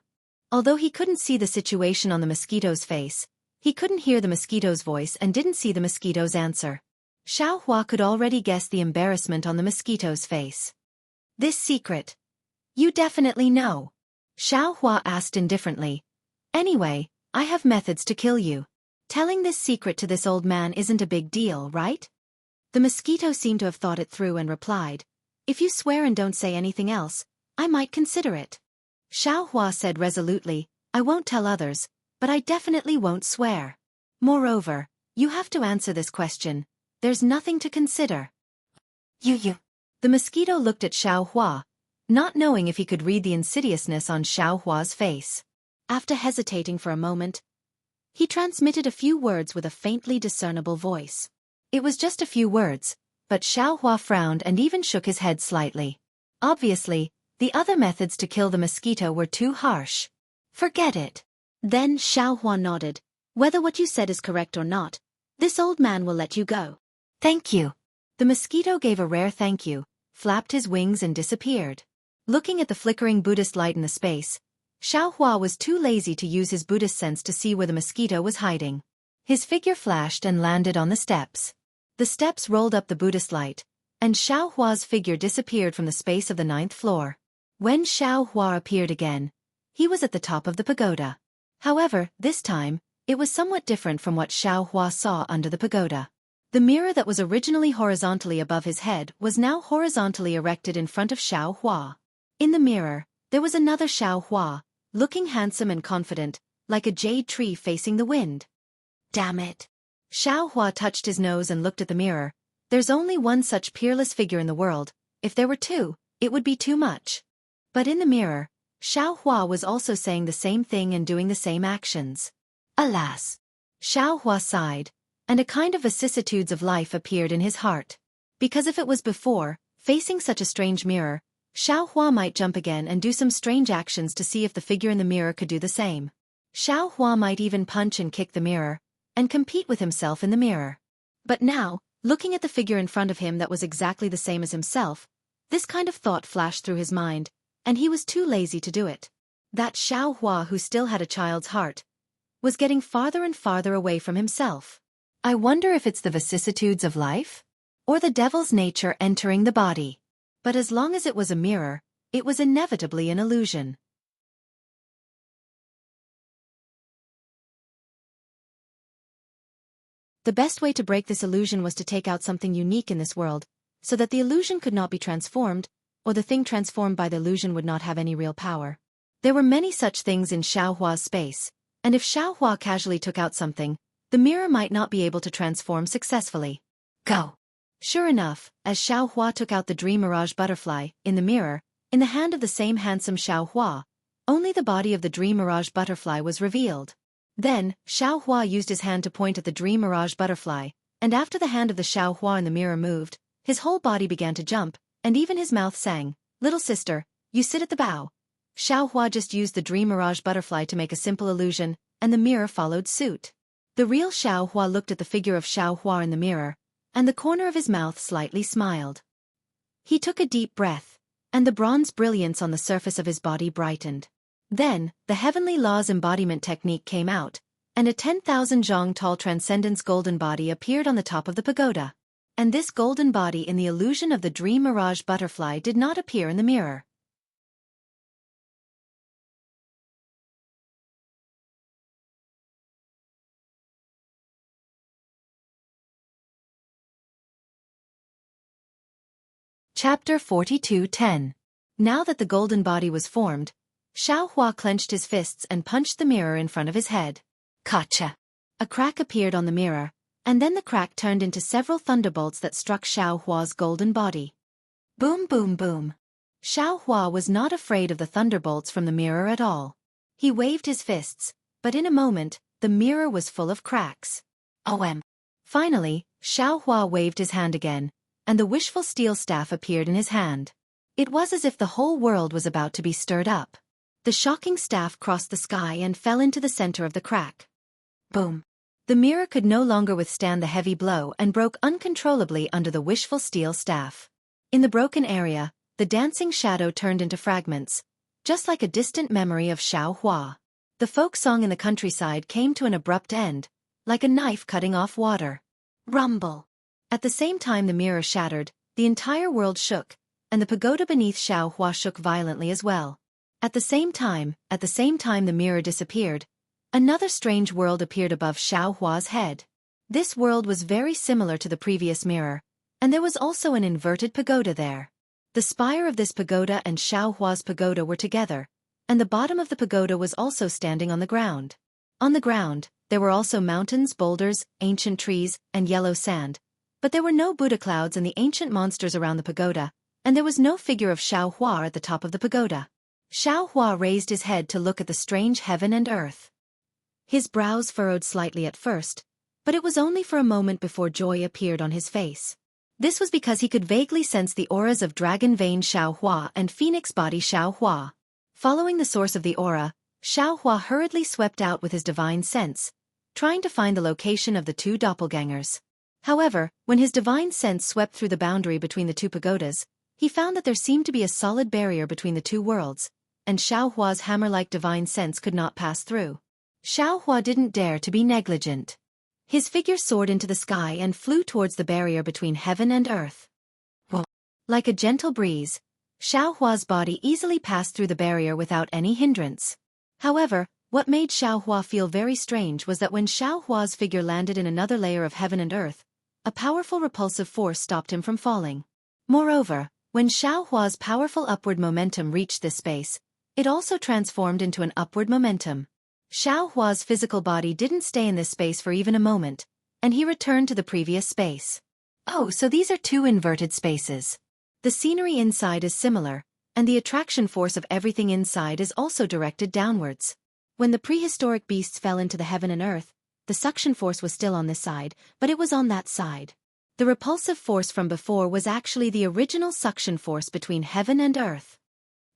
Although he couldn't see the situation on the mosquito's face, he couldn't hear the mosquito's voice and didn't see the mosquito's answer. Xiao Hua could already guess the embarrassment on the mosquito's face. "This secret. You definitely know." Xiao Hua asked indifferently. "Anyway, I have methods to kill you. Telling this secret to this old man isn't a big deal, right?" The mosquito seemed to have thought it through and replied, "If you swear and don't say anything else, I might consider it." Xiao Hua said resolutely, "I won't tell others, but I definitely won't swear. Moreover, you have to answer this question. There's nothing to consider." You. The mosquito looked at Xiao Hua, not knowing if he could read the insidiousness on Xiao Hua's face. After hesitating for a moment, he transmitted a few words with a faintly discernible voice. It was just a few words, but Xiao Hua frowned and even shook his head slightly. Obviously, the other methods to kill the mosquito were too harsh. "Forget it." Then Xiao Hua nodded. "Whether what you said is correct or not, this old man will let you go." "Thank you." The mosquito gave a rare thank you, flapped his wings and disappeared. Looking at the flickering Buddhist light in the space, Xiao Hua was too lazy to use his Buddhist sense to see where the mosquito was hiding. His figure flashed and landed on the steps. The steps rolled up the Buddhist light, and Xiao Hua's figure disappeared from the space of the 9th floor. When Xiao Hua appeared again, he was at the top of the pagoda. However, this time, it was somewhat different from what Xiao Hua saw under the pagoda. The mirror that was originally horizontally above his head was now horizontally erected in front of Xiao Hua. In the mirror, there was another Xiao Hua, looking handsome and confident, like a jade tree facing the wind. "Damn it." Xiao Hua touched his nose and looked at the mirror. There's only one such peerless figure in the world. If there were two, it would be too much. But in the mirror, Xiao Hua was also saying the same thing and doing the same actions. Alas! Xiao Hua sighed, and a kind of vicissitudes of life appeared in his heart. Because if it was before, facing such a strange mirror, Xiao Hua might jump again and do some strange actions to see if the figure in the mirror could do the same. Xiao Hua might even punch and kick the mirror, and compete with himself in the mirror. But now, looking at the figure in front of him that was exactly the same as himself, this kind of thought flashed through his mind, and he was too lazy to do it. That Xiao Hua, who still had a child's heart, was getting farther and farther away from himself. I wonder if it's the vicissitudes of life? Or the devil's nature entering the body. But as long as it was a mirror, it was inevitably an illusion. The best way to break this illusion was to take out something unique in this world, so that the illusion could not be transformed, or the thing transformed by the illusion would not have any real power. There were many such things in Xiao Hua's space, and if Xiao Hua casually took out something, the mirror might not be able to transform successfully. Go! Sure enough, as Xiao Hua took out the dream mirage butterfly, in the mirror, In the hand of the same handsome Xiao Hua, only the body of the dream mirage butterfly was revealed. Then, Xiao Hua used his hand to point at the dream mirage butterfly, and after the hand of the Xiao Hua in the mirror moved, his whole body began to jump, and even his mouth sang, "Little sister, you sit at the bow." Xiao Hua just used the dream mirage butterfly to make a simple illusion, and the mirror followed suit. The real Xiao Hua looked at the figure of Xiao Hua in the mirror, and the corner of his mouth slightly smiled. He took a deep breath, and the bronze brilliance on the surface of his body brightened. Then, the heavenly law's embodiment technique came out, and a 10,000 zhang tall transcendence golden body appeared on the top of the pagoda. And this golden body in the illusion of the dream mirage butterfly did not appear in the mirror. Chapter 42:10. Now that the golden body was formed, Xiao Hua clenched his fists and punched the mirror in front of his head. Gotcha! A crack appeared on the mirror, and then the crack turned into several thunderbolts that struck Xiao Hua's golden body. Boom boom boom. Xiao Hua was not afraid of the thunderbolts from the mirror at all. He waved his fists, but in a moment, the mirror was full of cracks. Finally, Xiao Hua waved his hand again, and the wishful steel staff appeared in his hand. It was as if the whole world was about to be stirred up. The shocking staff crossed the sky and fell into the center of the crack. Boom. The mirror could no longer withstand the heavy blow and broke uncontrollably under the wishful steel staff. In the broken area, the dancing shadow turned into fragments, just like a distant memory of Xiao Hua. The folk song in the countryside came to an abrupt end, like a knife cutting off water. Rumble. At the same time the mirror shattered, the entire world shook, and the pagoda beneath Xiao Hua shook violently as well. At the same time the mirror disappeared, another strange world appeared above Xiao Hua's head. This world was very similar to the previous mirror, and there was also an inverted pagoda there. The spire of this pagoda and Xiao Hua's pagoda were together, and the bottom of the pagoda was also standing on the ground. On the ground, there were also mountains, boulders, ancient trees, and yellow sand, but there were no Buddha clouds and the ancient monsters around the pagoda, and there was no figure of Xiao Hua at the top of the pagoda. Xiao Hua raised his head to look at the strange heaven and earth. His brows furrowed slightly at first, but it was only for a moment before joy appeared on his face. This was because he could vaguely sense the auras of dragon vein Xiao Hua and phoenix body Xiao Hua. Following the source of the aura, Xiao Hua hurriedly swept out with his divine sense, trying to find the location of the two doppelgangers. However, when his divine sense swept through the boundary between the two pagodas, he found that there seemed to be a solid barrier between the two worlds, and Xiao Hua's hammer-like divine sense could not pass through. Xiao Hua didn't dare to be negligent. His figure soared into the sky and flew towards the barrier between heaven and earth. Whoa. Like a gentle breeze, Xiao Hua's body easily passed through the barrier without any hindrance. However, what made Xiao Hua feel very strange was that when Xiao Hua's figure landed in another layer of heaven and earth, a powerful repulsive force stopped him from falling. Moreover, when Xiao Hua's powerful upward momentum reached this space, it also transformed into an upward momentum. Xiao Hua's physical body didn't stay in this space for even a moment, and he returned to the previous space. Oh, so these are two inverted spaces. The scenery inside is similar, and the attraction force of everything inside is also directed downwards. When the prehistoric beasts fell into the heaven and earth, the suction force was still on this side, but it was on that side. The repulsive force from before was actually the original suction force between heaven and earth.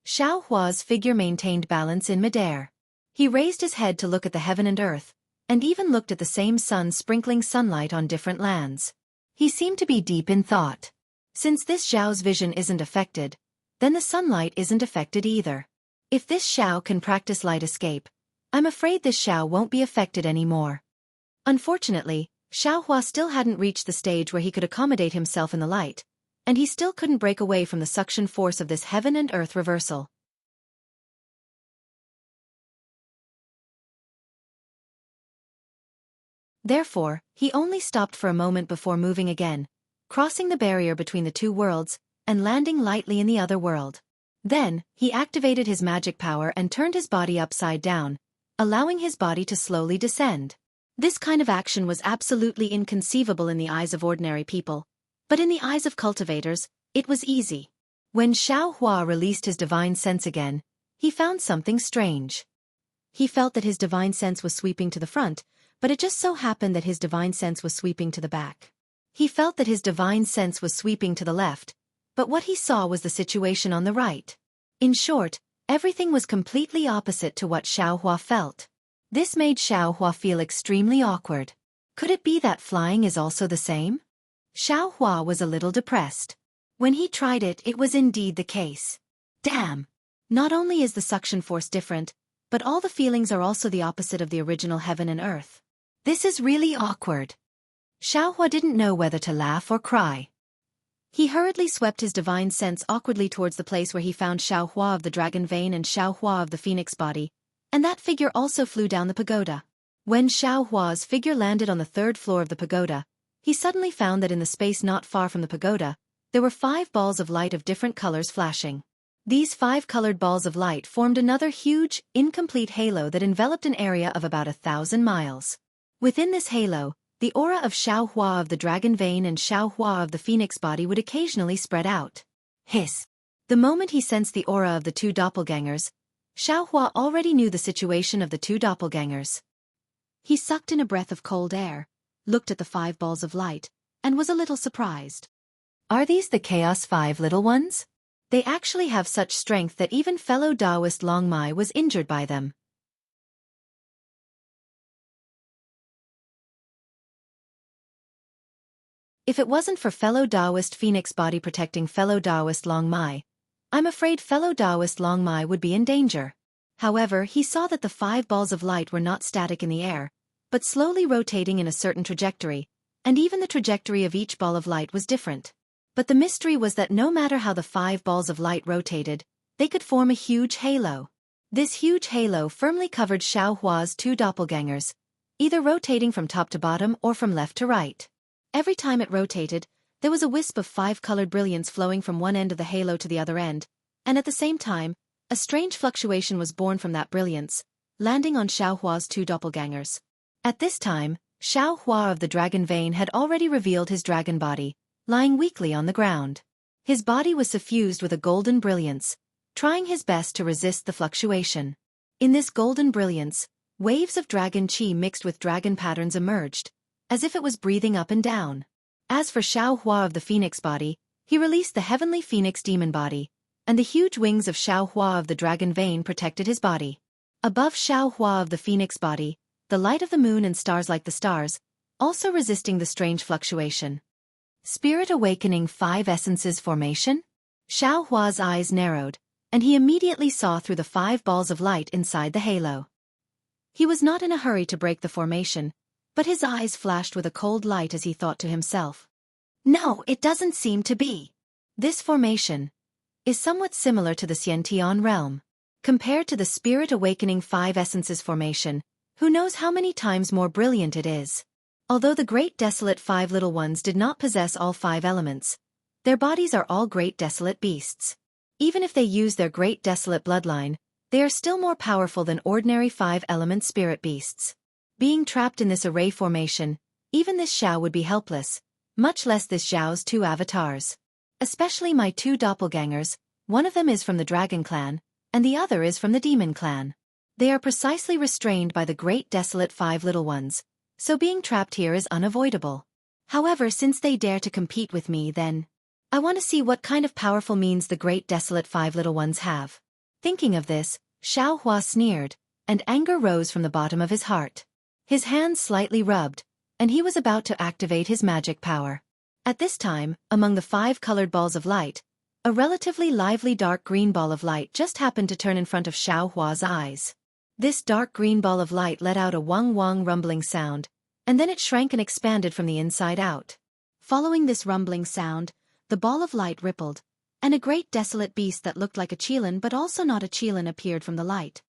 Xiao Hua's figure maintained balance in midair. He raised his head to look at the heaven and earth, and even looked at the same sun sprinkling sunlight on different lands. He seemed to be deep in thought. Since this Xiao's vision isn't affected, then the sunlight isn't affected either. If this Xiao can practice light escape, I'm afraid this Xiao won't be affected anymore. Unfortunately, Xiao Hua still hadn't reached the stage where he could accommodate himself in the light, and he still couldn't break away from the suction force of this heaven and earth reversal. Therefore, he only stopped for a moment before moving again, crossing the barrier between the two worlds, and landing lightly in the other world. Then, he activated his magic power and turned his body upside down, allowing his body to slowly descend. This kind of action was absolutely inconceivable in the eyes of ordinary people, but in the eyes of cultivators, it was easy. When Xiao Hua released his divine sense again, he found something strange. He felt that his divine sense was sweeping to the front, but it just so happened that his divine sense was sweeping to the back. He felt that his divine sense was sweeping to the left, but what he saw was the situation on the right. In short, everything was completely opposite to what Xiao Hua felt. This made Xiao Hua feel extremely awkward. Could it be that flying is also the same? Xiao Hua was a little depressed. When he tried it, it was indeed the case. Damn! Not only is the suction force different, but all the feelings are also the opposite of the original heaven and earth. This is really awkward. Xiao Hua didn't know whether to laugh or cry. He hurriedly swept his divine sense awkwardly towards the place where he found Xiao Hua of the dragon vein and Xiao Hua of the phoenix body, and that figure also flew down the pagoda. When Xiao Hua's figure landed on the third floor of the pagoda, he suddenly found that in the space not far from the pagoda, there were 5 balls of light of different colors flashing. These 5 colored balls of light formed another huge, incomplete halo that enveloped an area of about 1,000 miles. Within this halo, the aura of Xiao Hua of the dragon vein and Xiao Hua of the phoenix body would occasionally spread out. Hiss! The moment he sensed the aura of the 2 doppelgangers, Xiao Hua already knew the situation of the 2 doppelgangers. He sucked in a breath of cold air, looked at the 5 balls of light, and was a little surprised. Are these the Chaos 5 little ones? They actually have such strength that even fellow Taoist Long Mai was injured by them. If it wasn't for fellow Taoist Phoenix body protecting fellow Taoist Long Mai, I'm afraid fellow Taoist Long Mai would be in danger. However, he saw that the 5 balls of light were not static in the air, but slowly rotating in a certain trajectory, and even the trajectory of each ball of light was different. But the mystery was that no matter how the 5 balls of light rotated, they could form a huge halo. This huge halo firmly covered Xiao Hua's 2 doppelgangers, either rotating from top to bottom or from left to right. Every time it rotated, there was a wisp of 5-colored brilliance flowing from one end of the halo to the other end, and at the same time, a strange fluctuation was born from that brilliance, landing on Xiao Hua's 2 doppelgangers. At this time, Xiao Hua of the dragon vein had already revealed his dragon body, lying weakly on the ground. His body was suffused with a golden brilliance, trying his best to resist the fluctuation. In this golden brilliance, waves of dragon chi mixed with dragon patterns emerged, as if it was breathing up and down. As for Xiao Hua of the phoenix body, he released the heavenly phoenix demon body, and the huge wings of Xiao Hua of the dragon vein protected his body. Above Xiao Hua of the phoenix body, the light of the moon and stars like the stars, also resisting the strange fluctuation. Spirit awakening 5 essences formation? Xiao Hua's eyes narrowed, and he immediately saw through the 5 balls of light inside the halo. He was not in a hurry to break the formation, but his eyes flashed with a cold light as he thought to himself. No, it doesn't seem to be. This formation is somewhat similar to the Xiantian realm. Compared to the Spirit Awakening 5 Essences formation, who knows how many times more brilliant it is. Although the Great Desolate 5 Little Ones did not possess all 5 elements, their bodies are all Great Desolate beasts. Even if they use their Great Desolate bloodline, they are still more powerful than ordinary 5-element spirit beasts. Being trapped in this array formation, even this Xiao would be helpless, much less this Zhao's 2 avatars. Especially my 2 doppelgangers, one of them is from the Dragon Clan, and the other is from the Demon Clan. They are precisely restrained by the Great Desolate 5 Little Ones, so being trapped here is unavoidable. However, since they dare to compete with me, then I want to see what kind of powerful means the Great Desolate 5 Little Ones have. Thinking of this, Xiao Hua sneered, and anger rose from the bottom of his heart. His hands slightly rubbed, and he was about to activate his magic power. At this time, among the 5 colored balls of light, a relatively lively dark green ball of light just happened to turn in front of Xiao Hua's eyes. This dark green ball of light let out a wang-wang rumbling sound, and then it shrank and expanded from the inside out. Following this rumbling sound, the ball of light rippled, and a great desolate beast that looked like a qilin but also not a qilin appeared from the light.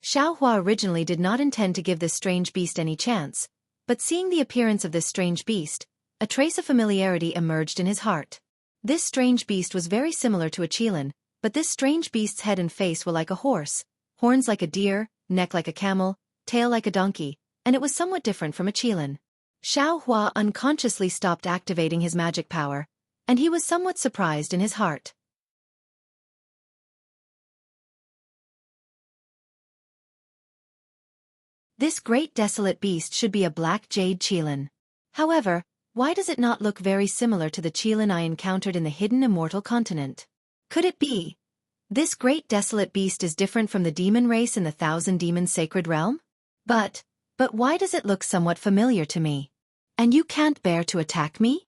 Xiao Hua originally did not intend to give this strange beast any chance, but seeing the appearance of this strange beast, a trace of familiarity emerged in his heart. This strange beast was very similar to a qilin, but this strange beast's head and face were like a horse, horns like a deer, neck like a camel, tail like a donkey, and it was somewhat different from a qilin. Xiao Hua unconsciously stopped activating his magic power, and he was somewhat surprised in his heart. This great desolate beast should be a black jade qilin. However, why does it not look very similar to the qilin I encountered in the hidden immortal continent? Could it be this great desolate beast is different from the demon race in the Thousand Demons Sacred Realm? But why does it look somewhat familiar to me? And you can't bear to attack me?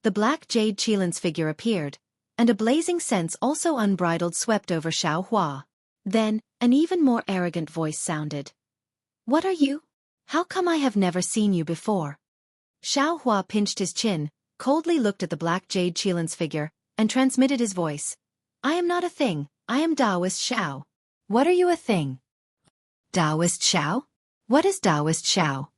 The black jade qilin's figure appeared, and a blazing sense also unbridled swept over Xueqi. Then, an even more arrogant voice sounded. What are you? How come I have never seen you before? Xueqi pinched his chin, coldly looked at the black jade qilin's figure, and transmitted his voice. I am not a thing, I am Taoist Xiao. What are you a thing? Taoist Xiao? What is Taoist Xiao?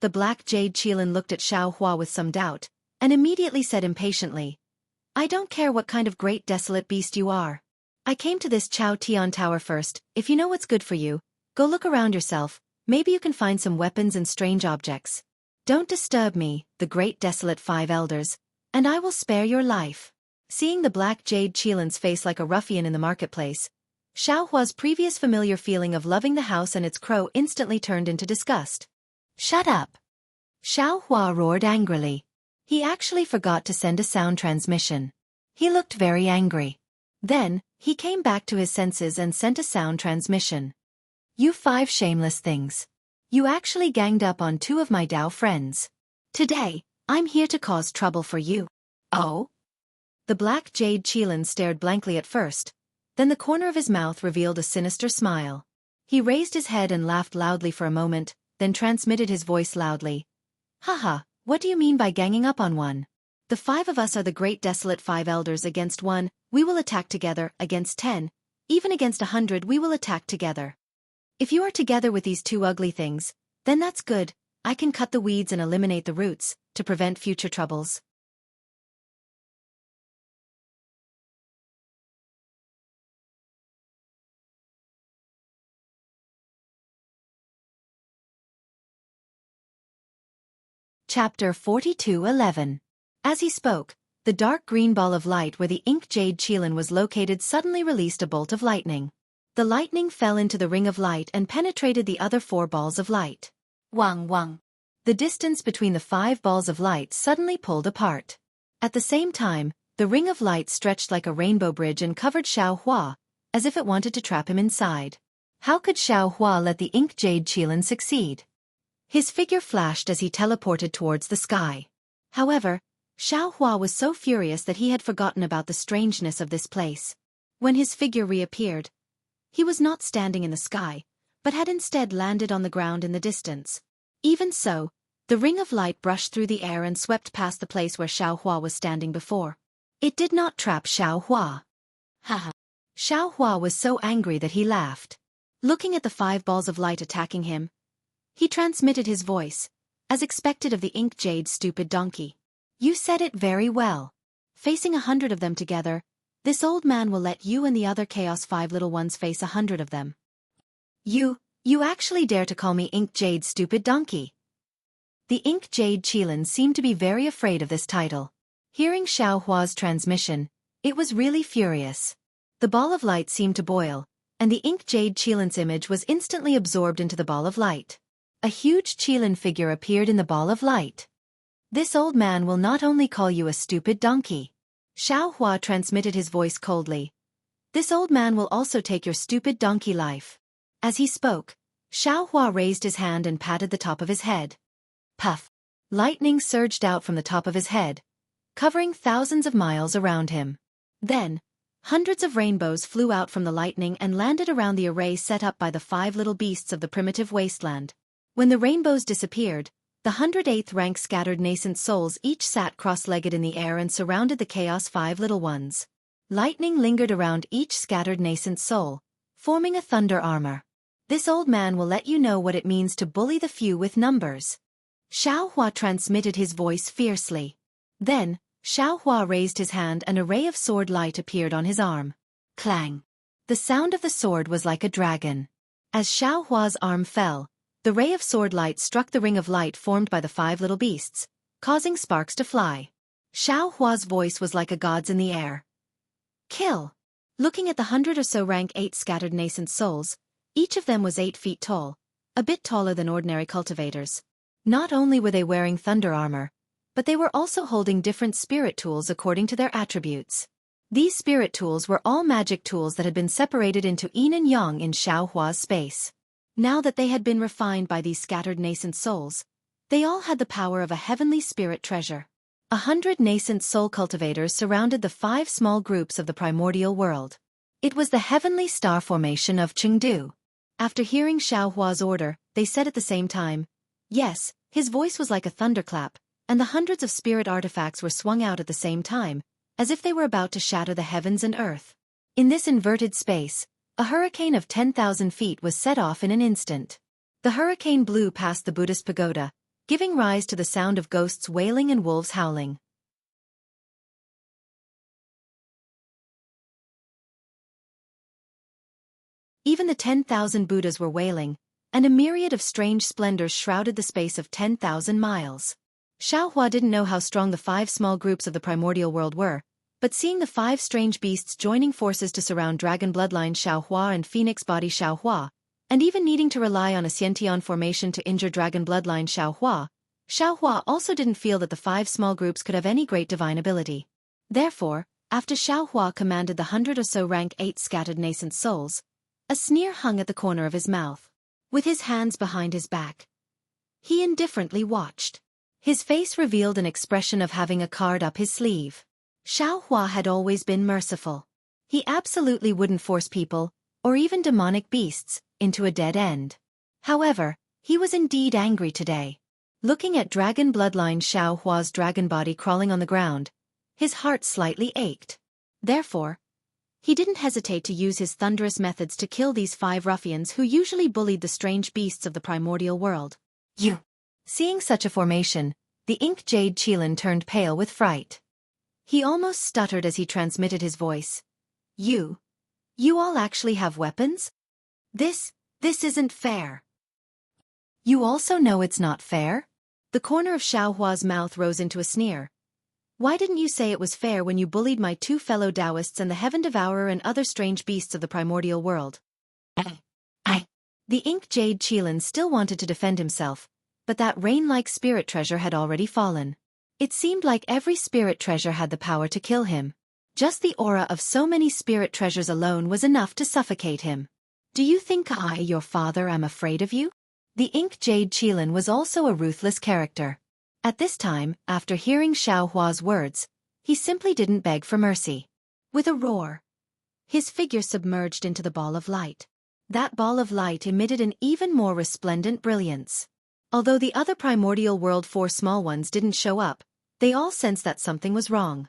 The black jade qilin looked at Xueqi with some doubt, and immediately said impatiently, I don't care what kind of great desolate beast you are. I came to this Chao Tian Tower first. If you know what's good for you, go look around yourself, maybe you can find some weapons and strange objects. Don't disturb me, the great desolate five elders, and I will spare your life. Seeing the black jade qilin's face like a ruffian in the marketplace, Xueqi's previous familiar feeling of loving the house and its crow instantly turned into disgust. Shut up! Xueqi roared angrily. He actually forgot to send a sound transmission. He looked very angry. Then, he came back to his senses and sent a sound transmission. You five shameless things. You actually ganged up on two of my Dao friends. Today, I'm here to cause trouble for you. Oh? The black jade qilin stared blankly at first, then the corner of his mouth revealed a sinister smile. He raised his head and laughed loudly for a moment, then transmitted his voice loudly. Haha, what do you mean by ganging up on one? The five of us are the great desolate five elders against one, we will attack together, against 10, even against 100 we will attack together. If you are together with these two ugly things, then that's good, I can cut the weeds and eliminate the roots, to prevent future troubles. Chapter 42:11. As he spoke, the dark green ball of light where the ink jade qilin was located suddenly released a bolt of lightning. The lightning fell into the ring of light and penetrated the other four balls of light. Wang wang. The distance between the five balls of light suddenly pulled apart. At the same time, the ring of light stretched like a rainbow bridge and covered Xueqi, as if it wanted to trap him inside. How could Xueqi let the ink jade qilin succeed? His figure flashed as he teleported towards the sky. However, Xueqi was so furious that he had forgotten about the strangeness of this place. When his figure reappeared, he was not standing in the sky, but had instead landed on the ground in the distance. Even so, the ring of light brushed through the air and swept past the place where Xueqi was standing before. It did not trap Xueqi. Haha. Xueqi was so angry that he laughed. Looking at the five balls of light attacking him, he transmitted his voice, as expected of the ink jade stupid donkey. You said it very well. Facing 100 of them together, this old man will let you and the other Chaos 5 little ones face 100 of them. You actually dare to call me ink jade stupid donkey? The ink jade qilin seemed to be very afraid of this title. Hearing Xueqi's transmission, it was really furious. The ball of light seemed to boil, and the ink jade qilin's image was instantly absorbed into the ball of light. A huge qilin figure appeared in the ball of light. This old man will not only call you a stupid donkey. Xueqi transmitted his voice coldly. This old man will also take your stupid donkey life. As he spoke, Xueqi raised his hand and patted the top of his head. Puff! Lightning surged out from the top of his head, covering thousands of miles around him. Then, hundreds of rainbows flew out from the lightning and landed around the array set up by the five little beasts of the primitive wasteland. When the rainbows disappeared, the 108th rank scattered nascent souls each sat cross-legged in the air and surrounded the Chaos 5 little ones. Lightning lingered around each scattered nascent soul, forming a thunder armor. This old man will let you know what it means to bully the few with numbers. Xueqi transmitted his voice fiercely. Then, Xueqi raised his hand and a ray of sword light appeared on his arm. Clang! The sound of the sword was like a dragon. As Xueqi's arm fell, the ray of sword light struck the ring of light formed by the five little beasts, causing sparks to fly. Xueqi's voice was like a god's in the air. Kill! Looking at the 100 or so rank 8 scattered nascent souls, each of them was 8 feet tall, a bit taller than ordinary cultivators. Not only were they wearing thunder armor, but they were also holding different spirit tools according to their attributes. These spirit tools were all magic tools that had been separated into yin and yang in Xiaohua's space. Now that they had been refined by these scattered nascent souls, they all had the power of a heavenly spirit treasure. 100 nascent soul cultivators surrounded the 5 small groups of the primordial world. It was the heavenly star formation of Chengdu. After hearing Xiaohua's order, they said at the same time, yes. His voice was like a thunderclap, and the hundreds of spirit artifacts were swung out at the same time, as if they were about to shatter the heavens and earth. In this inverted space, a hurricane of 10,000 feet was set off in an instant. The hurricane blew past the Buddhist pagoda, giving rise to the sound of ghosts wailing and wolves howling. Even the 10,000 Buddhas were wailing, and a myriad of strange splendors shrouded the space of 10,000 miles. Xiaohua didn't know how strong the 5 small groups of the primordial world were, but seeing the 5 strange beasts joining forces to surround dragon bloodline Xiaohua and phoenix body Xiaohua, and even needing to rely on a Xiantian formation to injure dragon bloodline Xiaohua, Xiaohua also didn't feel that the 5 small groups could have any great divine ability. Therefore, after Xiaohua commanded the 100 or so rank 8 scattered nascent souls, a sneer hung at the corner of his mouth. With his hands behind his back, he indifferently watched. His face revealed an expression of having a card up his sleeve. Xiaohua had always been merciful. He absolutely wouldn't force people, or even demonic beasts, into a dead end. However, he was indeed angry today. Looking at dragon bloodline Xiaohua's dragon body crawling on the ground, his heart slightly ached. Therefore, he didn't hesitate to use his thunderous methods to kill these 5 ruffians who usually bullied the strange beasts of the primordial world. You! Seeing such a formation, the ink jade Qilin turned pale with fright. He almost stuttered as he transmitted his voice. You all actually have weapons? This isn't fair. You also know it's not fair? The corner of Xiaohua's mouth rose into a sneer. Why didn't you say it was fair when you bullied my 2 fellow Taoists and the Heaven Devourer and other strange beasts of the primordial world? The ink jade Qilin still wanted to defend himself, but that rain-like spirit treasure had already fallen. It seemed like every spirit treasure had the power to kill him. Just the aura of so many spirit treasures alone was enough to suffocate him. Do you think I, your father, am afraid of you? The ink jade Qilin was also a ruthless character. At this time, after hearing Xiaohua's words, he simply didn't beg for mercy. With a roar, his figure submerged into the ball of light. That ball of light emitted an even more resplendent brilliance. Although the other primordial world 4 small ones didn't show up, they all sensed that something was wrong.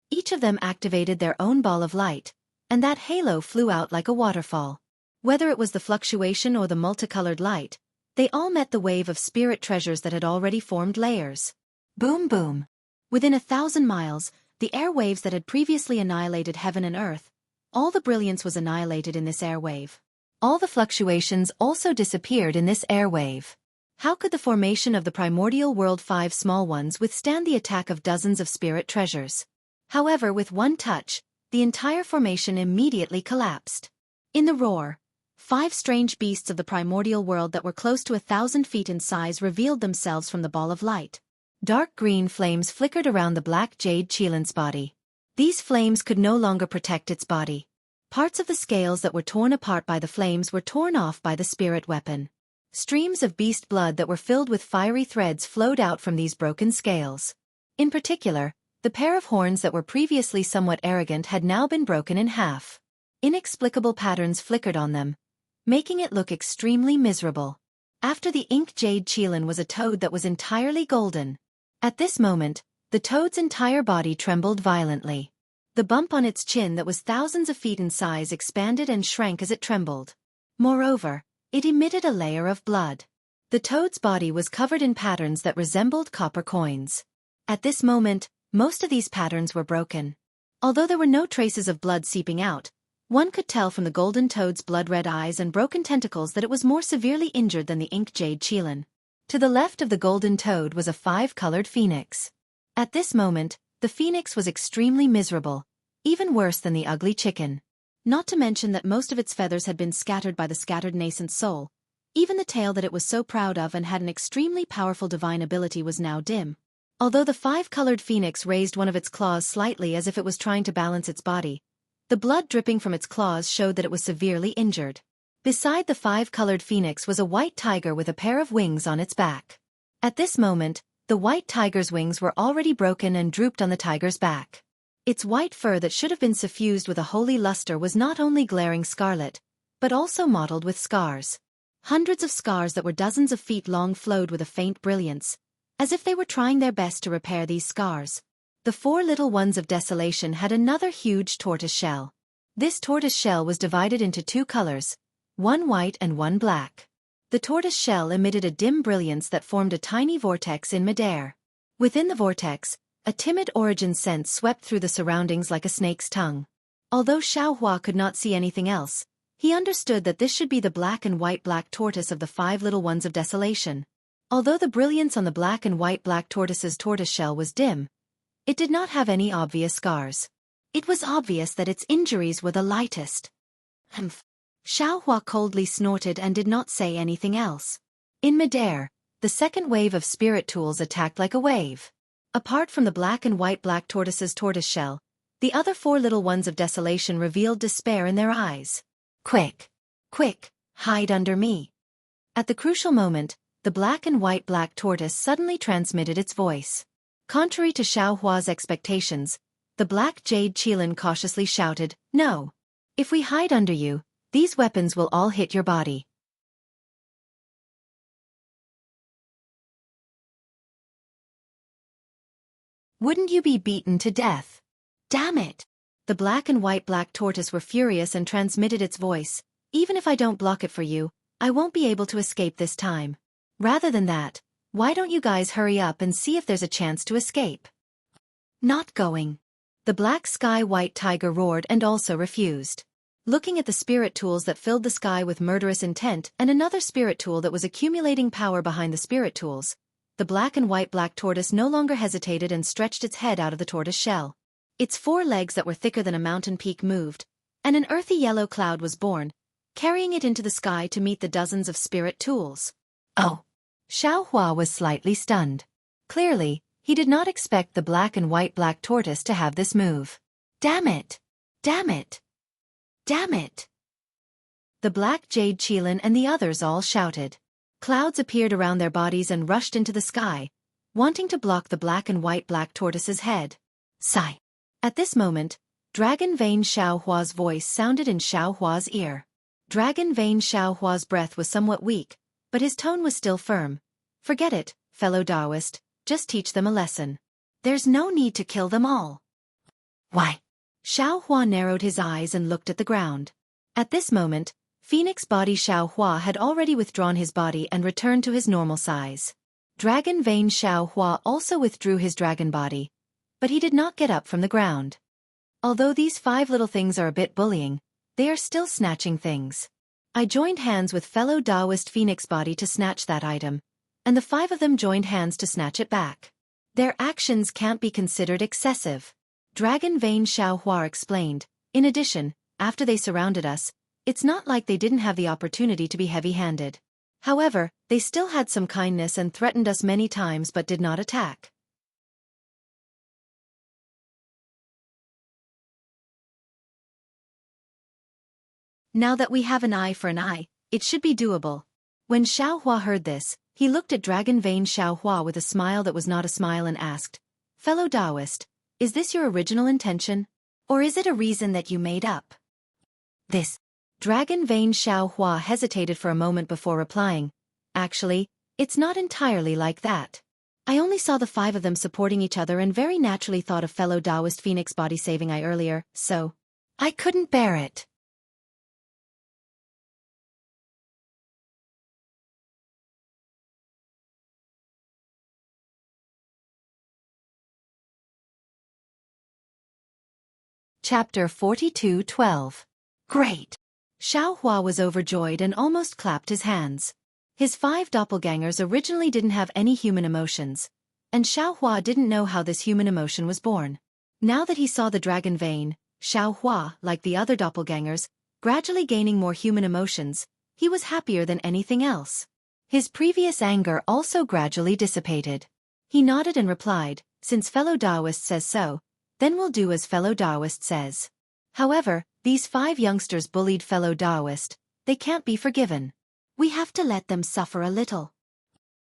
Each of them activated their own ball of light, and that halo flew out like a waterfall. Whether it was the fluctuation or the multicolored light, they all met the wave of spirit treasures that had already formed layers. Boom boom. Within 1,000 miles, the air waves that had previously annihilated heaven and earth, all the brilliance was annihilated in this air wave. All the fluctuations also disappeared in this air wave. How could the formation of the primordial world 5 small ones withstand the attack of dozens of spirit treasures? However, with one touch, the entire formation immediately collapsed. In the roar, 5 strange beasts of the primordial world that were close to 1,000 feet in size revealed themselves from the ball of light. Dark green flames flickered around the black jade Qilin's body. These flames could no longer protect its body. Parts of the scales that were torn apart by the flames were torn off by the spirit weapon. Streams of beast blood that were filled with fiery threads flowed out from these broken scales. In particular, the pair of horns that were previously somewhat arrogant had now been broken in half. Inexplicable patterns flickered on them, making it look extremely miserable. After the ink jade Qilin was a toad that was entirely golden. At this moment, the toad's entire body trembled violently. The bump on its chin that was thousands of feet in size expanded and shrank as it trembled. Moreover, it emitted a layer of blood. The toad's body was covered in patterns that resembled copper coins. At this moment, most of these patterns were broken. Although there were no traces of blood seeping out, one could tell from the golden toad's blood-red eyes and broken tentacles that it was more severely injured than the ink jade Qilin. To the left of the golden toad was a 5-colored phoenix. At this moment, the phoenix was extremely miserable, even worse than the ugly chicken. Not to mention that most of its feathers had been scattered by the scattered nascent soul. Even the tail that it was so proud of and had an extremely powerful divine ability was now dim. Although the five-colored phoenix raised one of its claws slightly as if it was trying to balance its body, the blood dripping from its claws showed that it was severely injured. Beside the five-colored phoenix was a white tiger with a pair of wings on its back. At this moment, the white tiger's wings were already broken and drooped on the tiger's back. Its white fur that should have been suffused with a holy luster was not only glaring scarlet, but also mottled with scars. Hundreds of scars that were dozens of feet long flowed with a faint brilliance, as if they were trying their best to repair these scars. The four little ones of desolation had another huge tortoise shell. This tortoise shell was divided into two colors, one white and one black. The tortoise shell emitted a dim brilliance that formed a tiny vortex in midair. Within the vortex, a timid origin scent swept through the surroundings like a snake's tongue. Although Xueqi could not see anything else, he understood that this should be the black and white black tortoise of the five little ones of desolation. Although the brilliance on the black and white black tortoise's tortoise shell was dim, it did not have any obvious scars. It was obvious that its injuries were the lightest. Humph. Xueqi coldly snorted and did not say anything else. In midair, the second wave of spirit tools attacked like a wave. Apart from the black and white black tortoise's tortoise shell, the other four little ones of desolation revealed despair in their eyes. Quick! Quick! Hide under me! At the crucial moment, the black and white black tortoise suddenly transmitted its voice. Contrary to Xueqi's expectations, the black jade qilin cautiously shouted, "No! If we hide under you, these weapons will all hit your body." Wouldn't you be beaten to death? Damn it! The black and white black tortoise were furious and transmitted its voice. Even if I don't block it for you, I won't be able to escape this time. Rather than that, why don't you guys hurry up and see if there's a chance to escape? Not going. The black sky white tiger roared and also refused. Looking at the spirit tools that filled the sky with murderous intent and another spirit tool that was accumulating power behind the spirit tools, the black and white black tortoise no longer hesitated and stretched its head out of the tortoise shell. Its four legs that were thicker than a mountain peak moved, and an earthy yellow cloud was born, carrying it into the sky to meet the dozens of spirit tools. Oh! Xueqi was slightly stunned. Clearly, he did not expect the black and white black tortoise to have this move. Damn it! Damn it! Damn it! The black jade qilin and the others all shouted. Clouds appeared around their bodies and rushed into the sky, wanting to block the black and white black tortoise's head. Sigh. At this moment, Dragon Vein Xueqi's voice sounded in Xueqi's ear. Dragon Vein Xueqi's breath was somewhat weak, but his tone was still firm. Forget it, fellow Taoist, just teach them a lesson. There's no need to kill them all. Why? Xueqi narrowed his eyes and looked at the ground. At this moment, Phoenix Body Xueqi had already withdrawn his body and returned to his normal size. Dragon Vein Xueqi also withdrew his dragon body, but he did not get up from the ground. Although these five little things are a bit bullying, they are still snatching things. I joined hands with fellow Taoist Phoenix Body to snatch that item, and the five of them joined hands to snatch it back. Their actions can't be considered excessive. Dragon Vein Xueqi explained. In addition, after they surrounded us, it's not like they didn't have the opportunity to be heavy-handed. However, they still had some kindness and threatened us many times but did not attack. Now that we have an eye for an eye, it should be doable. When Xueqi heard this, he looked at Dragon Vein Xueqi with a smile that was not a smile and asked, "Fellow Taoist, is this your original intention? Or is it a reason that you made up?" This. Dragon Vein Xueqi hesitated for a moment before replying, "Actually, it's not entirely like that. I only saw the five of them supporting each other and very naturally thought of fellow Taoist Phoenix Body saving I earlier, so I couldn't bear it." Chapter 42:12. Great! Xueqi was overjoyed and almost clapped his hands. His five doppelgangers originally didn't have any human emotions, and Xueqi didn't know how this human emotion was born. Now that he saw the dragon vein, Xiao Hua, like the other doppelgangers, gradually gaining more human emotions, he was happier than anything else. His previous anger also gradually dissipated. He nodded and replied, since fellow Taoist says so, then we'll do as fellow Taoist says. However, these 5 youngsters bullied fellow Taoist. They can't be forgiven. We have to let them suffer a little.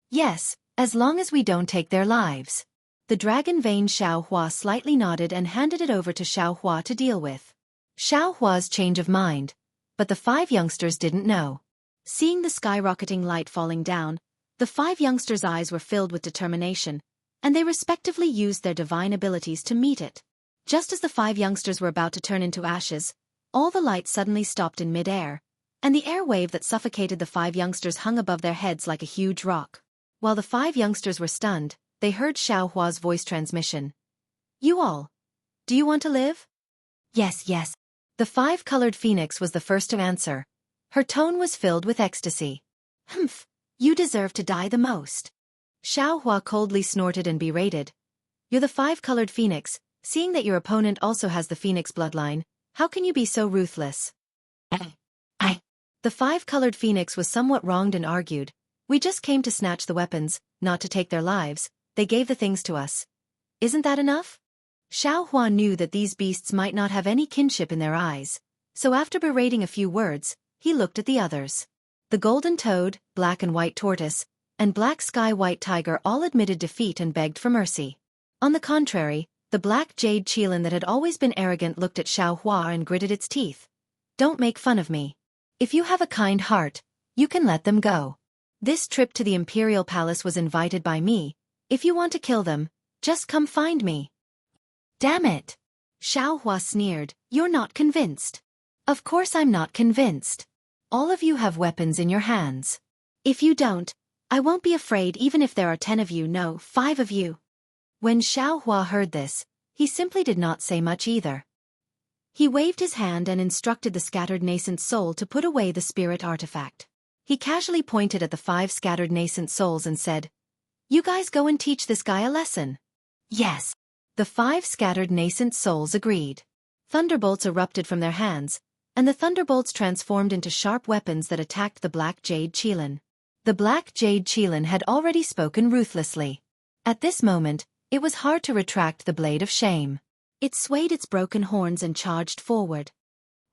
Yes, as long as we don't take their lives. The dragon-veined Xiao Hua slightly nodded and handed it over to Xiao Hua to deal with. Xiao Hua's change of mind, but the 5 youngsters didn't know. Seeing the skyrocketing light falling down, the 5 youngsters' eyes were filled with determination, and they respectively used their divine abilities to meet it. Just as the 5 youngsters were about to turn into ashes, all the light suddenly stopped in mid-air, and the air wave that suffocated the 5 youngsters hung above their heads like a huge rock. While the 5 youngsters were stunned, they heard Xiao Hua's voice transmission. You all. Do you want to live? Yes, yes. The 5-colored phoenix was the first to answer. Her tone was filled with ecstasy. Humph, you deserve to die the most. Xiao Hua coldly snorted and berated. You're the 5-colored phoenix, seeing that your opponent also has the phoenix bloodline, how can you be so ruthless? The 5-colored phoenix was somewhat wronged and argued. We just came to snatch the weapons, not to take their lives. They gave the things to us. Isn't that enough? Xiao Hua knew that these beasts might not have any kinship in their eyes, so after berating a few words, he looked at the others. The golden toad, black and white tortoise, and black sky-white tiger all admitted defeat and begged for mercy. On the contrary, the black jade qilin that had always been arrogant looked at Xiao Hua and gritted its teeth. Don't make fun of me. If you have a kind heart, you can let them go. This trip to the Imperial Palace was invited by me. If you want to kill them, just come find me. Damn it! Xiao Hua sneered, you're not convinced. Of course I'm not convinced. All of you have weapons in your hands. If you don't, I won't be afraid even if there are 10 of you, no, 5 of you. When Xiao Hua heard this, he simply did not say much either. He waved his hand and instructed the scattered nascent soul to put away the spirit artifact. He casually pointed at the 5 scattered nascent souls and said, You guys go and teach this guy a lesson. Yes. The 5 scattered nascent souls agreed. Thunderbolts erupted from their hands, and the thunderbolts transformed into sharp weapons that attacked the black jade qilin. The black jade qilin had already spoken ruthlessly. At this moment, it was hard to retract the blade of shame. It swayed its broken horns and charged forward.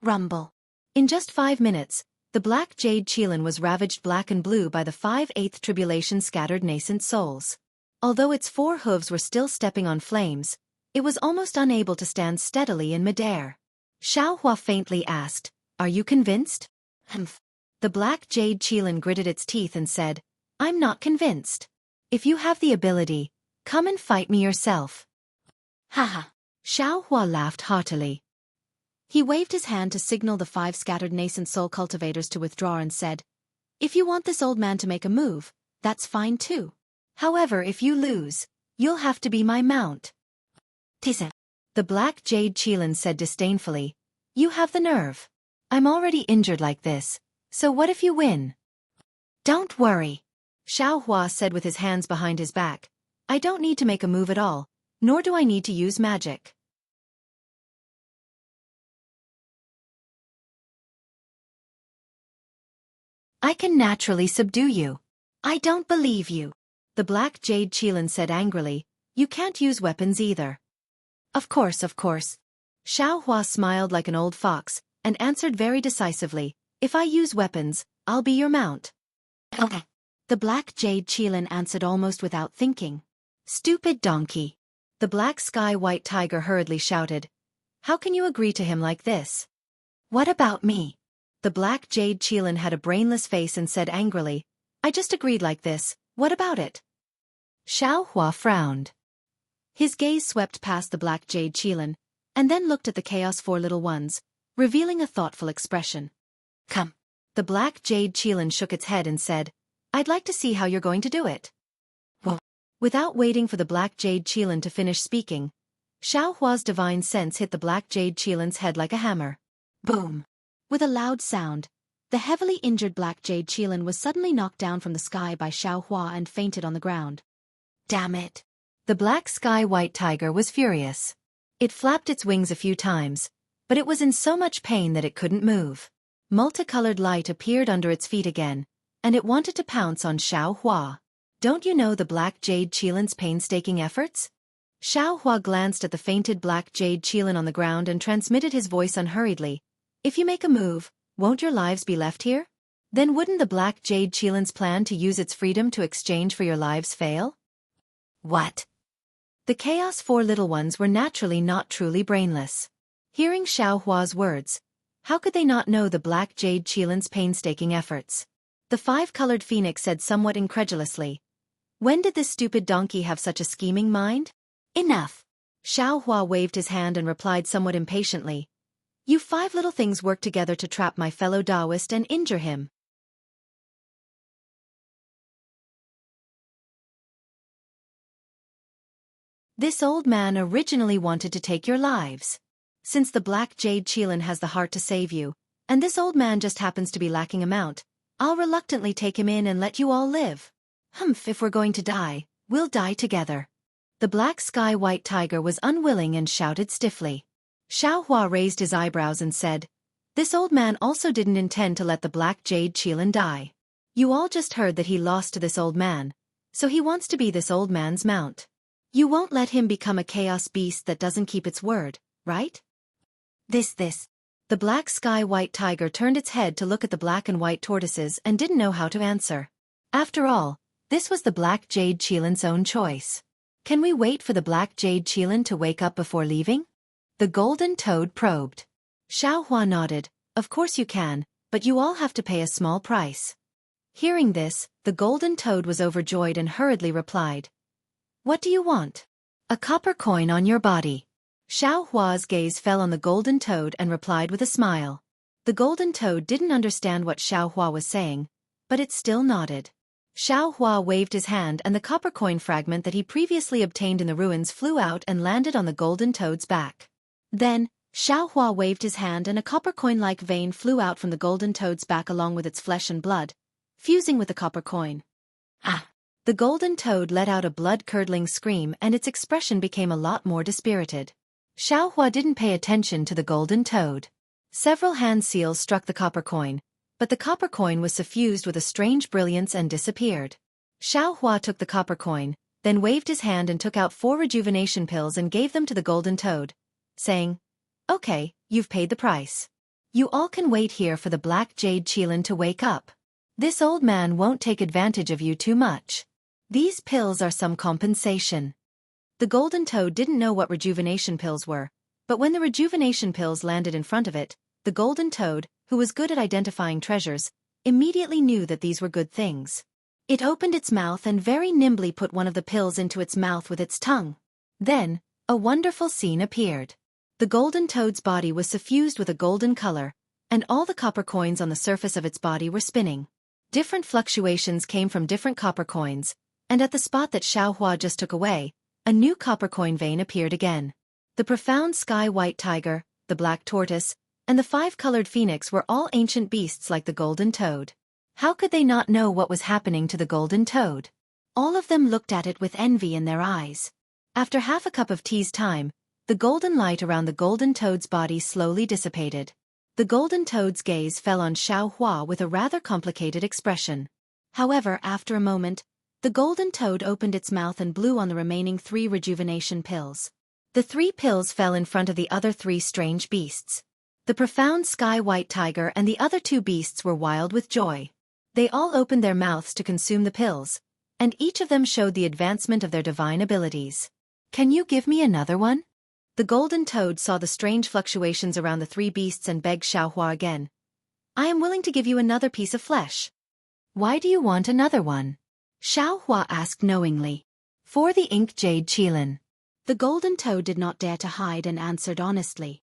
Rumble. In just 5 minutes, the black jade qilin was ravaged black and blue by the 5/8 tribulation scattered nascent souls. Although its 4 hooves were still stepping on flames, it was almost unable to stand steadily in midair. Xiao Hua faintly asked, Are you convinced? Humph. The black jade qilin gritted its teeth and said, I'm not convinced. If you have the ability, come and fight me yourself. Haha. Xiao Hua laughed heartily. He waved his hand to signal the 5 scattered nascent soul cultivators to withdraw and said, If you want this old man to make a move, that's fine too. However, if you lose, you'll have to be my mount. Tisa. The black jade qilin said disdainfully, You have the nerve. I'm already injured like this, so what if you win? Don't worry. Xiao Hua said with his hands behind his back, I don't need to make a move at all, nor do I need to use magic. I can naturally subdue you. I don't believe you. The black jade qilin said angrily, You can't use weapons either. Of course, of course. Xiao Hua smiled like an old fox, and answered very decisively, If I use weapons, I'll be your mount. Okay. The black jade qilin answered almost without thinking. Stupid donkey. The black sky-white tiger hurriedly shouted, How can you agree to him like this? What about me? The black jade qilin had a brainless face and said angrily, I just agreed like this, what about it? Xiao Hua frowned. His gaze swept past the black jade qilin, and then looked at the chaos 4 little ones, revealing a thoughtful expression. Come. The black jade qilin shook its head and said, I'd like to see how you're going to do it. Whoa. Without waiting for the black jade qilin to finish speaking, Xiao Hua's divine sense hit the black jade qilin's head like a hammer. Boom. With a loud sound, the heavily injured black jade qilin was suddenly knocked down from the sky by Xiao Hua and fainted on the ground. Damn it. The black sky-white tiger was furious. It flapped its wings a few times, but it was in so much pain that it couldn't move. Multicolored light appeared under its feet again, and it wanted to pounce on Xueqi. Don't you know the black jade Qilin's painstaking efforts? Xueqi glanced at the fainted black jade Qilin on the ground and transmitted his voice unhurriedly. If you make a move, won't your lives be left here? Then wouldn't the black jade Qilin's plan to use its freedom to exchange for your lives fail? What? The Chaos Four little ones were naturally not truly brainless. Hearing Xueqi's words, how could they not know the black jade Qilin's painstaking efforts? The five-colored phoenix said somewhat incredulously. When did this stupid donkey have such a scheming mind? Enough! Xueqi waved his hand and replied somewhat impatiently. You five little things work together to trap my fellow Taoist and injure him. This old man originally wanted to take your lives. Since the black jade Qilin has the heart to save you, and this old man just happens to be lacking a mount, I'll reluctantly take him in and let you all live. Humph, if we're going to die, we'll die together. The black sky white tiger was unwilling and shouted stiffly. Xueqi raised his eyebrows and said, this old man also didn't intend to let the black jade Qilin die. You all just heard that he lost to this old man, so he wants to be this old man's mount. You won't let him become a chaos beast that doesn't keep its word, right? This. The black sky white tiger turned its head to look at the black and white tortoises and didn't know how to answer. After all, this was the black jade Qilin's own choice. Can we wait for the black jade Qilin to wake up before leaving? The golden toad probed. Xueqi nodded. Of course you can, but you all have to pay a small price. Hearing this, the golden toad was overjoyed and hurriedly replied. What do you want? A copper coin on your body. Xueqi's gaze fell on the golden toad and replied with a smile. The golden toad didn't understand what Xueqi was saying, but it still nodded. Xueqi waved his hand and the copper coin fragment that he previously obtained in the ruins flew out and landed on the golden toad's back. Then, Xueqi waved his hand and a copper coin-like vein flew out from the golden toad's back along with its flesh and blood, fusing with the copper coin. Ah! The golden toad let out a blood-curdling scream and its expression became a lot more dispirited. Xueqi didn't pay attention to the golden toad. Several hand seals struck the copper coin, but the copper coin was suffused with a strange brilliance and disappeared. Xueqi took the copper coin, then waved his hand and took out 4 rejuvenation pills and gave them to the golden toad, saying, Okay, you've paid the price. You all can wait here for the black jade Qilin to wake up. This old man won't take advantage of you too much. These pills are some compensation. The golden toad didn't know what rejuvenation pills were, but when the rejuvenation pills landed in front of it, the golden toad, who was good at identifying treasures, immediately knew that these were good things. It opened its mouth and very nimbly put one of the pills into its mouth with its tongue. Then, a wonderful scene appeared. The golden toad's body was suffused with a golden color, and all the copper coins on the surface of its body were spinning. Different fluctuations came from different copper coins, and at the spot that Xueqi just took away, a new copper coin vein appeared again. The profound sky white tiger, the black tortoise, and the 5-colored phoenix were all ancient beasts like the golden toad. How could they not know what was happening to the golden toad? All of them looked at it with envy in their eyes. After half a cup of tea's time, the golden light around the golden toad's body slowly dissipated. The golden toad's gaze fell on Xueqi with a rather complicated expression. However, after a moment, the golden toad opened its mouth and blew on the remaining 3 rejuvenation pills. The 3 pills fell in front of the other 3 strange beasts. The profound sky white tiger and the other 2 beasts were wild with joy. They all opened their mouths to consume the pills, and each of them showed the advancement of their divine abilities. Can you give me another one? The golden toad saw the strange fluctuations around the 3 beasts and begged Xueqi again. I am willing to give you another piece of flesh. Why do you want another one? Xueqi asked knowingly. For the ink jade Qilin. The golden toad did not dare to hide and answered honestly.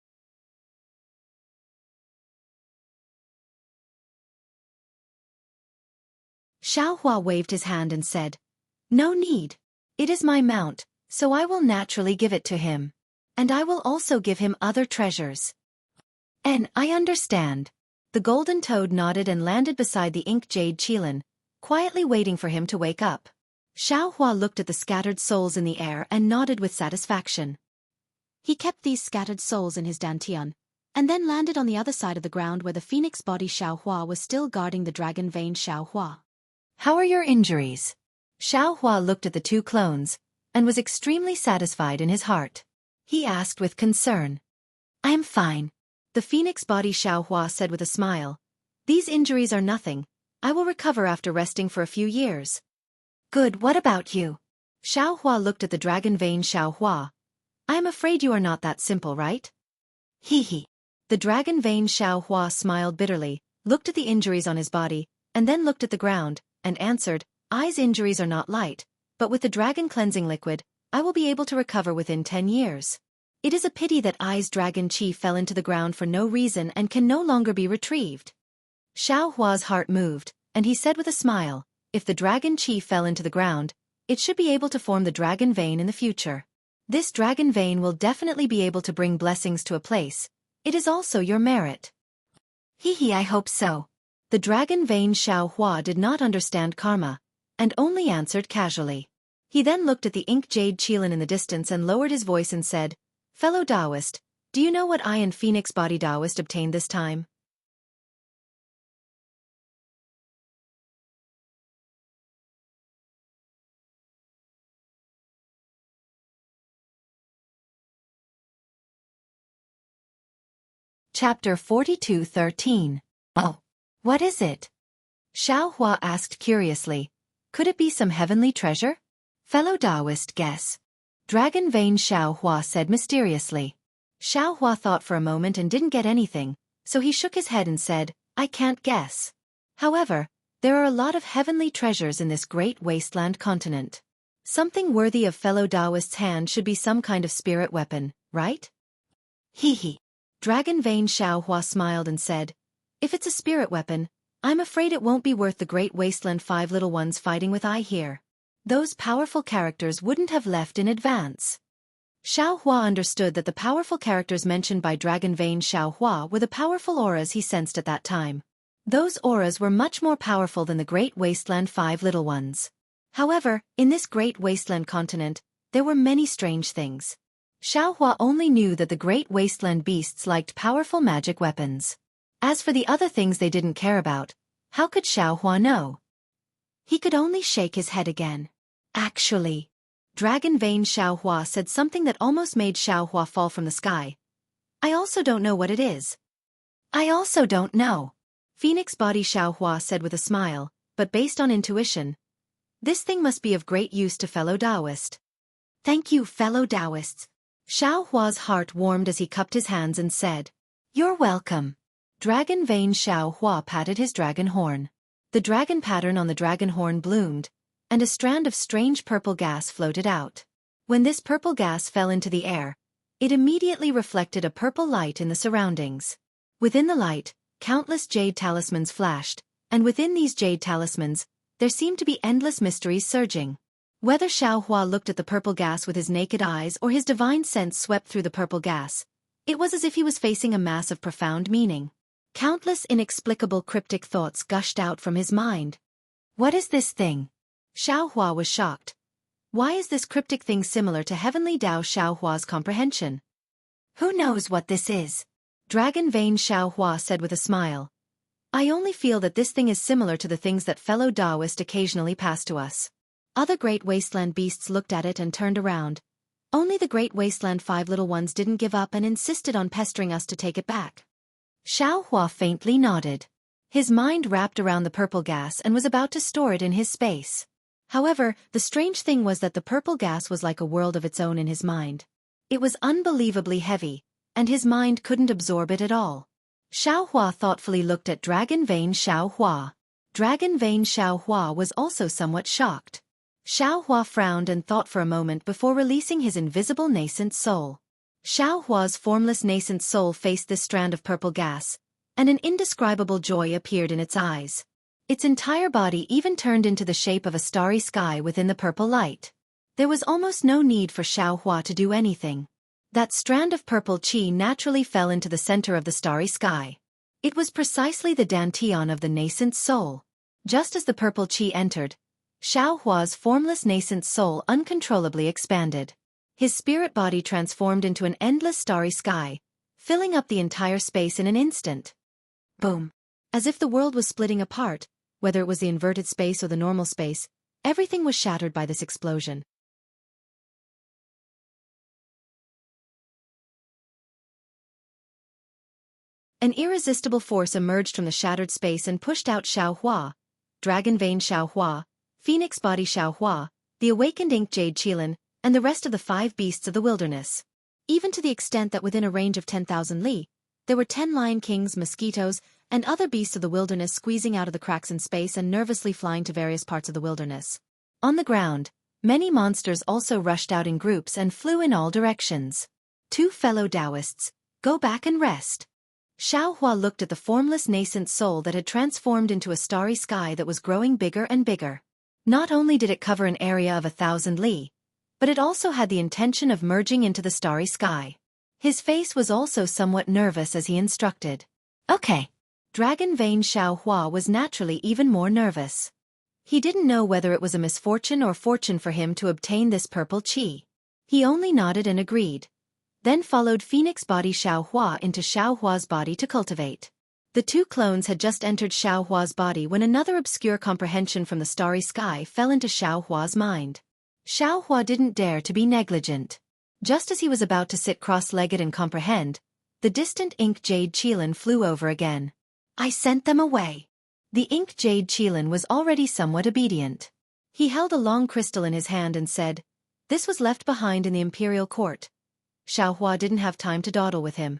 Xueqi waved his hand and said, No need. It is my mount, so I will naturally give it to him. And I will also give him other treasures. And I understand. The golden toad nodded and landed beside the ink jade Qilin, quietly waiting for him to wake up. Xueqi looked at the scattered souls in the air and nodded with satisfaction. He kept these scattered souls in his dantian, and then landed on the other side of the ground where the phoenix body Xiaohua was still guarding the dragon vein Xiaohua. How are your injuries? Xiaohua looked at the two clones, and was extremely satisfied in his heart. He asked with concern. I am fine. The phoenix body Xiaohua said with a smile. These injuries are nothing. I will recover after resting for a few years. Good, what about you? Xiaohua looked at the dragon vein Xiaohua. I am afraid you are not that simple, right? Hee hee. The dragon vein Xiaohua smiled bitterly, looked at the injuries on his body, and then looked at the ground, and answered, I's injuries are not light, but with the dragon cleansing liquid, I will be able to recover within 10 years. It is a pity that I's dragon chi fell into the ground for no reason and can no longer be retrieved. Xiaohua's heart moved, and he said with a smile, if the dragon chi fell into the ground, it should be able to form the dragon vein in the future. This dragon vein will definitely be able to bring blessings to a place. It is also your merit. Hee hee, I hope so. The dragon vein Xiaohua did not understand karma, and only answered casually. He then looked at the ink jade Qilin in the distance and lowered his voice and said, Fellow Taoist, do you know what I and Phoenix Body Taoist obtained this time? Chapter 42:13. Oh, what is it? Xiaohua asked curiously. Could it be some heavenly treasure? Fellow Taoist, guess. Dragon vein Xiaohua said mysteriously. Xiaohua thought for a moment and didn't get anything, so he shook his head and said, I can't guess. However, there are a lot of heavenly treasures in this great wasteland continent. Something worthy of fellow Taoist's hand should be some kind of spirit weapon, right? Hee hee. Dragon vein Xiaohua smiled and said, If it's a spirit weapon, I'm afraid it won't be worth the great wasteland 5 little ones fighting with I here. Those powerful characters wouldn't have left in advance. Xiaohua understood that the powerful characters mentioned by Dragon Vein Xiaohua were the powerful auras he sensed at that time. Those auras were much more powerful than the Great Wasteland 5 little ones. However, in this Great Wasteland continent, there were many strange things. Xiaohua only knew that the Great Wasteland beasts liked powerful magic weapons. As for the other things they didn't care about, how could Xiaohua know? He could only shake his head again. Actually, Dragon Vein Xiaohua said something that almost made Xiaohua fall from the sky. I also don't know what it is. I also don't know. Phoenix Body Xiaohua said with a smile, but based on intuition. This thing must be of great use to fellow Taoist. Thank you, fellow Taoists. Xiaohua's heart warmed as he cupped his hands and said, You're welcome. Dragon Vein Xiaohua patted his dragon horn. The dragon pattern on the dragon horn bloomed, and a strand of strange purple gas floated out. When this purple gas fell into the air, it immediately reflected a purple light in the surroundings. Within the light, countless jade talismans flashed, and within these jade talismans, there seemed to be endless mysteries surging. Whether Xiaohua looked at the purple gas with his naked eyes or his divine sense swept through the purple gas, it was as if he was facing a mass of profound meaning. Countless inexplicable cryptic thoughts gushed out from his mind. What is this thing? Xiaohua was shocked. Why is this cryptic thing similar to heavenly Tao Xiaohua's comprehension? Who knows what this is? Dragon Vein Xiaohua said with a smile. I only feel that this thing is similar to the things that fellow Taoist occasionally pass to us. Other Great Wasteland beasts looked at it and turned around. Only the Great Wasteland 5 little ones didn't give up and insisted on pestering us to take it back. Xiaohua faintly nodded. His mind wrapped around the purple gas and was about to store it in his space. However, the strange thing was that the purple gas was like a world of its own in his mind. It was unbelievably heavy, and his mind couldn't absorb it at all. Xiaohua thoughtfully looked at Dragon Vein Xiaohua. Dragon Vein Xiaohua was also somewhat shocked. Xiaohua frowned and thought for a moment before releasing his invisible nascent soul. Xiaohua's formless nascent soul faced this strand of purple gas, and an indescribable joy appeared in its eyes. Its entire body even turned into the shape of a starry sky within the purple light. There was almost no need for Xiaohua to do anything. That strand of purple qi naturally fell into the center of the starry sky. It was precisely the dantian of the nascent soul. Just as the purple qi entered, Xiaohua's formless nascent soul uncontrollably expanded. His spirit body transformed into an endless starry sky, filling up the entire space in an instant. Boom! As if the world was splitting apart, whether it was the inverted space or the normal space, everything was shattered by this explosion. An irresistible force emerged from the shattered space and pushed out Xueqi, Dragon Vein Xueqi, Phoenix Body Xueqi, the awakened Ink Jade Qilin, and the rest of the 5 beasts of the wilderness. Even to the extent that within a range of 10,000 li, there were 10 lion kings, mosquitoes, and other beasts of the wilderness squeezing out of the cracks in space and nervously flying to various parts of the wilderness. On the ground, many monsters also rushed out in groups and flew in all directions. 2 fellow Taoists, go back and rest. Xueqi looked at the formless nascent soul that had transformed into a starry sky that was growing bigger and bigger. Not only did it cover an area of 1,000 li, but it also had the intention of merging into the starry sky. His face was also somewhat nervous as he instructed. Okay. Dragon Vein Xueqi was naturally even more nervous. He didn't know whether it was a misfortune or fortune for him to obtain this purple qi. He only nodded and agreed. Then followed Phoenix Body Xueqi into Xueqi's body to cultivate. The 2 clones had just entered Xueqi's body when another obscure comprehension from the starry sky fell into Xueqi's mind. Xueqi didn't dare to be negligent. Just as he was about to sit cross-legged and comprehend, the distant Ink Jade Qilin flew over again. I sent them away. The Ink Jade Qilin was already somewhat obedient. He held a long crystal in his hand and said, "This was left behind in the imperial court." Xueqi didn't have time to dawdle with him.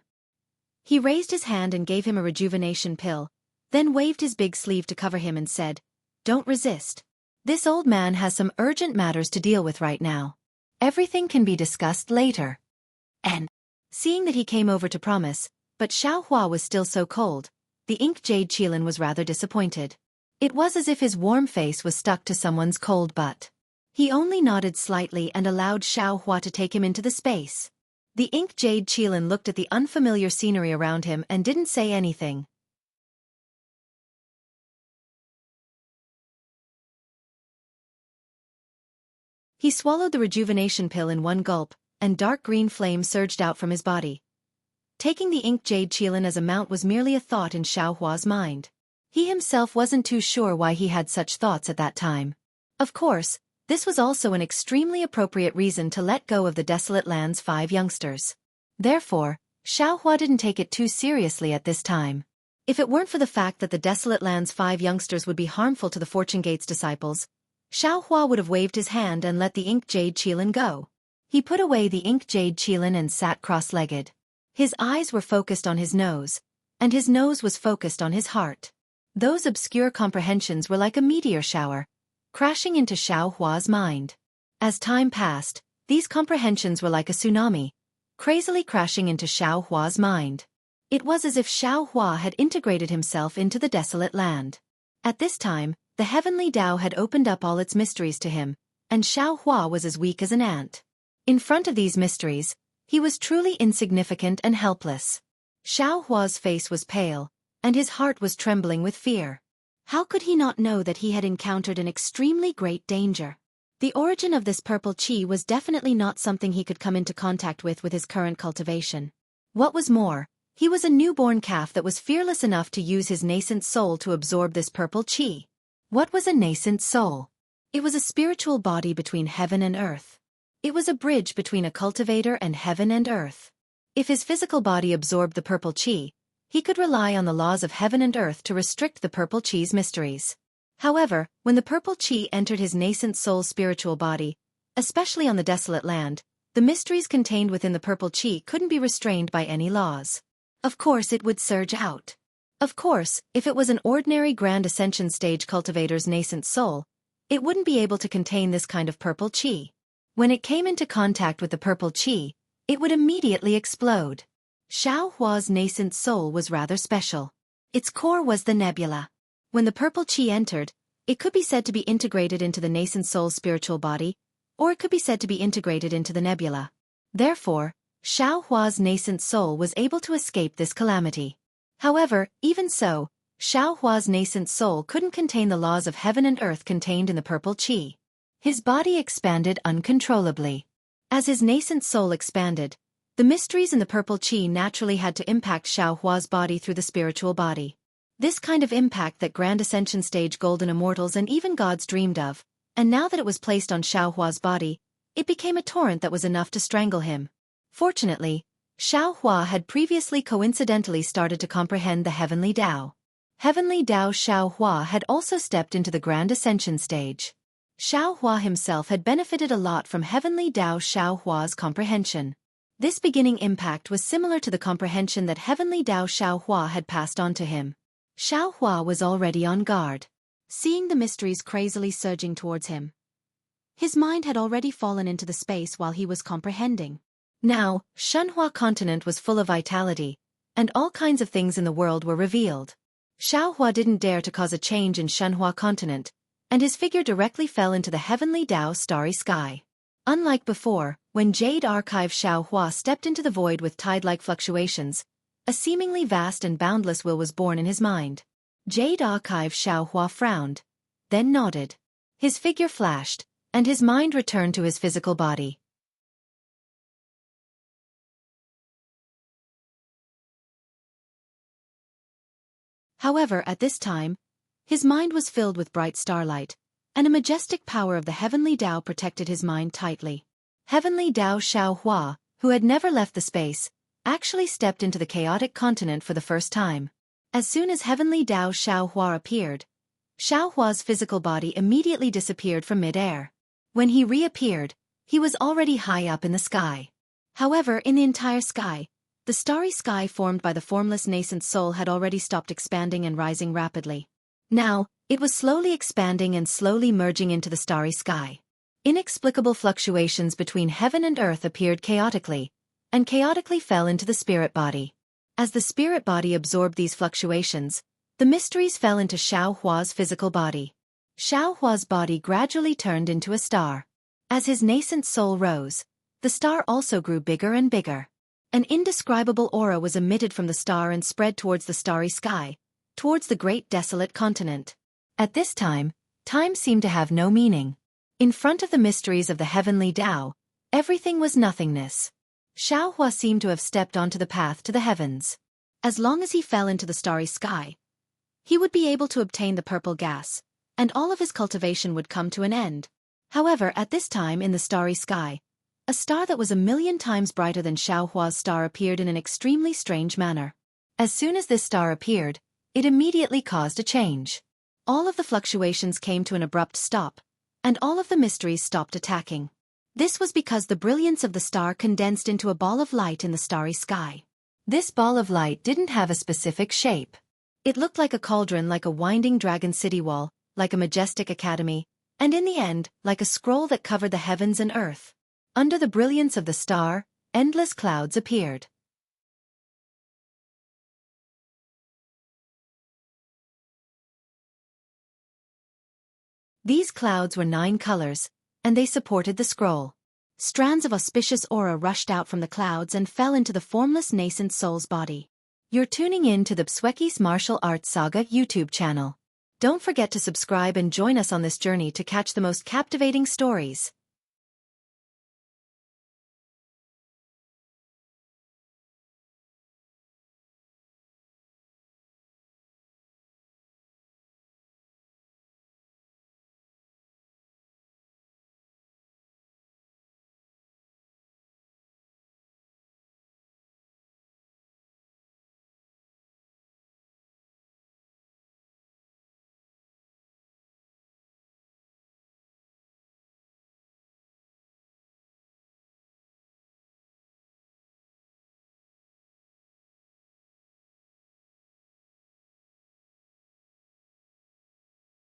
He raised his hand and gave him a rejuvenation pill, then waved his big sleeve to cover him and said, "Don't resist. This old man has some urgent matters to deal with right now. Everything can be discussed later." And, seeing that he came over to promise, but Xueqi was still so cold, the Ink Jade Qilin was rather disappointed. It was as if his warm face was stuck to someone's cold butt. He only nodded slightly and allowed Xueqi to take him into the space. The Ink Jade Qilin looked at the unfamiliar scenery around him and didn't say anything. He swallowed the rejuvenation pill in one gulp, and dark green flame surged out from his body. Taking the Ink Jade Qilin as a mount was merely a thought in Xueqi's mind. He himself wasn't too sure why he had such thoughts at that time. Of course, this was also an extremely appropriate reason to let go of the desolate land's 5 youngsters. Therefore, Xueqi didn't take it too seriously at this time. If it weren't for the fact that the desolate land's 5 youngsters would be harmful to the Fortune Gate's disciples, Xueqi would have waved his hand and let the Ink Jade Qilin go. He put away the Ink Jade Qilin and sat cross-legged. His eyes were focused on his nose, and his nose was focused on his heart. Those obscure comprehensions were like a meteor shower, crashing into Xueqi's mind. As time passed, these comprehensions were like a tsunami, crazily crashing into Xueqi's mind. It was as if Xueqi had integrated himself into the desolate land. At this time, the heavenly Tao had opened up all its mysteries to him, and Xueqi was as weak as an ant. In front of these mysteries, he was truly insignificant and helpless. Xueqi's face was pale, and his heart was trembling with fear. How could he not know that he had encountered an extremely great danger? The origin of this purple qi was definitely not something he could come into contact with his current cultivation. What was more, he was a newborn calf that was fearless enough to use his nascent soul to absorb this purple qi. What was a nascent soul? It was a spiritual body between heaven and earth. It was a bridge between a cultivator and heaven and earth. If his physical body absorbed the purple qi, he could rely on the laws of heaven and earth to restrict the purple qi's mysteries. However, when the purple qi entered his nascent soul's spiritual body, especially on the desolate land, the mysteries contained within the purple qi couldn't be restrained by any laws. Of course it would surge out. Of course, if it was an ordinary Grand Ascension stage cultivator's nascent soul, it wouldn't be able to contain this kind of purple qi. When it came into contact with the purple qi, it would immediately explode. Xueqi's nascent soul was rather special. Its core was the nebula. When the purple qi entered, it could be said to be integrated into the nascent soul's spiritual body, or it could be said to be integrated into the nebula. Therefore, Xueqi's nascent soul was able to escape this calamity. However, even so, Xueqi's nascent soul couldn't contain the laws of heaven and earth contained in the purple qi. His body expanded uncontrollably. As his nascent soul expanded, The mysteries in the purple chi naturally had to impact Xiao Hua's body through the spiritual body. This kind of impact that Grand Ascension stage golden immortals and even gods dreamed of, and now that it was placed on Xiao Hua's body, it became a torrent that was enough to strangle him. Fortunately, Xiao Hua had previously coincidentally started to comprehend the Heavenly Tao. Heavenly Tao Xiao Hua had also stepped into the Grand Ascension stage. Xiao Hua himself had benefited a lot from Heavenly Tao Xiao Hua's comprehension. This beginning impact was similar to the comprehension that Heavenly Tao Xiao Hua had passed on to him. Xiao Hua was already on guard, seeing the mysteries crazily surging towards him. His mind had already fallen into the space while he was comprehending. Now, Shenhua continent was full of vitality, and all kinds of things in the world were revealed. Xiao Hua didn't dare to cause a change in Shenhua continent, and his figure directly fell into the Heavenly Tao starry sky. Unlike before, when Jade Archive Xiao Hua stepped into the void with tide-like fluctuations, a seemingly vast and boundless will was born in his mind. Jade Archive Xiao Hua frowned, then nodded. His figure flashed, and his mind returned to his physical body. However, at this time, his mind was filled with bright starlight, and a majestic power of the Heavenly Tao protected his mind tightly. Heavenly Tao Xiao Hua, who had never left the space, actually stepped into the chaotic continent for the first time. As soon as Heavenly Tao Xiao Hua appeared, Xiao Hua's physical body immediately disappeared from mid-air. When he reappeared, he was already high up in the sky. However, in the entire sky, the starry sky formed by the formless nascent soul had already stopped expanding and rising rapidly. Now, it was slowly expanding and slowly merging into the starry sky. Inexplicable fluctuations between heaven and earth appeared chaotically, and chaotically fell into the spirit body. As the spirit body absorbed these fluctuations, the mysteries fell into Xiao Hua's physical body. Xiao Hua's body gradually turned into a star. As his nascent soul rose, the star also grew bigger and bigger. An indescribable aura was emitted from the star and spread towards the starry sky, towards the great desolate continent. At this time, time seemed to have no meaning. In front of the mysteries of the Heavenly Tao, everything was nothingness. Xiao Hua seemed to have stepped onto the path to the heavens. As long as he fell into the starry sky, he would be able to obtain the purple gas, and all of his cultivation would come to an end. However, at this time in the starry sky, a star that was 1,000,000 times brighter than Xiao Hua's star appeared in an extremely strange manner. As soon as this star appeared, it immediately caused a change. All of the fluctuations came to an abrupt stop, and all of the mysteries stopped attacking. This was because the brilliance of the star condensed into a ball of light in the starry sky. This ball of light didn't have a specific shape. It looked like a cauldron, like a winding dragon city wall, like a majestic academy, and in the end, like a scroll that covered the heavens and earth. Under the brilliance of the star, endless clouds appeared. These clouds were 9 colors, and they supported the scroll. Strands of auspicious aura rushed out from the clouds and fell into the formless nascent soul's body. You're tuning in to the Xueqi's Martial Arts Saga YouTube channel. Don't forget to subscribe and join us on this journey to catch the most captivating stories.